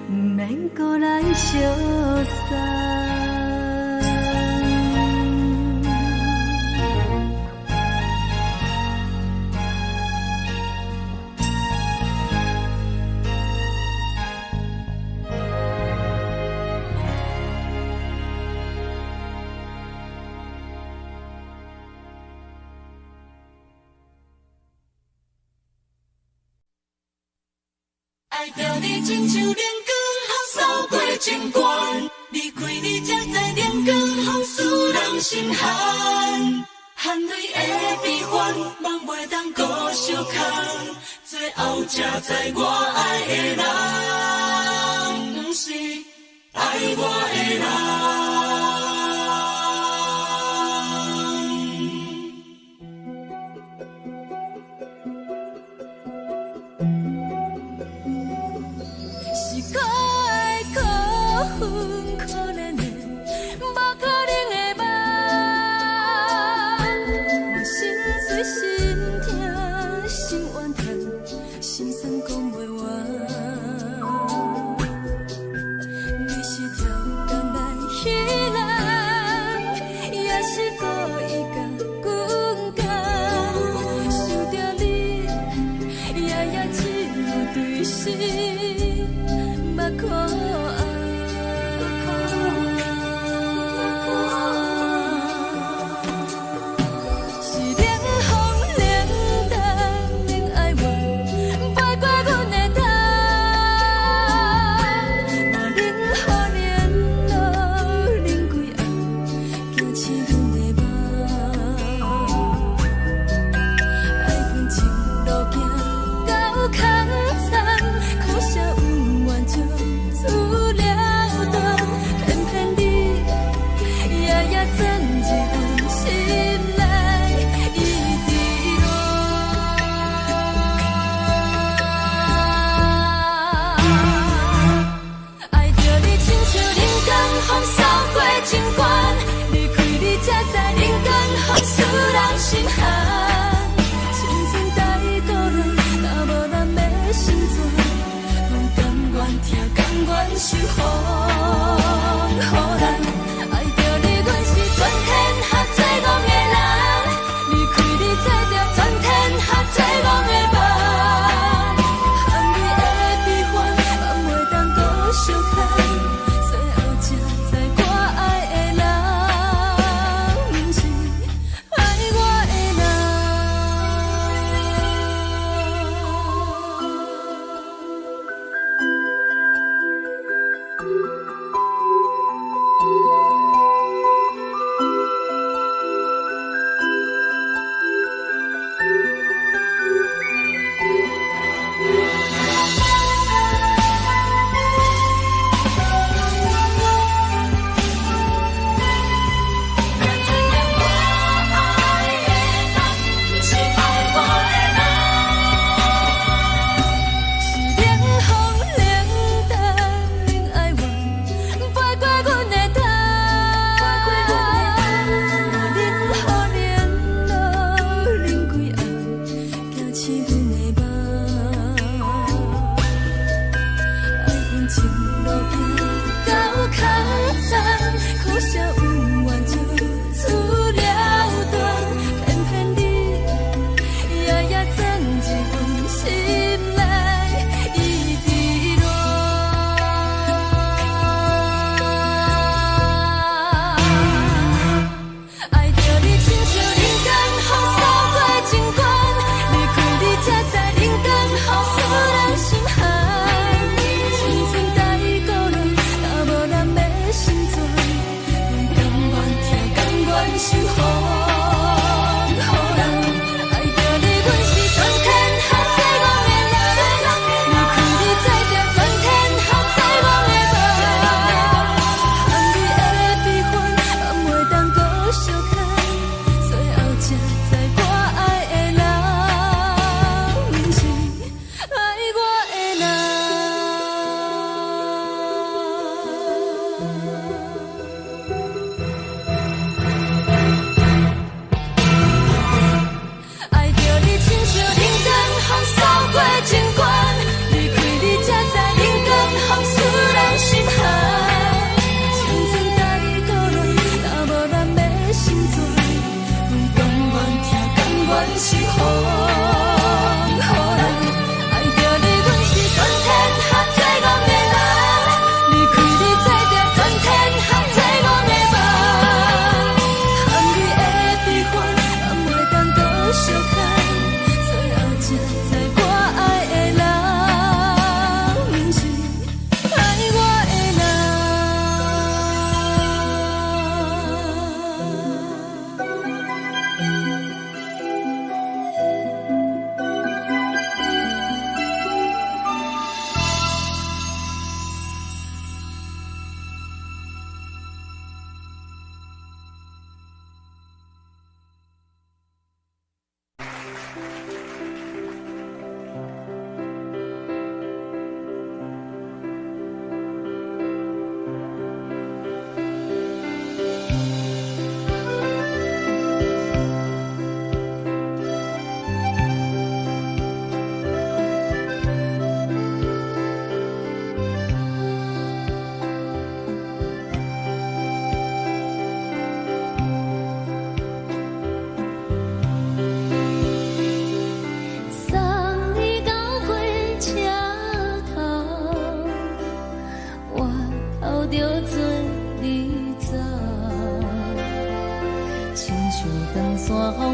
免搁来相送。爱着你亲像阳光，透过情关，离开你才知阳光风使人心寒。含泪的悲欢，望袂当搁相牵，最后才知我爱的人，不是爱我的人。是可爱可恨可怜的，无可能的梦。我心碎心痛心怨叹，心酸讲袂完。你是条工来彼人，也是故意甲阮讲，想着你，夜夜只有对视。目看爱，是冷风冷淡冷爱我，飞过阮的头，嘛冷雨冷落冷归暗，惊醒阮的梦。爱恨情路行到空残，苦涩有怨就。出了断，偏偏你夜夜钻入阮心内，一直乱。爱着你亲像人间风扫过情关，离开你才知人间风使人心寒。青春带过来，若无咱要心酸。听甘愿受风雨人，爱着你，阮是全天下最戆的人。离开你，才着全天下最戆的梦。含泪的悲欢，望袂当搁相牵，最后才知我爱的人，不是爱我的人。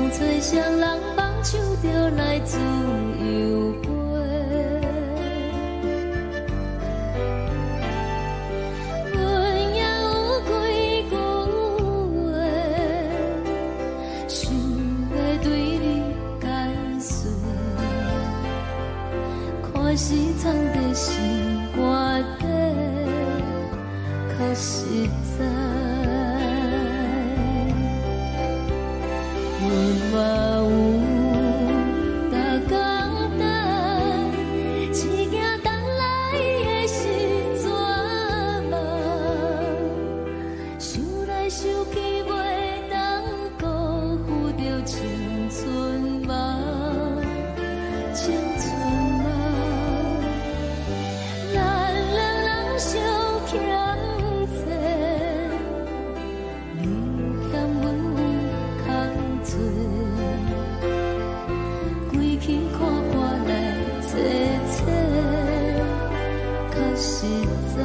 风吹双人放手就来自由飞。阮也有几句话，想要对你解释，可是藏在心肝底，较实在。阮嘛有逐工等，只惊等来的时阵嘛，想来想去袂当辜负着青春嘛，青春嘛，咱两人相欠债，你欠阮。归去看破来切切，较实在。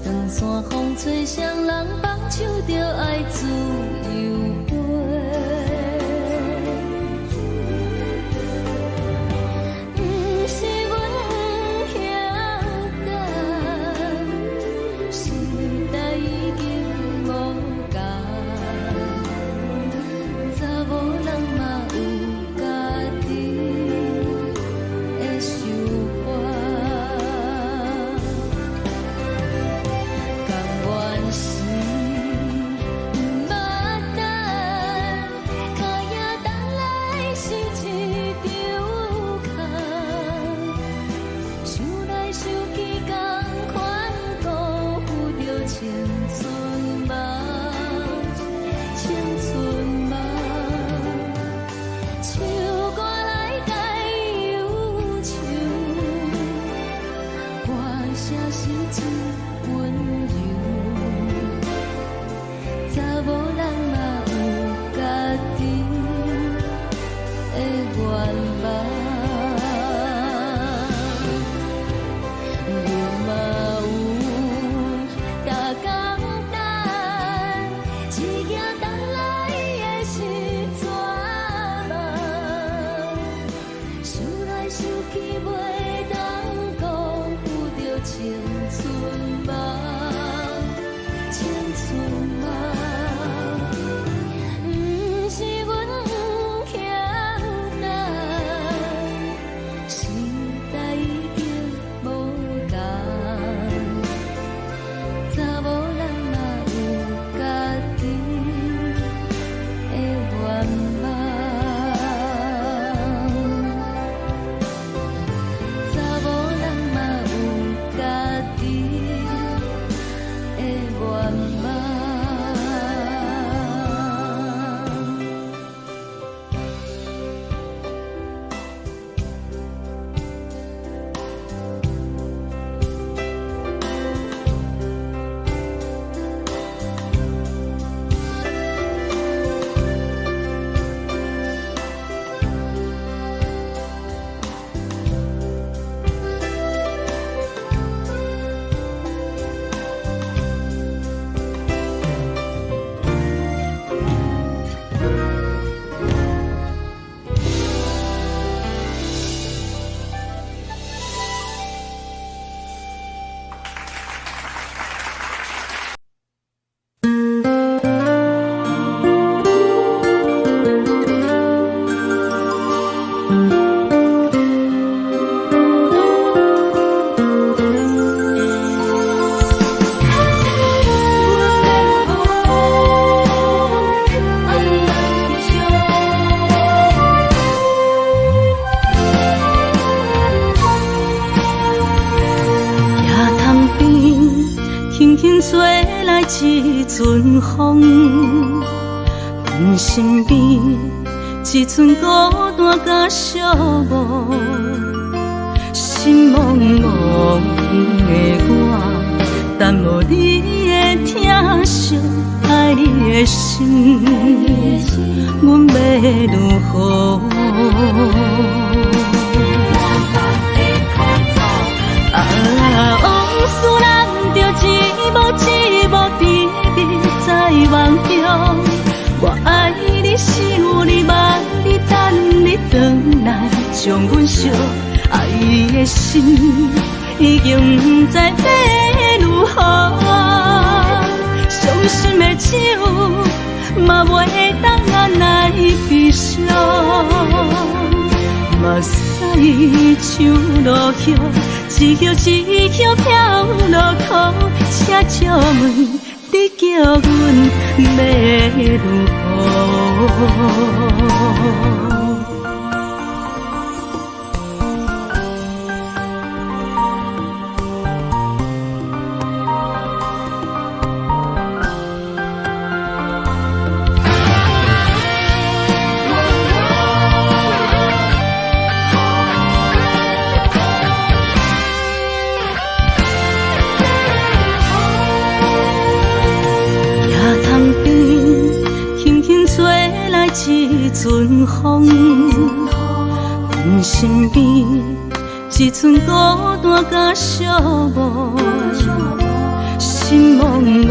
长山风吹双人放手就爱自由飞。不是阮不晓得，时代已经无同，查某人嘛有家己的想法。是不捌等，阵风，阮身边一阵孤单甲寂寞，心茫茫的我，等无你的疼惜，爱你的心，阮要如何？往事人着一幕一幕甜蜜在梦中。我爱你是有你望你等你回来，将阮惜爱的心已经不知要如何。伤心的手嘛袂当按来悲伤。目屎像落叶，一曲一曲飘落雨，请借问你叫阮要如何？一阵风，阮身边一阵孤单甲寂寞，心茫茫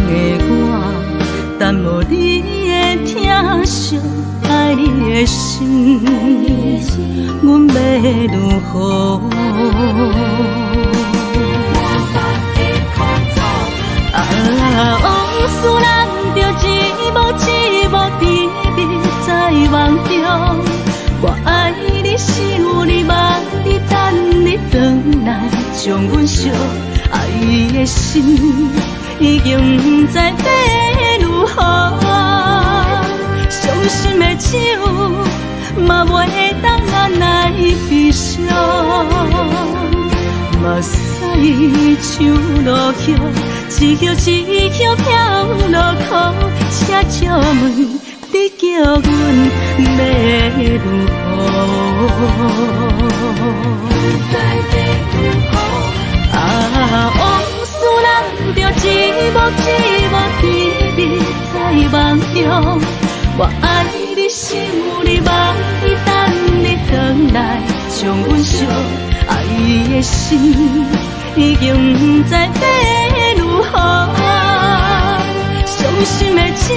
的我，等无你的疼惜，爱你的心，阮要如何？往事人着一幕一幕甜蜜在梦中。我爱你是有你望你等你回来，将阮惜爱的心已经不知要如何。伤心的手嘛袂当按来悲伤。目屎像落叶，一曲一曲飘落雨，请借问你叫阮要如何？往事人着一幕一幕甜蜜在梦中。我爱你是有你望你等你回来，将阮惜爱的心已经不知要如何。伤心的手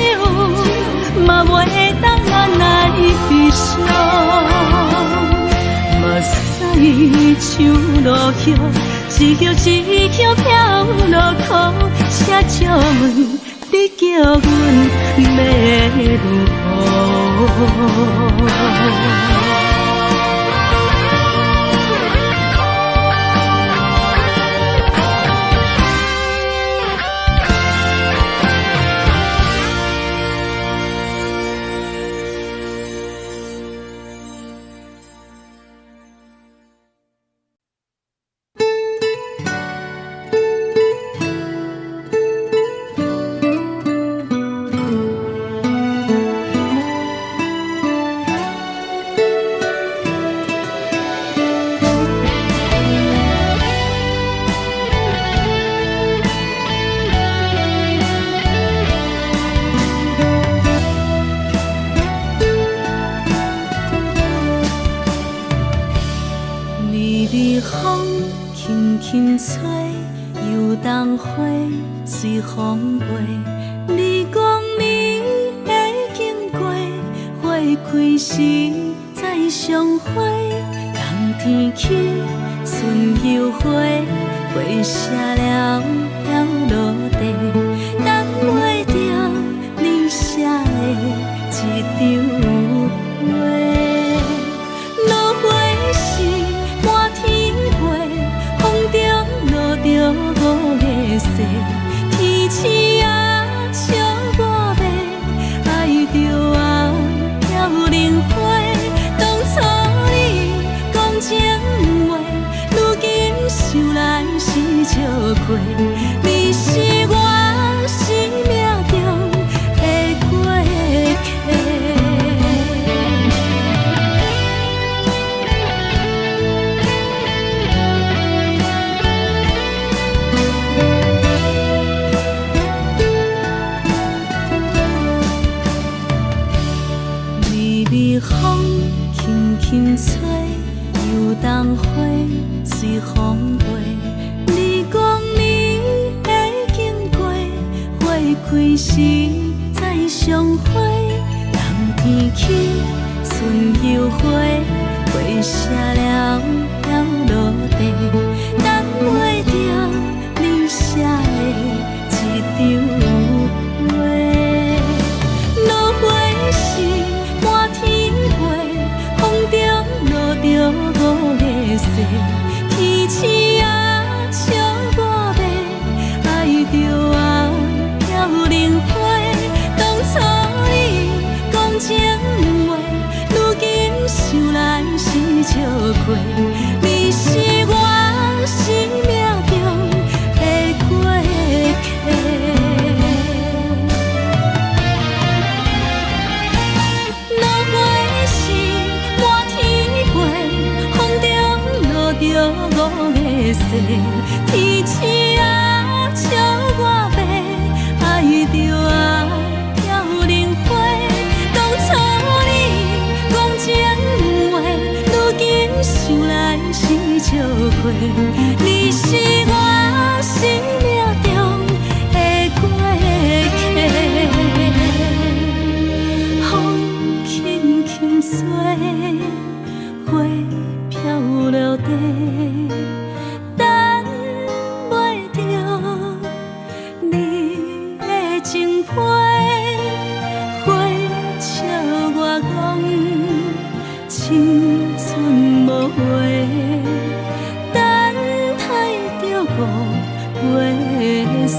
嘛袂当按来悲伤。目屎像落叶，一曲一曲飘落雨，请借问你叫阮要如何？随风飞，你讲你会经过，花开时再相会。冬天起，春又回，花谢了要落地，等袂着你写的一张画。落花时满天飞，风中落着五个色。天星啊，笑我白，爱着啊飘零花。当初你讲情话，如今想来是笑亏。你是我时再相会，人天起，春又花，花谢了要落地，等袂着你写的一张话。落花是满天花，风中落着五个色，天星啊笑我迷，爱着我飘零花。当初你讲情话，如今想来是笑过，你是我生命中的过客。落花是满天花，风中落着五个色，天星啊笑我迷，爱着我飘零花。当初你讲情话，如今想来是笑过，你是我生命中的过客。风轻轻吹，花飘落地，等袂着你的情批。花笑我讲青春无悔，等待着五月雪。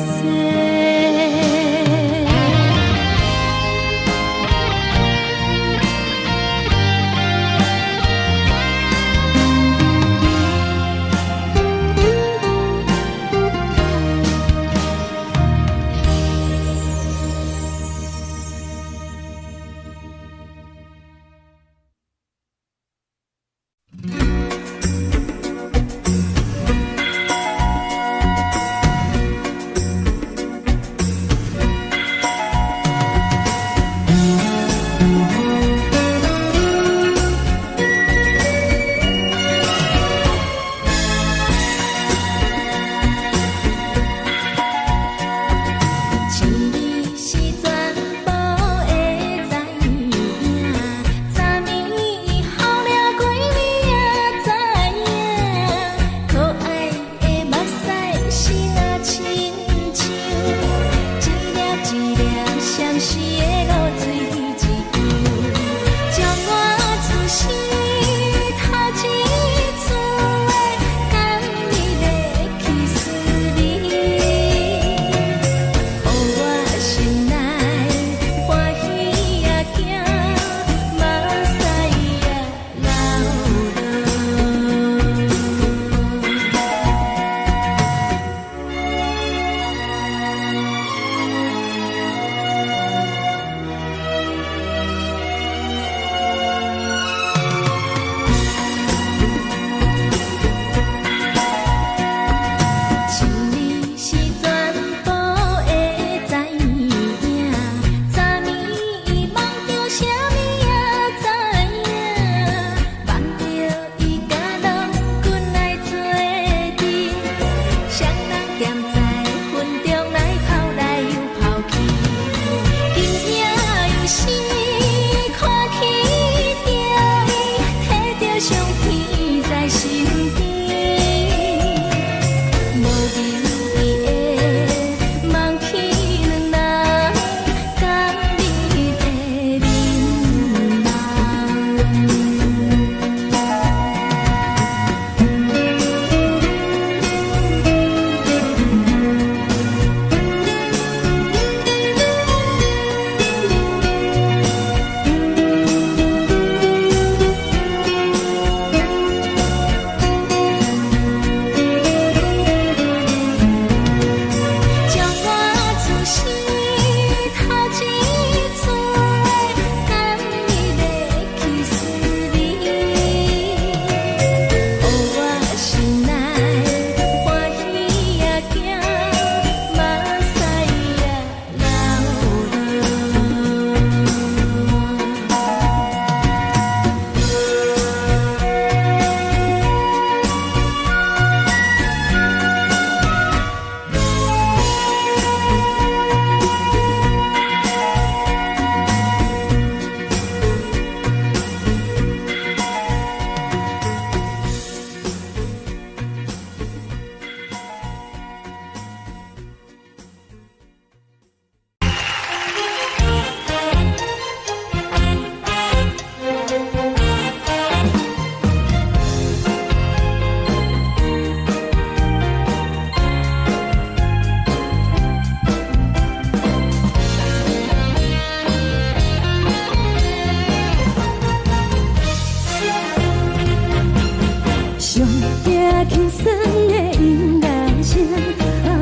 轻松的音乐声，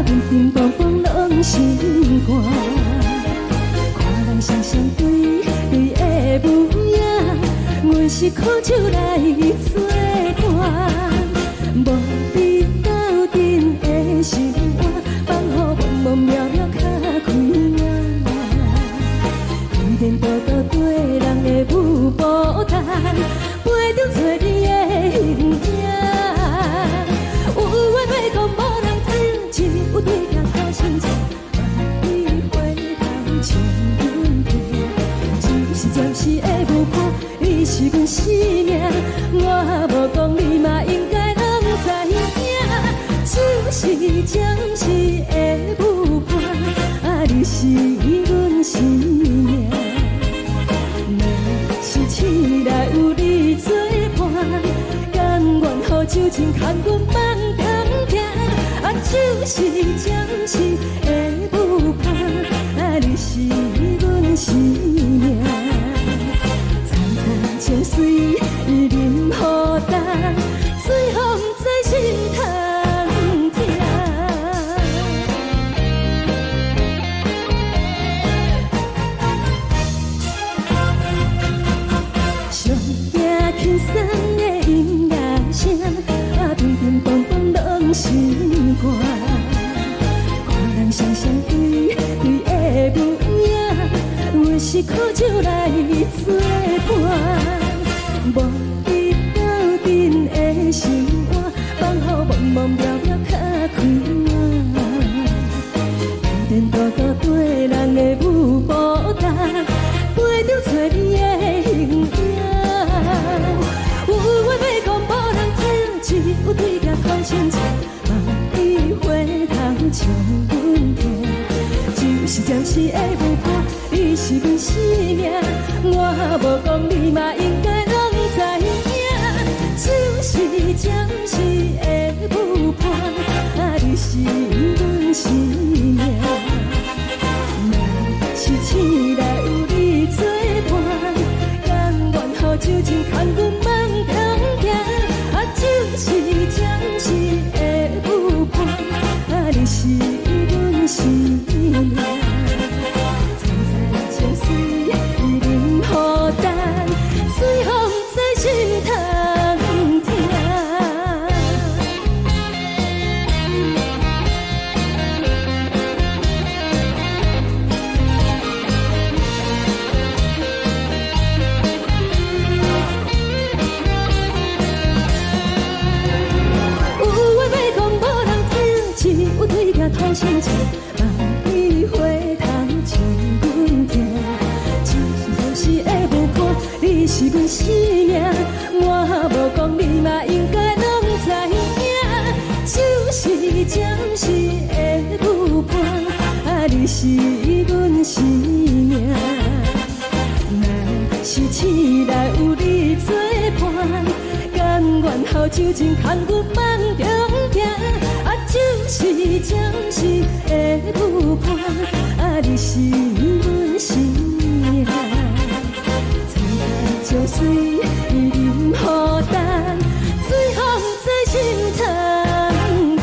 平平梆梆拢心肝。看人双双对的舞影，阮是苦酒来作伴。无你斗阵的生活，放予茫茫渺渺较开眼。一点多多对人的舞步弹，陪着做你的形影。有话要讲无人听，只有对镜头先做，万里回头将阮听。就是暂时的舞伴，你是阮生命，我无讲你嘛应该拢知影。就是暂时的舞伴，你是阮生命。是醒来有你作伴，甘愿予酒精牵阮放空行。就是暂时的舞伴，你是阮生命。层层情水任何担，水风在心通听。上听轻松的音乐声，平平梆梆拢心肝。看人双双对的舞影，阮是苦酒来作伴。无你斗阵的生活，放予茫茫渺渺较开眼。一点多多对人的舞步弹，陪着做你的形影。有话要讲无人听，只有对镜头先做，万里回头将阮听。就是暂时的舞伴，你是阮生命，我无讲你嘛应该拢知影。就是暂时的舞伴，你是阮生命。若是醒来有你作伴，甘愿予酒精牵阮放空行。就是暂时的舞伴，你是阮生命。层层情水任何担，随风在心通听。头先做，万里回头将阮听。就是暂时的舞伴，你是阮生命，我无讲你嘛应该拢知影。就是暂时的舞伴，你是阮生命。若是醒来有你作伴，甘愿予酒精牵阮放中行。就是暂时的舞伴，你是阮生命。层层情水任何担，随风在心通听。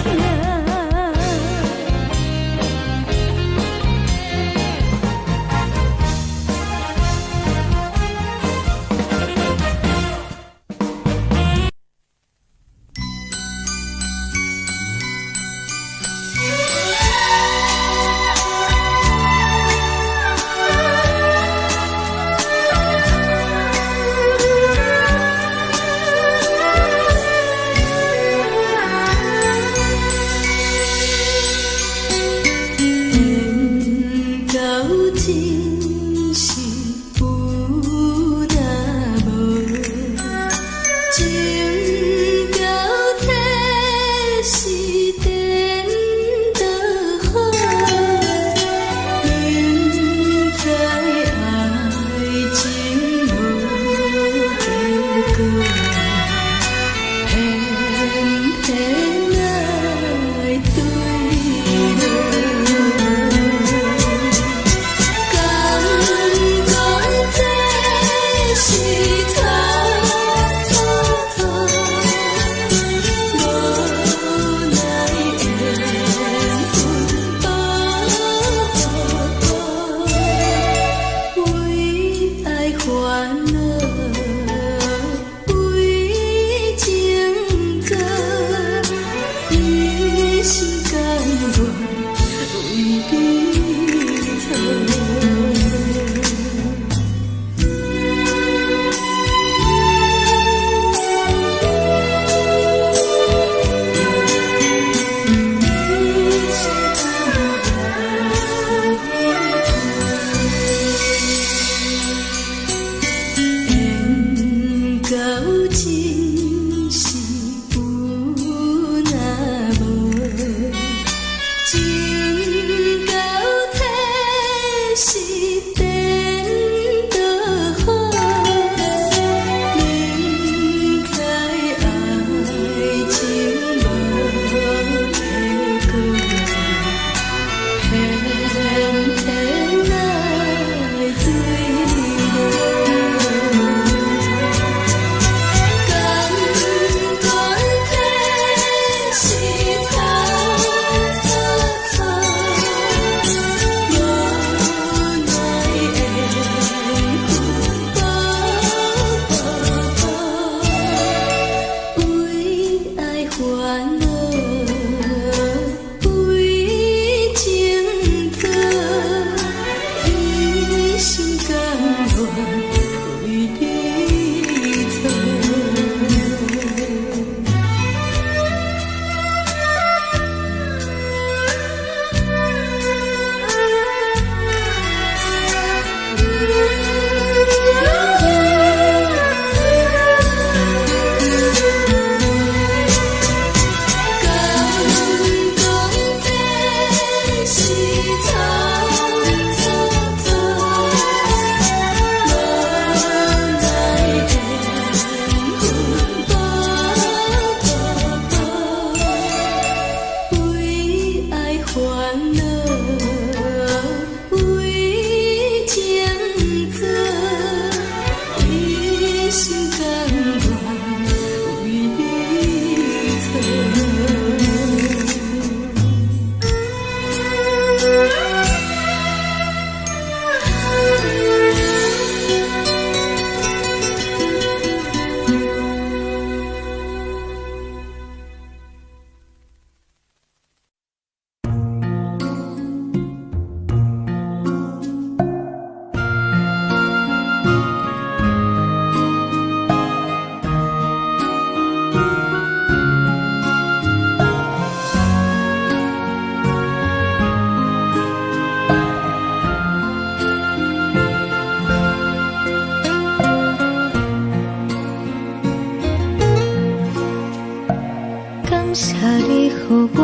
谢你，予我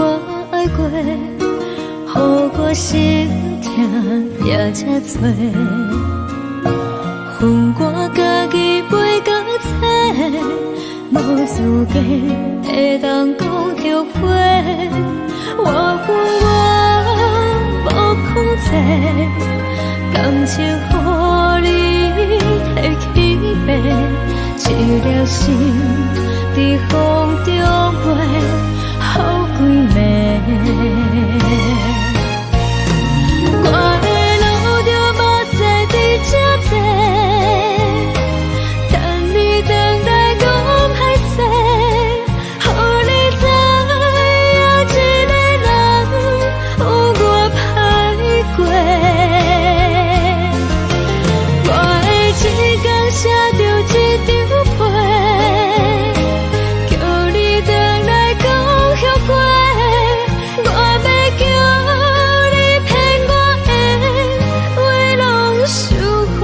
爱过，予我心痛也这多。恨我家己袂到切，无资格会当讲后悔。我无控制，感情予你提起飞，一粒心在风中飞，好几暝。我的路着目屎在这多，等你回来讲歹势，予你知影一个人有我歹过。我的一天写着一张被，叫你回来讲后悔。我要叫你骗我的话拢收回。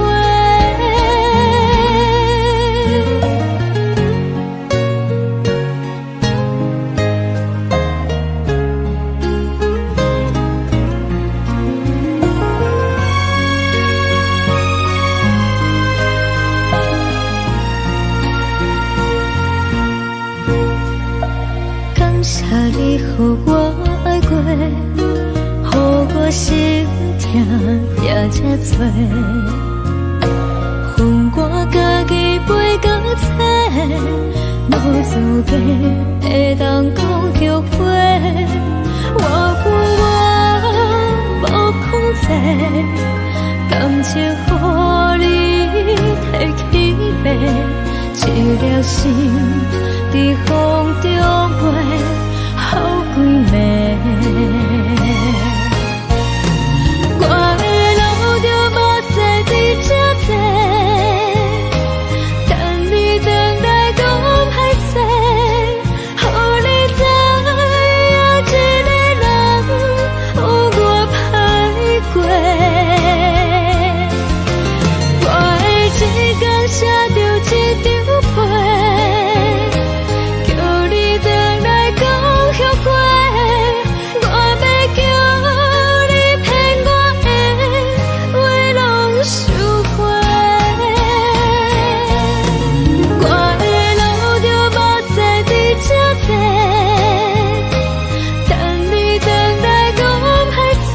感谢你，予我爱过，予我心痛也这多。恨我家己袂到切，无资格会当讲后悔。我无控制，感情予你提起飞，一粒心在风中飞，好几暝。我的路着目屎在这多，等你回来讲歹势，予你知影一个人有我歹过。我的一天写着一张被，叫你回来讲后悔。我要叫你骗我的话拢收回。我的路着目屎在这多，等你回来讲歹势，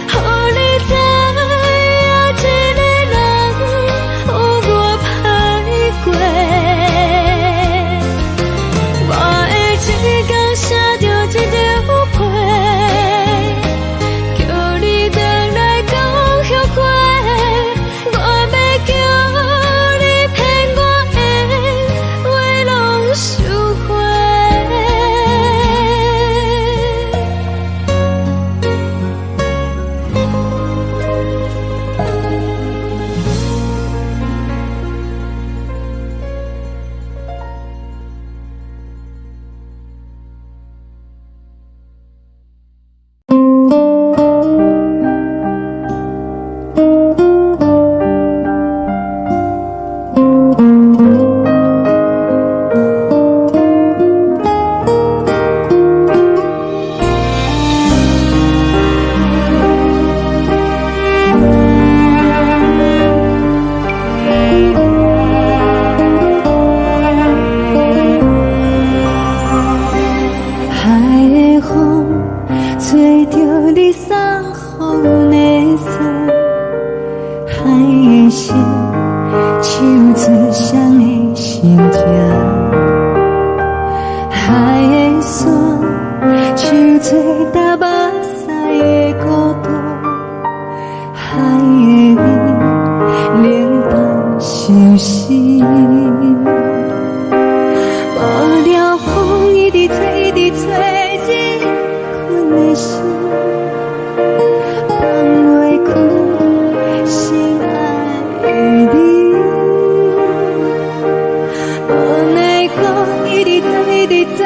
予你知影一个人有我歹过。我的一天写着一张被，叫你回来讲后悔。我要叫你骗我的话拢收回。海的风吹着你送风的伞，海的心手做双的心痛，海的山手做搭目屎的孤独，海的你冷淡伤心。无聊风一直吹，一直吹，日困的心放袂开，心爱的你。无奈讲一直等，一直等，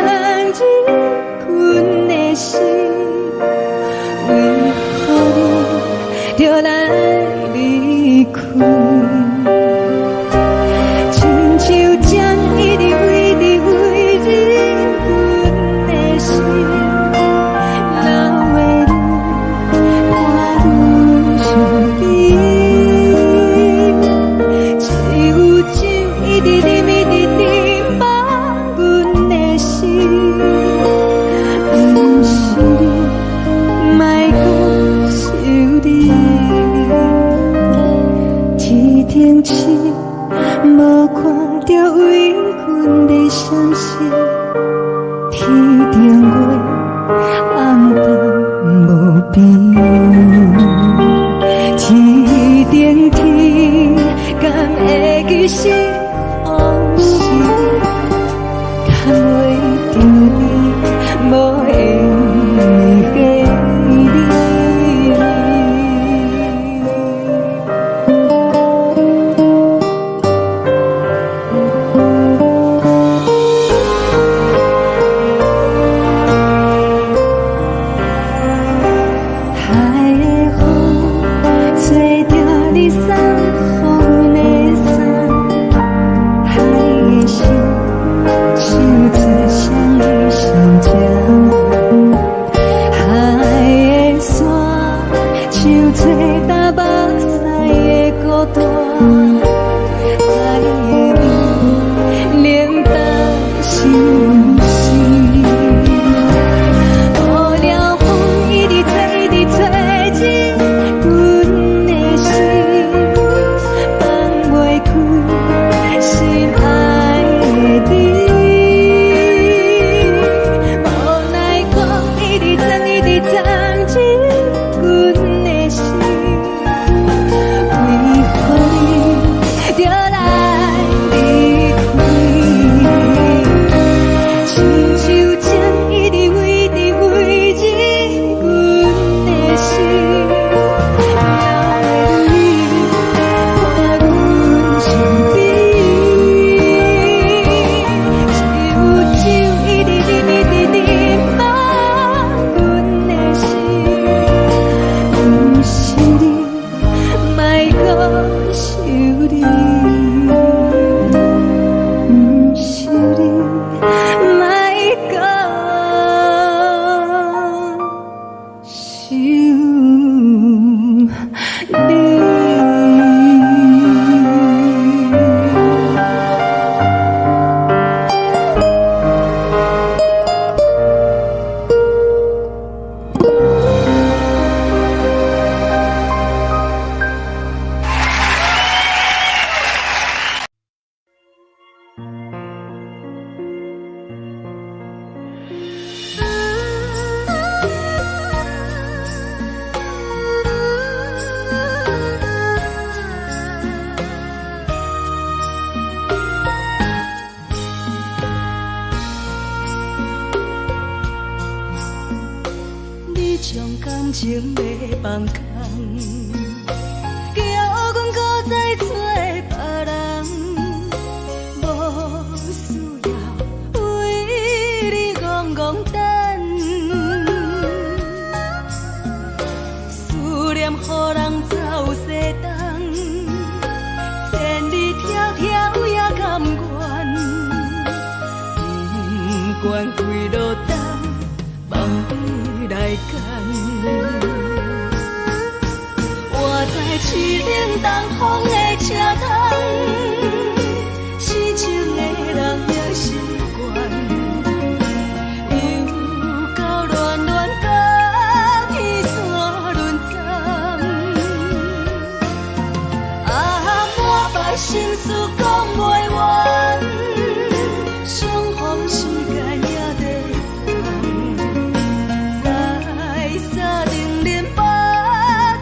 你相信，天顶月暗淡无边，天顶天敢会记是往事，敢为着你无缘的你。将感情要放空，叫阮搁再找别人，无需要为你戆戆等，思念予人走西东，千里迢迢也甘愿，不管几路灯，梦伊来干。我在市顶东风的车窗，痴情的人也习惯，又到乱乱甲天山轮站。啊，满腹心事讲袂完，相逢时间也在等。在沙定连巴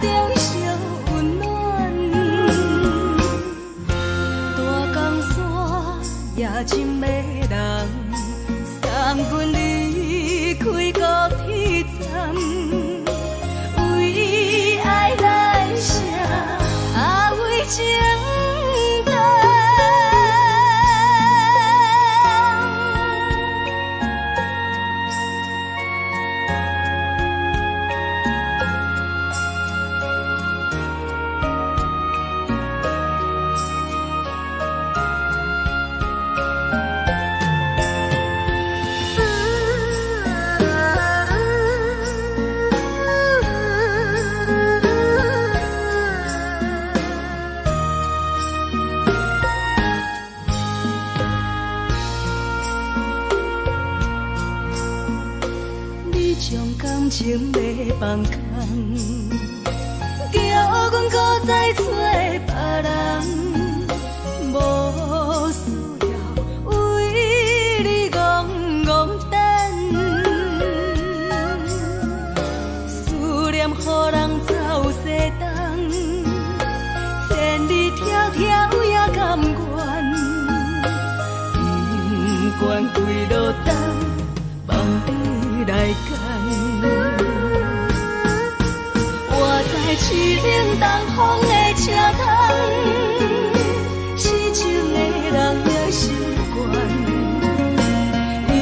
中烧温暖，大江山夜深的人，送阮离开高铁站，为爱来写，为情等。将感情要放空，叫阮搁再找别人，无需要为几落冬，梦你来牵。我在市顶东风的车窗，痴情的人也习惯，又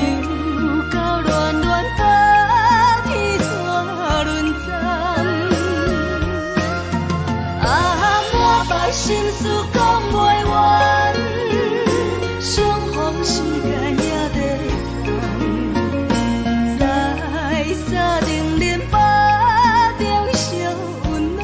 到乱乱把天带轮转。满腹心事讲袂完，相逢时间也在等，在沙冷冷巴中烧温暖。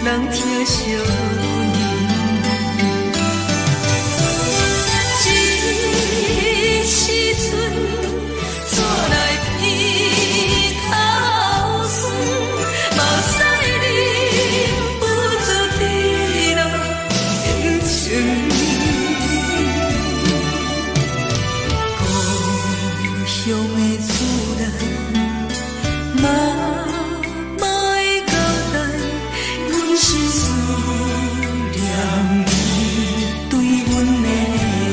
人疼惜你。这时阵怎来鼻口酸，目屎忍不住滴落眼睛。故乡的自然，妈妈的交代，阮是思念你对阮的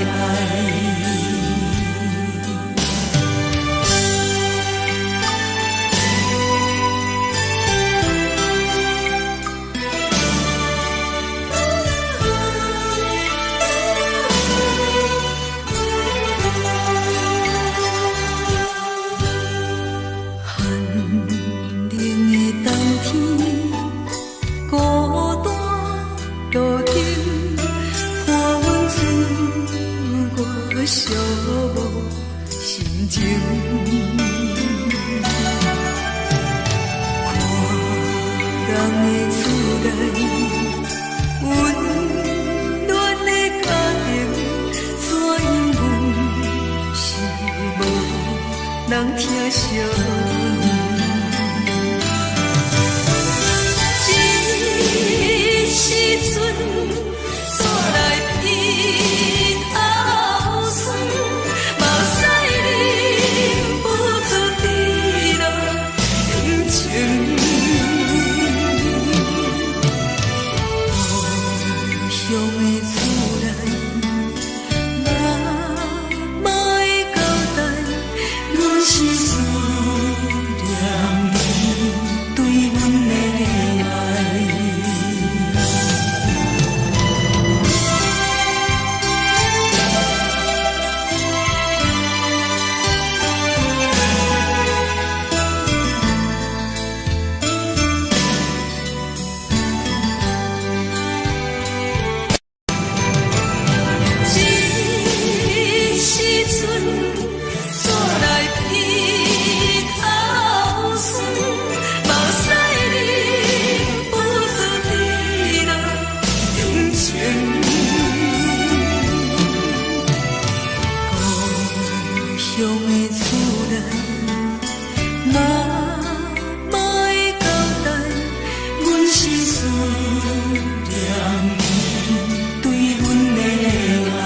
爱。寒冷的冬天，孤单路顶，看阮自我寂寞心情。看人的厝内，温暖的家庭，怎因阮是无人疼惜你？这时阵怎来鼻口酸，目屎忍不住滴落眼睛。故乡的自然，妈妈的交代，阮是思念你对阮的爱。这时阵怎来鼻口酸，目屎忍不住滴落眼睛。故乡的自然，妈妈的交代，阮是思念你对阮的爱。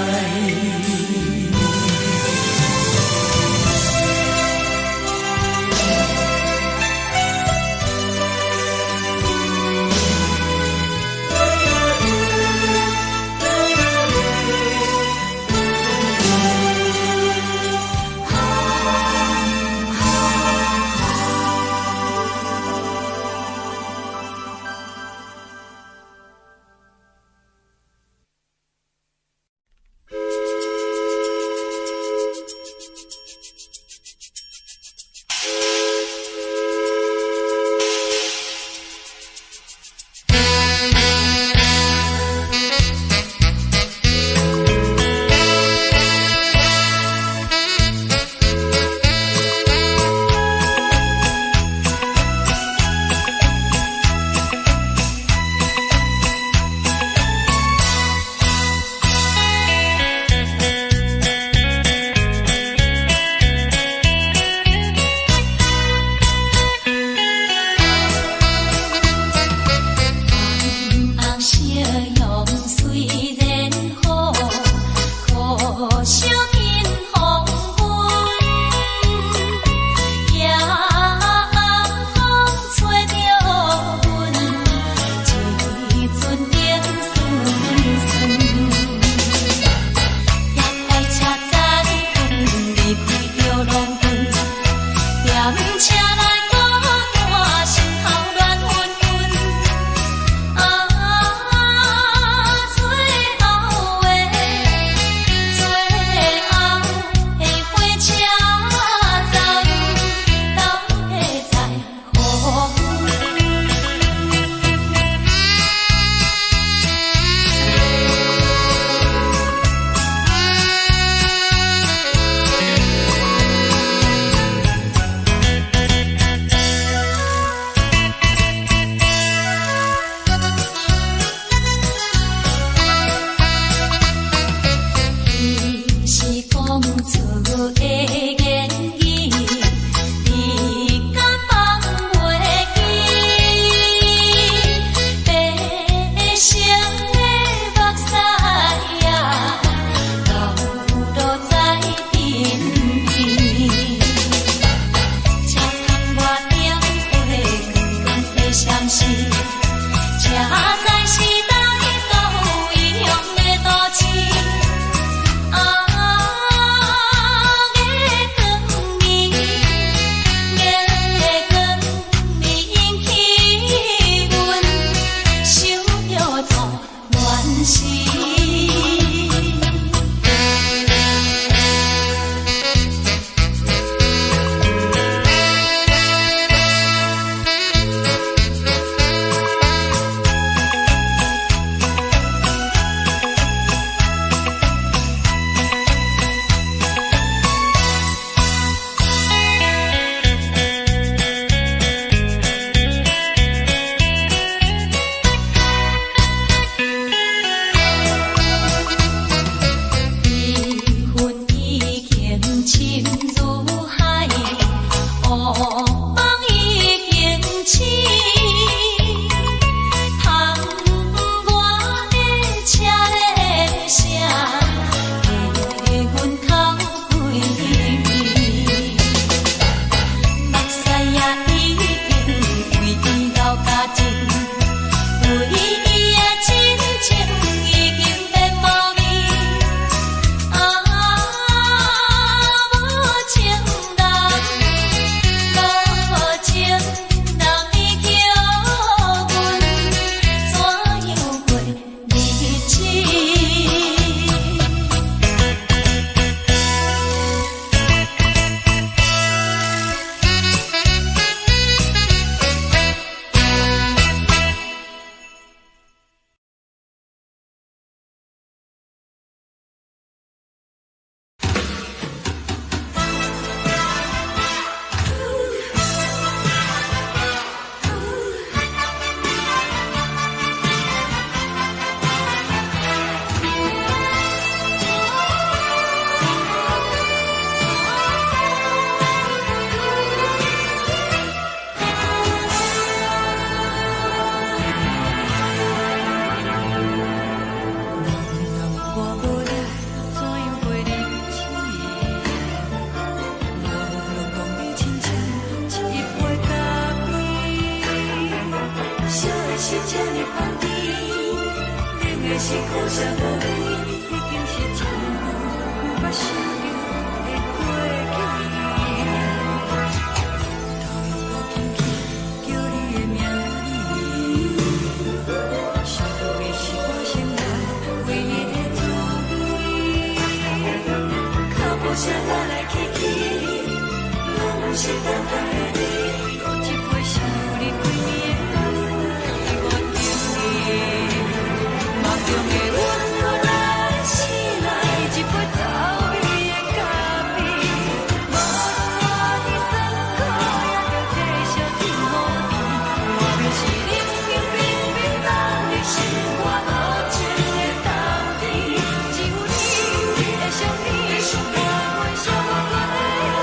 香甜，冷的是苦涩无味，已经是一句不捌想着的过去。头又搁轻轻叫你的名字，想的是我生来唯一的滋味。脚步声来来去去，拢不是等待的你，搁一杯想你几年的泪我敬你。梦中的阮落来醒来，一杯走味的咖啡，无论我的酸苦，也着继续甜予你。我便是冷冷冰冰放你心肝无情的冬天，只有你的相片，我阮寂寞过的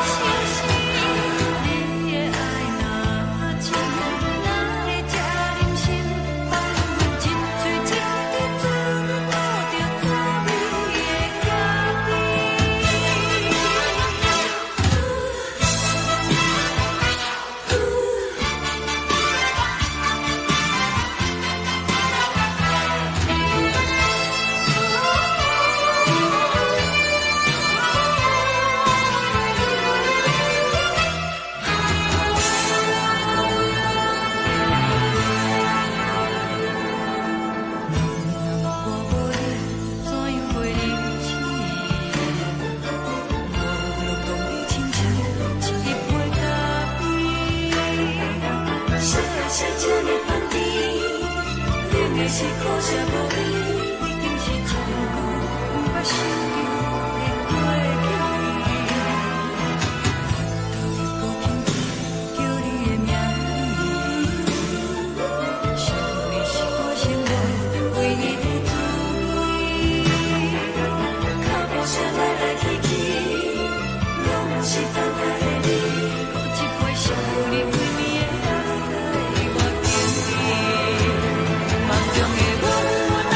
心事。你的爱若真，哪会这忍心放阮一嘴一滴滋味，吐着滋味的咖啡。我无你，怎样袂忍起？无路当你亲像一杯咖啡，烧的是这呢香甜，冷的是苦涩无味，已经是一句不捌想着的过去。头又搁轻轻叫你的名字，想的是我生来唯一的滋味。脚步声来来去去，拢不是等待的你，搁一杯想你几年的泪我敬你。梦中的阮来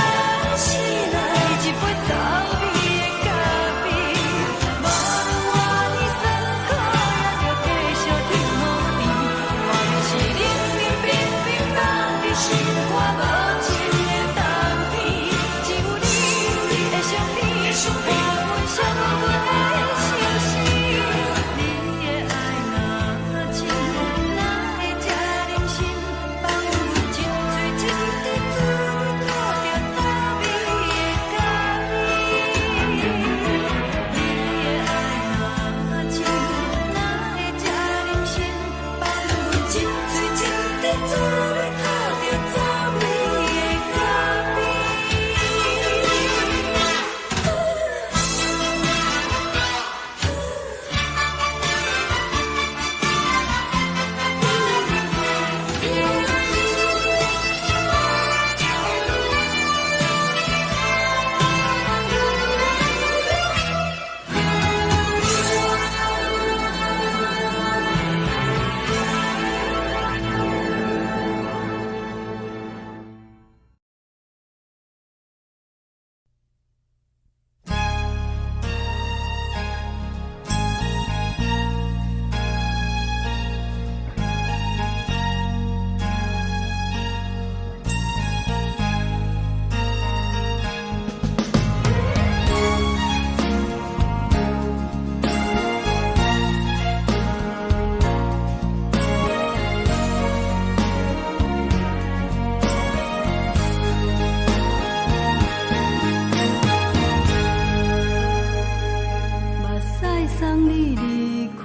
醒来，一杯走味的咖啡，无论我的酸苦，也着继续甜予你。我便是冷冷冰冰放你心肝无情的冬天，只有你的相片，我阮寂寞过的心事。你的爱若真，哪会这忍心放阮一嘴一滴滋味，吐着滋味的咖啡。你的爱若真，哪会这忍心放阮一嘴一滴滋味，吐着滋味的咖啡。目屎送你离开，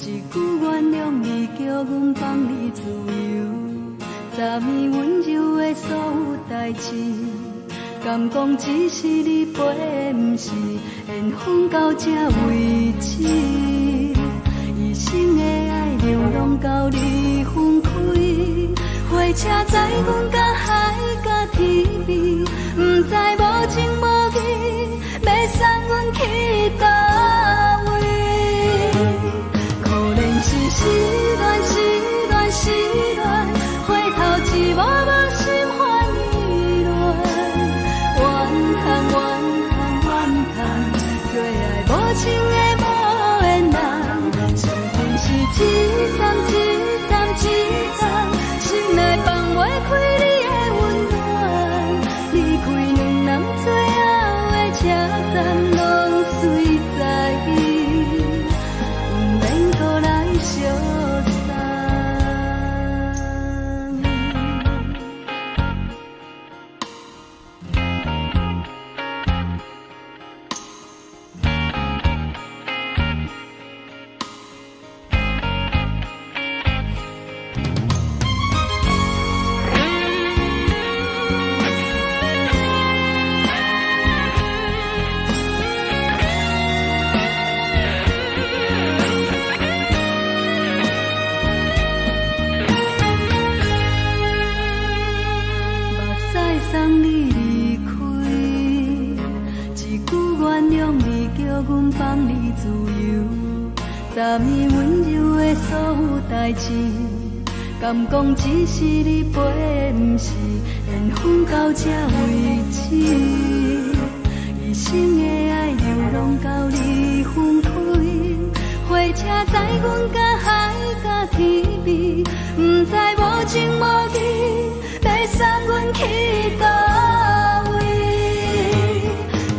一句原谅你，叫阮放你自由，昨暝温柔的所有代志，敢讲只是你陪，不是缘分到这为止。一生的爱流浪到你分开，火车载阮到海角天边，不知无情无义，要送阮去倒位？可能是失恋，失恋，失恋，回头一幕幕心烦意乱，怨叹，怨叹，怨叹，最爱无情的无缘人，生命是一站一站一站，心内放袂开。代志，敢讲只是你陪，不是缘分到这为止。一生的爱流浪到你分开，火车载阮甲海甲天边，不知无情无义，要送阮去倒位？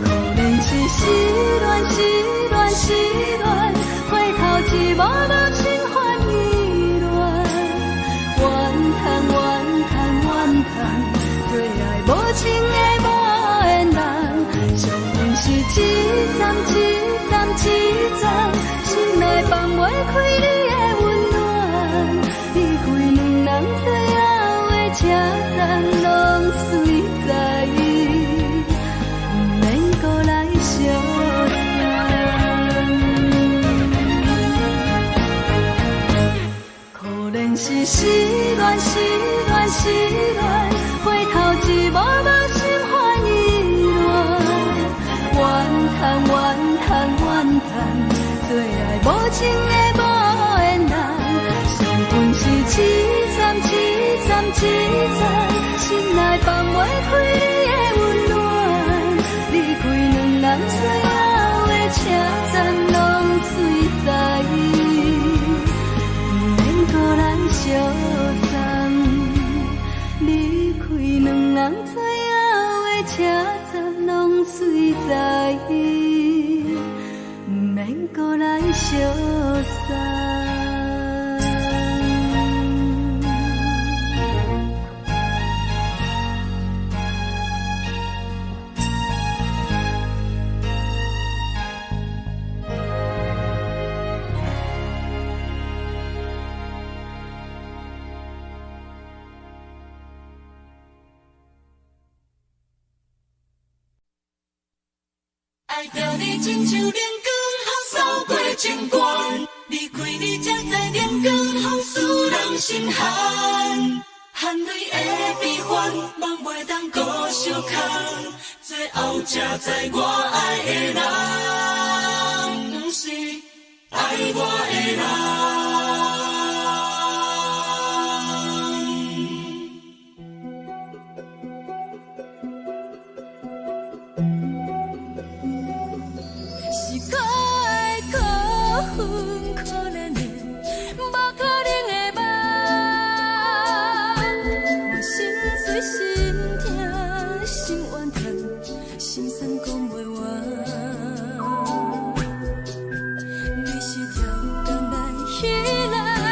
可能是失恋，失恋，失恋，回头一幕幕心烦意乱，怨叹，怨叹，怨叹，最爱无情的无缘人，上恨是一站一站一站，心内放袂开你的温暖，离开两人最后的车站，拢随在不免搁来相送。可能是失恋，失恋，失恋，回头一幕幕心烦意乱，怨叹，怨叹，怨叹，最爱无情的无缘人，上恨是一站一站一站，心内放袂开你的温暖，离开两人最后的车站，拢随在不免搁来相送，离开两人最后的车站，拢随在不免搁来相送。爱着你亲像连光风扫过情关，离开你才知连光风使人心寒。含泪的悲欢，望袂当搁相牵，最后才知我爱的人，不是爱我的人。你是条工来彼来。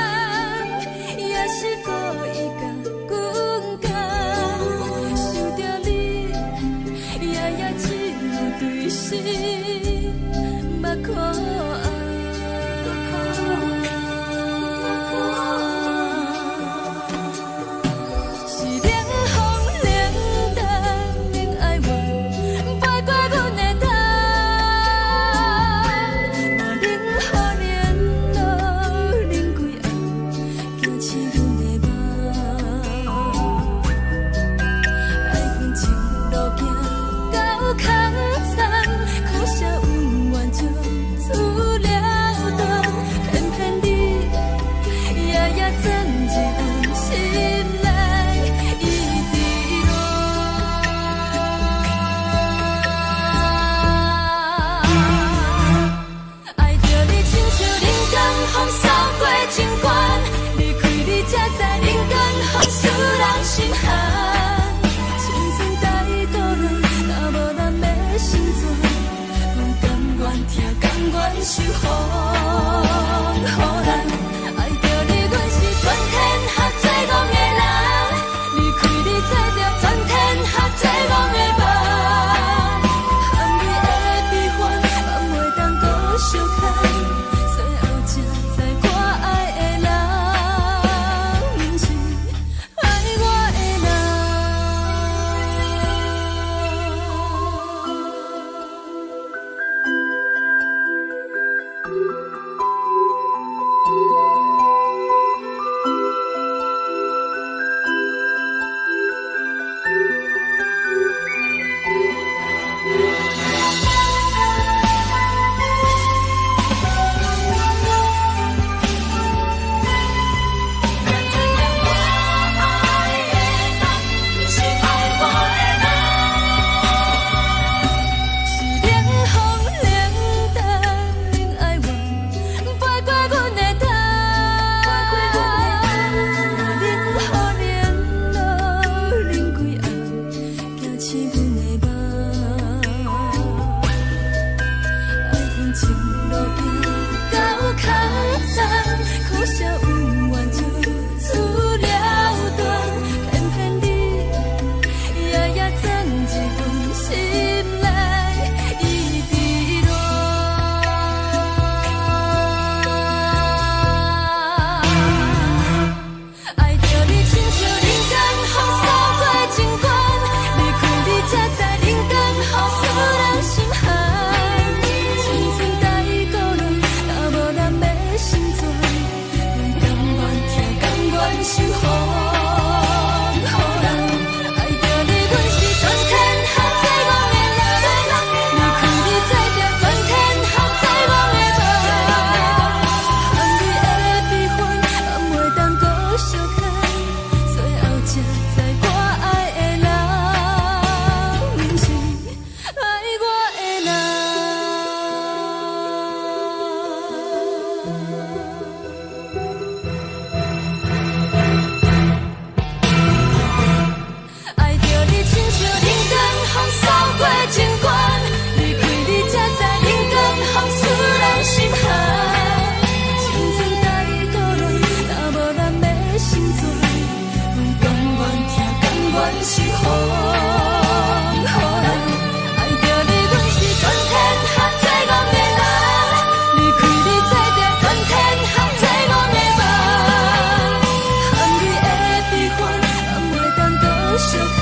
相牵，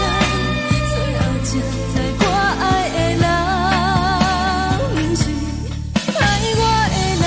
最后才知我爱的人，不是爱我的人。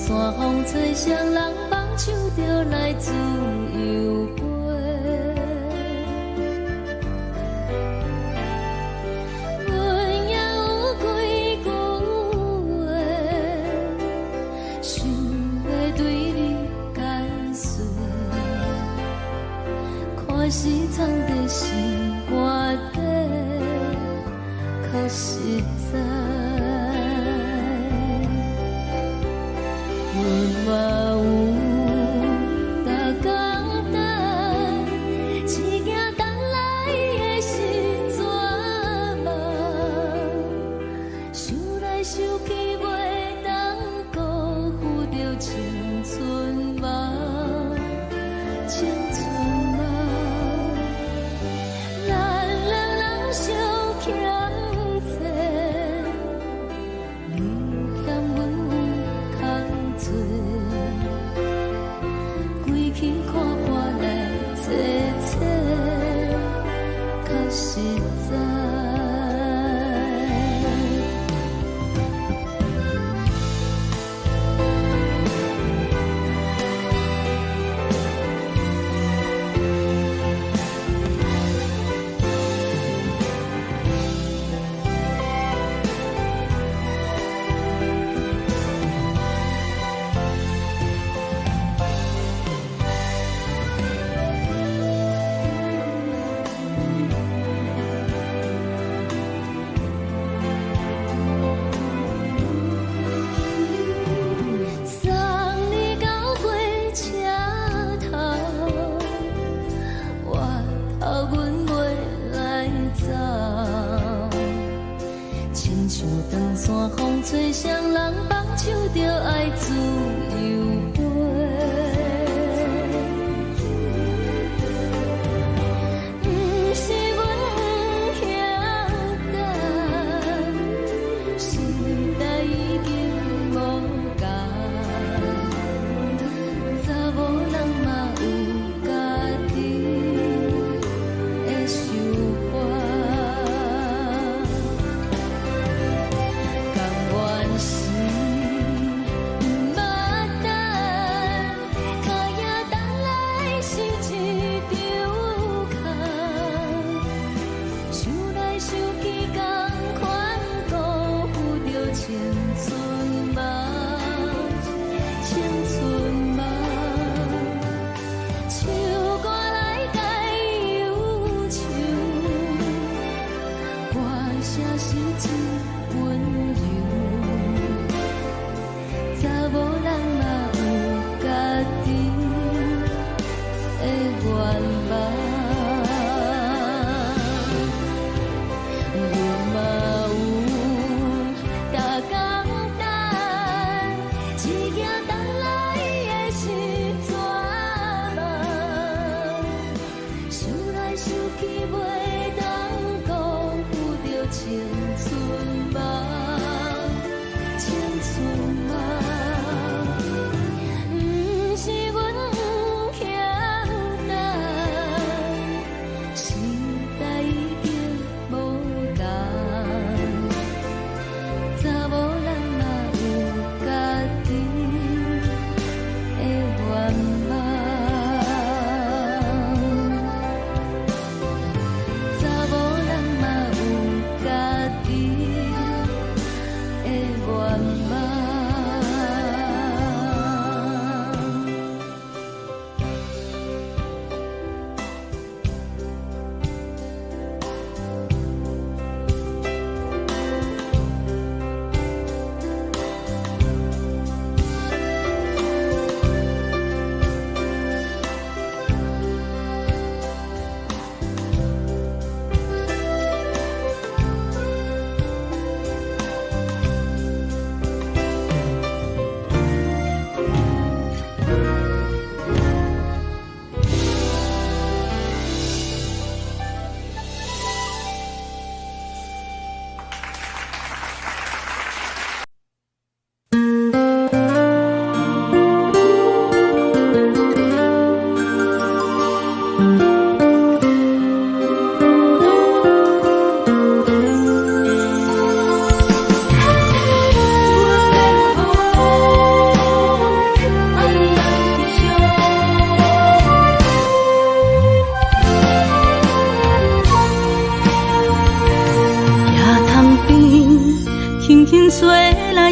山风吹双人放手就来自由飞，阮也有几句话，想要对你解说，可是藏在心肝底，可实在。阮嘛有大简单，一件等来的心怎梦？想来想去袂当辜负着青春梦，青春梦。咱两人相欠债，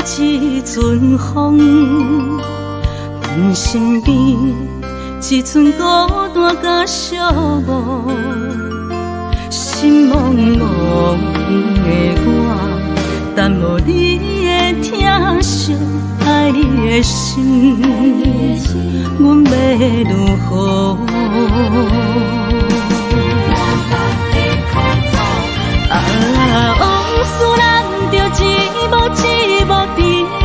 一阵风，阮身边一寸孤单甲寂寞，心茫茫的我，等无你的疼惜，爱你的心，阮要如何？往事咱着一幕一幕甜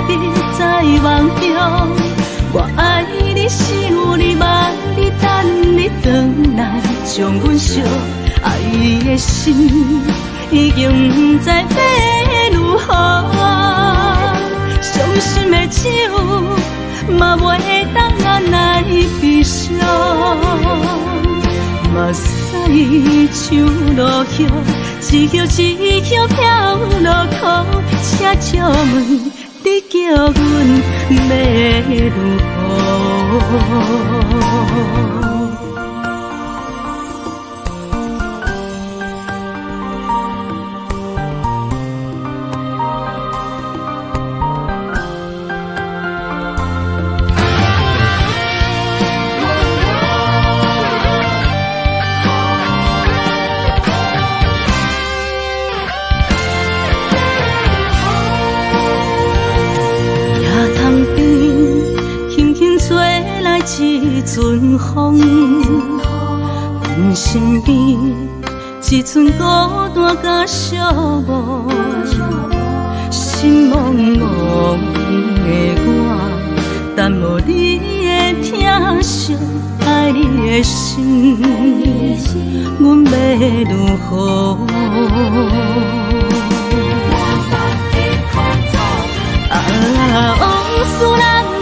蜜在梦中。我爱你，想你，望你，等你回来，将阮惜爱的心已经不知要如何。伤心的手嘛袂当按来悲伤，目屎像落雨。一叶一叶飘落雨，请借问你叫阮要如何？一阵风，阮身边一寸孤单甲寂寞，心茫茫的我，等无你的疼惜，爱你的心，阮要如何？往事咱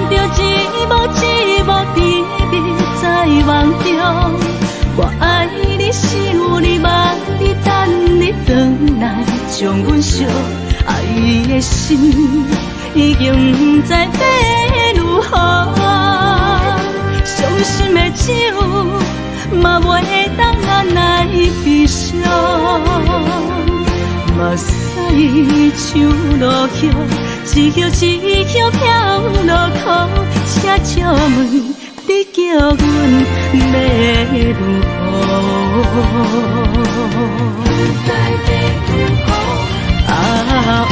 着一幕一幕甜蜜在梦中。我爱你，想你，望你，等你回来，将阮惜爱的心已经不知要如何。伤心的手嘛袂当按来悲伤，目屎像落雨。一叶一叶飘落雨，请借问你叫阮要如何？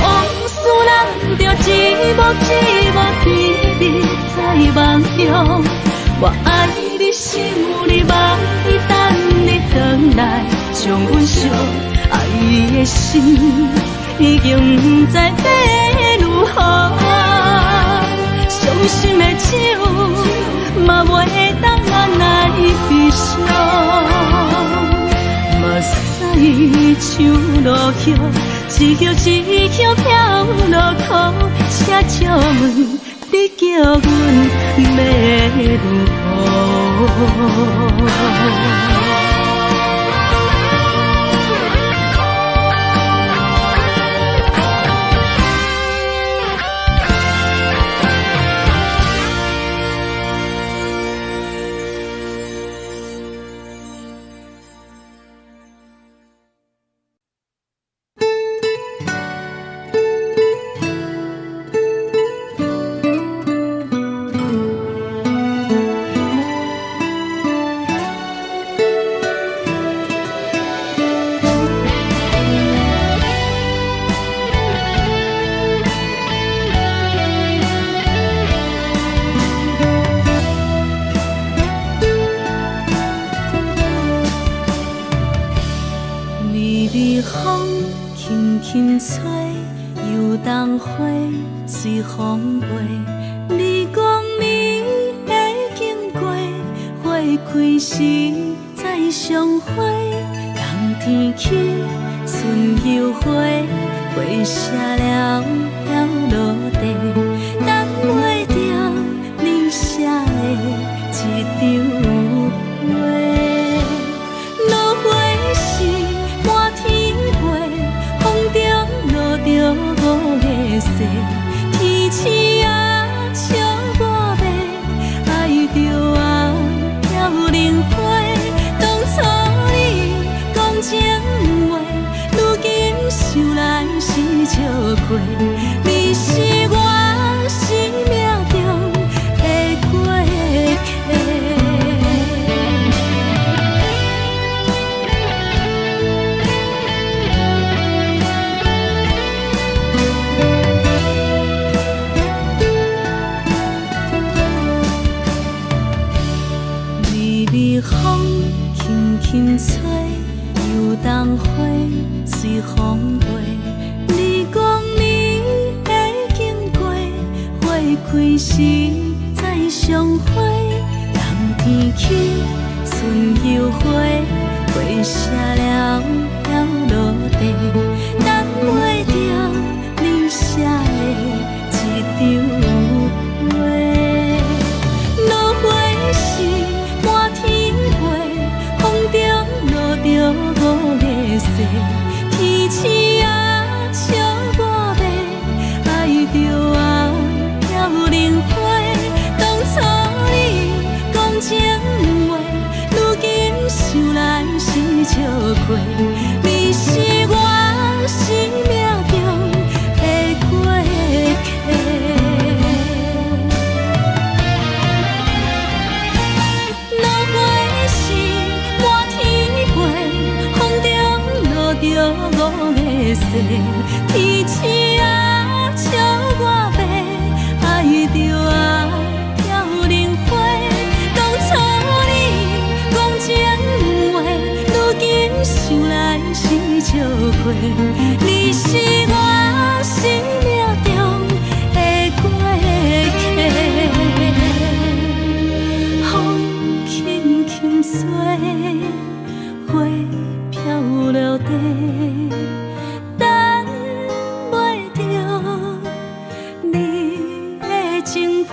往事咱着一幕一幕甜蜜在梦中。我爱你，想你，望你，等你回来，将阮惜爱的心已经不知要如何。伤心的手嘛袂当按来悲伤，目屎像落雨，一叶一叶飘落雨，请借问你叫阮要如何？情话，如今想来是笑亏。轻吹，游东花随风飞。你讲你会经过，花开时再相会。人天起，春又花，花谢了要落地，等袂着你写的一张话。落花时满天飞，风中落着五个色，天星啊笑我迷，爱着啊飘零花。当初你讲情话，如今想来是笑过。你是我生命中的过客。落花时满天飞，风中落着五个色，天星啊笑我迷，爱着啊飘零花。当初你讲情话，如今想来是笑过。你是我生命中的过客。风轻轻吹，花飘落地，等袂着你的情批。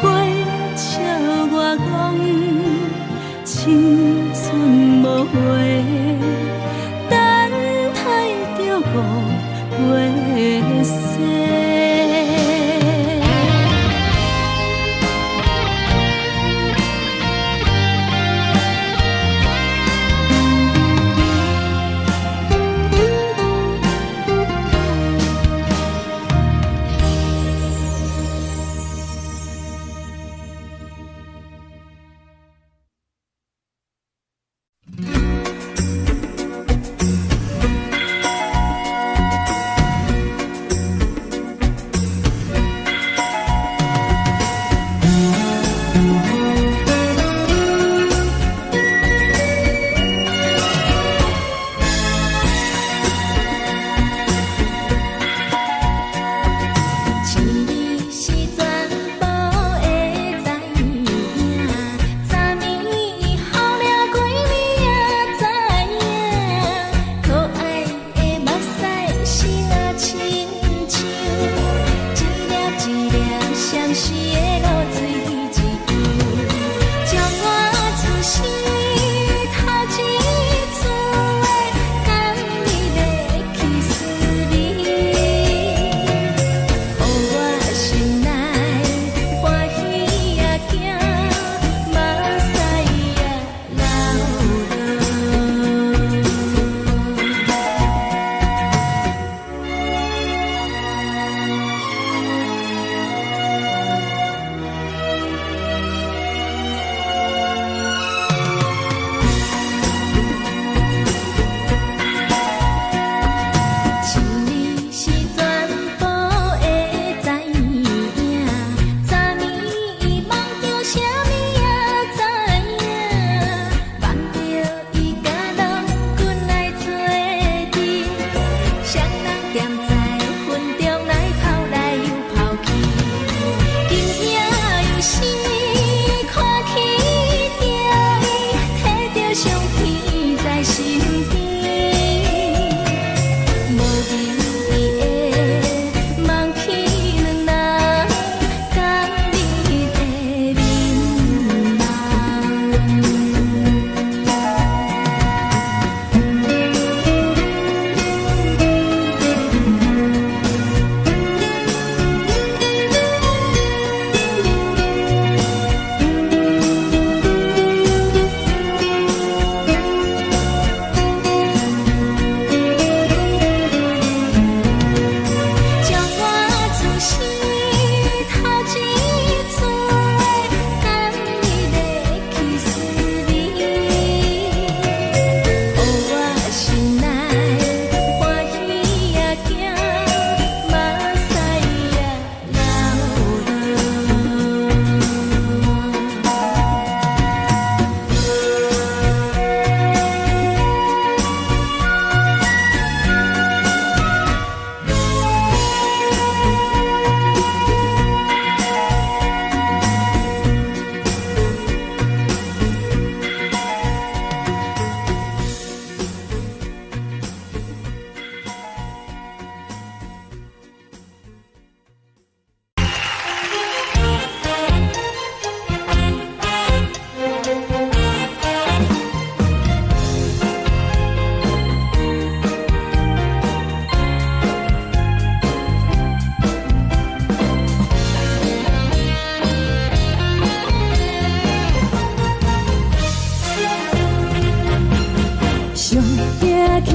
花笑我讲青春无话，等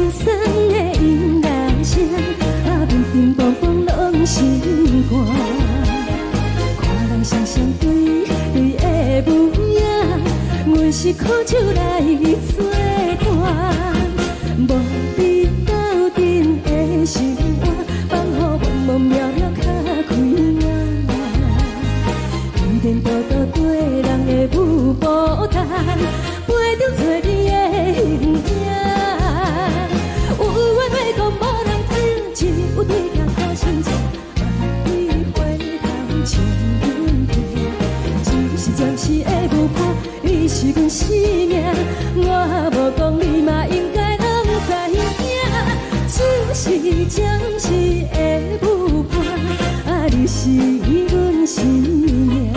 轻松的音乐声，乒乒乓乓拢心肝。看人双双对对的舞影，阮是苦酒来作伴。无伫斗阵的心肝，放予茫茫渺渺较开眼。颠颠倒倒对人的舞步弹，陪着做你的形影。有话要讲无人知，只有对镜头先做，万里回头唱阮听。只是暂时的舞伴，你是阮生命，我无讲你嘛应该拢知影。只是暂时的舞伴，你是阮生命。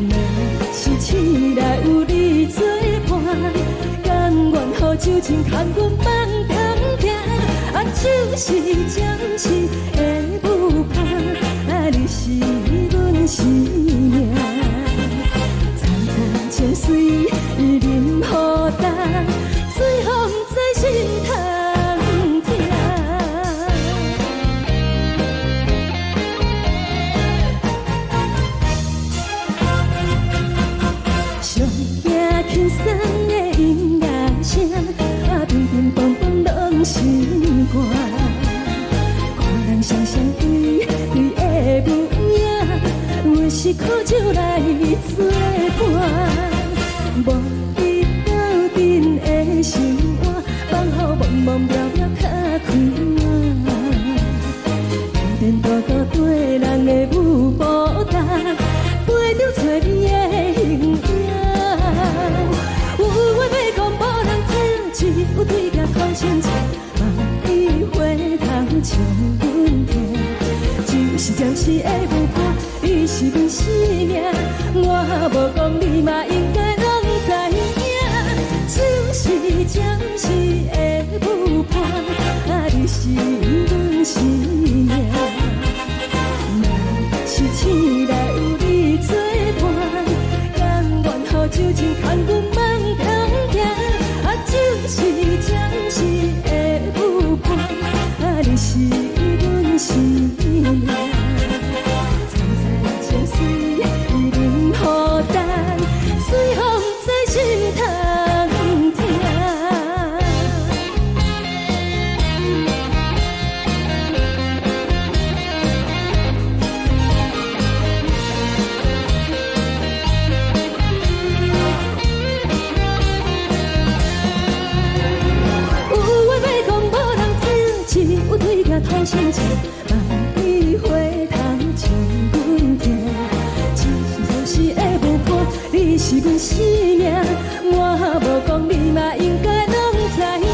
若是醒来有你作伴，甘愿予酒精牵阮放通行。就是暂时的舞伴，你是阮生命。层层情水任何担，最后不知心通听。上惊轻松的音乐声，乒乒乓乓拢心肝。看人双双对对的舞影，阮是苦酒来作伴。无伫斗阵的心肝，放予茫茫渺渺较开眼。颠颠倒倒对人的舞步弹，陪着做你的形影。有话要讲无人知，只有对镜头先做，万里回头唱阮听。就是暂时的舞伴，你是阮生命，我无讲你嘛应该拢知影。就是暂时的舞伴，你是阮生命。若是醒来有你作伴，甘愿予酒精牵阮放通行。就是暂时的舞伴，你是阮生命。层层情水任何担，随风在心通听。头先做，万里回头唱阮听。只是暂时的舞伴，你是阮生命，我无讲你嘛应该拢知影。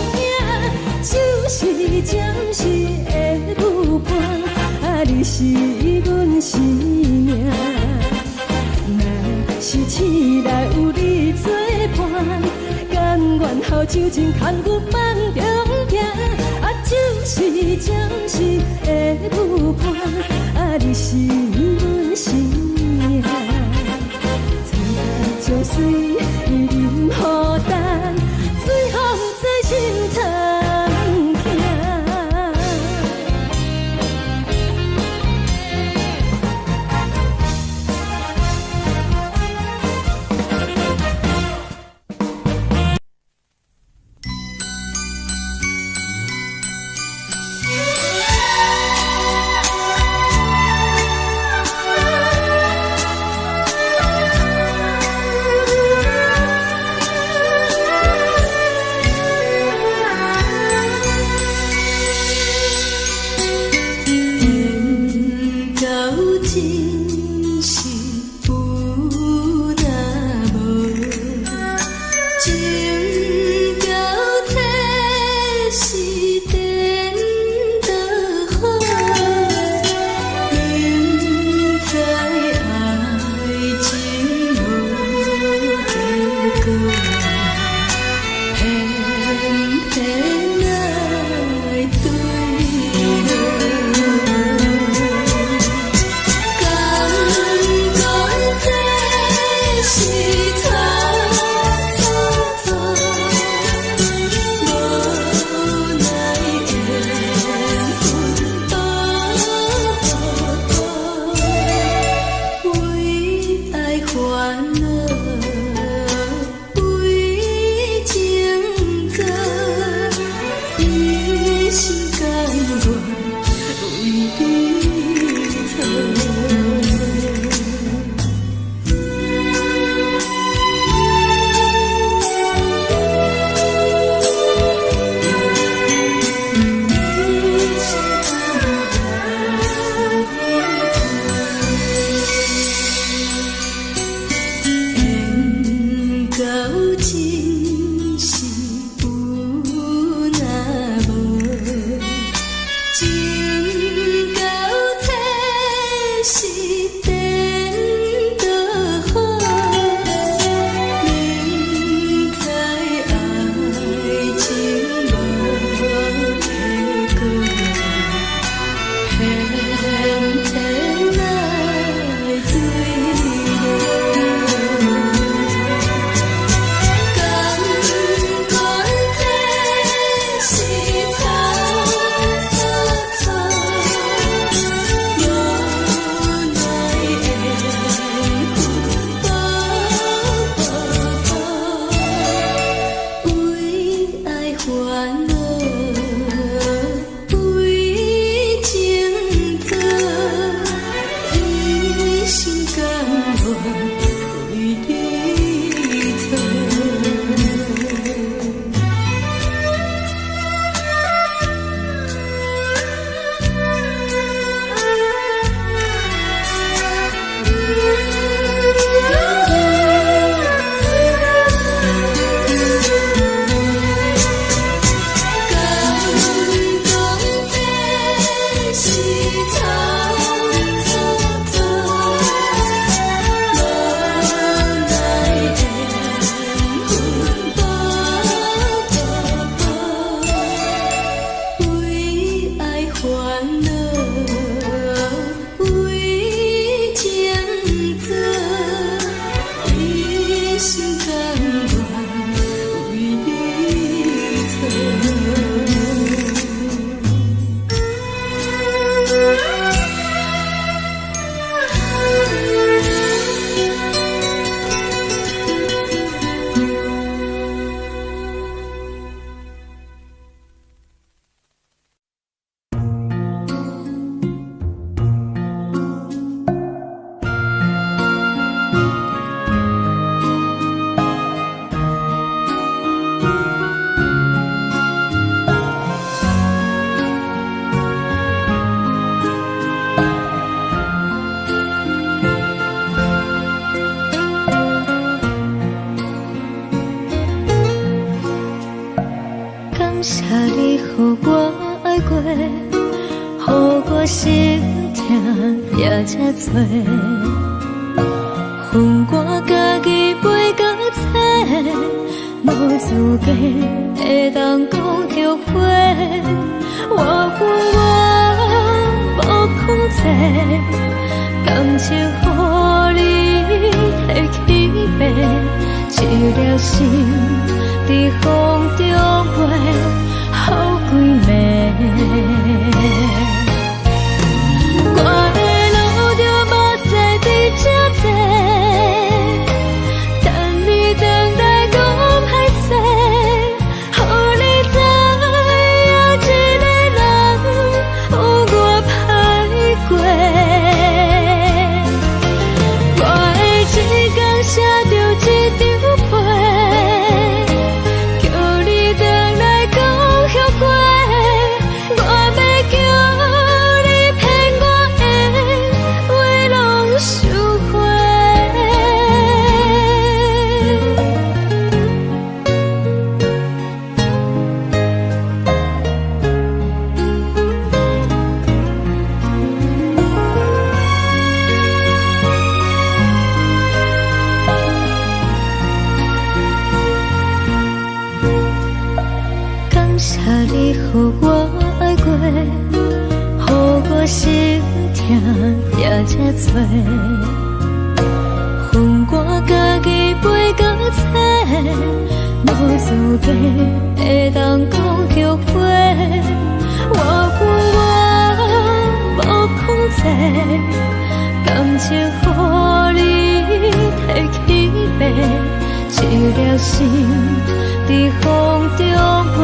就是暂时的舞伴，你是阮生命。若是醒来有你作伴，甘愿予酒精牵阮放中行。就是暂时的舞伴，你是阮生命。层层情水任何担，最后不知心通听。予我爱过，予我心痛也这多。恨我家己袂到切，无资格会当讲后悔。我恨我无控制，感情予你提起白，一粒心在风中飞，好几暝。我的路着目屎在这多，等你等待讲歹势，予你知影一个人有我歹过。我的一天写着一张被，叫你回来讲后悔。我要叫你骗我的话拢收回。感谢你予我爱过，予我心痛也这多。恨我家己袂到切，无资格会当讲后悔。我恨我无控制，感情予你提起白，一粒心在风中飞，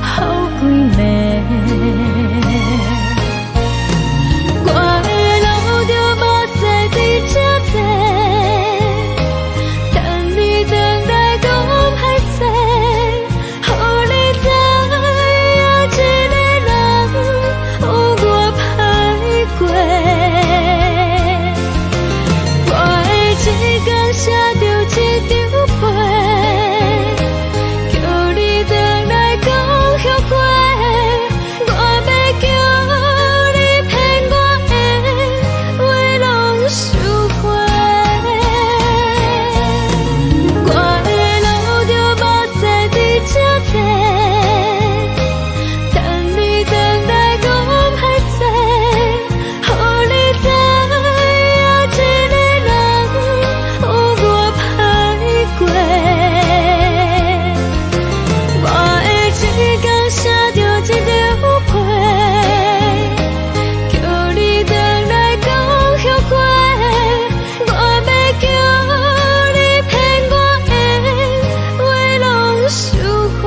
好几暝。我的路着目屎在这多，等你等待讲歹势，予你知影一个人有我歹过。我的一天写着一张被，叫你回来讲后悔。我要叫你骗我的话拢收回。我的路着目屎在这多，等你等待讲歹势，予你知影一个人有我歹过。我的一天写着一张被，叫你回来讲后悔。我要叫你骗我的话拢收回。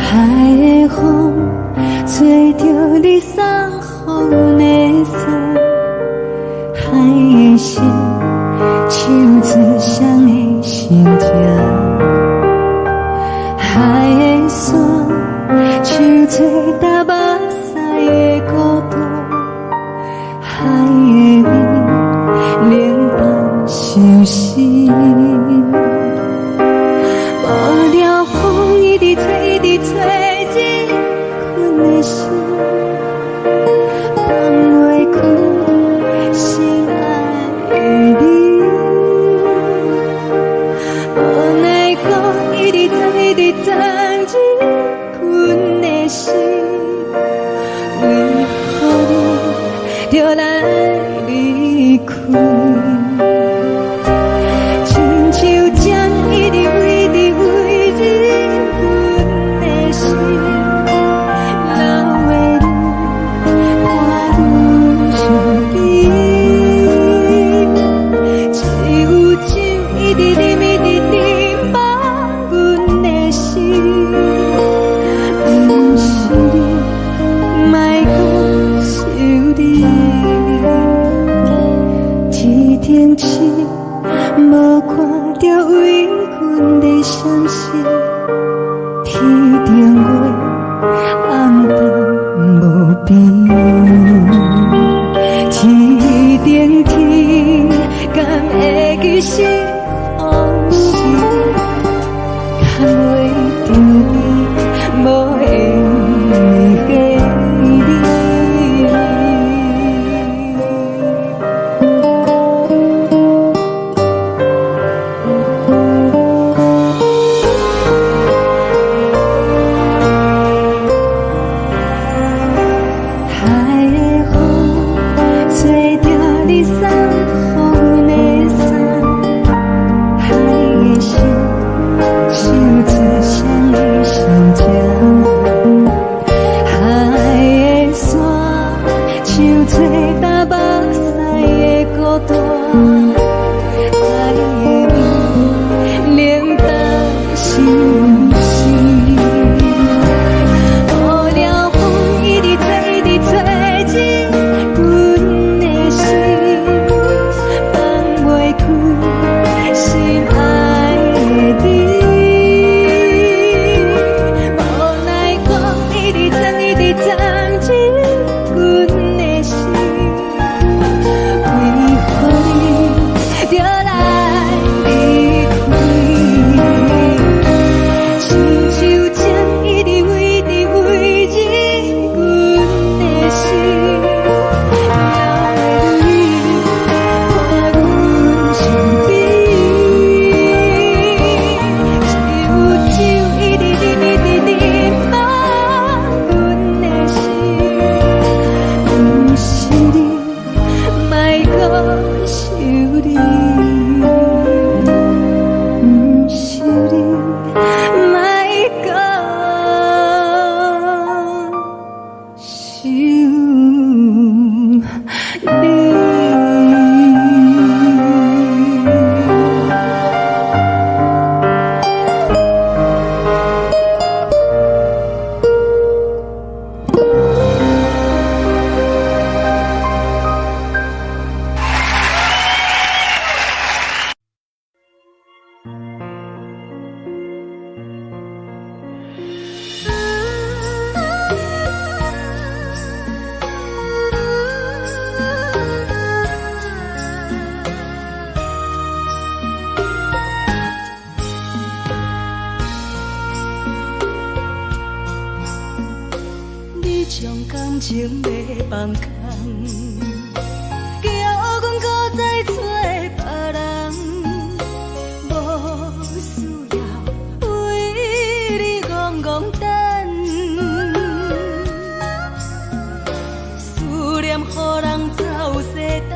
海的风吹着你送风的伞，海的心唱出双的心情，海的山唱出打目屎的孤独，海的你冷淡伤心。无聊风一直吹，一直吹，日困的心，放袂开心爱的你。无奈我一直等，一直等，日困的心，为何你就来离开？你是往事，牵袂着你，无缘给你。情要放空，叫阮搁再找别人，无需要为你戆戆等，思念予人走西东，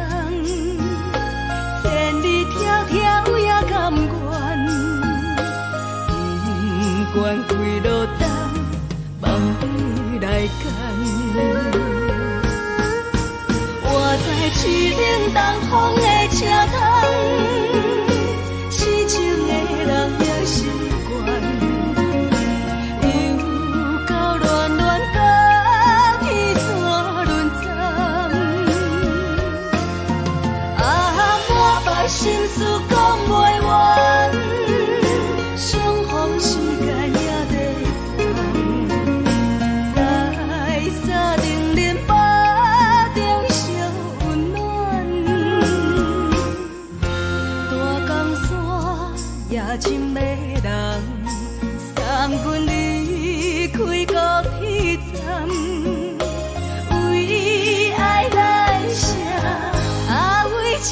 千里迢迢也甘愿，不管开路灯，梦里来干。我在去冷东风的车窗，痴情的人也习惯，又到乱乱甲彼山论战。啊，满腹心事讲袂完，相逢时间也在等，在沙定林巴中相温暖。大江山也真迷人，三军离开高铁站，为爱来写为情。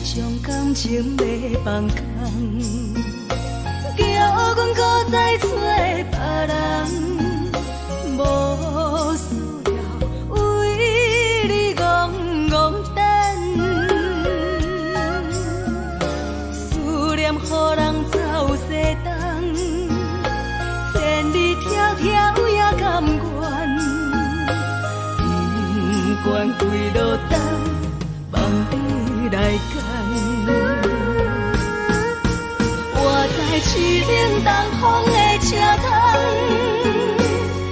将感情要放空，叫阮搁再找别人，无需要为你戆戆等，思念予人走西东，千里迢迢也甘愿。干。我在市岭东风的车窗，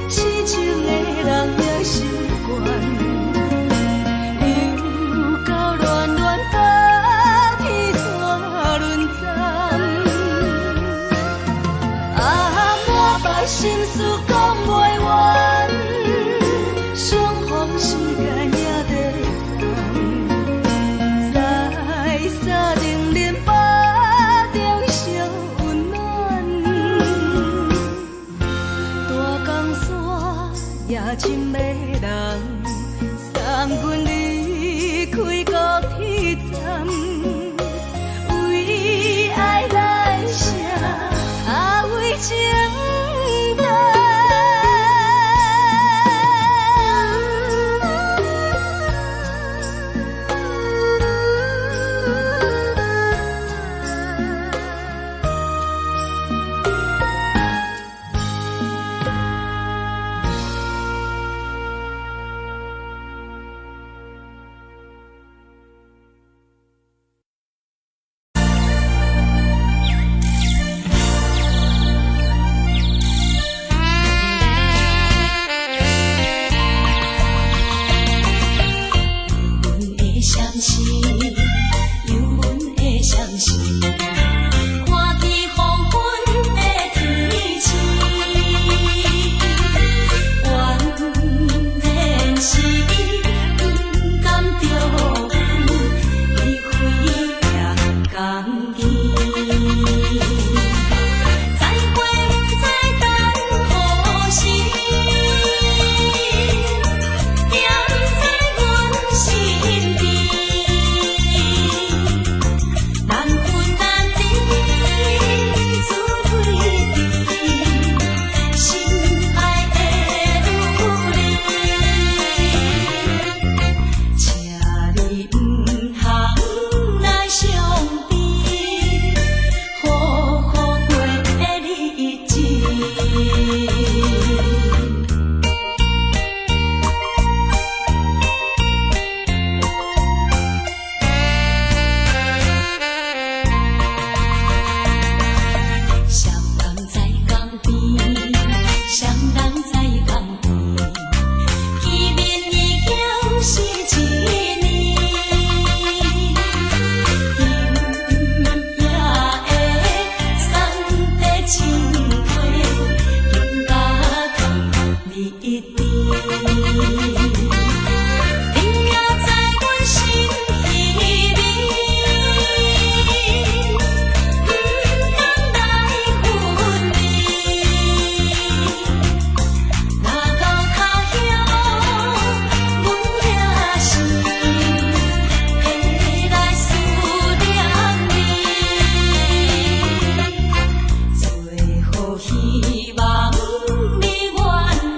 痴情的人也心倦，又到恋恋把天带轮转。啊，满腹心事讲袂完，相逢时间也在等，在沙定林巴中相温暖。大江山也深的人，送阮离开高铁站。为爱来生，啊为情等。希望你原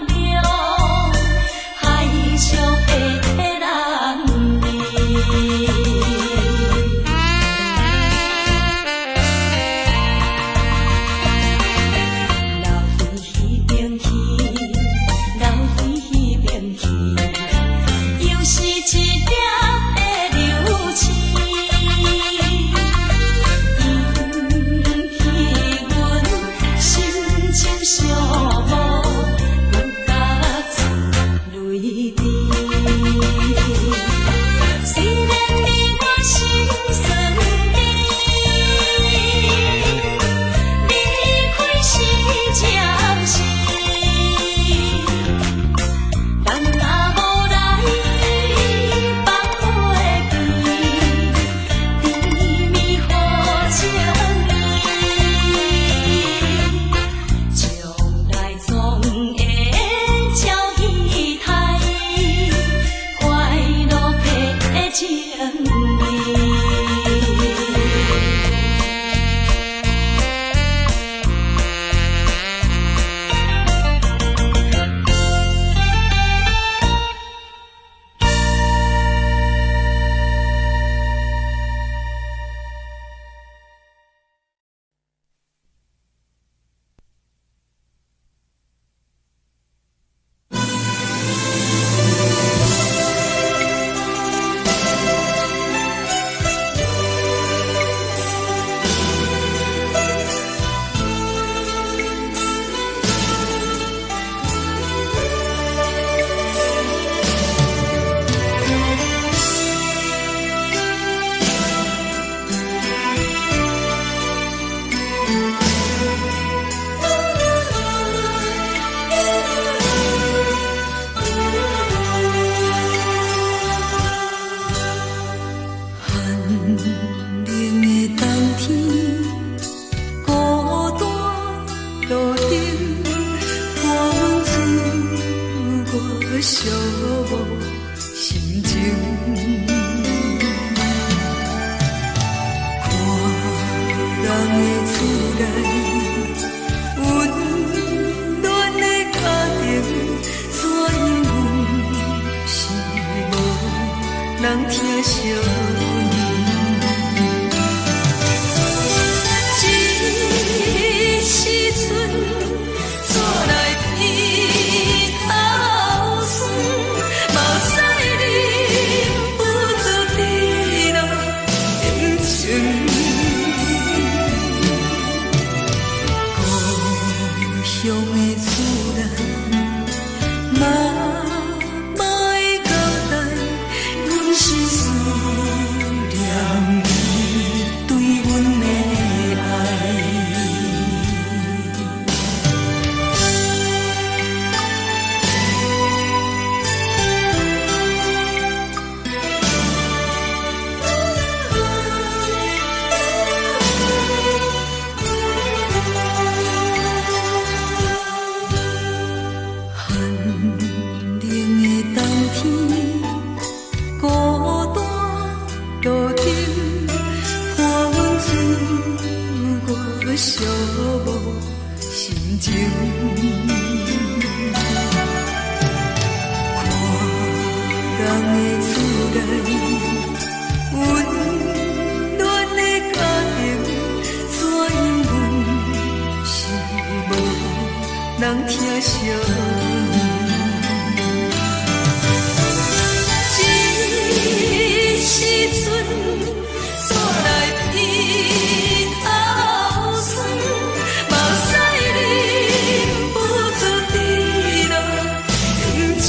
谅。寂寞心情。看人的厝内温暖的家庭，怎因是无人疼惜。寂寞心情，看人的厝内温暖的家庭，怎因阮是无人疼惜？这时阵煞来鼻头酸，目屎忍不住滴落眼睛。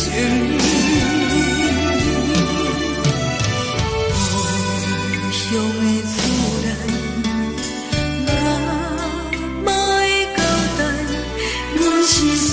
故乡的厝内，妈妈的交代，阮是思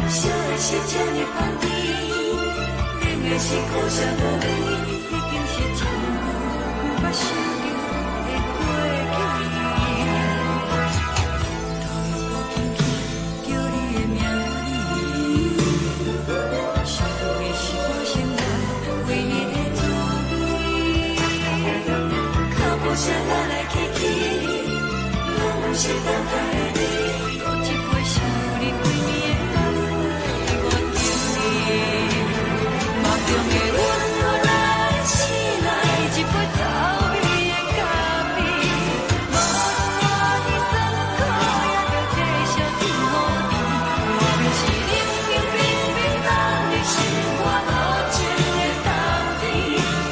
烧的是这呢香甜，冷的是苦涩无味，已经是真久捌想着的过去。头又搁轻轻叫你的名字，想的是我生活唯一的滋味。脚步声来来去去，拢不是等待的你，搁一杯想你几年的目屎，我敬你。梦中的阮落来醒来，一杯走味的咖啡，无论我的酸苦，也着继续甜予你。外面是冷冰冰冰冷的心肝，无情的冬天，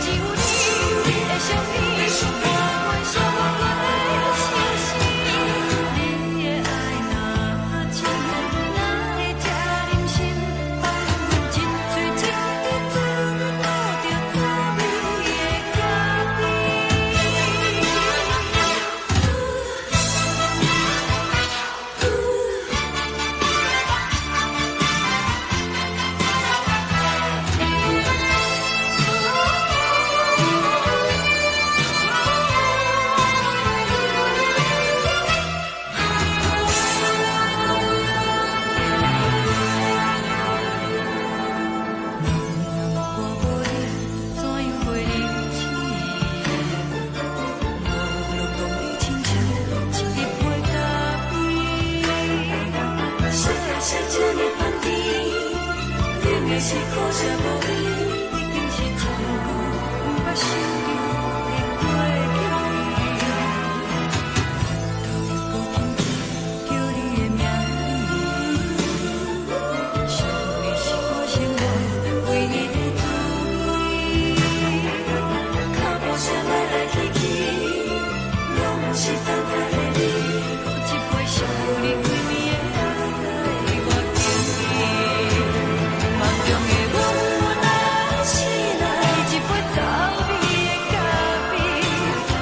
只有你的相片，伴阮寂寞过的相思。你的爱若真，哪会这忍心放阮一嘴一滴滋味，讨着滋味的咖啡。我无你，怎样袂忍起？无路讲你亲像一杯咖啡，烧的是这呢香甜，冷的是苦涩无味，已经是真久捌想着的过去。头又搁轻轻叫你的名字，想的是我生活唯一的滋味。脚步声来来去去，拢不是等待的你，搁一杯想你几年的目屎，我敬你。梦中的阮落来醒来，一杯走味的咖啡，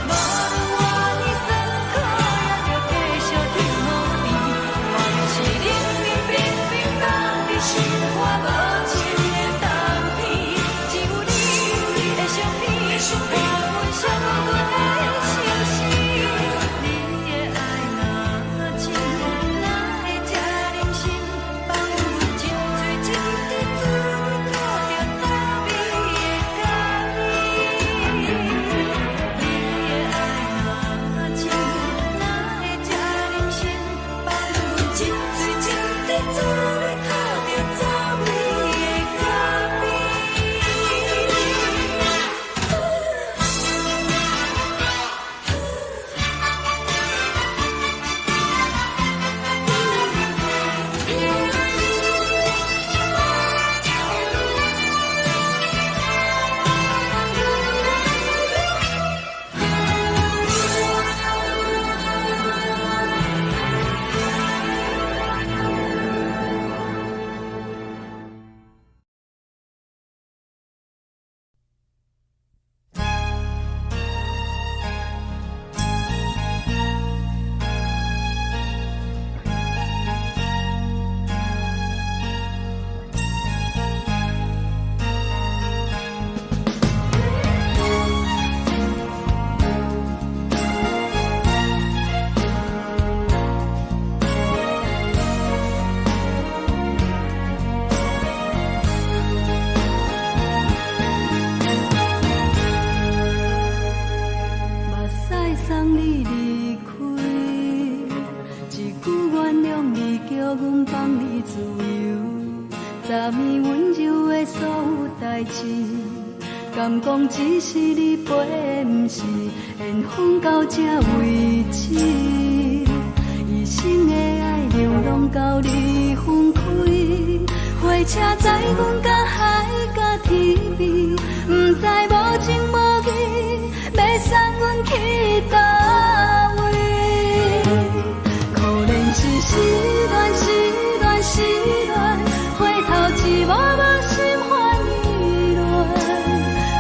无论我的酸苦，也着继续甜予你。外面是冷冰冰冰冷的心肝，无情的冬天，只有你的相片，伴阮寂寞过的相思。你的爱若真，哪会这忍心放阮一嘴一滴滋味，讨着滋味的咖啡。你的爱若真，哪会这忍心放阮一嘴一滴滋味，讨着滋味的咖啡。目屎送你离开，一句原谅你，叫阮放你自由。昨暝温柔的所有代志，敢讲只是你陪，不是缘分到这为止。一生的爱流浪到你分开，火车载阮甲海甲天边，不知无情无义，要送阮去倒位？可能是失恋，失恋，失恋，回头一幕幕心欢意乱，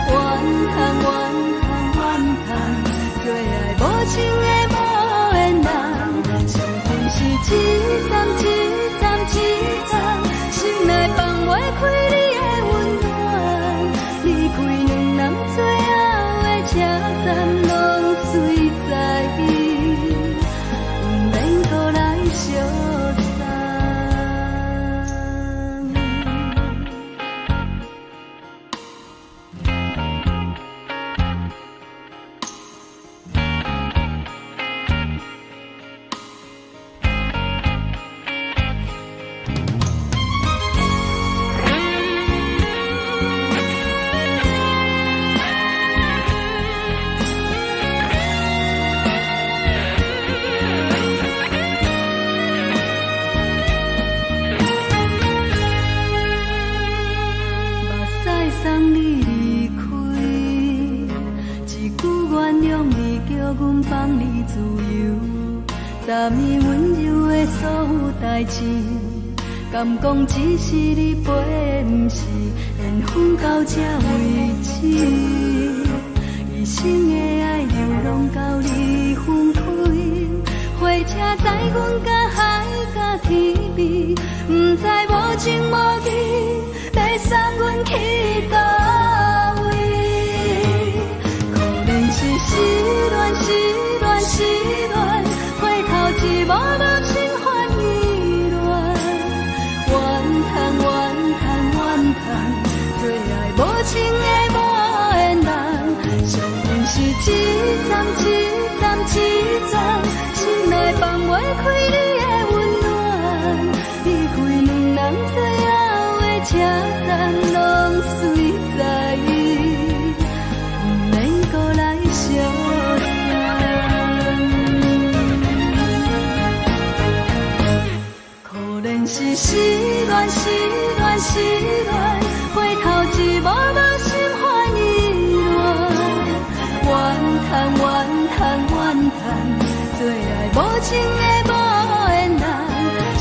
怨恨，怨恨，怨恨，对爱无情的无缘人，情分是一站一站一站，是放你自由，昨暝温柔的所有代志，敢讲只是你陪，不是缘分到这为止。一生的爱流浪到你分开，火车载阮甲海甲天边，不知无情无义，要送阮去倒位？可能是失恋，失恋，失恋，回头一幕幕心烦意乱，怨叹，怨叹，怨叹，最爱无情的无缘人，上恨是一站一站一站，心内放袂开你的温暖，离开两人最后的车站，拢随在意，不免搁来相可能是失恋，失恋，失恋，回头一幕幕心烦意乱，怨叹，怨叹，怨叹，最爱无情的无缘人，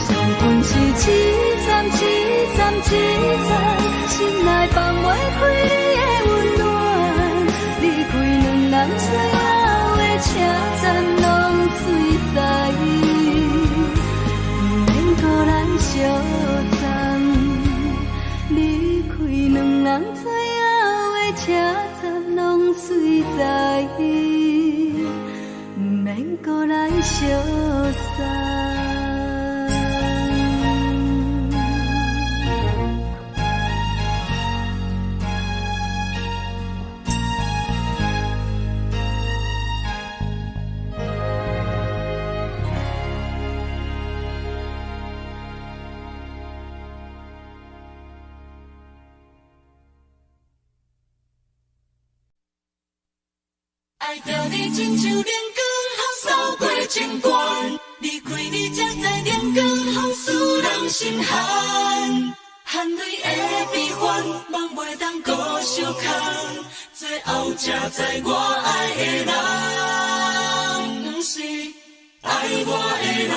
上恨是一站一站一站，心内放袂开你的温暖，离开两人最后的车站，拢随在意，不免搁来相争，离开两人最后的车站，拢随在意，不免搁来相送。爱着你，亲像阳光扫过情关，离开你才知阳光风使人心寒。含泪的悲欢，望袂当搁相牵，最后才知我爱的人，不是爱我的人。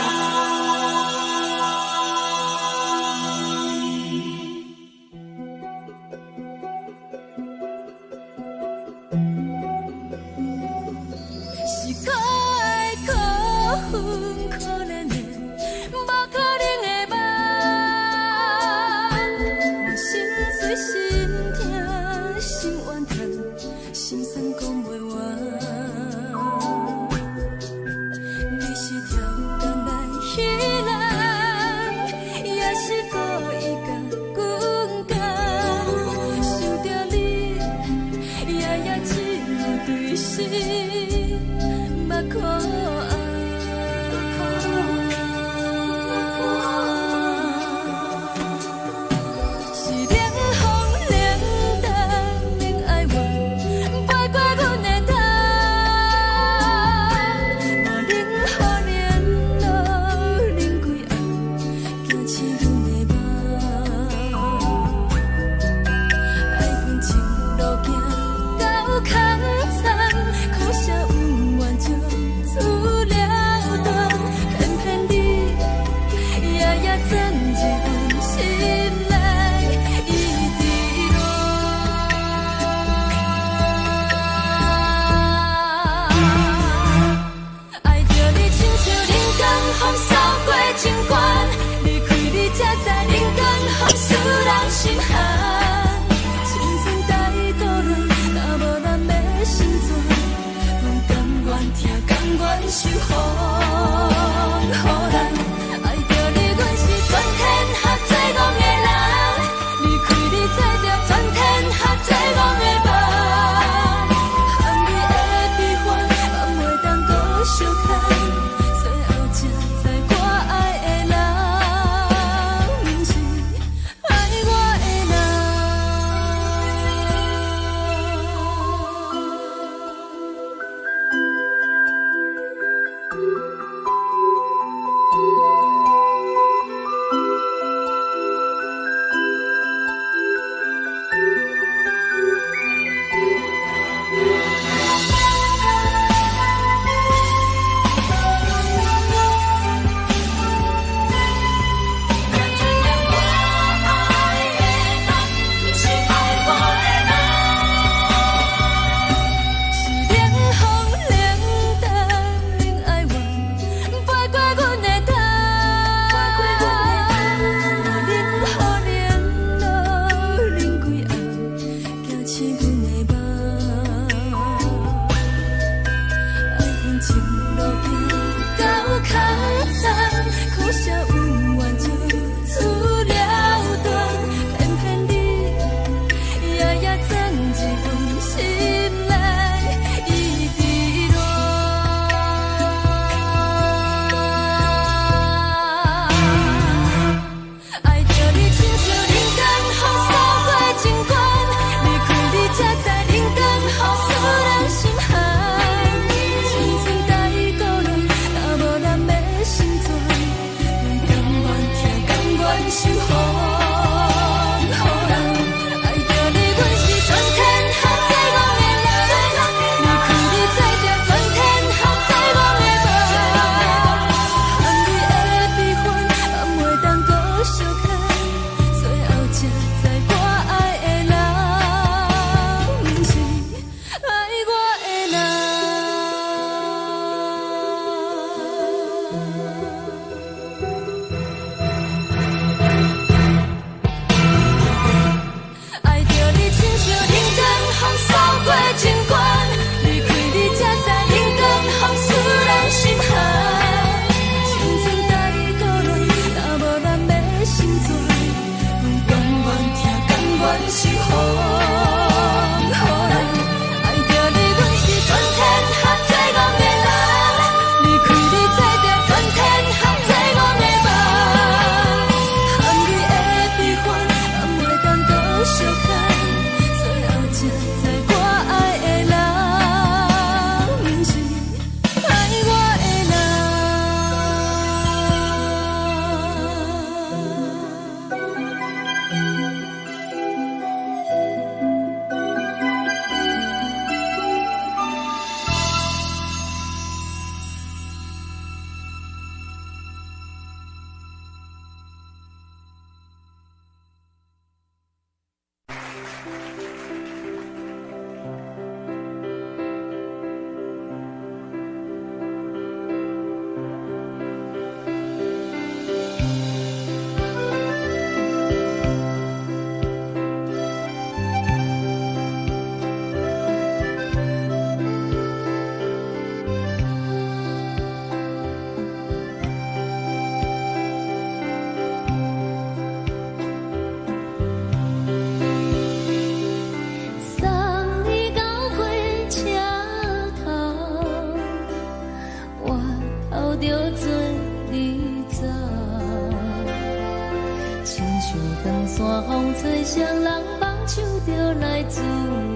守护。好人爱着你，阮是全天下最戆的人。离开你才着全天下最戆的梦。含泪的悲欢，也袂当搁相牵。最后才知我爱的人，不是爱我的人。爱着你亲像冷光风扫过情关，离开你才知冷光风使人心寒。青春带倒落，若无咱要成全，阮甘愿听，甘愿守护。好人爱着你，阮是全天下最戆的人。离开你才着全天下最戆的梦。含泪的悲欢，也袂当搁相牵。最后才知我爱的人，不是爱我的人。送你到火车头，我头着做你走，亲像长山风吹双人放手着来自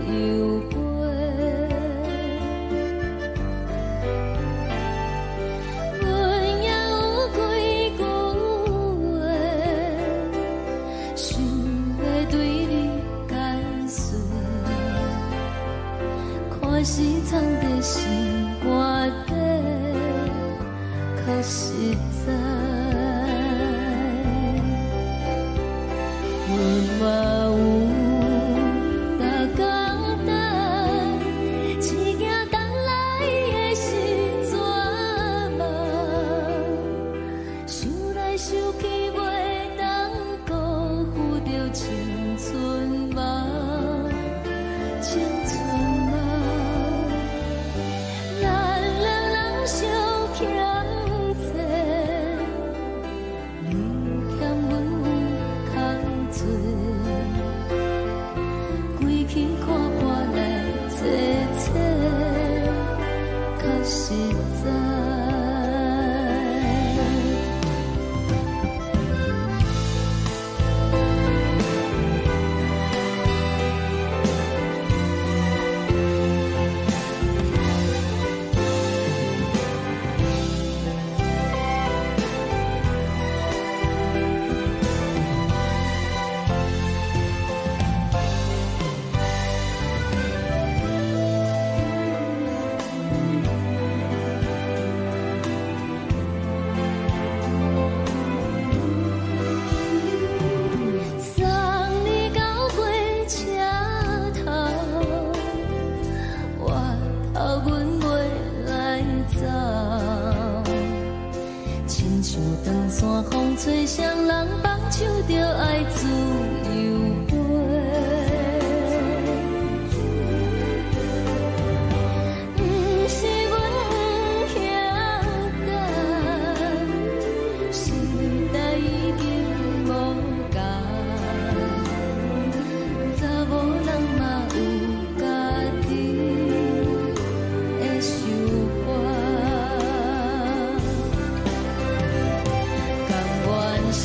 由飞。阮也有几句话，想要对你解释。看是藏在心肝底，较实在。阮嘛有逐工等，一件等来的是绝望。想来想去，袂当辜负着青春梦。青春梦，咱两人相欠债，你欠阮空做，归去看破来坐坐，较实在。送你到火车头，我头阮袂来走，亲像长山风吹双人放手着爱自由飞。不是阮不晓等，时代已经无共，查某人嘛有家己的想法，甘愿是。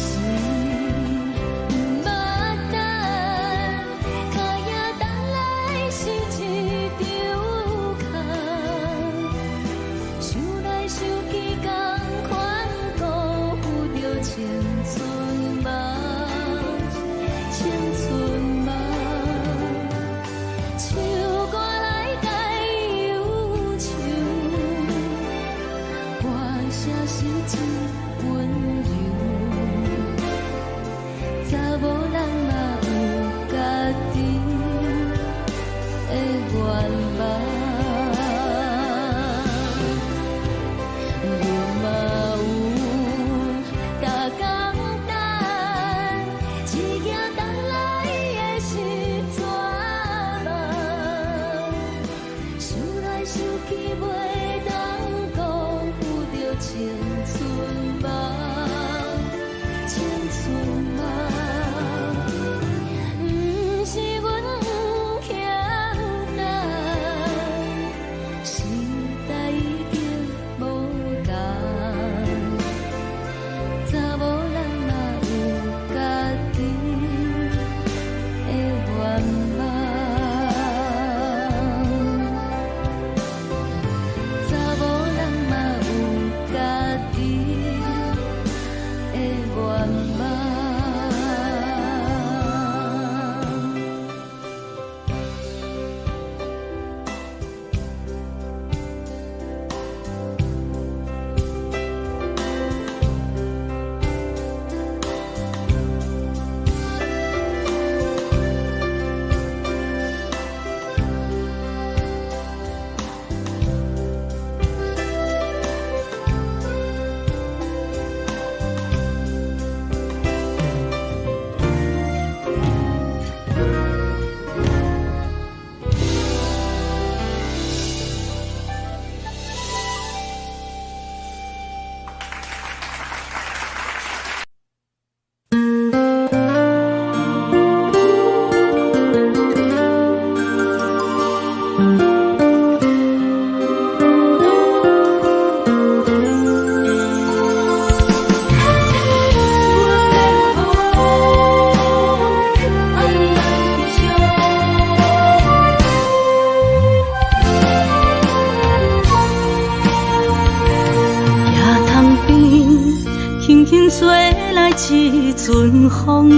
阵风，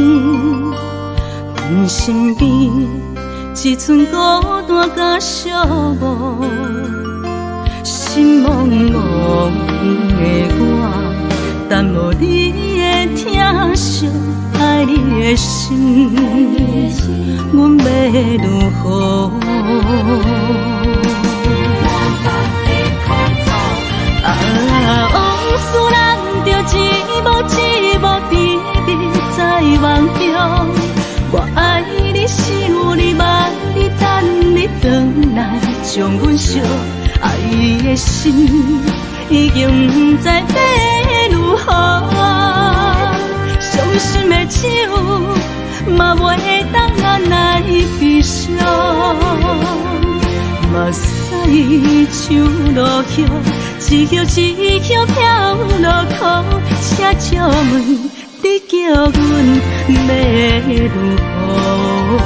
阮身边一寸孤单甲寂寞，心茫茫的我，等无你的疼惜，爱你的心，阮要如何？往事人着一幕一幕甜蜜在梦中。我爱你是有你望你等你回来，将阮惜爱的心已经不知要如何。伤心的手嘛袂当按来悲伤，目屎像落叶。一叶一叶飘落雨，车照问你叫阮要如何？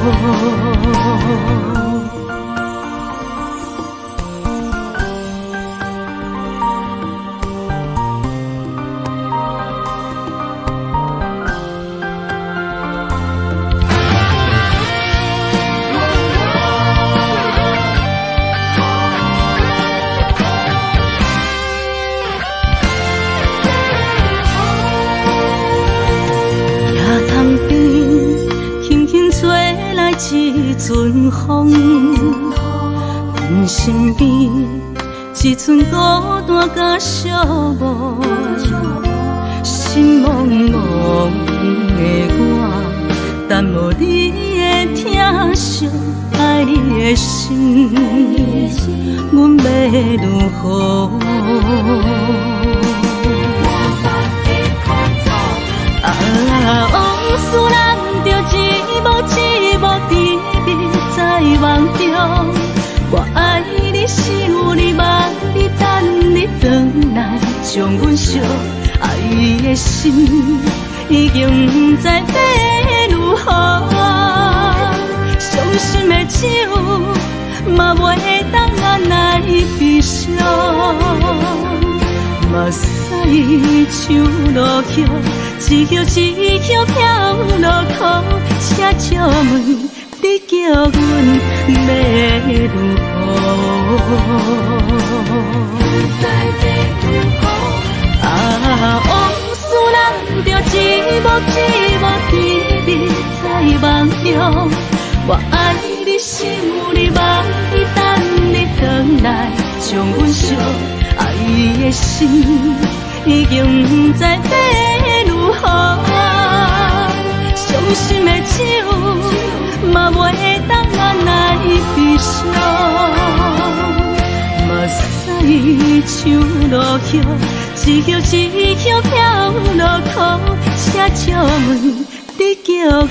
一阵风，阮身边一寸孤单甲寂寞，心茫茫的我，等无你的疼惜，爱你的心，阮要如何？往事人着一幕一幕甜蜜在梦中。我爱你是有你望你等你回来，将阮惜爱的心已经不知要如何。伤心的手嘛袂当按来悲伤，目屎像落叶。一叶一叶飘落雨，车照问你叫阮要如何？往事人着一幕一幕甜蜜在梦中。我爱你是有你望你等你回来，将阮惜爱的心已经不知要如何。伤心的手嘛袂当按来悲伤，目屎像落叶，一叶一叶飘落雨，车照问你叫阮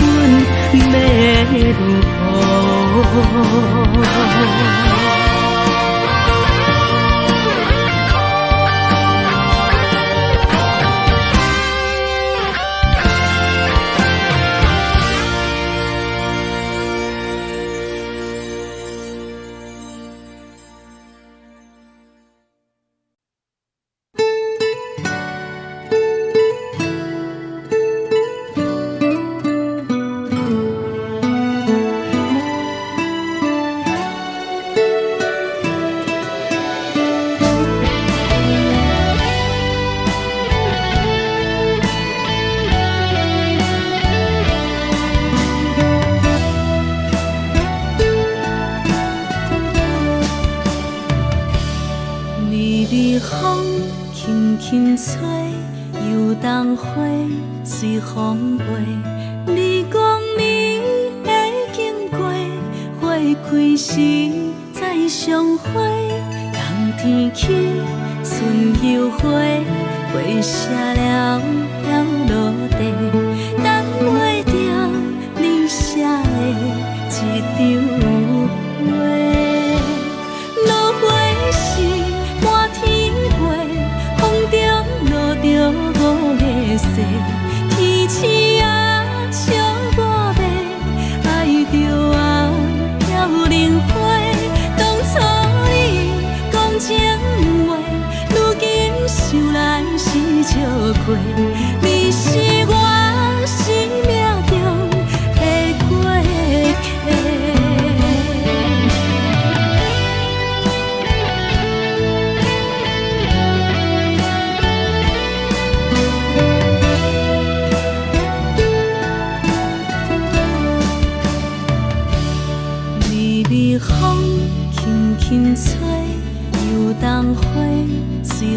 要如何？随风飞，你讲你会经过，花开时再相会。冬天起，春又花，花谢了飘落地，等袂着你写的一张画。落花时满天飞，风中落着五个色。天星啊，笑我袂爱着啊，飘零花。当初你讲情话，如今想来是笑过。你是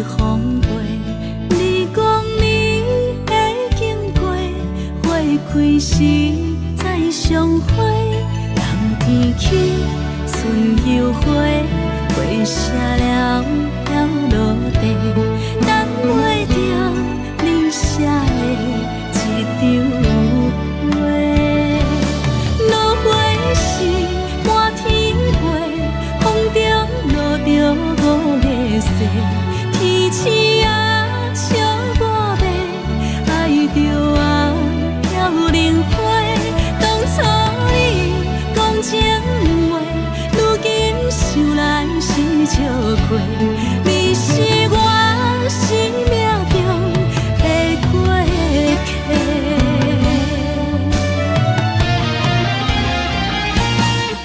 风飞。你讲你会经过，花开时再相会。人天起，春又花，花谢了飘落地，等袂着你写的一张话。落花时满天飞，风中落着五个色，天星啊笑我迷，爱着啊飘零花。当初你讲情话，如今想来是笑过。你是我生命中的过客。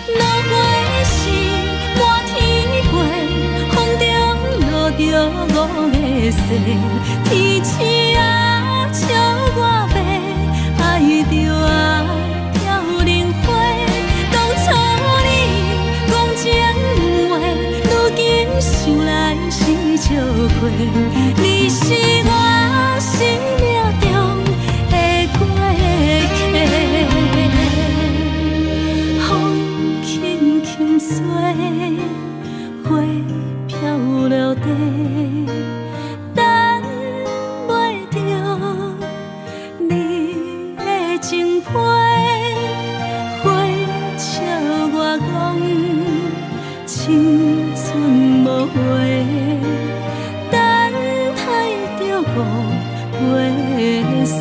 落花时满天飞，风中落着五个色，天星啊笑我迷，爱着啊飘零花。当初你讲情话，如今想来是笑过。你是我生命中的过客。风轻轻吹，花飘落地，等袂着你的情批。花笑我讲青春无悔，等待着五月色。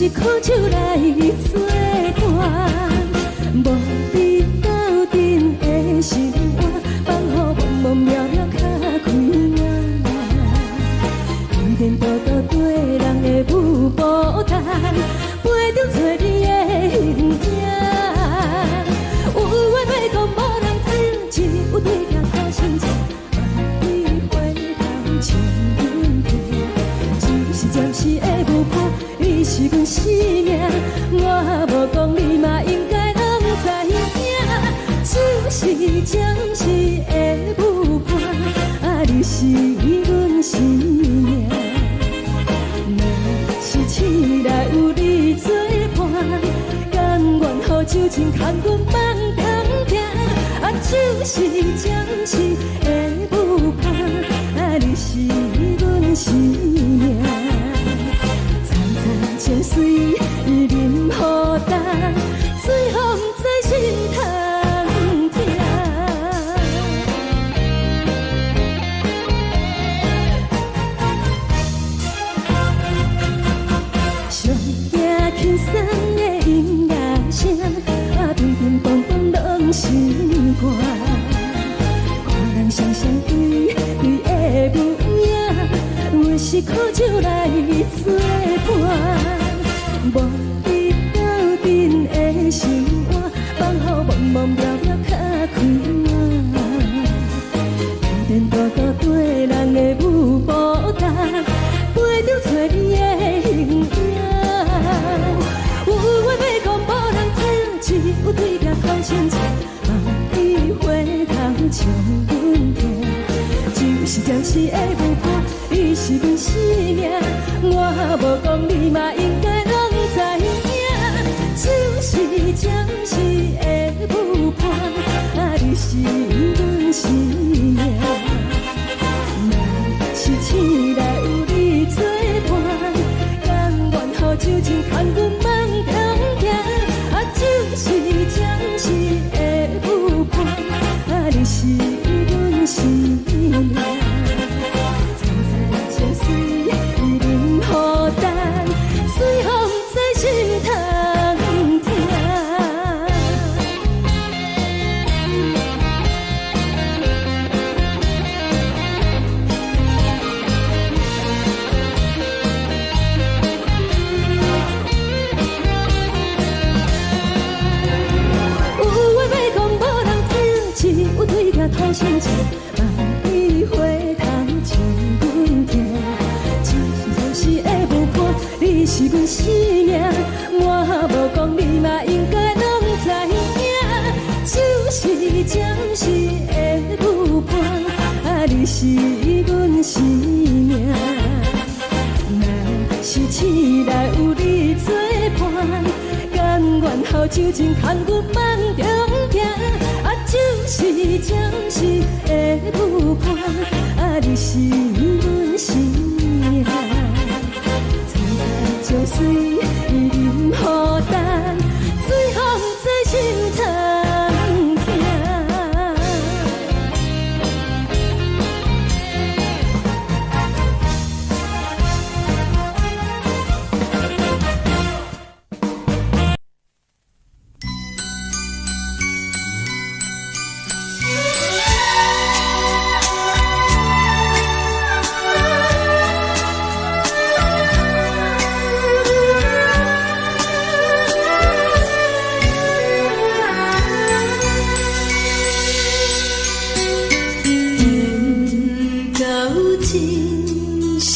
是苦酒来作伴，无你斗阵的生活，放乎茫茫渺渺较快活。一点多多对人的舞步弹，陪着做你的形影。有话要讲无人听，只有对镜头心情，万里回头将阮听。就是暂时的舞伴，你是阮生命，我无讲你嘛应该拢知影。就是暂时的舞伴，啊，你是阮生命。若是醒来有你作伴，甘愿予酒精牵阮梦通行。啊，就是暂时的舞伴，啊，你是阮生命。层层情水任何等，水风在心通听。上惊轻松的音乐声，啊，乒乒乓乓拢心肝。看人双双对对的舞影，我是苦酒来作伴。无你斗阵的生活，放乎茫茫渺渺较快活。一点多多对人的舞步弹，陪着做你的形影。有话要讲无人听，只有对镜头心情，万里回头将阮听。就是暂时的舞伴，你是阮生命，我无讲你嘛应该拢知影。就是暂时的舞伴，啊，你是阮生命。若是醒来有你作伴，甘愿予酒精牵阮梦通行。啊，就是暂时的舞伴，啊，你是阮生命。层层情水任何等，水风在心通听。有话要讲无人听，只有对镜头心情，万里回头将阮听。就是暂时的舞伴，你是阮生命，我无讲你嘛应该拢知影。就是暂时的舞伴，啊，你是阮生命。若是醒来有你作伴，甘愿予酒精牵阮梦中行。啊，就是暂时的舞伴，啊，你是阮生命。层层情水任何等，水风在心通听。缘到真是